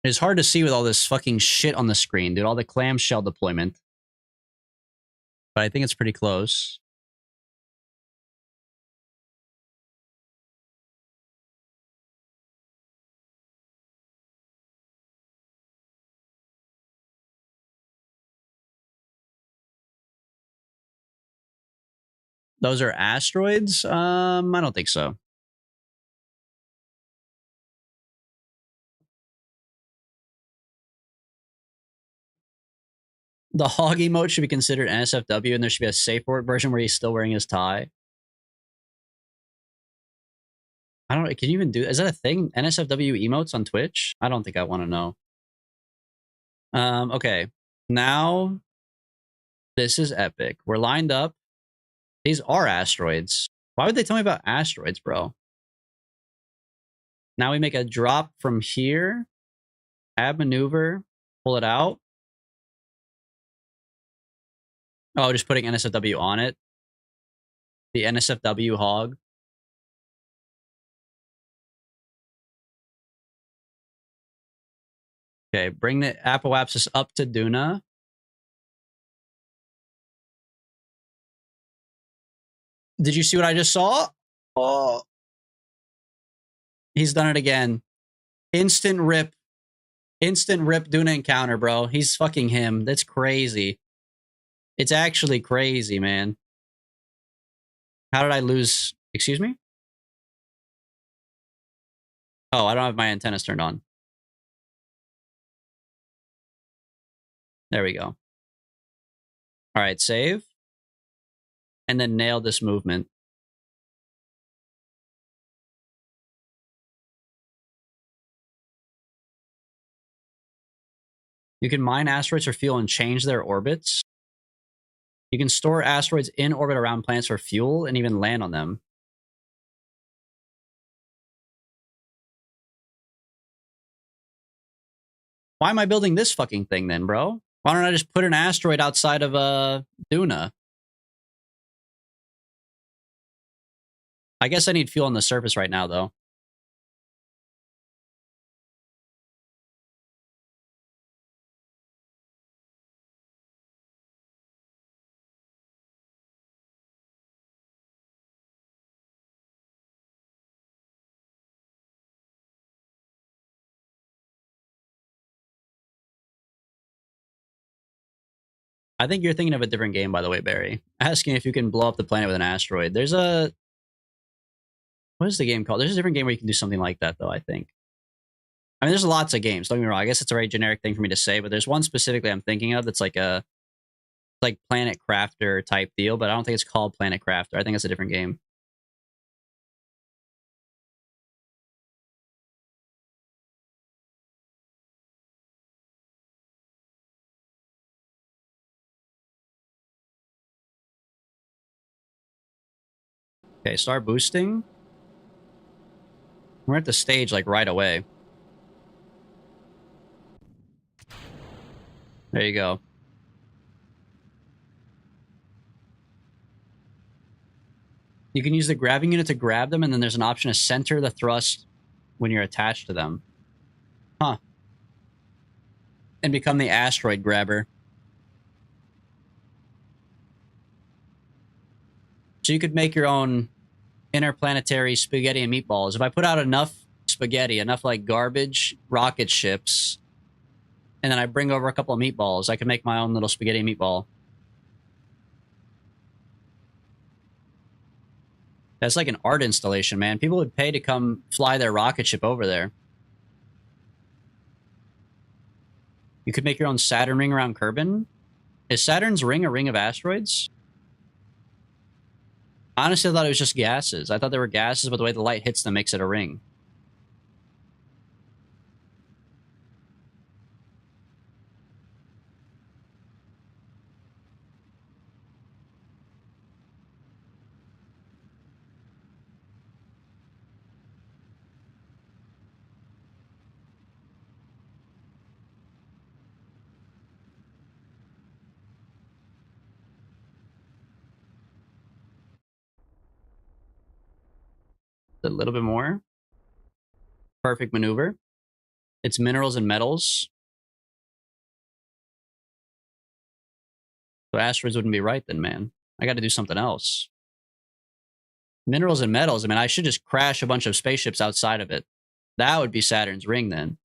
It's hard to see with all this fucking shit on the screen, dude. All the clamshell deployment. But I think it's pretty close. Those are asteroids? I don't think so. The hog emote should be considered NSFW, and there should be a safe word version where he's still wearing his tie. I don't know. Can you even do? Is that a thing? NSFW emotes on Twitch? I don't think I want to know. Okay. Now, this is epic. We're lined up. These are asteroids. Why would they tell me about asteroids, bro? Now we make a drop from here. Add maneuver. Pull it out. Oh, just putting NSFW on it. The NSFW hog. Okay, bring the apoapsis up to Duna. Did you see what I just saw? Oh. He's done it again. Instant rip. Instant rip Duna encounter, bro. He's fucking him. That's crazy. It's actually crazy, man. How did I lose? Excuse me? Oh, I don't have my antennas turned on. There we go. All right, save. And then nail this movement. You can mine asteroids for fuel and change their orbits. You can store asteroids in orbit around planets for fuel and even land on them. Why am I building this fucking thing then, bro? Why don't I just put an asteroid outside of Duna? I guess I need fuel on the surface right now, though. I think you're thinking of a different game, by the way, Barry. Asking if you can blow up the planet with an asteroid. There's a... What is the game called? There's a different game where you can do something like that, though, I think. I mean, there's lots of games. Don't get me wrong. I guess it's a very generic thing for me to say, but there's one specifically I'm thinking of that's like a like Planet Crafter type deal, but I don't think it's called Planet Crafter. I think it's a different game. Okay, start boosting. We're at the stage like right away. There you go. You can use the grabbing unit to grab them, and then there's an option to center the thrust when you're attached to them. Huh. And become the asteroid grabber. So you could make your own interplanetary spaghetti and meatballs. If I put out enough spaghetti, enough like garbage rocket ships, and then I bring over a couple of meatballs, I can make my own little spaghetti meatball. That's like an art installation, man. People would pay to come fly their rocket ship over there. You could make your own Saturn ring around Kerbin. Is Saturn's ring a ring of asteroids? Honestly, I thought it was just gases. I thought there were gases, but the way the light hits them makes it a ring. A little bit more. Perfect maneuver. It's minerals and metals. So asteroids wouldn't be right then, man. I got to do something else. Minerals and metals. I mean, I should just crash a bunch of spaceships outside of it. That would be Saturn's ring then.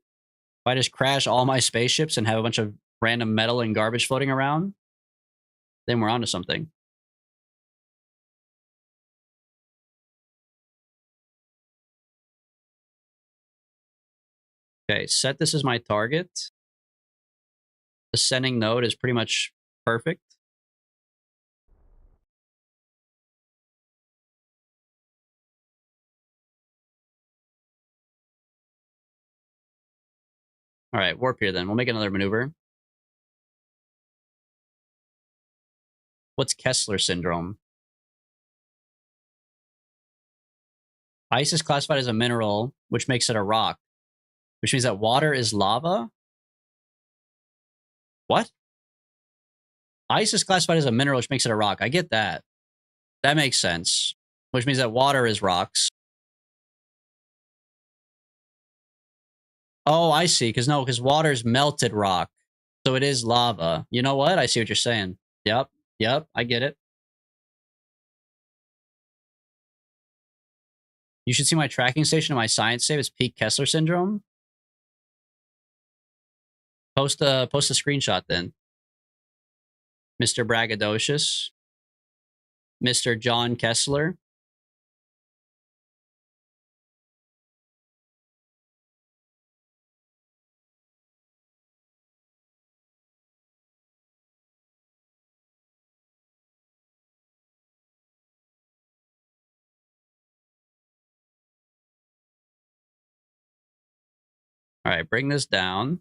If I just crash all my spaceships and have a bunch of random metal and garbage floating around, then we're onto something. Okay, set this as my target. The sending node is pretty much perfect. All right, warp here then. We'll make another maneuver. What's Kessler syndrome? Ice is classified as a mineral, which makes it a rock, which means that water is lava? What? Ice is classified as a mineral, which makes it a rock. I get that. That makes sense. Which means that water is rocks. Oh, I see. Because water is melted rock. So it is lava. You know what? I see what you're saying. Yep. Yep. I get it. You should see my tracking station and my science save. It's peak Kessler syndrome. Post a screenshot then. Mr. Braggadocious. Mr. John Kessler. All right, bring this down.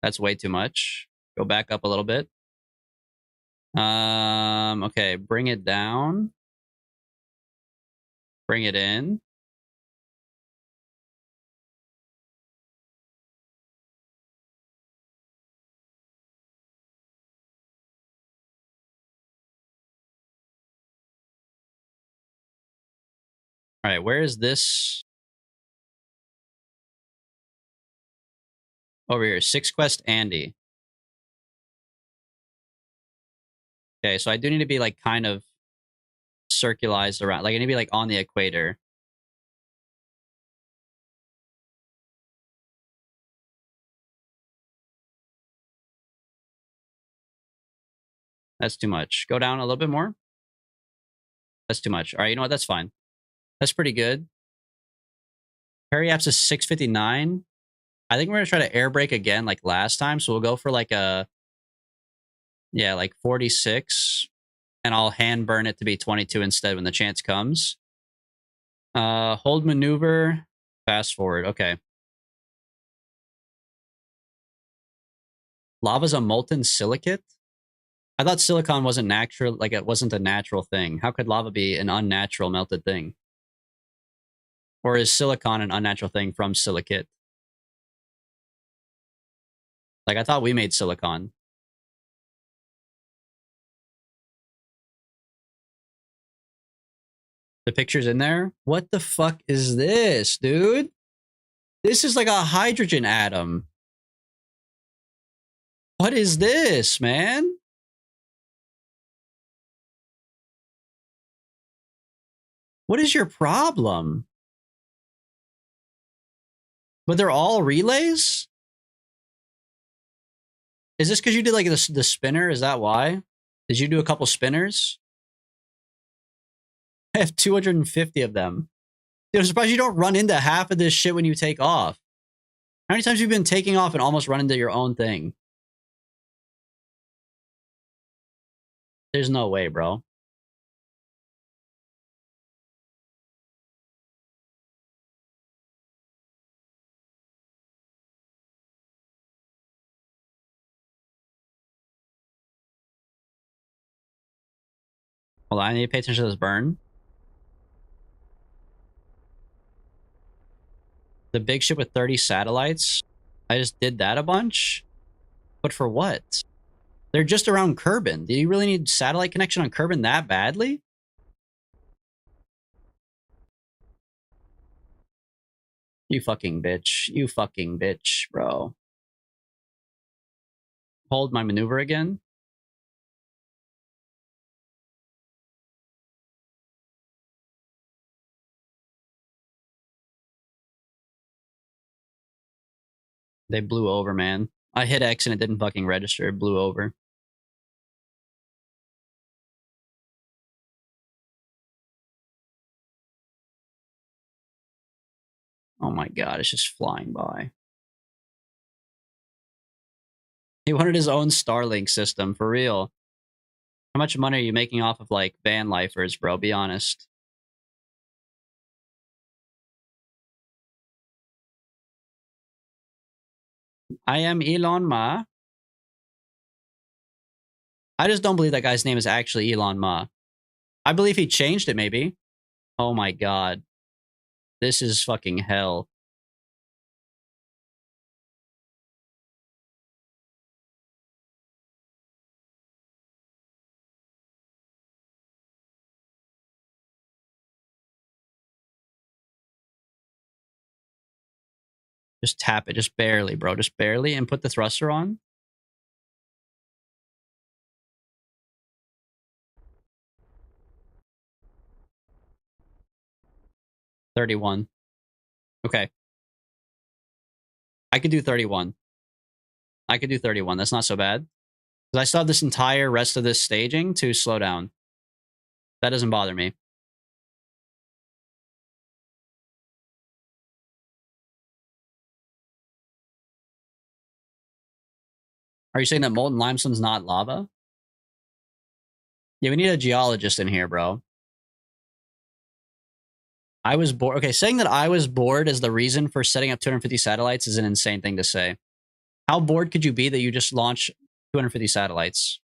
That's way too much. Go back up a little bit. Okay, bring it down. Bring it in. All right, where is this? Over here, 6 Quest Andy. Okay, so I do need to be like kind of circularized around. Like I need to be like on the equator. That's too much. Go down a little bit more. That's too much. All right, you know what? That's fine. That's pretty good. Periapps is 659. I think we're gonna try to air brake again like last time. So we'll go for like a like 46. And I'll hand burn it to be 22 instead when the chance comes. Hold maneuver. Fast forward. Okay. Lava's a molten silicate? I thought silicon wasn't natural, like it wasn't a natural thing. How could lava be an unnatural melted thing? Or is silicon an unnatural thing from silicate? Like I thought we made silicon. The picture's in there? What the fuck is this, dude? This is like a hydrogen atom. What is this, man? What is your problem? But they're all relays? Is this because you did like the spinner? Is that why? Did you do a couple spinners? I have 250 of them. Dude, I'm surprised you don't run into half of this shit when you take off. How many times have you been taking off and almost run into your own thing? There's no way, bro. Hold on, I need to pay attention to this burn. The big ship with 30 satellites. I just did that a bunch. But for what? They're just around Kerbin. Do you really need satellite connection on Kerbin that badly? You fucking bitch. You fucking bitch, bro. Hold my maneuver again. They blew over, man. I hit X and it didn't fucking register. It blew over. Oh my god, it's just flying by. He wanted his own Starlink system, for real. How much money are you making off of, like, van lifers, bro? Be honest. I am Elon Ma. I just don't believe that guy's name is actually Elon Ma. I believe he changed it, maybe. Oh my god. This is fucking hell. Just tap it, just barely, bro. Just barely, and put the thruster on. $31. Okay. I could do 31. I could do 31. That's not so bad. Because I still have this entire rest of this staging to slow down. That doesn't bother me. Are you saying that molten limestone's not lava? Yeah, we need a geologist in here, bro. I was bored. Okay, saying that I was bored as the reason for setting up 250 satellites is an insane thing to say. How bored could you be that you just launch 250 satellites?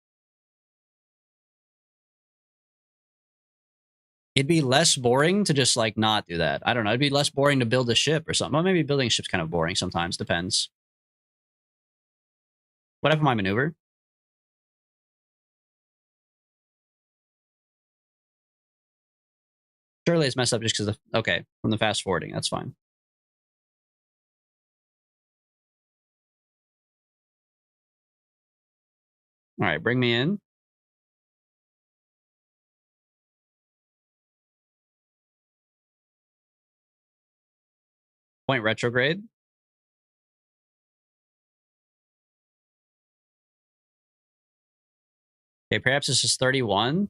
It'd be less boring to just like not do that. I don't know. It'd be less boring to build a ship or something. Well, maybe building a ship's kind of boring sometimes. Depends. What happened to my maneuver? Surely it's messed up just because of... Okay, from the fast forwarding. That's fine. All right, bring me in. Point retrograde. Okay, perhaps this is 31.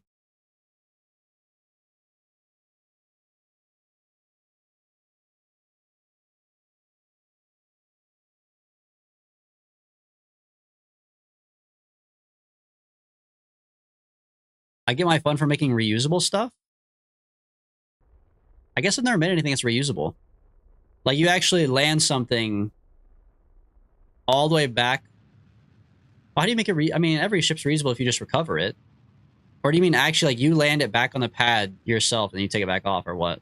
I get my fun from making reusable stuff. I guess I've never made anything that's reusable. Like, you actually land something all the way back. How do you make it I mean, every ship's reusable if you just recover it. Or do you mean actually, like, you land it back on the pad yourself and you take it back off, or what?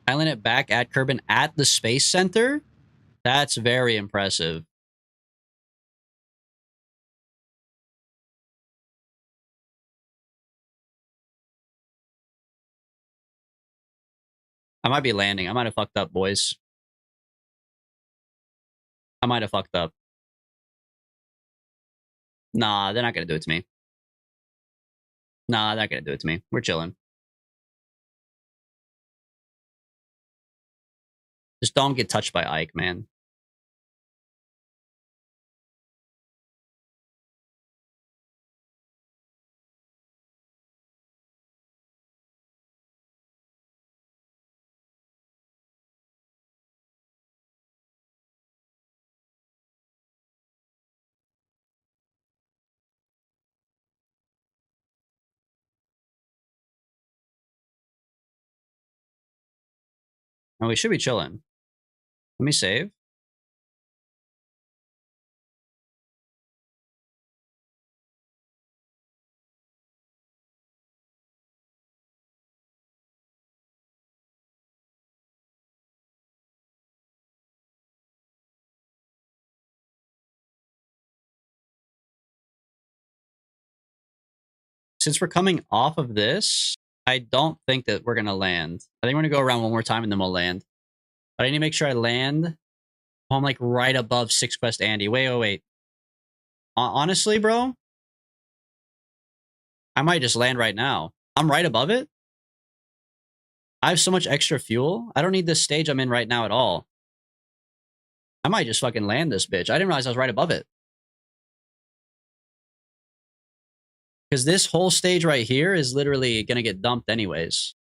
I land it back at Kerbal at the Space Center? That's very impressive. I might be landing. I might have fucked up, boys. I might have fucked up. Nah, they're not gonna do it to me. Nah, they're not gonna do it to me. We're chilling. Just don't get touched by Ike, man. And we should be chilling. Let me save. Since we're coming off of this, I don't think that we're gonna land. I think we're gonna go around one more time and then we'll land. But I need to make sure I land. Oh, I'm like right above 6 Quest Andy. Wait. Honestly, bro, I might just land right now. I'm right above it. I have so much extra fuel. I don't need this stage I'm in right now at all. I might just fucking land this bitch. I didn't realize I was right above it. Because this whole stage right here is literally going to get dumped anyways.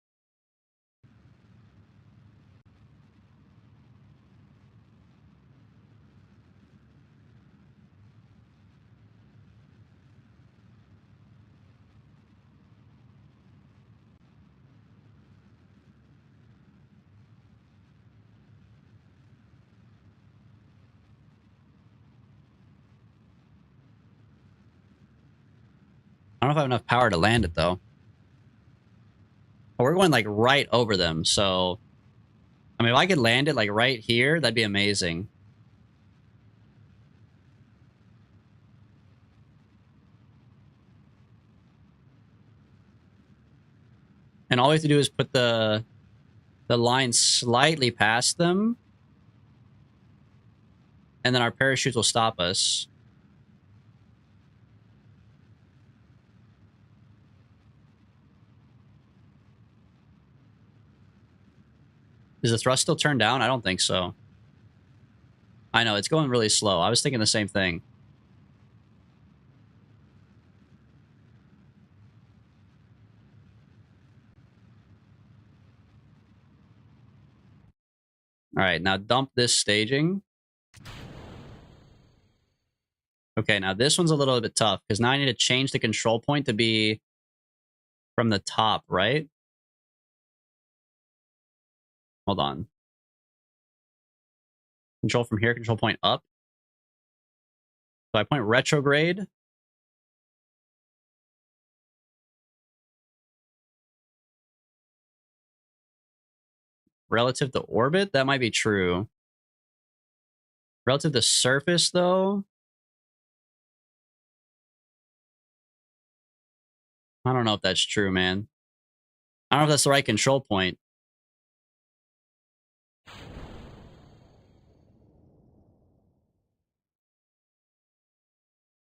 I don't know if I have enough power to land it, though. Oh, we're going, like, right over them, so... I mean, if I could land it, like, right here, that'd be amazing. And all we have to do is put the line slightly past them. And then our parachutes will stop us. Is the thrust still turned down? I don't think so. I know, it's going really slow. I was thinking the same thing. All right, now dump this staging. Okay, now this one's a little bit tough because now I need to change the control point to be from the top, right? Hold on. Control from here, control point up. So I point retrograde. relative to orbit, that might be true. Relative to surface, though, I don't know if that's true, man. I don't know if that's the right control point.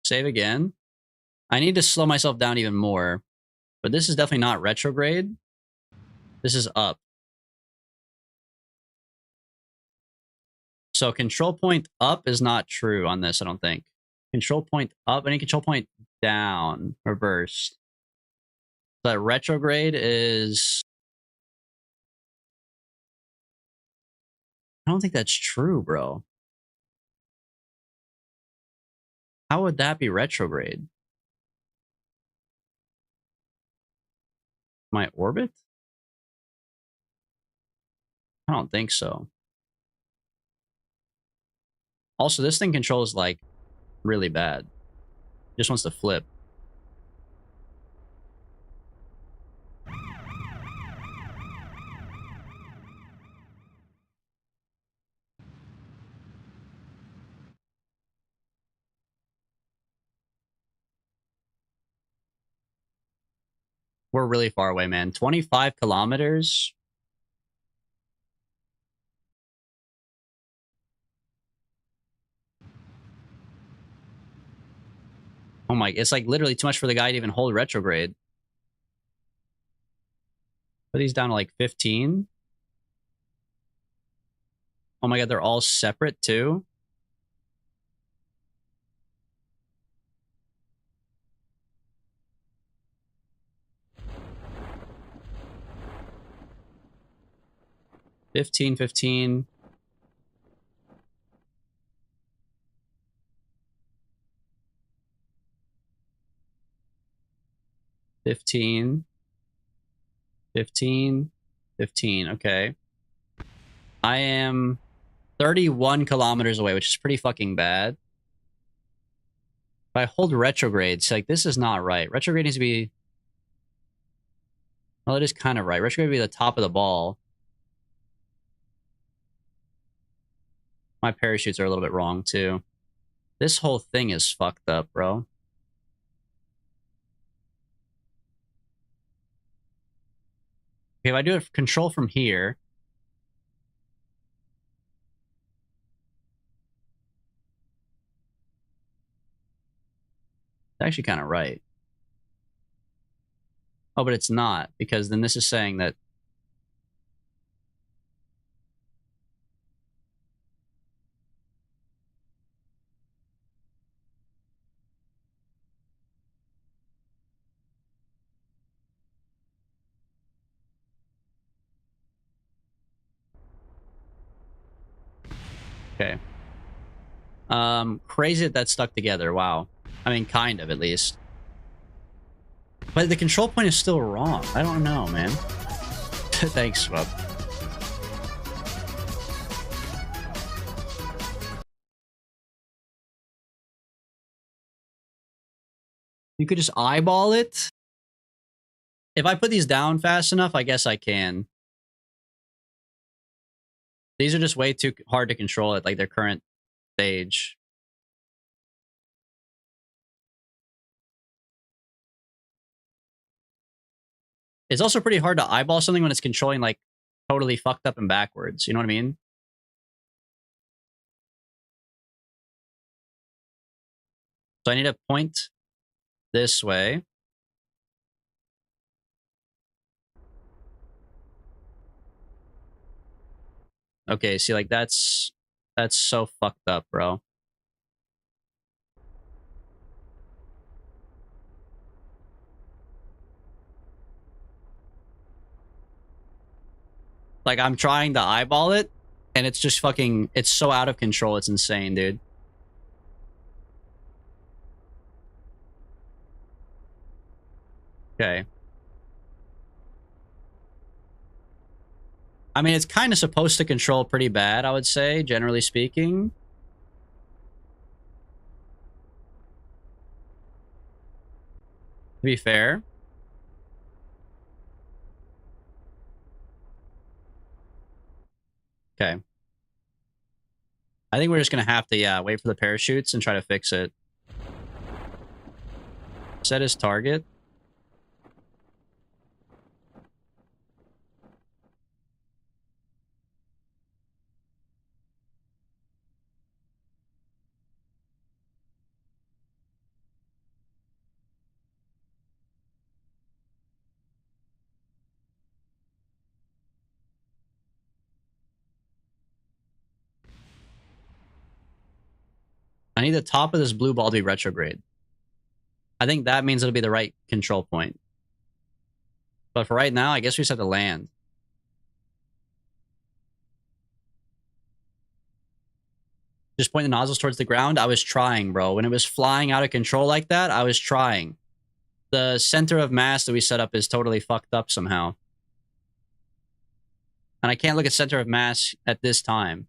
Save again. I need to slow myself down even more. But this is definitely not retrograde. This is up. So control point up is not true on this, I don't think. Control point up, any control point down, reversed. So that retrograde is... I don't think that's true, bro. How would that be retrograde? My orbit? I don't think so. Also, this thing controls, like, really bad. Just wants to flip. We're really far away, man. 25 kilometers? Oh my, it's like literally too much for the guy to even hold retrograde. Put these down to like 15. Oh my god, they're all separate too? $15, 15. $15. 15. 15. Okay. I am 31 kilometers away, which is pretty fucking bad. If I hold retrograde, it's like, this is not right. Retrograde needs to be... Well, it is kind of right. Retrograde would be the top of the ball. My parachutes are a little bit wrong, too. This whole thing is fucked up, bro. Okay, if I do a control from here... It's actually kind of right. Oh, but it's not, because then this is saying that... Okay. Crazy that that's stuck together. Wow. I mean, kind of, at least. But the control point is still wrong. I don't know, man. Thanks, Swub. You could just eyeball it? If I put these down fast enough, I guess I can. These are just way too hard to control at like their current stage. It's also pretty hard to eyeball something when it's controlling like totally fucked up and backwards. You know what I mean? So I need to point this way. Okay, see, like that's so fucked up, bro. Like I'm trying to eyeball it, and it's just fucking, it's so out of control. It's insane, dude. Okay. I mean, it's kind of supposed to control pretty bad, I would say, generally speaking. To be fair. Okay. I think we're just going to have to, yeah, wait for the parachutes and try to fix it. Set his target. I need the top of this blue ball to be retrograde. I think that means it'll be the right control point. But for right now, I guess we just have to land. Just point the nozzles towards the ground. I was trying, bro. When it was flying out of control like that, I was trying. The center of mass that we set up is totally fucked up somehow. And I can't look at center of mass at this time.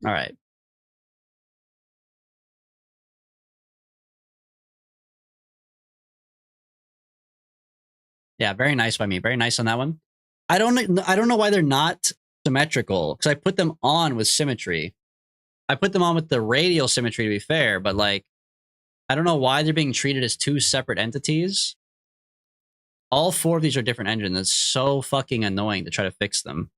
All right. Yeah, very nice by me. Very nice on that one. I don't know why they're not symmetrical, because I put them on with symmetry. I put them on with the radial symmetry, to be fair, but like, I don't know why they're being treated as two separate entities. All four of these are different engines. It's so fucking annoying to try to fix them.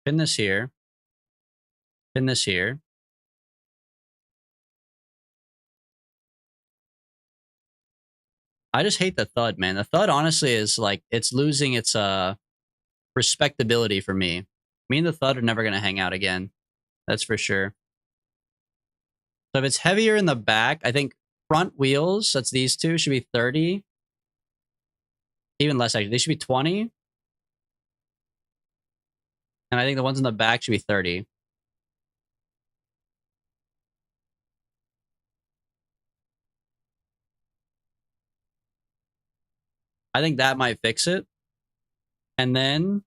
Pin this here. Pin this here. I just hate the thud, man. The thud, honestly, is like, it's losing its respectability for me. Me and the thud are never going to hang out again. That's for sure. So if it's heavier in the back, I think front wheels, that's these two, should be 30. Even less, actually. They should be 20. And I think the ones in the back should be 30. I think that might fix it. And then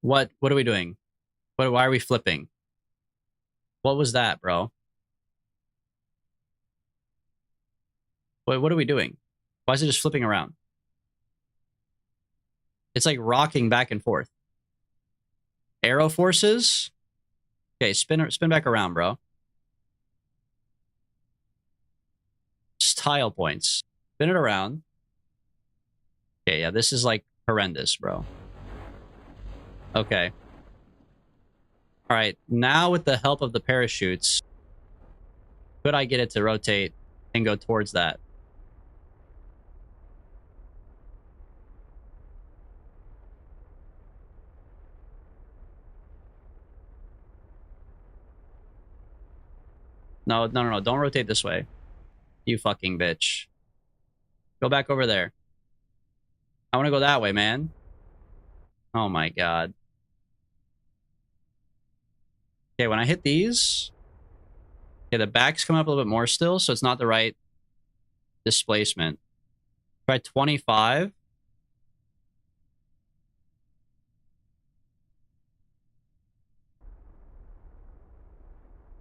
what are we doing? Why are we flipping? What was that, bro? What are we doing? Why is it just flipping around? It's like rocking back and forth. Arrow forces. Okay, spin back around, bro. Tile points. Spin it around. Okay, yeah, this is like horrendous, bro. Okay. All right, now with the help of the parachutes, could I get it to rotate and go towards that? No, don't rotate this way. You fucking bitch. Go back over there. I want to go that way, man. Oh my god. Okay, when I hit these... Okay, the back's coming up a little bit more still, so it's not the right displacement. Try 25.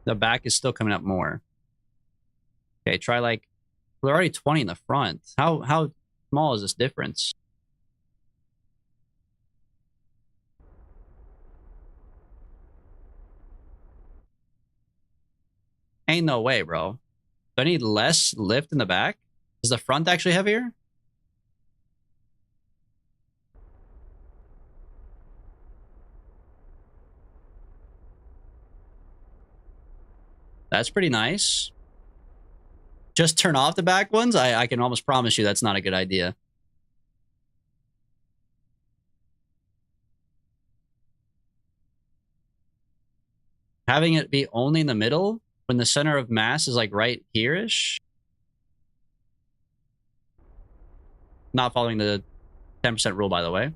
The back is still coming up more. Okay, try like... They're already 20 in the front. How small is this difference? Ain't no way, bro. Do I need less lift in the back? Is the front actually heavier? That's pretty nice. Just turn off the back ones? I can almost promise you that's not a good idea. Having it be only in the middle when the center of mass is like right here-ish. Not following the 10% rule, by the way.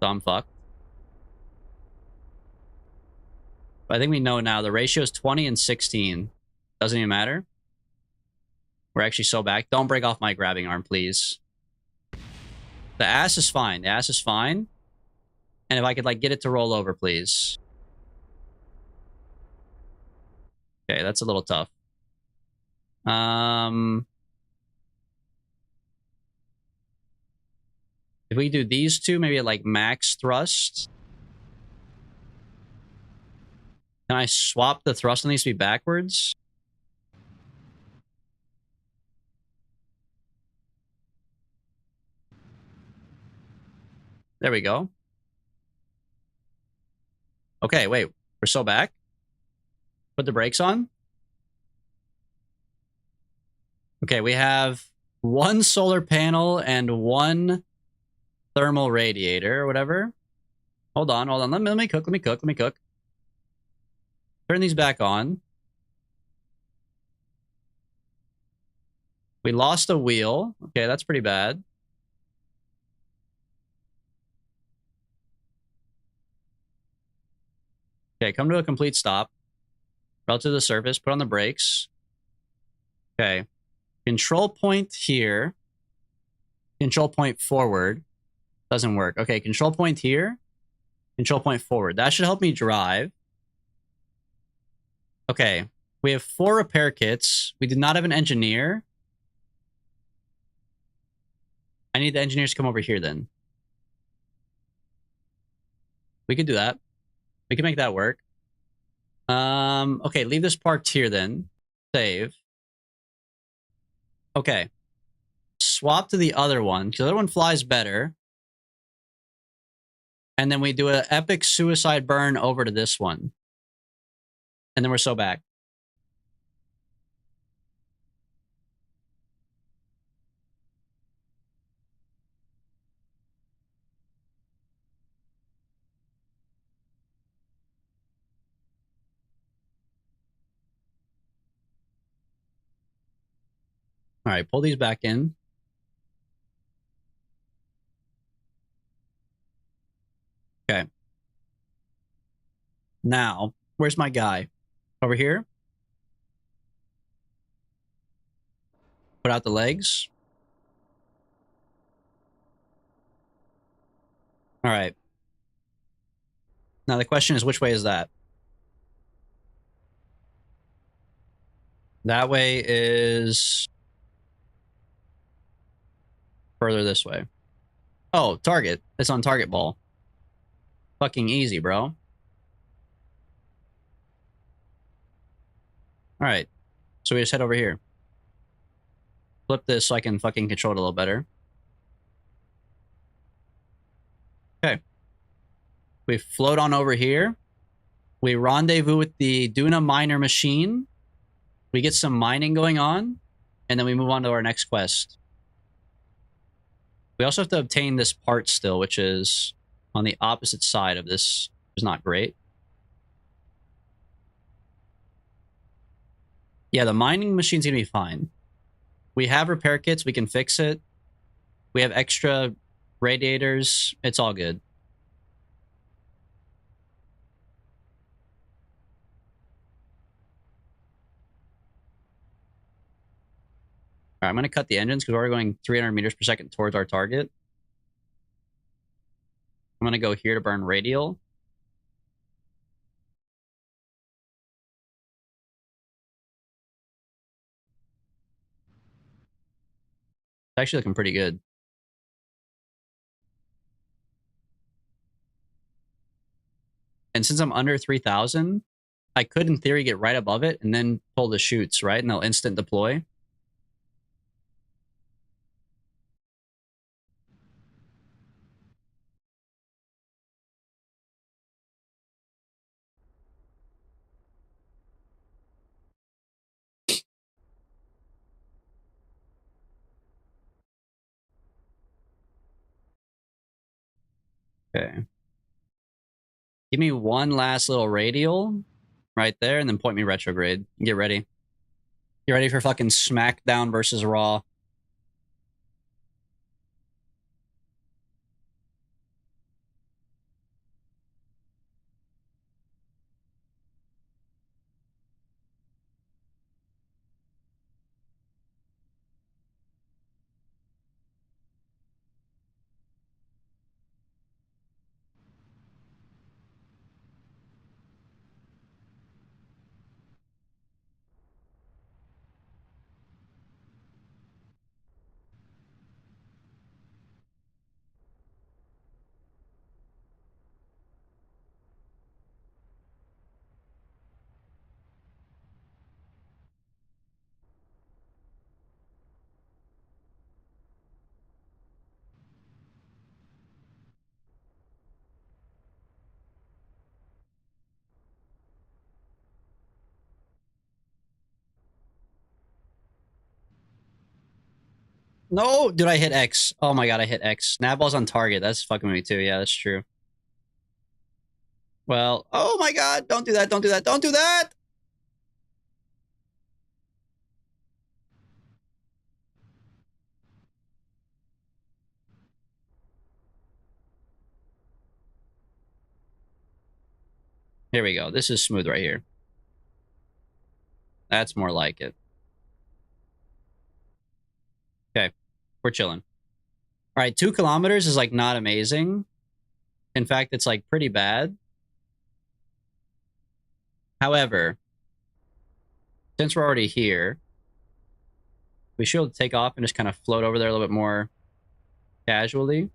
So I'm fucked. But I think we know now the ratio is 20 and 16. Doesn't even matter. We're actually so back. Don't break off my grabbing arm, please. The ass is fine. The ass is fine. And if I could, like, get it to roll over, please. Okay, that's a little tough. If we do these two, maybe at, like, max thrust. Can I swap the thrust on these to be backwards? There we go. Okay, wait. We're so back. Put the brakes on. Okay, we have one solar panel and one thermal radiator or whatever. Hold on, hold on. Let me cook, let me cook, let me cook. Turn these back on. We lost a wheel. Okay, that's pretty bad. Okay, come to a complete stop. Relative to the surface, put on the brakes. Okay. Control point here. Control point forward. Doesn't work. Okay, control point here. Control point forward. That should help me drive. Okay. We have 4 repair kits. We did not have an engineer. I need the engineers to come over here then. We could do that. We can make that work. Okay, leave this parked here then. Save. Okay. Swap to the other one, because the other one flies better. And then we do an epic suicide burn over to this one. And then we're so back. All right, pull these back in. Okay. Now, where's my guy? Over here? Put out the legs. All right. Now the question is, which way is that? That way is further this way. Oh, target. It's on target ball. Fucking easy, bro. All right. So we just head over here. Flip this so I can fucking control it a little better. Okay. We float on over here. We rendezvous with the Duna miner machine. We get some mining going on. And then we move on to our next quest. We also have to obtain this part still, which is on the opposite side of this. Which is not great. Yeah, the mining machine's gonna be fine. We have repair kits. We can fix it. We have extra radiators. It's all good. All right, I'm going to cut the engines because we're going 300 meters per second towards our target. I'm going to go here to burn radial. It's actually looking pretty good. And since I'm under 3,000, I could, in theory, get right above it and then pull the chutes, right? And they'll instant deploy. Okay. Give me one last little radial right there and then point me retrograde. Get ready. Get ready for fucking SmackDown versus Raw. All No, dude, I hit X. Oh my god, I hit X. Navball's on target. That's fucking me too. Yeah, that's true. Well, oh my god, don't do that, don't do that, don't do that! Here we go. This is smooth right here. That's more like it. Okay, we're chilling. All right, 2 kilometers is like not amazing. In fact, it's like pretty bad. However, since we're already here, we should take off and just kind of float over there a little bit more casually.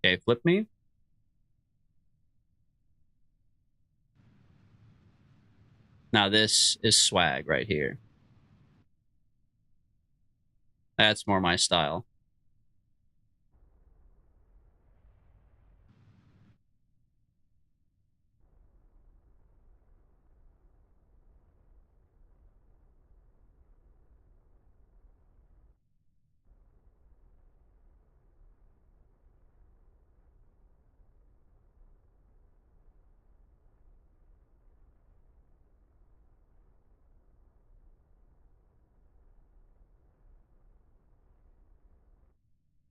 Okay, flip me. Now this is swag right here. That's more my style.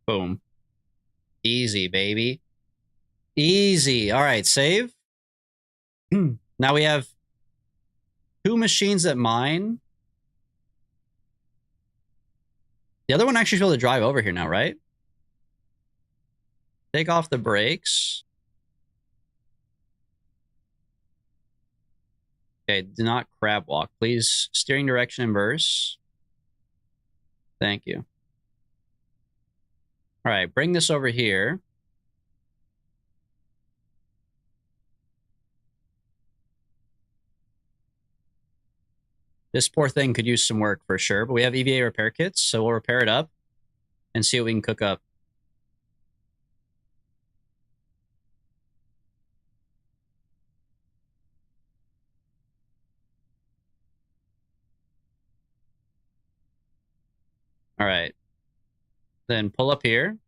Boom. Easy, baby. Easy. All right, save. Now we have 2 machines that mine. The other one actually should be able to drive over here now, right? Take off the brakes. Okay, do not crab walk. Please, steering direction inverse. Thank you. All right, bring this over here. This poor thing could use some work for sure, but we have EVA repair kits, so we'll repair it up and see what we can cook up. All right. Then pull up here,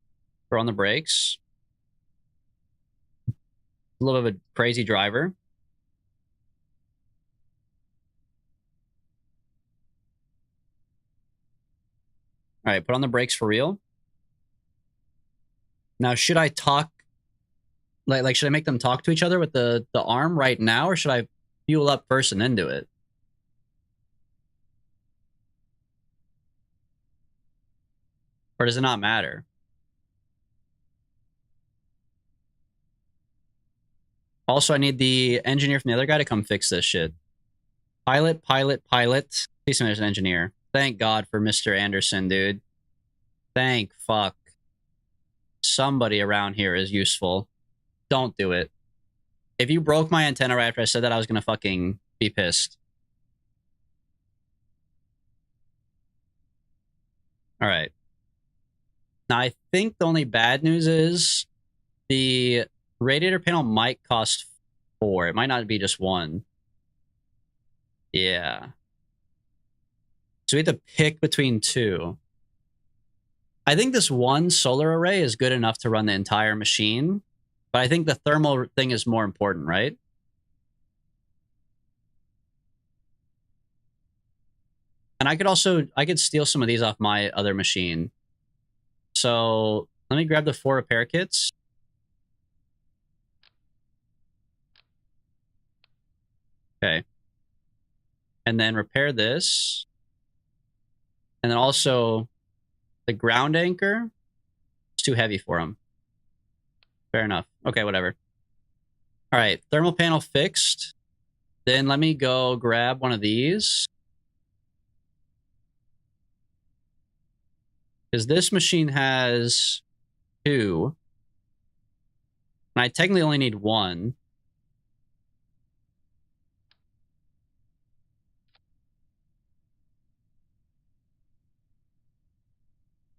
throw on the brakes. A little bit of a crazy driver. All right, put on the brakes for real. Now, should I talk? Like, should I make them talk to each other with the arm right now, or should I fuel up first and then do it? Or does it not matter? Also, I need the engineer from the other guy to come fix this shit. Pilot, pilot, pilot. Please there's an engineer. Thank God for Mr. Anderson, dude. Thank fuck. Somebody around here is useful. Don't do it. If you broke my antenna right after I said that, I was gonna fucking be pissed. All right. Now, I think the only bad news is the radiator panel might cost 4. It might not be just 1. Yeah. So we have to pick between 2. I think this 1 solar array is good enough to run the entire machine, but I think the thermal thing is more important, right? And I could steal some of these off my other machine. So let me grab the 4 repair kits. Okay. And then repair this. And then also the ground anchor. It's too heavy for him. Fair enough. Okay, whatever. All right, thermal panel fixed. Then let me go grab one of these. Because this machine has 2. And I technically only need 1.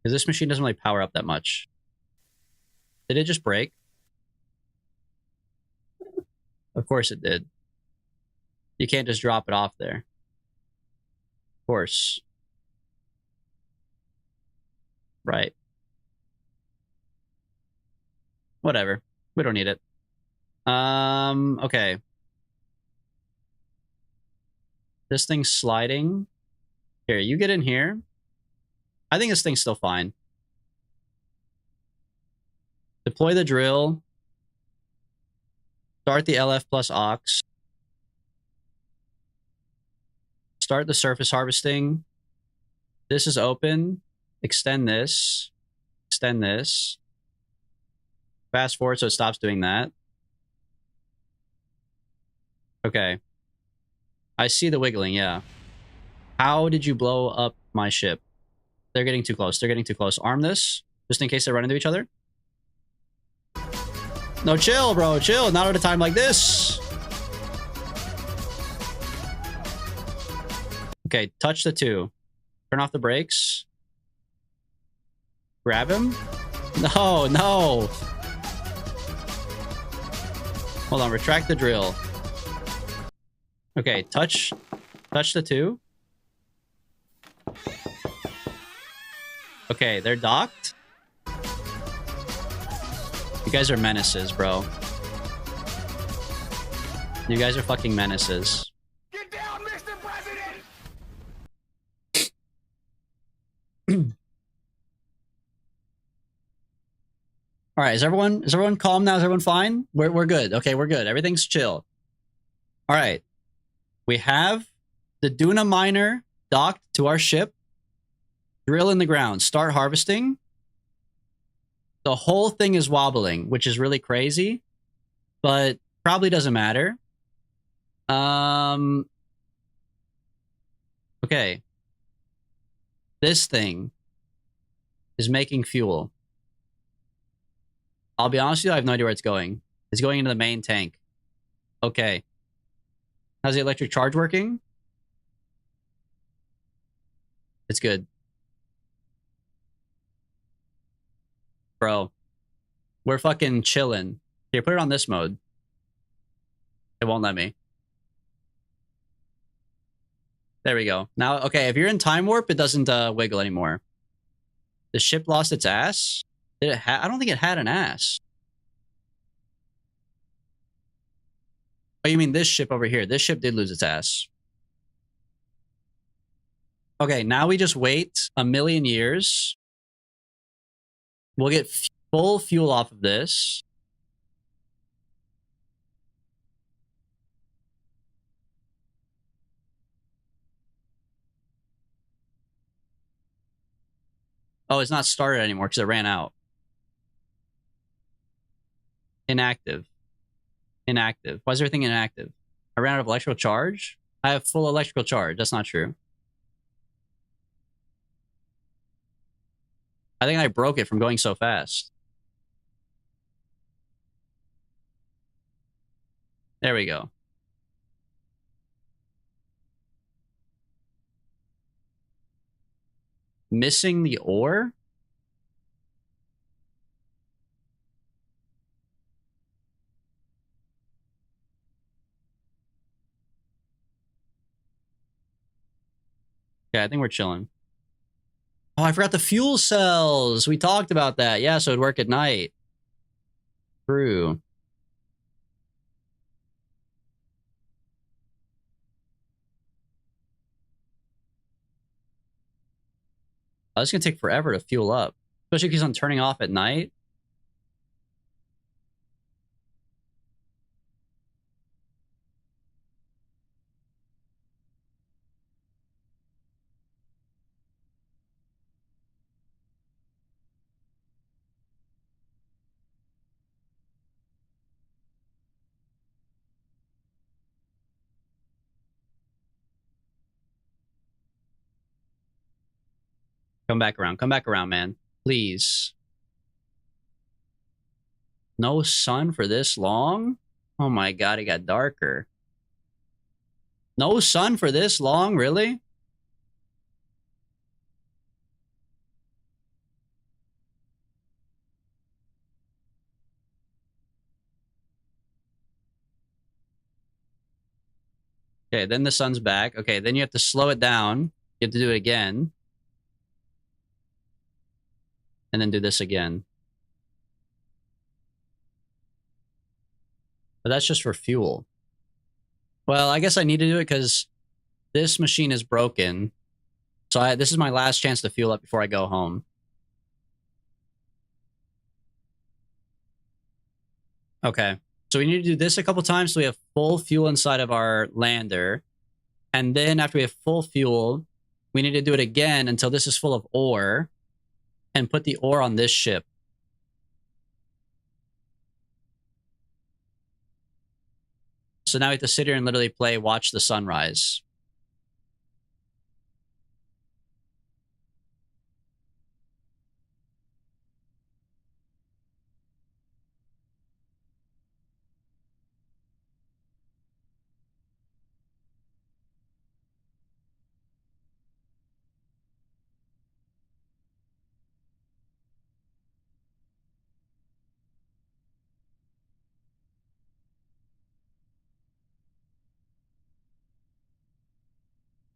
Because this machine doesn't really power up that much. Did it just break? Of course it did. You can't just drop it off there. Of course. Right. Whatever. We don't need it. Okay. This thing's sliding. Here, you get in here. I think this thing's still fine. Deploy the drill. Start the LF plus aux. Start the surface harvesting. This is open. Extend this. Extend this. Fast forward so it stops doing that. Okay. I see the wiggling, yeah. How did you blow up my ship? They're getting too close. They're getting too close. Arm this, just in case they run into each other. No, chill, bro. Chill. Not at a time like this. Okay, touch the two. Turn off the brakes. Grab him. No, no. Hold on, retract the drill. Okay, touch the two. Okay, they're docked. You guys are menaces, bro. You guys are fucking menaces. Get down, Mr. President! All right, is everyone calm now? Is everyone fine? We're good. Okay, we're good. Everything's chill. All right. We have the Duna miner docked to our ship. Drill in the ground. Start harvesting. The whole thing is wobbling, which is really crazy, but probably doesn't matter. Okay. This thing is making fuel. I'll be honest with you, I have no idea where it's going. It's going into the main tank. Okay. How's the electric charge working? It's good. Bro. We're fucking chilling. Here, put it on this mode. It won't let me. There we go. Now, okay, if you're in time warp, it doesn't wiggle anymore. The ship lost its ass? Did it I don't think it had an ass. Oh, you mean this ship over here? This ship did lose its ass. Okay, now we just wait a million years. We'll get full fuel off of this. Oh, it's not started anymore because it ran out. Inactive. Inactive. Why is everything inactive? I ran out of electrical charge? I have full electrical charge. That's not true. I think I broke it from going so fast. There we go. Missing the ore? Okay, I think we're chilling. Oh, I forgot the fuel cells. We talked about that. Yeah, so it'd work at night. True. Oh, this is going to take forever to fuel up. Especially because I'm turning off at night. Come back around. Come back around, man. Please. No sun for this long? Oh my god, it got darker. No sun for this long? Really? Okay, then the sun's back. Okay, then you have to slow it down. You have to do it again. And then do this again. But that's just for fuel. Well, I guess I need to do it because this machine is broken. So this is my last chance to fuel up before I go home. Okay. So we need to do this a couple times so we have full fuel inside of our lander. And then after we have full fuel, we need to do it again until this is full of ore. And put the ore on this ship. So now we have to sit here and literally play Watch the Sunrise.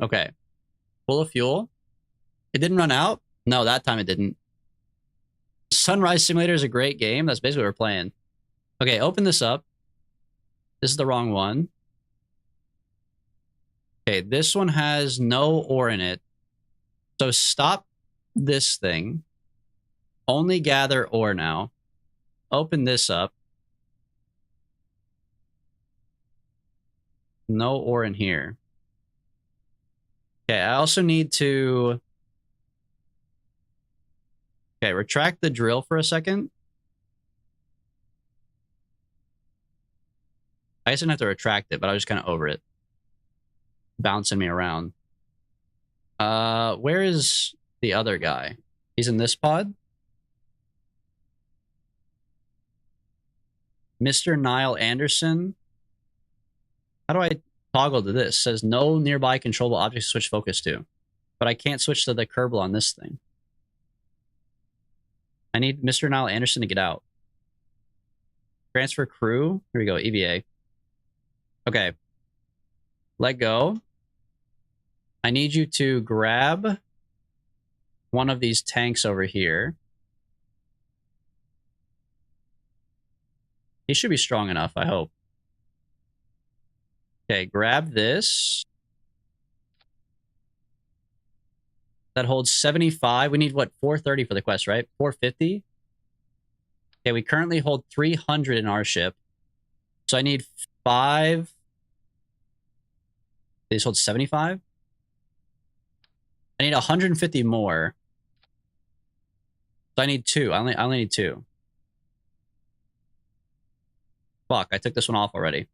Okay. Full of fuel. It didn't run out? No, that time it didn't. Sunrise Simulator is a great game. That's basically what we're playing. Okay, open this up. This is the wrong one. Okay, this one has no ore in it. So stop this thing. Only gather ore now. Open this up. No ore in here. Okay, I also need to... Okay, retract the drill for a second. I guess I didn't have to retract it, but I was just kind of over it. Bouncing me around. Where is the other guy? He's in this pod? Mr. Niall Anderson? How do I toggle to this? It says no nearby controllable objects to switch focus to. But I can't switch to the Kerbal on this thing. I need Mr. Niall Anderson to get out. Transfer crew. Here we go, EVA. Okay. Let go. I need you to grab one of these tanks over here. He should be strong enough, I hope. Okay, grab this. That holds 75. We need, what, 430 for the quest, right? 450? Okay, we currently hold 300 in our ship. So I need 5. These hold 75? I need 150 more. So I need 2. I only need 2. Fuck, I took this one off already.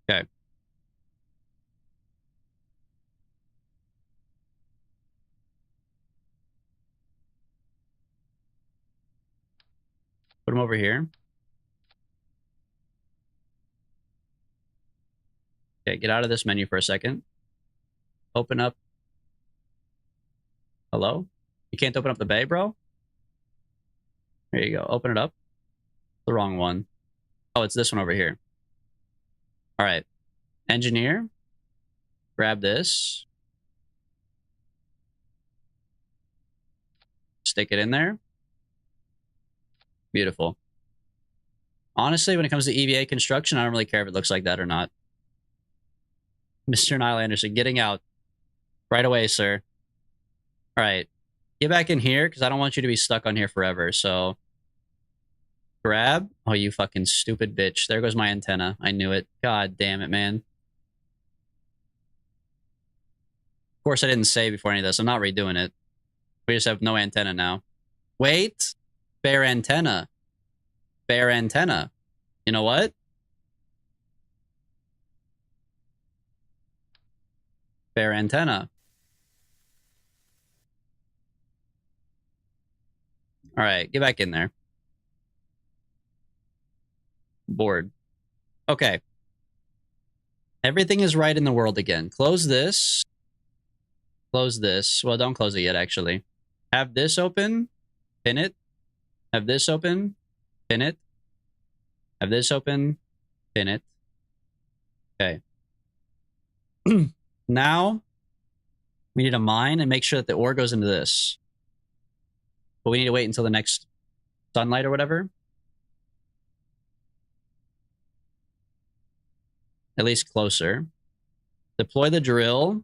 Okay. Put them over here. Okay, get out of this menu for a second. Open up. Hello? You can't open up the bay, bro? There you go. Open it up. The wrong one. Oh, it's this one over here. All right. Engineer. Grab this. Stick it in there. Beautiful. Honestly, when it comes to EVA construction, I don't really care if it looks like that or not. Mr. Niall Anderson, getting out. Right away, sir. All right. Get back in here, because I don't want you to be stuck on here forever, so... Grab. Oh, you fucking stupid bitch. There goes my antenna. I knew it. God damn it, man. Of course, I didn't say before any of this. I'm not redoing it. We just have no antenna now. Wait. Bare antenna. Bare antenna. You know what? Bare antenna. All right, get back in there. Board. Okay. Everything is right in the world again. Close this. Close this. Well, don't close it yet, actually. Have this open. Pin it. Have this open, pin it. Have this open, pin it. Okay. Now, we need to mine and make sure that the ore goes into this. But we need to wait until the next sunlight or whatever. At least closer. Deploy the drill.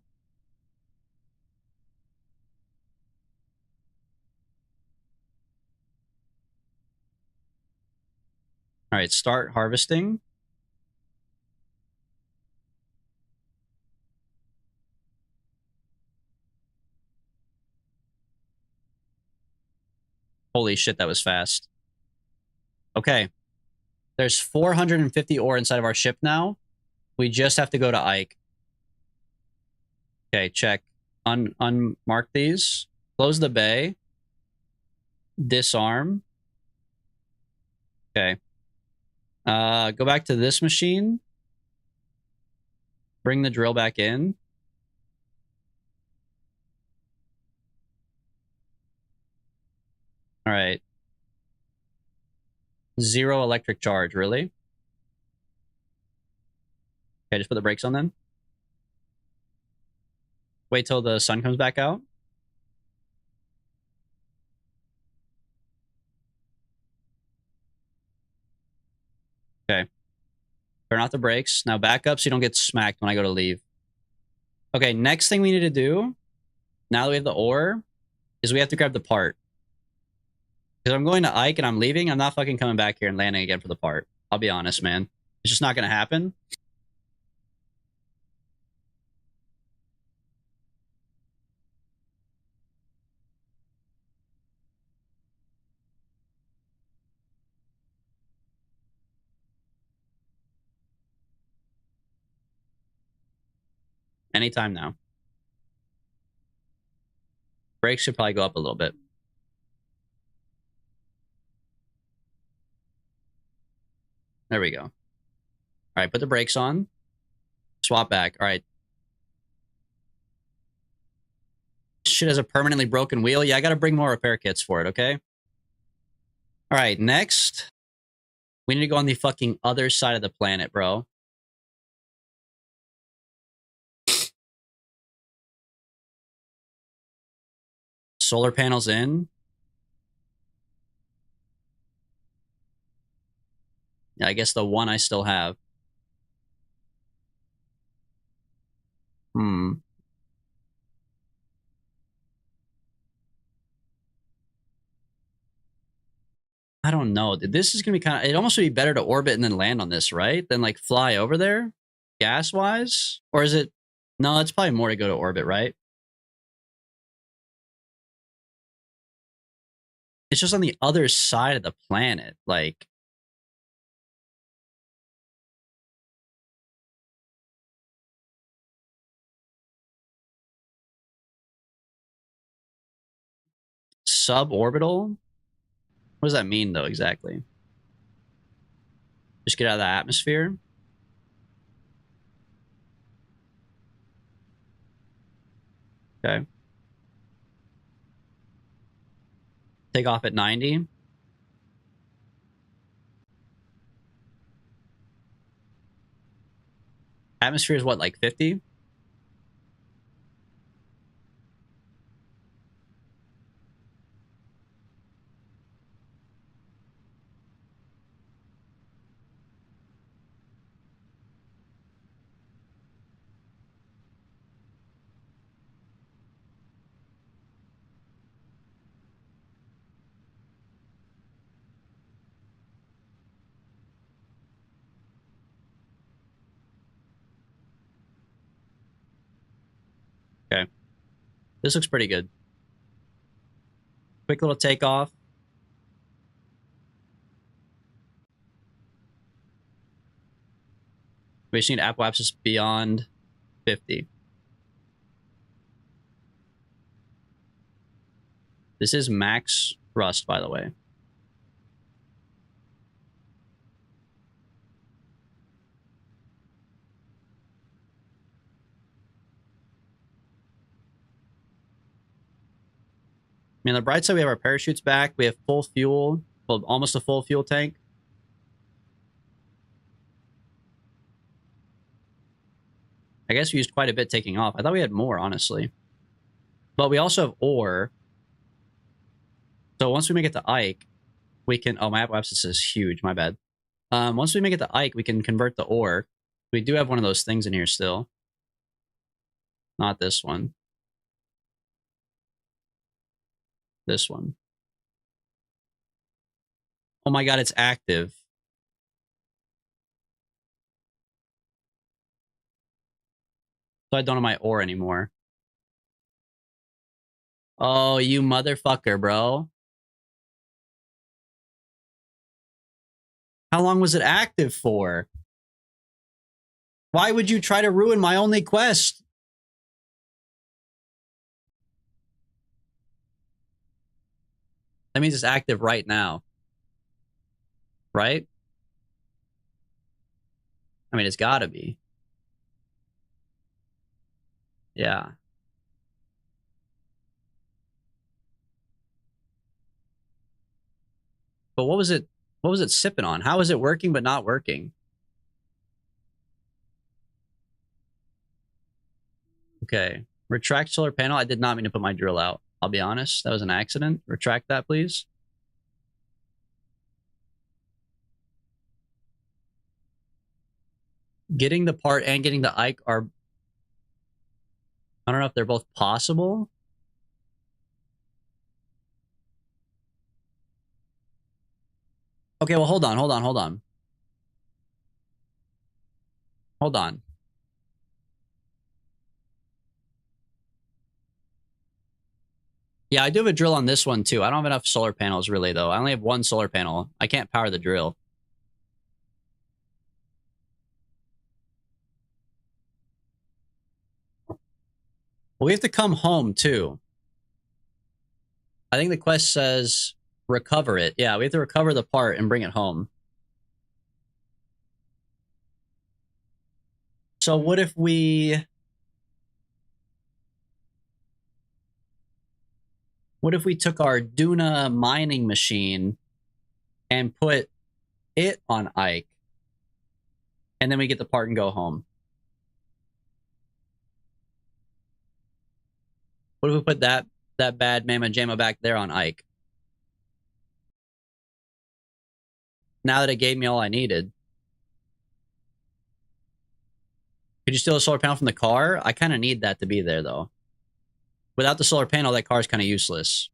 All right, start harvesting. Holy shit, that was fast. Okay. There's 450 ore inside of our ship now. We just have to go to Ike. Okay, check. Unmark these. Close the bay. Disarm. Okay. Go back to this machine. Bring the drill back in. All right. 0 electric charge, really? Okay, just put the brakes on then. Wait till the sun comes back out. Okay. Turn off the brakes. Now back up so you don't get smacked when I go to leave. Okay, next thing we need to do, now that we have the ore, is we have to grab the part. Because I'm going to Ike and I'm leaving, I'm not fucking coming back here and landing again for the part. I'll be honest, man. It's just not going to happen. Anytime now. Brakes should probably go up a little bit. There we go. All right, put the brakes on. Swap back. All right. Shit has a permanently broken wheel. Yeah, I got to bring more repair kits for it, okay? All right, next. We need to go on the fucking other side of the planet, bro. Solar panels in. Yeah, I guess the one I still have. Hmm. I don't know. This is gonna be kind of. It almost would be better to orbit and then land on this, right? Than like fly over there, gas wise, or is it? No, it's probably more to go to orbit, right? It's just on the other side of the planet, like. Suborbital? What does that mean, though, exactly? Just get out of the atmosphere? Okay. Take off at 90. Atmosphere is what, like 50? Okay. This looks pretty good. Quick little takeoff. We just need apoapsis beyond 50. This is max thrust, by the way. I mean, on the bright side, we have our parachutes back. We have full fuel. Well, almost a full fuel tank. I guess we used quite a bit taking off. I thought we had more, honestly. But we also have ore. So once we make it to Ike, we can... Oh, my Apple Abscess is huge. My bad. Once we make it to Ike, we can convert the ore. We do have one of those things in here still. Not this one. This one. Oh my god, it's active. So I don't have my ore anymore. Oh, you motherfucker, bro. How long was it active for? Why would you try to ruin my only quest? That means it's active right now. Right? I mean, it's gotta be. Yeah. But what was it sipping on? How is it working but not working? Okay. Retract solar panel. I did not mean to put my drill out. I'll be honest. That was an accident. Retract that, please. Getting the part and getting the Ike are... I don't know if they're both possible. Okay, well, hold on. Hold on. Yeah, I do have a drill on this one, too. I don't have enough solar panels, really, though. I only have one solar panel. I can't power the drill. Well, we have to come home, too. I think the quest says recover it. Yeah, we have to recover the part and bring it home. So what if we... What if we took our Duna mining machine and put it on Ike? And then we get the part and go home. What if we put that bad Mama Jamma back there on Ike? Now that it gave me all I needed. Could you steal a solar panel from the car? I kind of need that to be there, though. Without the solar panel, that car is kind of useless.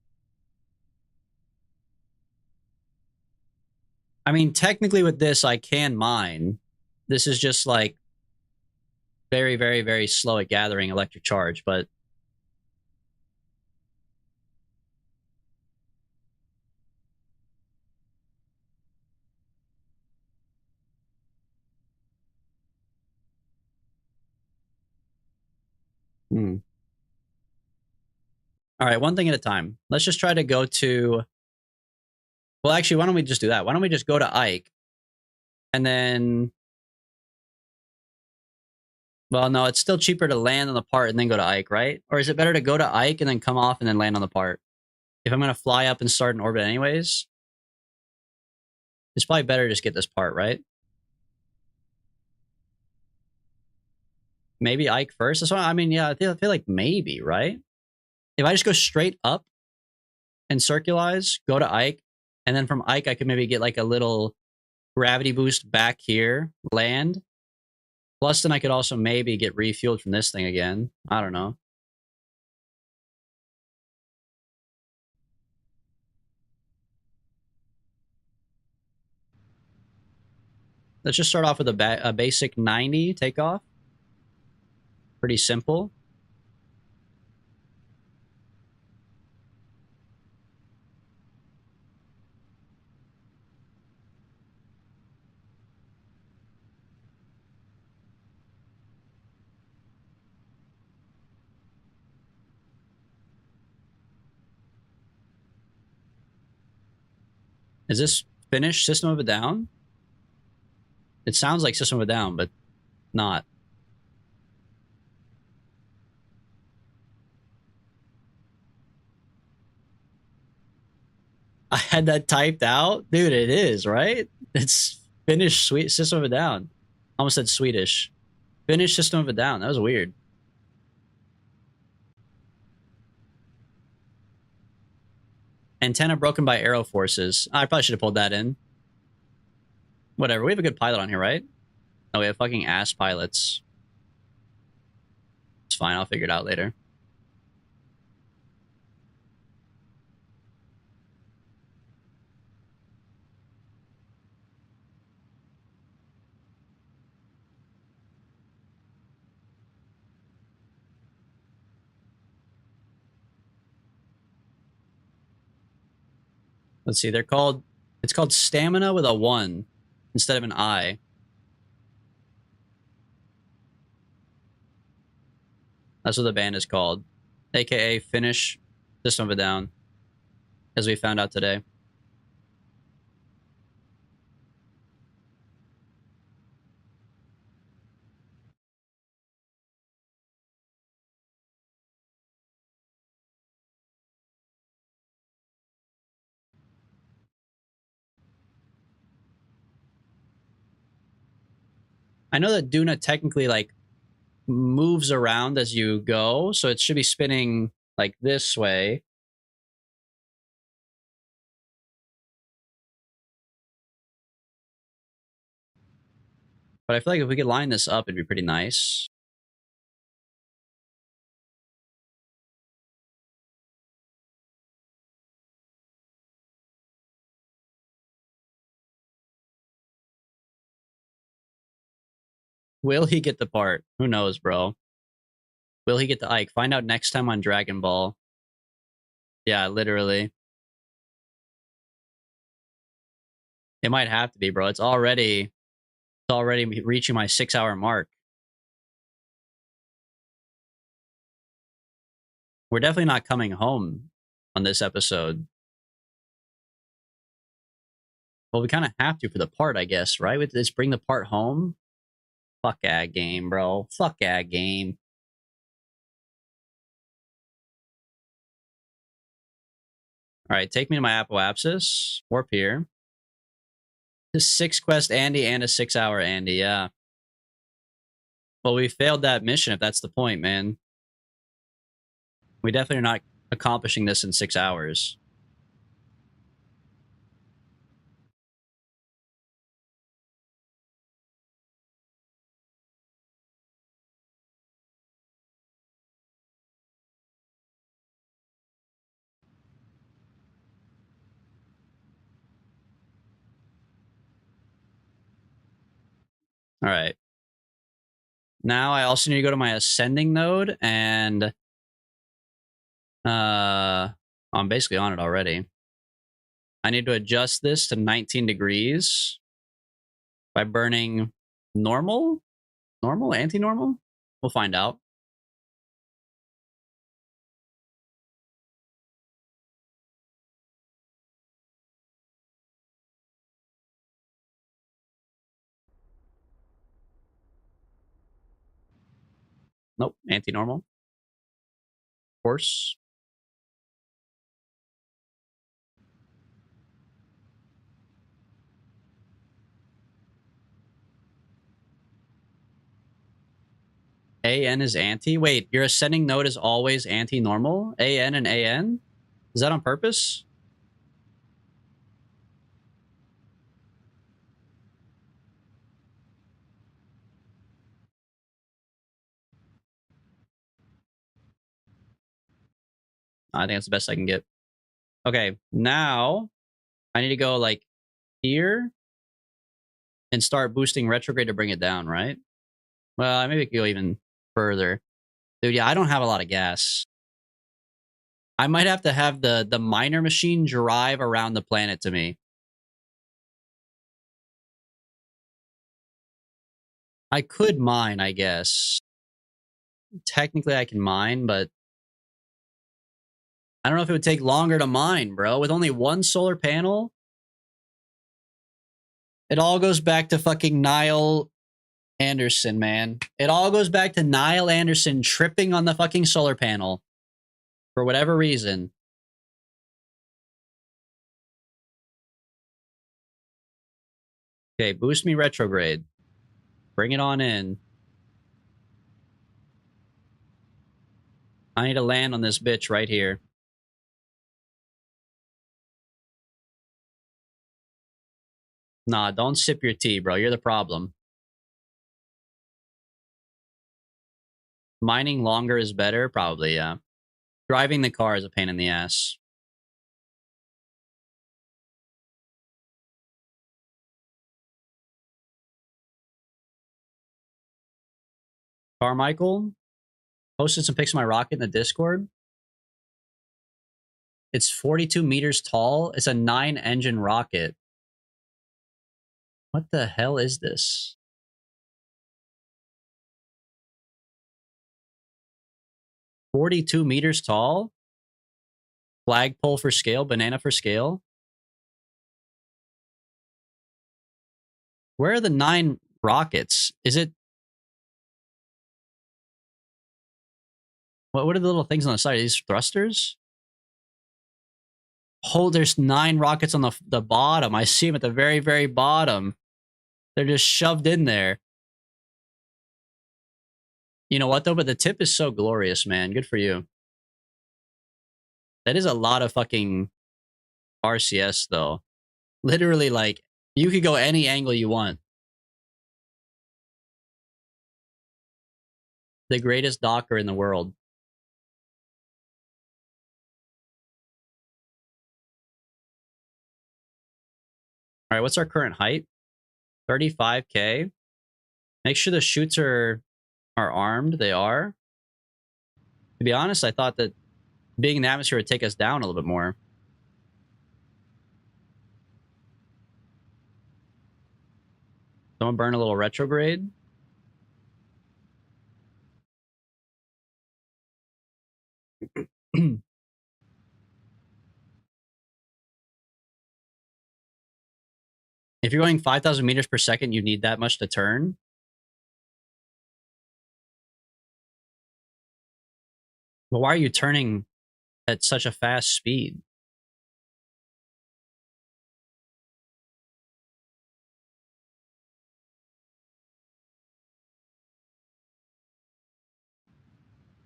I mean, technically with this, I can mine. This is just like very, very, very slow at gathering electric charge, but... All right, one thing at a time. Let's just try to go to... Well, actually, why don't we just do that? Why don't we just go to Ike? And then... Well, no, it's still cheaper to land on the part and then go to Ike, right? Or is it better to go to Ike and then come off and then land on the part? If I'm going to fly up and start in orbit anyways, it's probably better to just get this part, right? Maybe Ike first? That's why, I mean, yeah, I feel like maybe, right? If I just go straight up and circulize, go to Ike, and then from Ike, I could maybe get like a little gravity boost back here, land. Plus, then I could also maybe get refueled from this thing again. I don't know. Let's just start off with a basic 90 takeoff. Pretty simple. Is this finished System of a Down? It sounds like System of a Down, but not. I had that typed out. Dude, it is, right? It's Finnish sweet System of a Down. Almost said Swedish. Finnish System of a Down. That was weird. Antenna broken by arrow forces. I probably should have pulled that in. Whatever. We have a good pilot on here, right? Oh, we have fucking ass pilots. It's fine. I'll figure it out later. Let's see. They're called. It's called Stamina with a 1 instead of an I. That's what the band is called. AKA Finnish System of a Down. As we found out today. I know that Duna technically like moves around as you go, so it should be spinning like this way. But I feel like if we could line this up, it'd be pretty nice. Will he get the part? Who knows, bro? Will he get the Ike? Find out next time on Dragon Ball. Yeah, literally. It might have to be, bro. It's already reaching my 6-hour mark. We're definitely not coming home on this episode. Well, we kind of have to for the part, I guess, right? With this, bring the part home. Fuck that game, bro. Fuck that game. All right, take me to my apoapsis. Warp here. This 6-quest Andy and a 6-hour Andy, yeah. Well, we failed that mission if that's the point, man. We definitely are not accomplishing this in 6 hours. All right. Now I also need to go to my ascending node and I'm basically on it already. I need to adjust this to 19 degrees by burning normal, anti-normal. We'll find out. Nope, anti-normal. Of course. AN is anti. Wait, your ascending node is always anti-normal? AN and AN? Is that on purpose? I think that's the best I can get. Okay, now I need to go like here and start boosting retrograde to bring it down, right? Well, maybe it could go even further. Dude, yeah, I don't have a lot of gas. I might have to have the miner machine drive around the planet to me. I could mine, I guess. Technically, I can mine, but I don't know if it would take longer to mine, bro. With only one solar panel, it all goes back to fucking Niall Anderson, man. It all goes back to Niall Anderson tripping on the fucking solar panel for whatever reason. Okay, boost me retrograde. Bring it on in. I need to land on this bitch right here. Nah, don't sip your tea, bro. You're the problem. Mining longer is better? Probably, yeah. Driving the car is a pain in the ass. Carmichael posted some pics of my rocket in the Discord. It's 42 meters tall. It's a 9-engine rocket. What the hell is this? $42 meters tall? Flagpole for scale, banana for scale. Where are the 9 rockets? Is it... What are the little things on the side? Are these thrusters? Oh, there's 9 rockets on the bottom. I see them at the very, very bottom. They're just shoved in there. You know what, though? But the tip is so glorious, man. Good for you. That is a lot of fucking RCS, though. Literally, like, you could go any angle you want. The greatest Docker in the world. All right, what's our current height? 35K. Make sure the chutes are armed. They are. To be honest, I thought that being in the atmosphere would take us down a little bit more. Someone burn a little retrograde. If you're going 5,000 meters per second, you need that much to turn. But why are you turning at such a fast speed?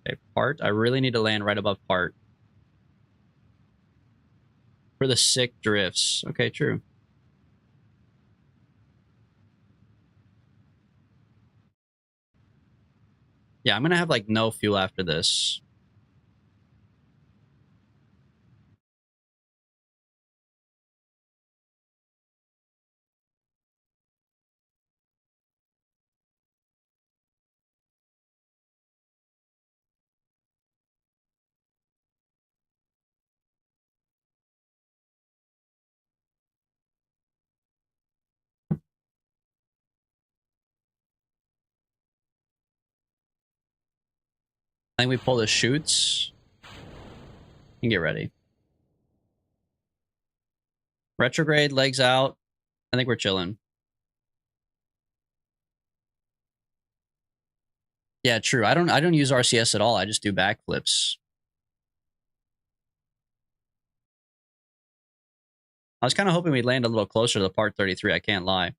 Okay, part. I really need to land right above part. For the sick drifts. Okay, true. Yeah, I'm gonna have like no fuel after this. I think we pull the chutes and get ready. Retrograde, legs out. I think we're chilling. Yeah, true. I don't use RCS at all. I just do backflips. I was kind of hoping we'd land a little closer to the part 33. I can't lie.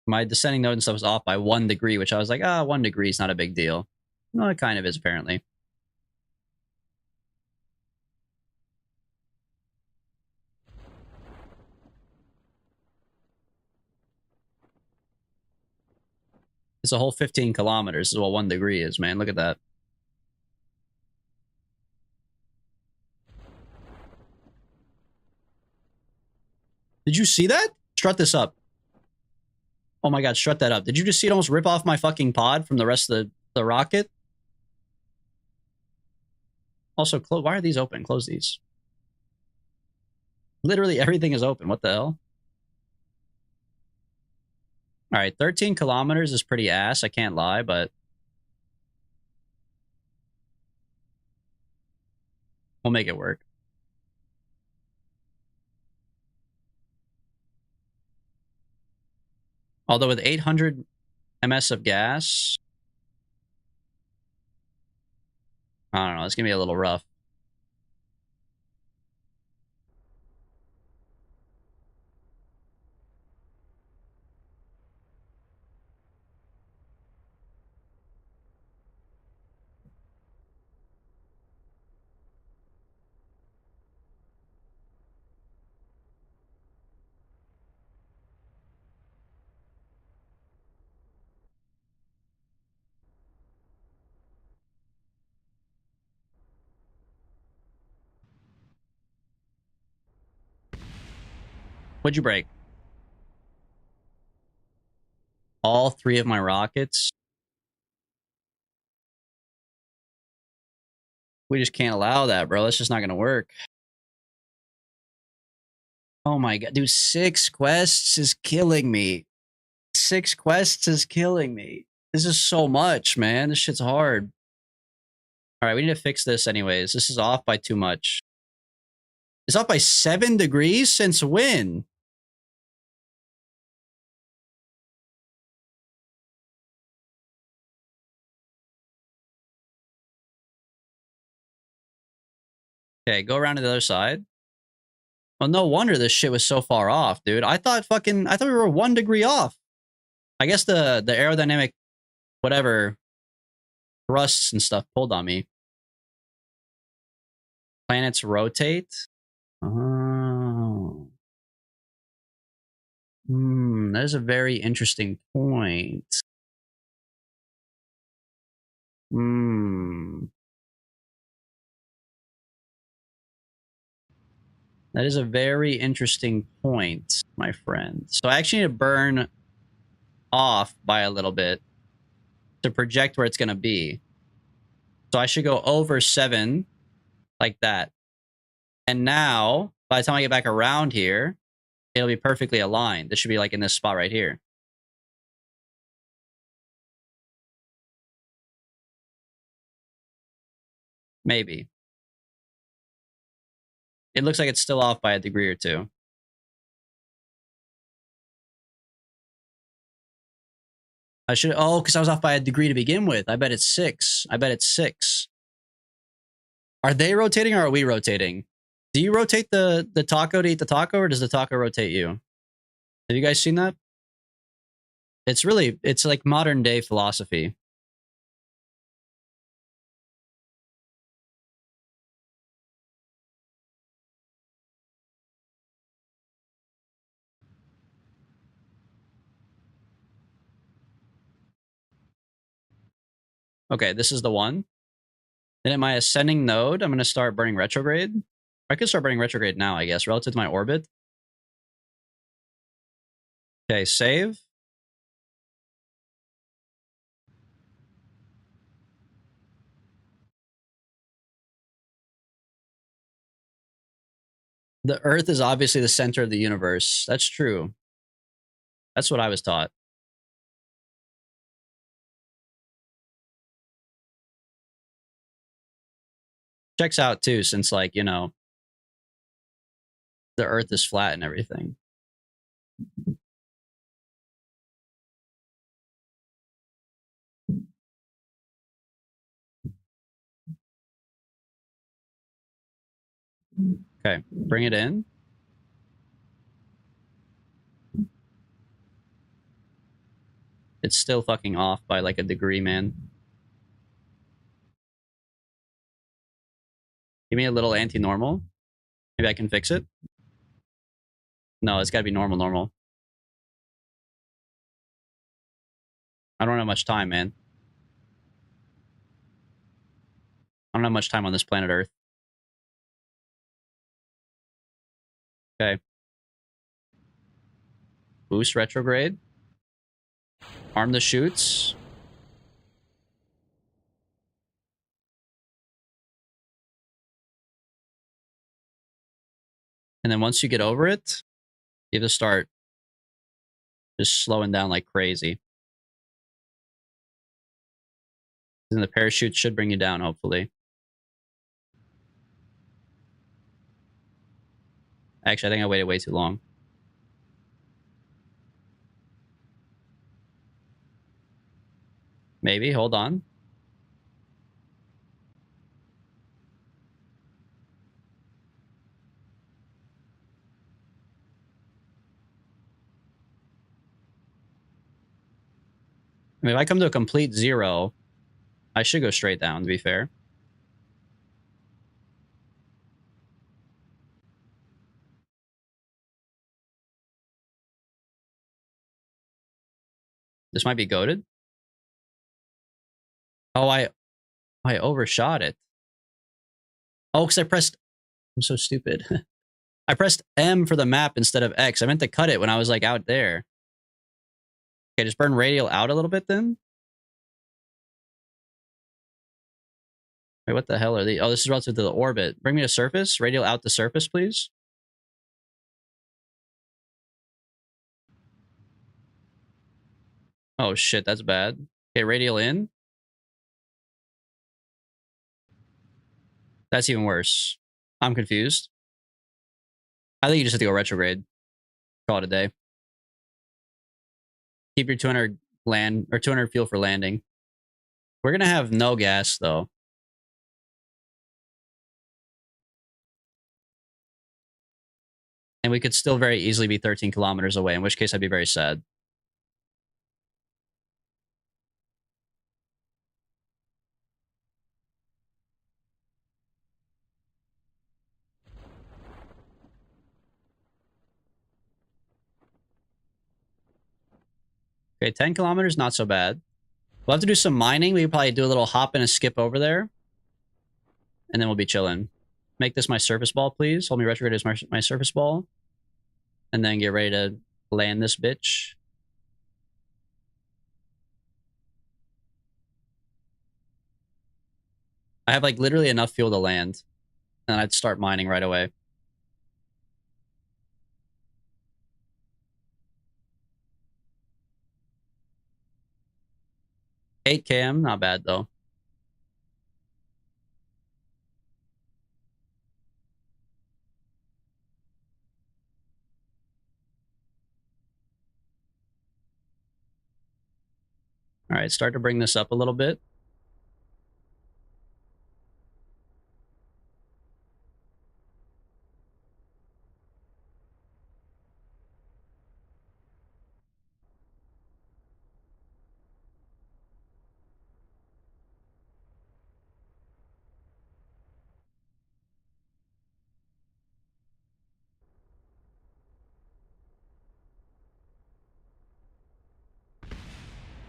My descending node and stuff was off by 1 degree, which I was like, 1 degree is not a big deal. No, it kind of is, apparently. It's a whole 15 kilometers is what 1 degree is, man. Look at that. Did you see that? Strut this up. Oh my god, strut that up. Did you just see it almost rip off my fucking pod from the rest of the rocket? Also, why are these open? Close these. Literally everything is open. What the hell? All right, 13 kilometers is pretty ass. I can't lie, but we'll make it work. Although with 800 ms of gas, I don't know. It's going to be a little rough. What'd you break? All 3 of my rockets? We just can't allow that, bro. That's just not gonna work. Oh my god, dude, 6 quests is killing me. 6 quests is killing me. This is so much, man. This shit's hard. All right, we need to fix this anyways. This is off by too much. It's off by 7 degrees? Since when? Okay, go around to the other side. Well, no wonder this shit was so far off, dude. I thought we were 1 degree off. I guess the aerodynamic whatever thrusts and stuff pulled on me. Planets rotate? Oh. That is a very interesting point. That is a very interesting point, my friend. So I actually need to burn off by a little bit to project where it's going to be. So I should go over 7 like that. And now, by the time I get back around here, it'll be perfectly aligned. This should be like in this spot right here. Maybe. It looks like it's still off by a degree or 2. I should, oh, because I was off by a degree to begin with. I bet it's 6. I bet it's 6. Are they rotating or are we rotating? Do you rotate the taco to eat the taco, or does the taco rotate you? Have you guys seen that? It's like modern day philosophy. Okay, this is the one. Then in my ascending node, I'm going to start burning retrograde. I could start burning retrograde now, I guess, relative to my orbit. Okay, save. The Earth is obviously the center of the universe. That's true. That's what I was taught. Checks out too, since like, you know, the Earth is flat and everything. Okay, bring it in. It's still fucking off by like a degree, man. Give me a little anti-normal. Maybe I can fix it. No, it's gotta be normal. I don't have much time, man. I don't have much time on this planet Earth. Okay. Boost retrograde. Arm the chutes. And then once you get over it, you have to start just slowing down like crazy. And the parachute should bring you down, hopefully. Actually, I think I waited way too long. Maybe, hold on. I mean, if I come to a complete 0, I should go straight down, to be fair. This might be goated. Oh, I overshot it. Oh, because I pressed... I'm so stupid. I pressed M for the map instead of X. I meant to cut it when I was like out there. Okay, just burn radial out a little bit then. Wait, what the hell are these? Oh, this is relative to the orbit. Bring me to surface. Radial out the surface, please. Oh shit, that's bad. Okay, radial in. That's even worse. I'm confused. I think you just have to go retrograde. Call it a day. Keep your 200 land or 200 fuel for landing. We're gonna have no gas though. And we could still very easily be 13 kilometers away, in which case I'd be very sad. Okay, 10 kilometers, not so bad. We'll have to do some mining. We could probably do a little hop and a skip over there. And then we'll be chilling. Make this my surface ball, please. Hold me retrograde as my surface ball. And then get ready to land this bitch. I have like literally enough fuel to land. And I'd start mining right away. Eight km, not bad though. All right, start to bring this up a little bit.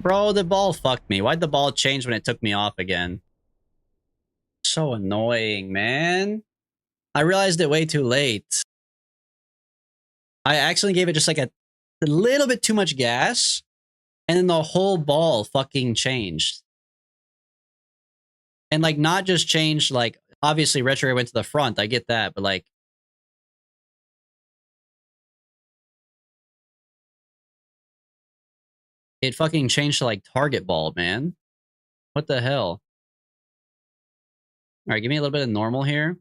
Bro, the ball fucked me. Why'd the ball change when it took me off again? So annoying, man. I realized it way too late. I actually gave it just like a little bit too much gas, and then the whole ball fucking changed. And like not just changed, like obviously retrograde went to the front. I get that, but like it fucking changed to like target ball, man. What the hell? All right, give me a little bit of normal here.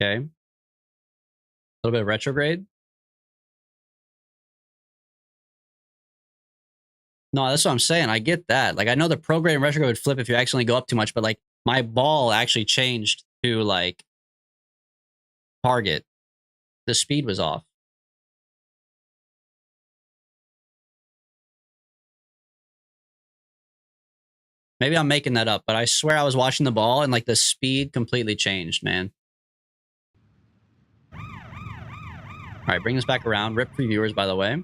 Okay. A little bit of retrograde. No, that's what I'm saying. I get that. Like I know the prograde and retrograde would flip if you accidentally go up too much, but like my ball actually changed to like target. The speed was off. Maybe I'm making that up, but I swear I was watching the ball and like the speed completely changed, man. All right, bring this back around. Rip for viewers, by the way.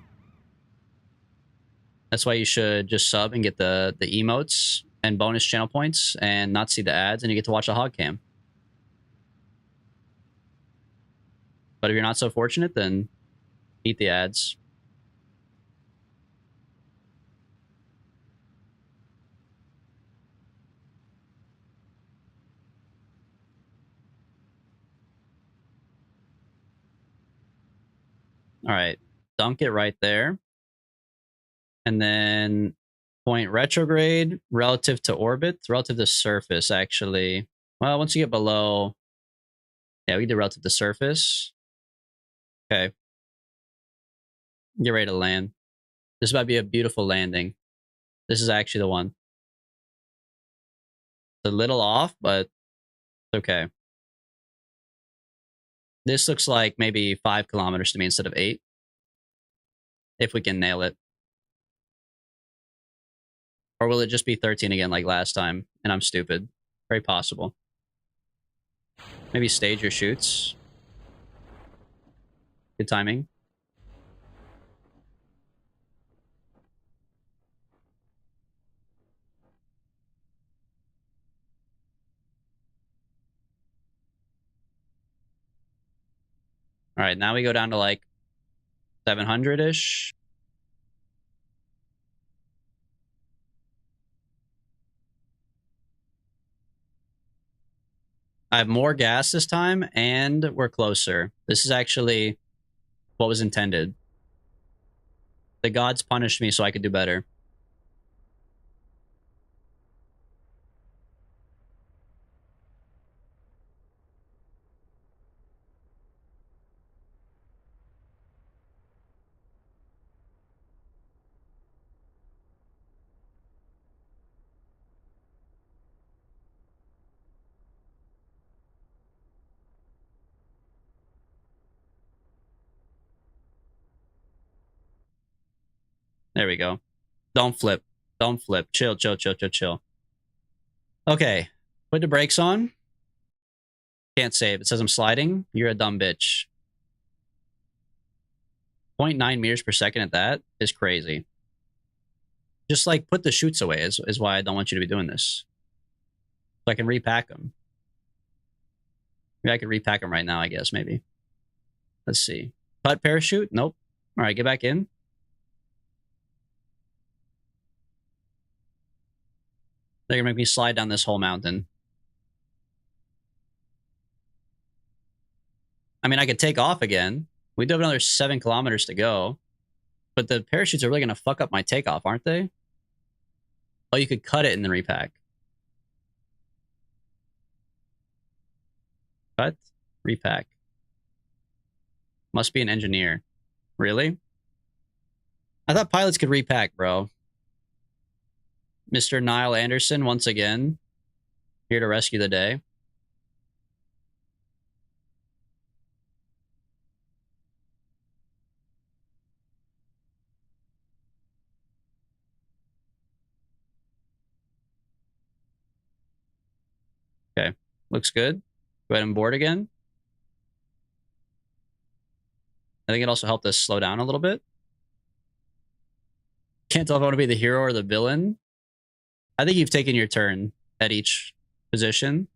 That's why you should just sub and get the emotes and bonus channel points and not see the ads, and you get to watch a hog cam. But if you're not so fortunate, then eat the ads. All right, dunk it right there. And then point retrograde relative to orbit, relative to surface, actually. Well, once you get below, yeah, we can do relative to surface. Okay. Get ready to land. This is about to be a beautiful landing. This is actually the one. It's a little off, but it's okay. This looks like maybe 5 kilometers to me instead of 8. If we can nail it. Or will it just be 13 again like last time and I'm stupid? Very possible. Maybe stage your shoots. Good timing. All right, now we go down to like 700-ish. I have more gas this time, and we're closer. This is actually what was intended. The gods punished me so I could do better. There we go. Don't flip. Don't flip. Chill, chill, chill, chill, chill. Okay. Put the brakes on. Can't save. It says I'm sliding. You're a dumb bitch. 0.9 meters per second at that is crazy. Just like put the chutes away is why I don't want you to be doing this. So I can repack them. Maybe I could repack them right now, I guess, maybe. Let's see. Cut parachute? Nope. All right, get back in. They're going to make me slide down this whole mountain. I mean, I could take off again. We do have another 7 kilometers to go. But the parachutes are really going to fuck up my takeoff, aren't they? Oh, you could cut it and then repack. Cut, repack. Must be an engineer. Really? I thought pilots could repack, bro. Mr. Niall Anderson, once again, here to rescue the day. Okay, looks good. Go ahead and board again. I think it also helped us slow down a little bit. Can't tell if I want to be the hero or the villain. I think you've taken your turn at each position.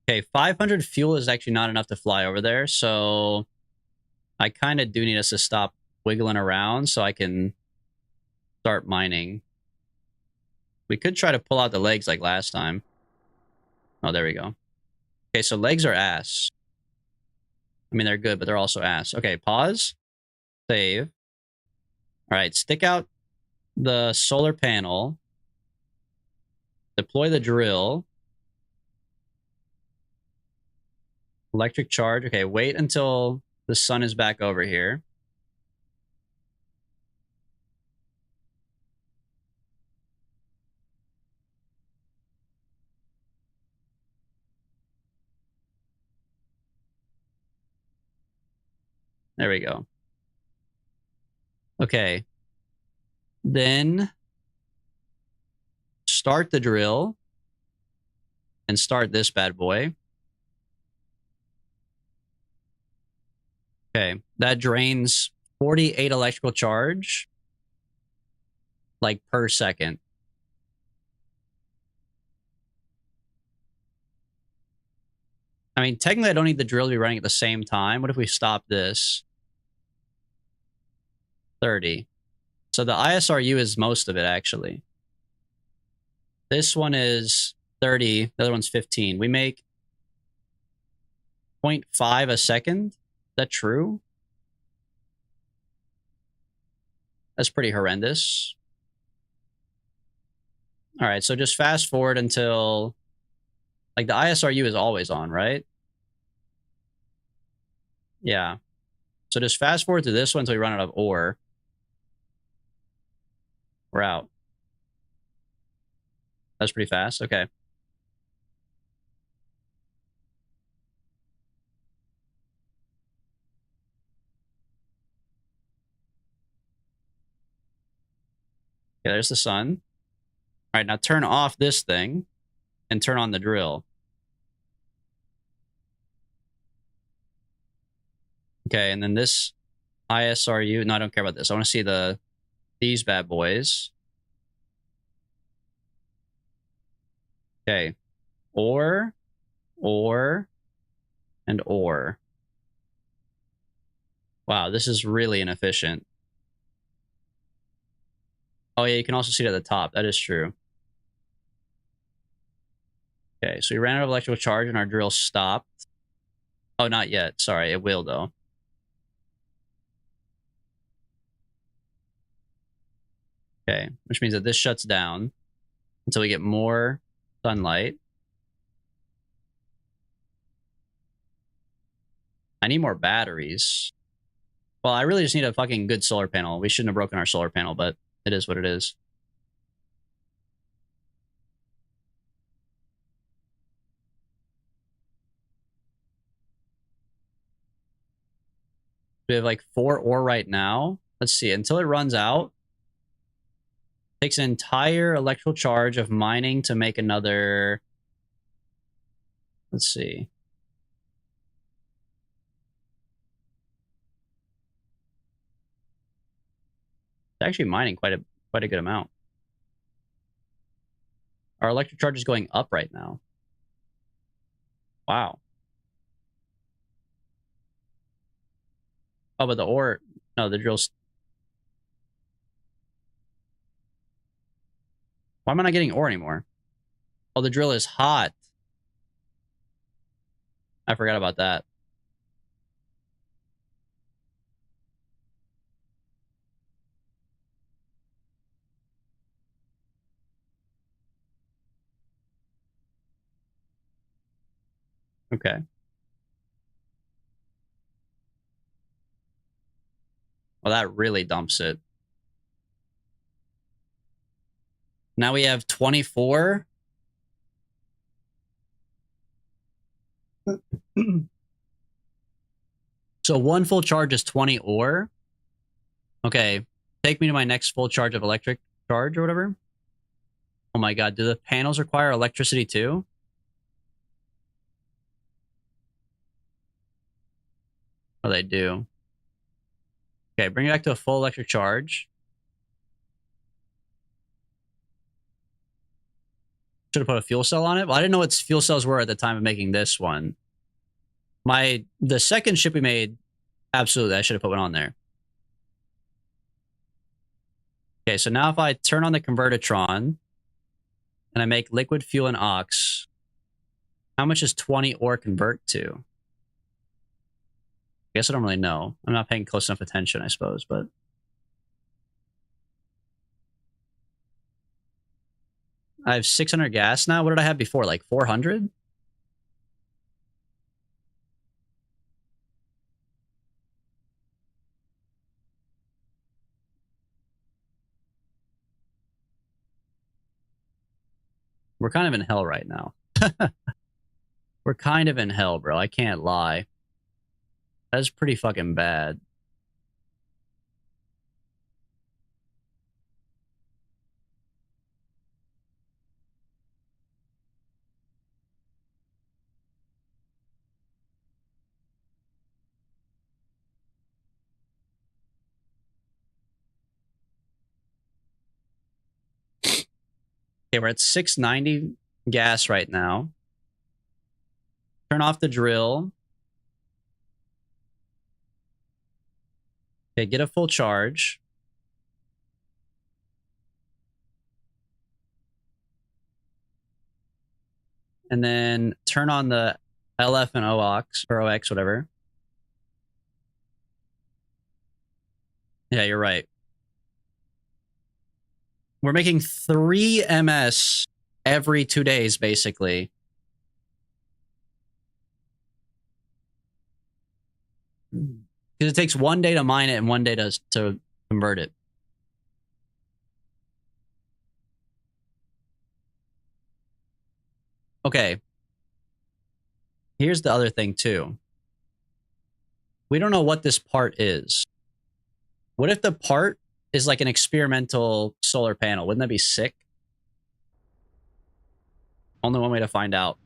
Okay, 500 fuel is actually not enough to fly over there, so I kind of do need us to stop wiggling around so I can start mining. We could try to pull out the legs like last time. Oh, there we go. Okay, so legs are ass. I mean, they're good, but they're also ass. Okay, pause. Save. All right, stick out the solar panel. Deploy the drill. Electric charge. Okay, wait until the sun is back over here. There we go. Okay. Then start the drill and start this bad boy. Okay, that drains 48 electrical charge like per second. I mean, technically I don't need the drill to be running at the same time. What if we stop this? 30. So the ISRU is most of it, actually. This one is 30. The other one's 15. We make 0.5 a second. Is that true? That's pretty horrendous. All right, so just fast forward until... Like, the ISRU is always on, right? Yeah. So just fast forward to this one until we run out of ore. We're out. That's pretty fast. Okay. Okay, there's the sun. All right, now turn off this thing and turn on the drill. Okay, and then this ISRU. No, I don't care about this. I want to see these bad boys. Okay. Ore. and ore. Wow, this is really inefficient. Oh yeah, you can also see it at the top. That is true. Okay, so we ran out of electrical charge and our drill stopped. Oh, not yet. Sorry, it will though. Okay, which means that this shuts down until we get more sunlight. I need more batteries. Well, I really just need a fucking good solar panel. We shouldn't have broken our solar panel, but it is what it is. We have like 4 ore right now. Let's see. Until it runs out, it takes an entire electrical charge of mining to make another. Let's see. It's actually mining quite a good amount. Our electric charge is going up right now. Wow. Oh, but the ore. No, the drill's. Why am I not getting ore anymore? Oh, the drill is hot. I forgot about that. Okay. Well, that really dumps it. Now we have 24. So one full charge is 20 ore. Okay. Take me to my next full charge of electric charge or whatever. Oh my god, do the panels require electricity too? Oh, they do. Okay, bring it back to a full electric charge. Should have put a fuel cell on it. Well, I didn't know what fuel cells were at the time of making this one. The second ship we made, absolutely, I should have put one on there. Okay, so now if I turn on the convertitron and I make liquid fuel and ox, how much does 20 ore convert to? I guess I don't really know. I'm not paying close enough attention, I suppose, but I have 600 gas now. What did I have before? Like 400? We're kind of in hell right now. We're kind of in hell, bro. I can't lie. That's pretty fucking bad. Okay, we're at 690 gas right now. Turn off the drill. Okay, get a full charge. And then turn on the LF and OX, or OX, whatever. Yeah, you're right. We're making 3 MS every 2 days, basically. Because it takes 1 day to mine it and 1 day to convert it. Okay. Here's the other thing, too. We don't know what this part is. What if the part is like an experimental solar panel? Wouldn't that be sick? Only one way to find out.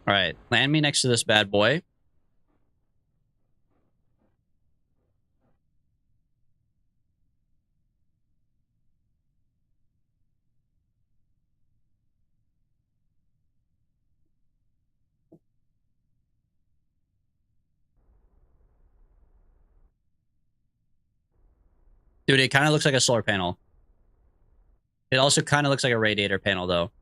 All right, land me next to this bad boy. Dude, it kind of looks like a solar panel. It also kind of looks like a radiator panel, though.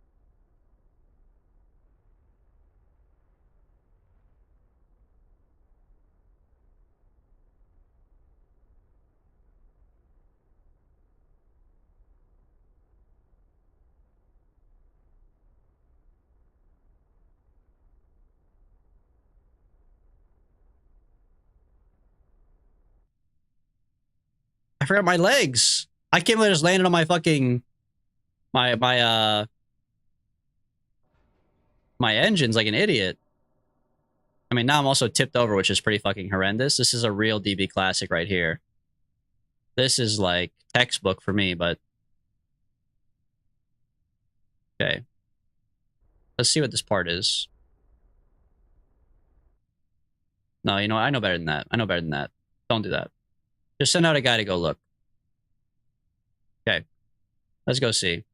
I forgot my legs. I can't believe I just landed on my fucking my engines like an idiot. I mean, now I'm also tipped over, which is pretty fucking horrendous. This is a real DB classic right here. This is like textbook for me, but okay. Let's see what this part is. No, you know, I know better than that. I know better than that. Don't do that. Just send out a guy to go look. Okay. Let's go see.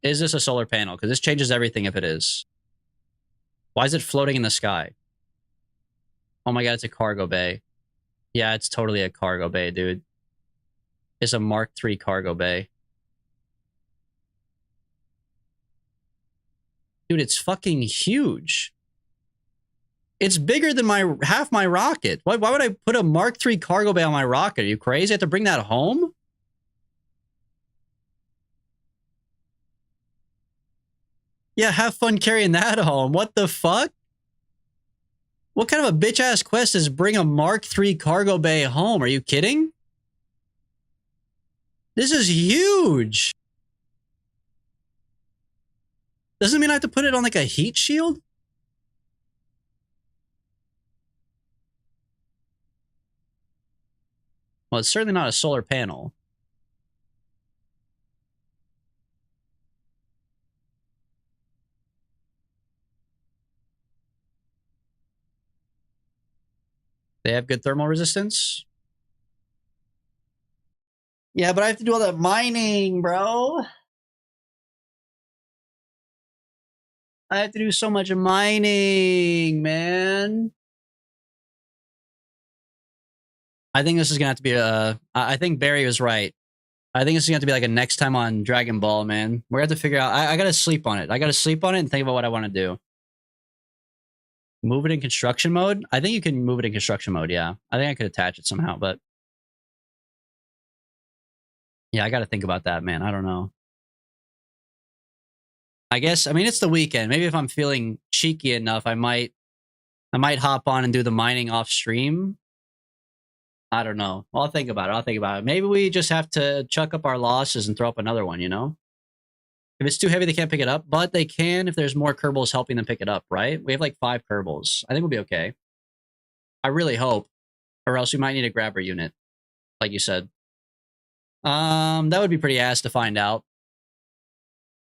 Is this a solar panel? Because this changes everything if it is. Why is it floating in the sky? Oh my god, it's a cargo bay. Yeah, it's totally a cargo bay, dude. It's a Mark III cargo bay. Dude, it's fucking huge. It's bigger than my half my rocket. Why would I put a Mark III cargo bay on my rocket? Are you crazy? I have to bring that home? Yeah, have fun carrying that home. What the fuck? What kind of a bitch-ass quest is bring a Mark III cargo bay home? Are you kidding? This is huge. Doesn't mean I have to put it on like a heat shield? Well, it's certainly not a solar panel. They have good thermal resistance. Yeah, but I have to do all that mining, bro. I have to do so much mining, man. I think this is gonna have to be a. I think Barry was right. I think this is gonna have to be like a next time on Dragon Ball, man. We're gonna have to figure out. I gotta sleep on it. I gotta sleep on it and think about what I want to do. Move it in construction mode. I think you can move it in construction mode. Yeah, I think I could attach it somehow, but yeah, I gotta think about that, man. I don't know. I guess. I mean, it's the weekend. Maybe if I'm feeling cheeky enough, I might hop on and do the mining off stream. I don't know. I'll think about it. I'll think about it. Maybe we just have to chuck up our losses and throw up another one, you know? If it's too heavy, they can't pick it up, but they can if there's more Kerbals helping them pick it up, right? We have like 5 Kerbals. I think we'll be okay. I really hope. Or else we might need a grabber unit, like you said. That would be pretty ass to find out.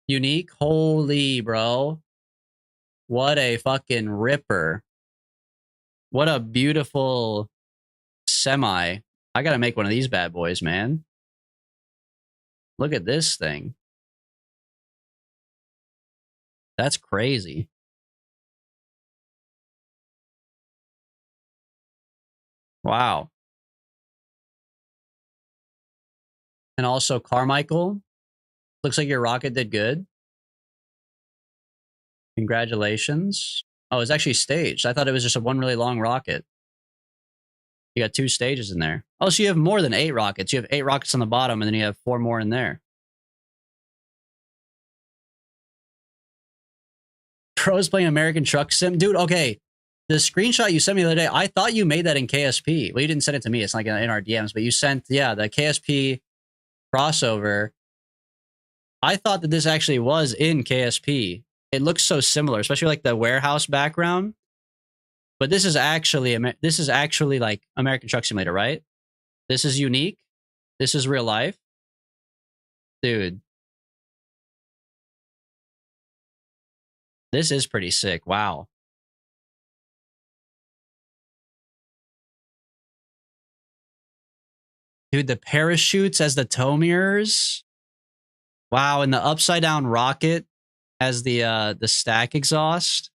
Unique? Holy, bro. What a fucking ripper. What a beautiful semi. I gotta make one of these bad boys, man. Look at this thing. That's crazy. Wow. And also, Carmichael, looks like your rocket did good. Congratulations. Oh, it's actually staged. I thought it was just a one really long rocket. You got 2 stages in there. Oh, so you have more than 8 rockets. You have 8 rockets on the bottom, and then you have 4 more in there. Pros playing American Truck Sim. Dude, okay. The screenshot you sent me the other day, I thought you made that in KSP. Well, you didn't send it to me. It's like in our DMs, but you sent, yeah, the KSP crossover. I thought that this actually was in KSP. It looks so similar, especially like the warehouse background. But this is actually like American Truck Simulator, right? This is unique. This is real life. Dude. This is pretty sick. Wow. Dude, the parachutes as the toe mirrors. Wow, and the upside down rocket as the stack exhaust.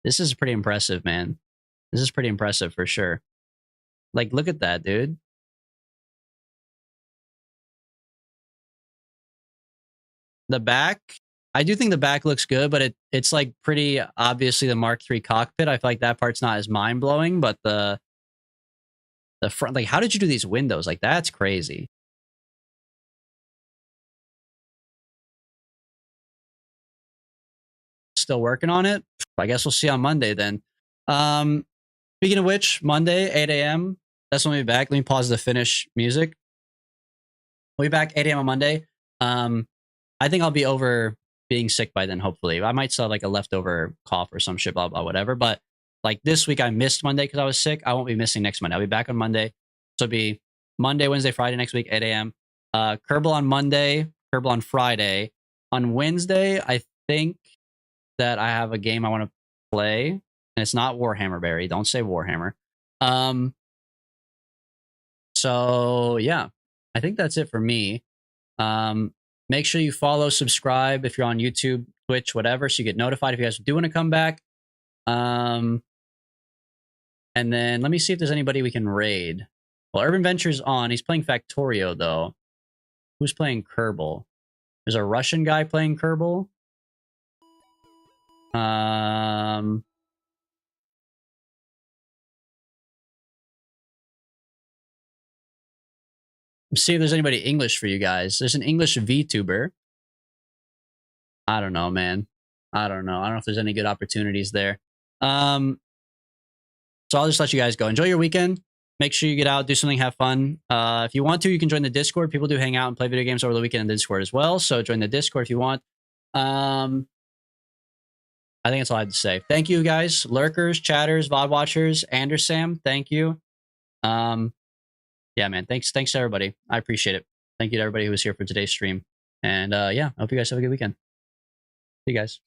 This is pretty impressive, man. This is pretty impressive for sure. Like, look at that, dude. The back, I do think the back looks good, but it's like pretty obviously the Mark III cockpit. I feel like that part's not as mind blowing, but the front, like, how did you do these windows? Like, that's crazy. Still working on it. I guess we'll see on Monday then. Speaking of which, Monday, 8 a.m. That's when we'll be back. Let me pause to finish music. We'll be back 8 a.m. on Monday. I think I'll be over being sick by then, hopefully. I might still have like a leftover cough or some shit, blah, blah, whatever. But like this week, I missed Monday because I was sick. I won't be missing next Monday. I'll be back on Monday. So it'll be Monday, Wednesday, Friday next week, 8 a.m. Kerbal on Monday, Kerbal on Friday. On Wednesday, I think that I have a game I want to play. And it's not Warhammer, Barry. Don't say Warhammer. So yeah, I think that's it for me. Make sure you follow, subscribe if you're on YouTube, Twitch, whatever, so you get notified if you guys do want to come back. And then let me see if there's anybody we can raid. Well, Urban Venture's on. He's playing Factorio, though. Who's playing Kerbal? There's a Russian guy playing Kerbal. See if there's anybody English for you guys. There's an English VTuber. I don't know, man. I don't know. I don't know if there's any good opportunities there. So I'll just let you guys go. Enjoy your weekend. Make sure you get out, do something, have fun. If you want to, you can join the Discord. People do hang out and play video games over the weekend in the Discord as well. So join the Discord if you want. I think that's all I have to say. Thank you, guys. Lurkers, chatters, VOD watchers, Andersam, thank you. Yeah, man. Thanks to everybody. I appreciate it. Thank you to everybody who was here for today's stream. And yeah, I hope you guys have a good weekend. See you guys.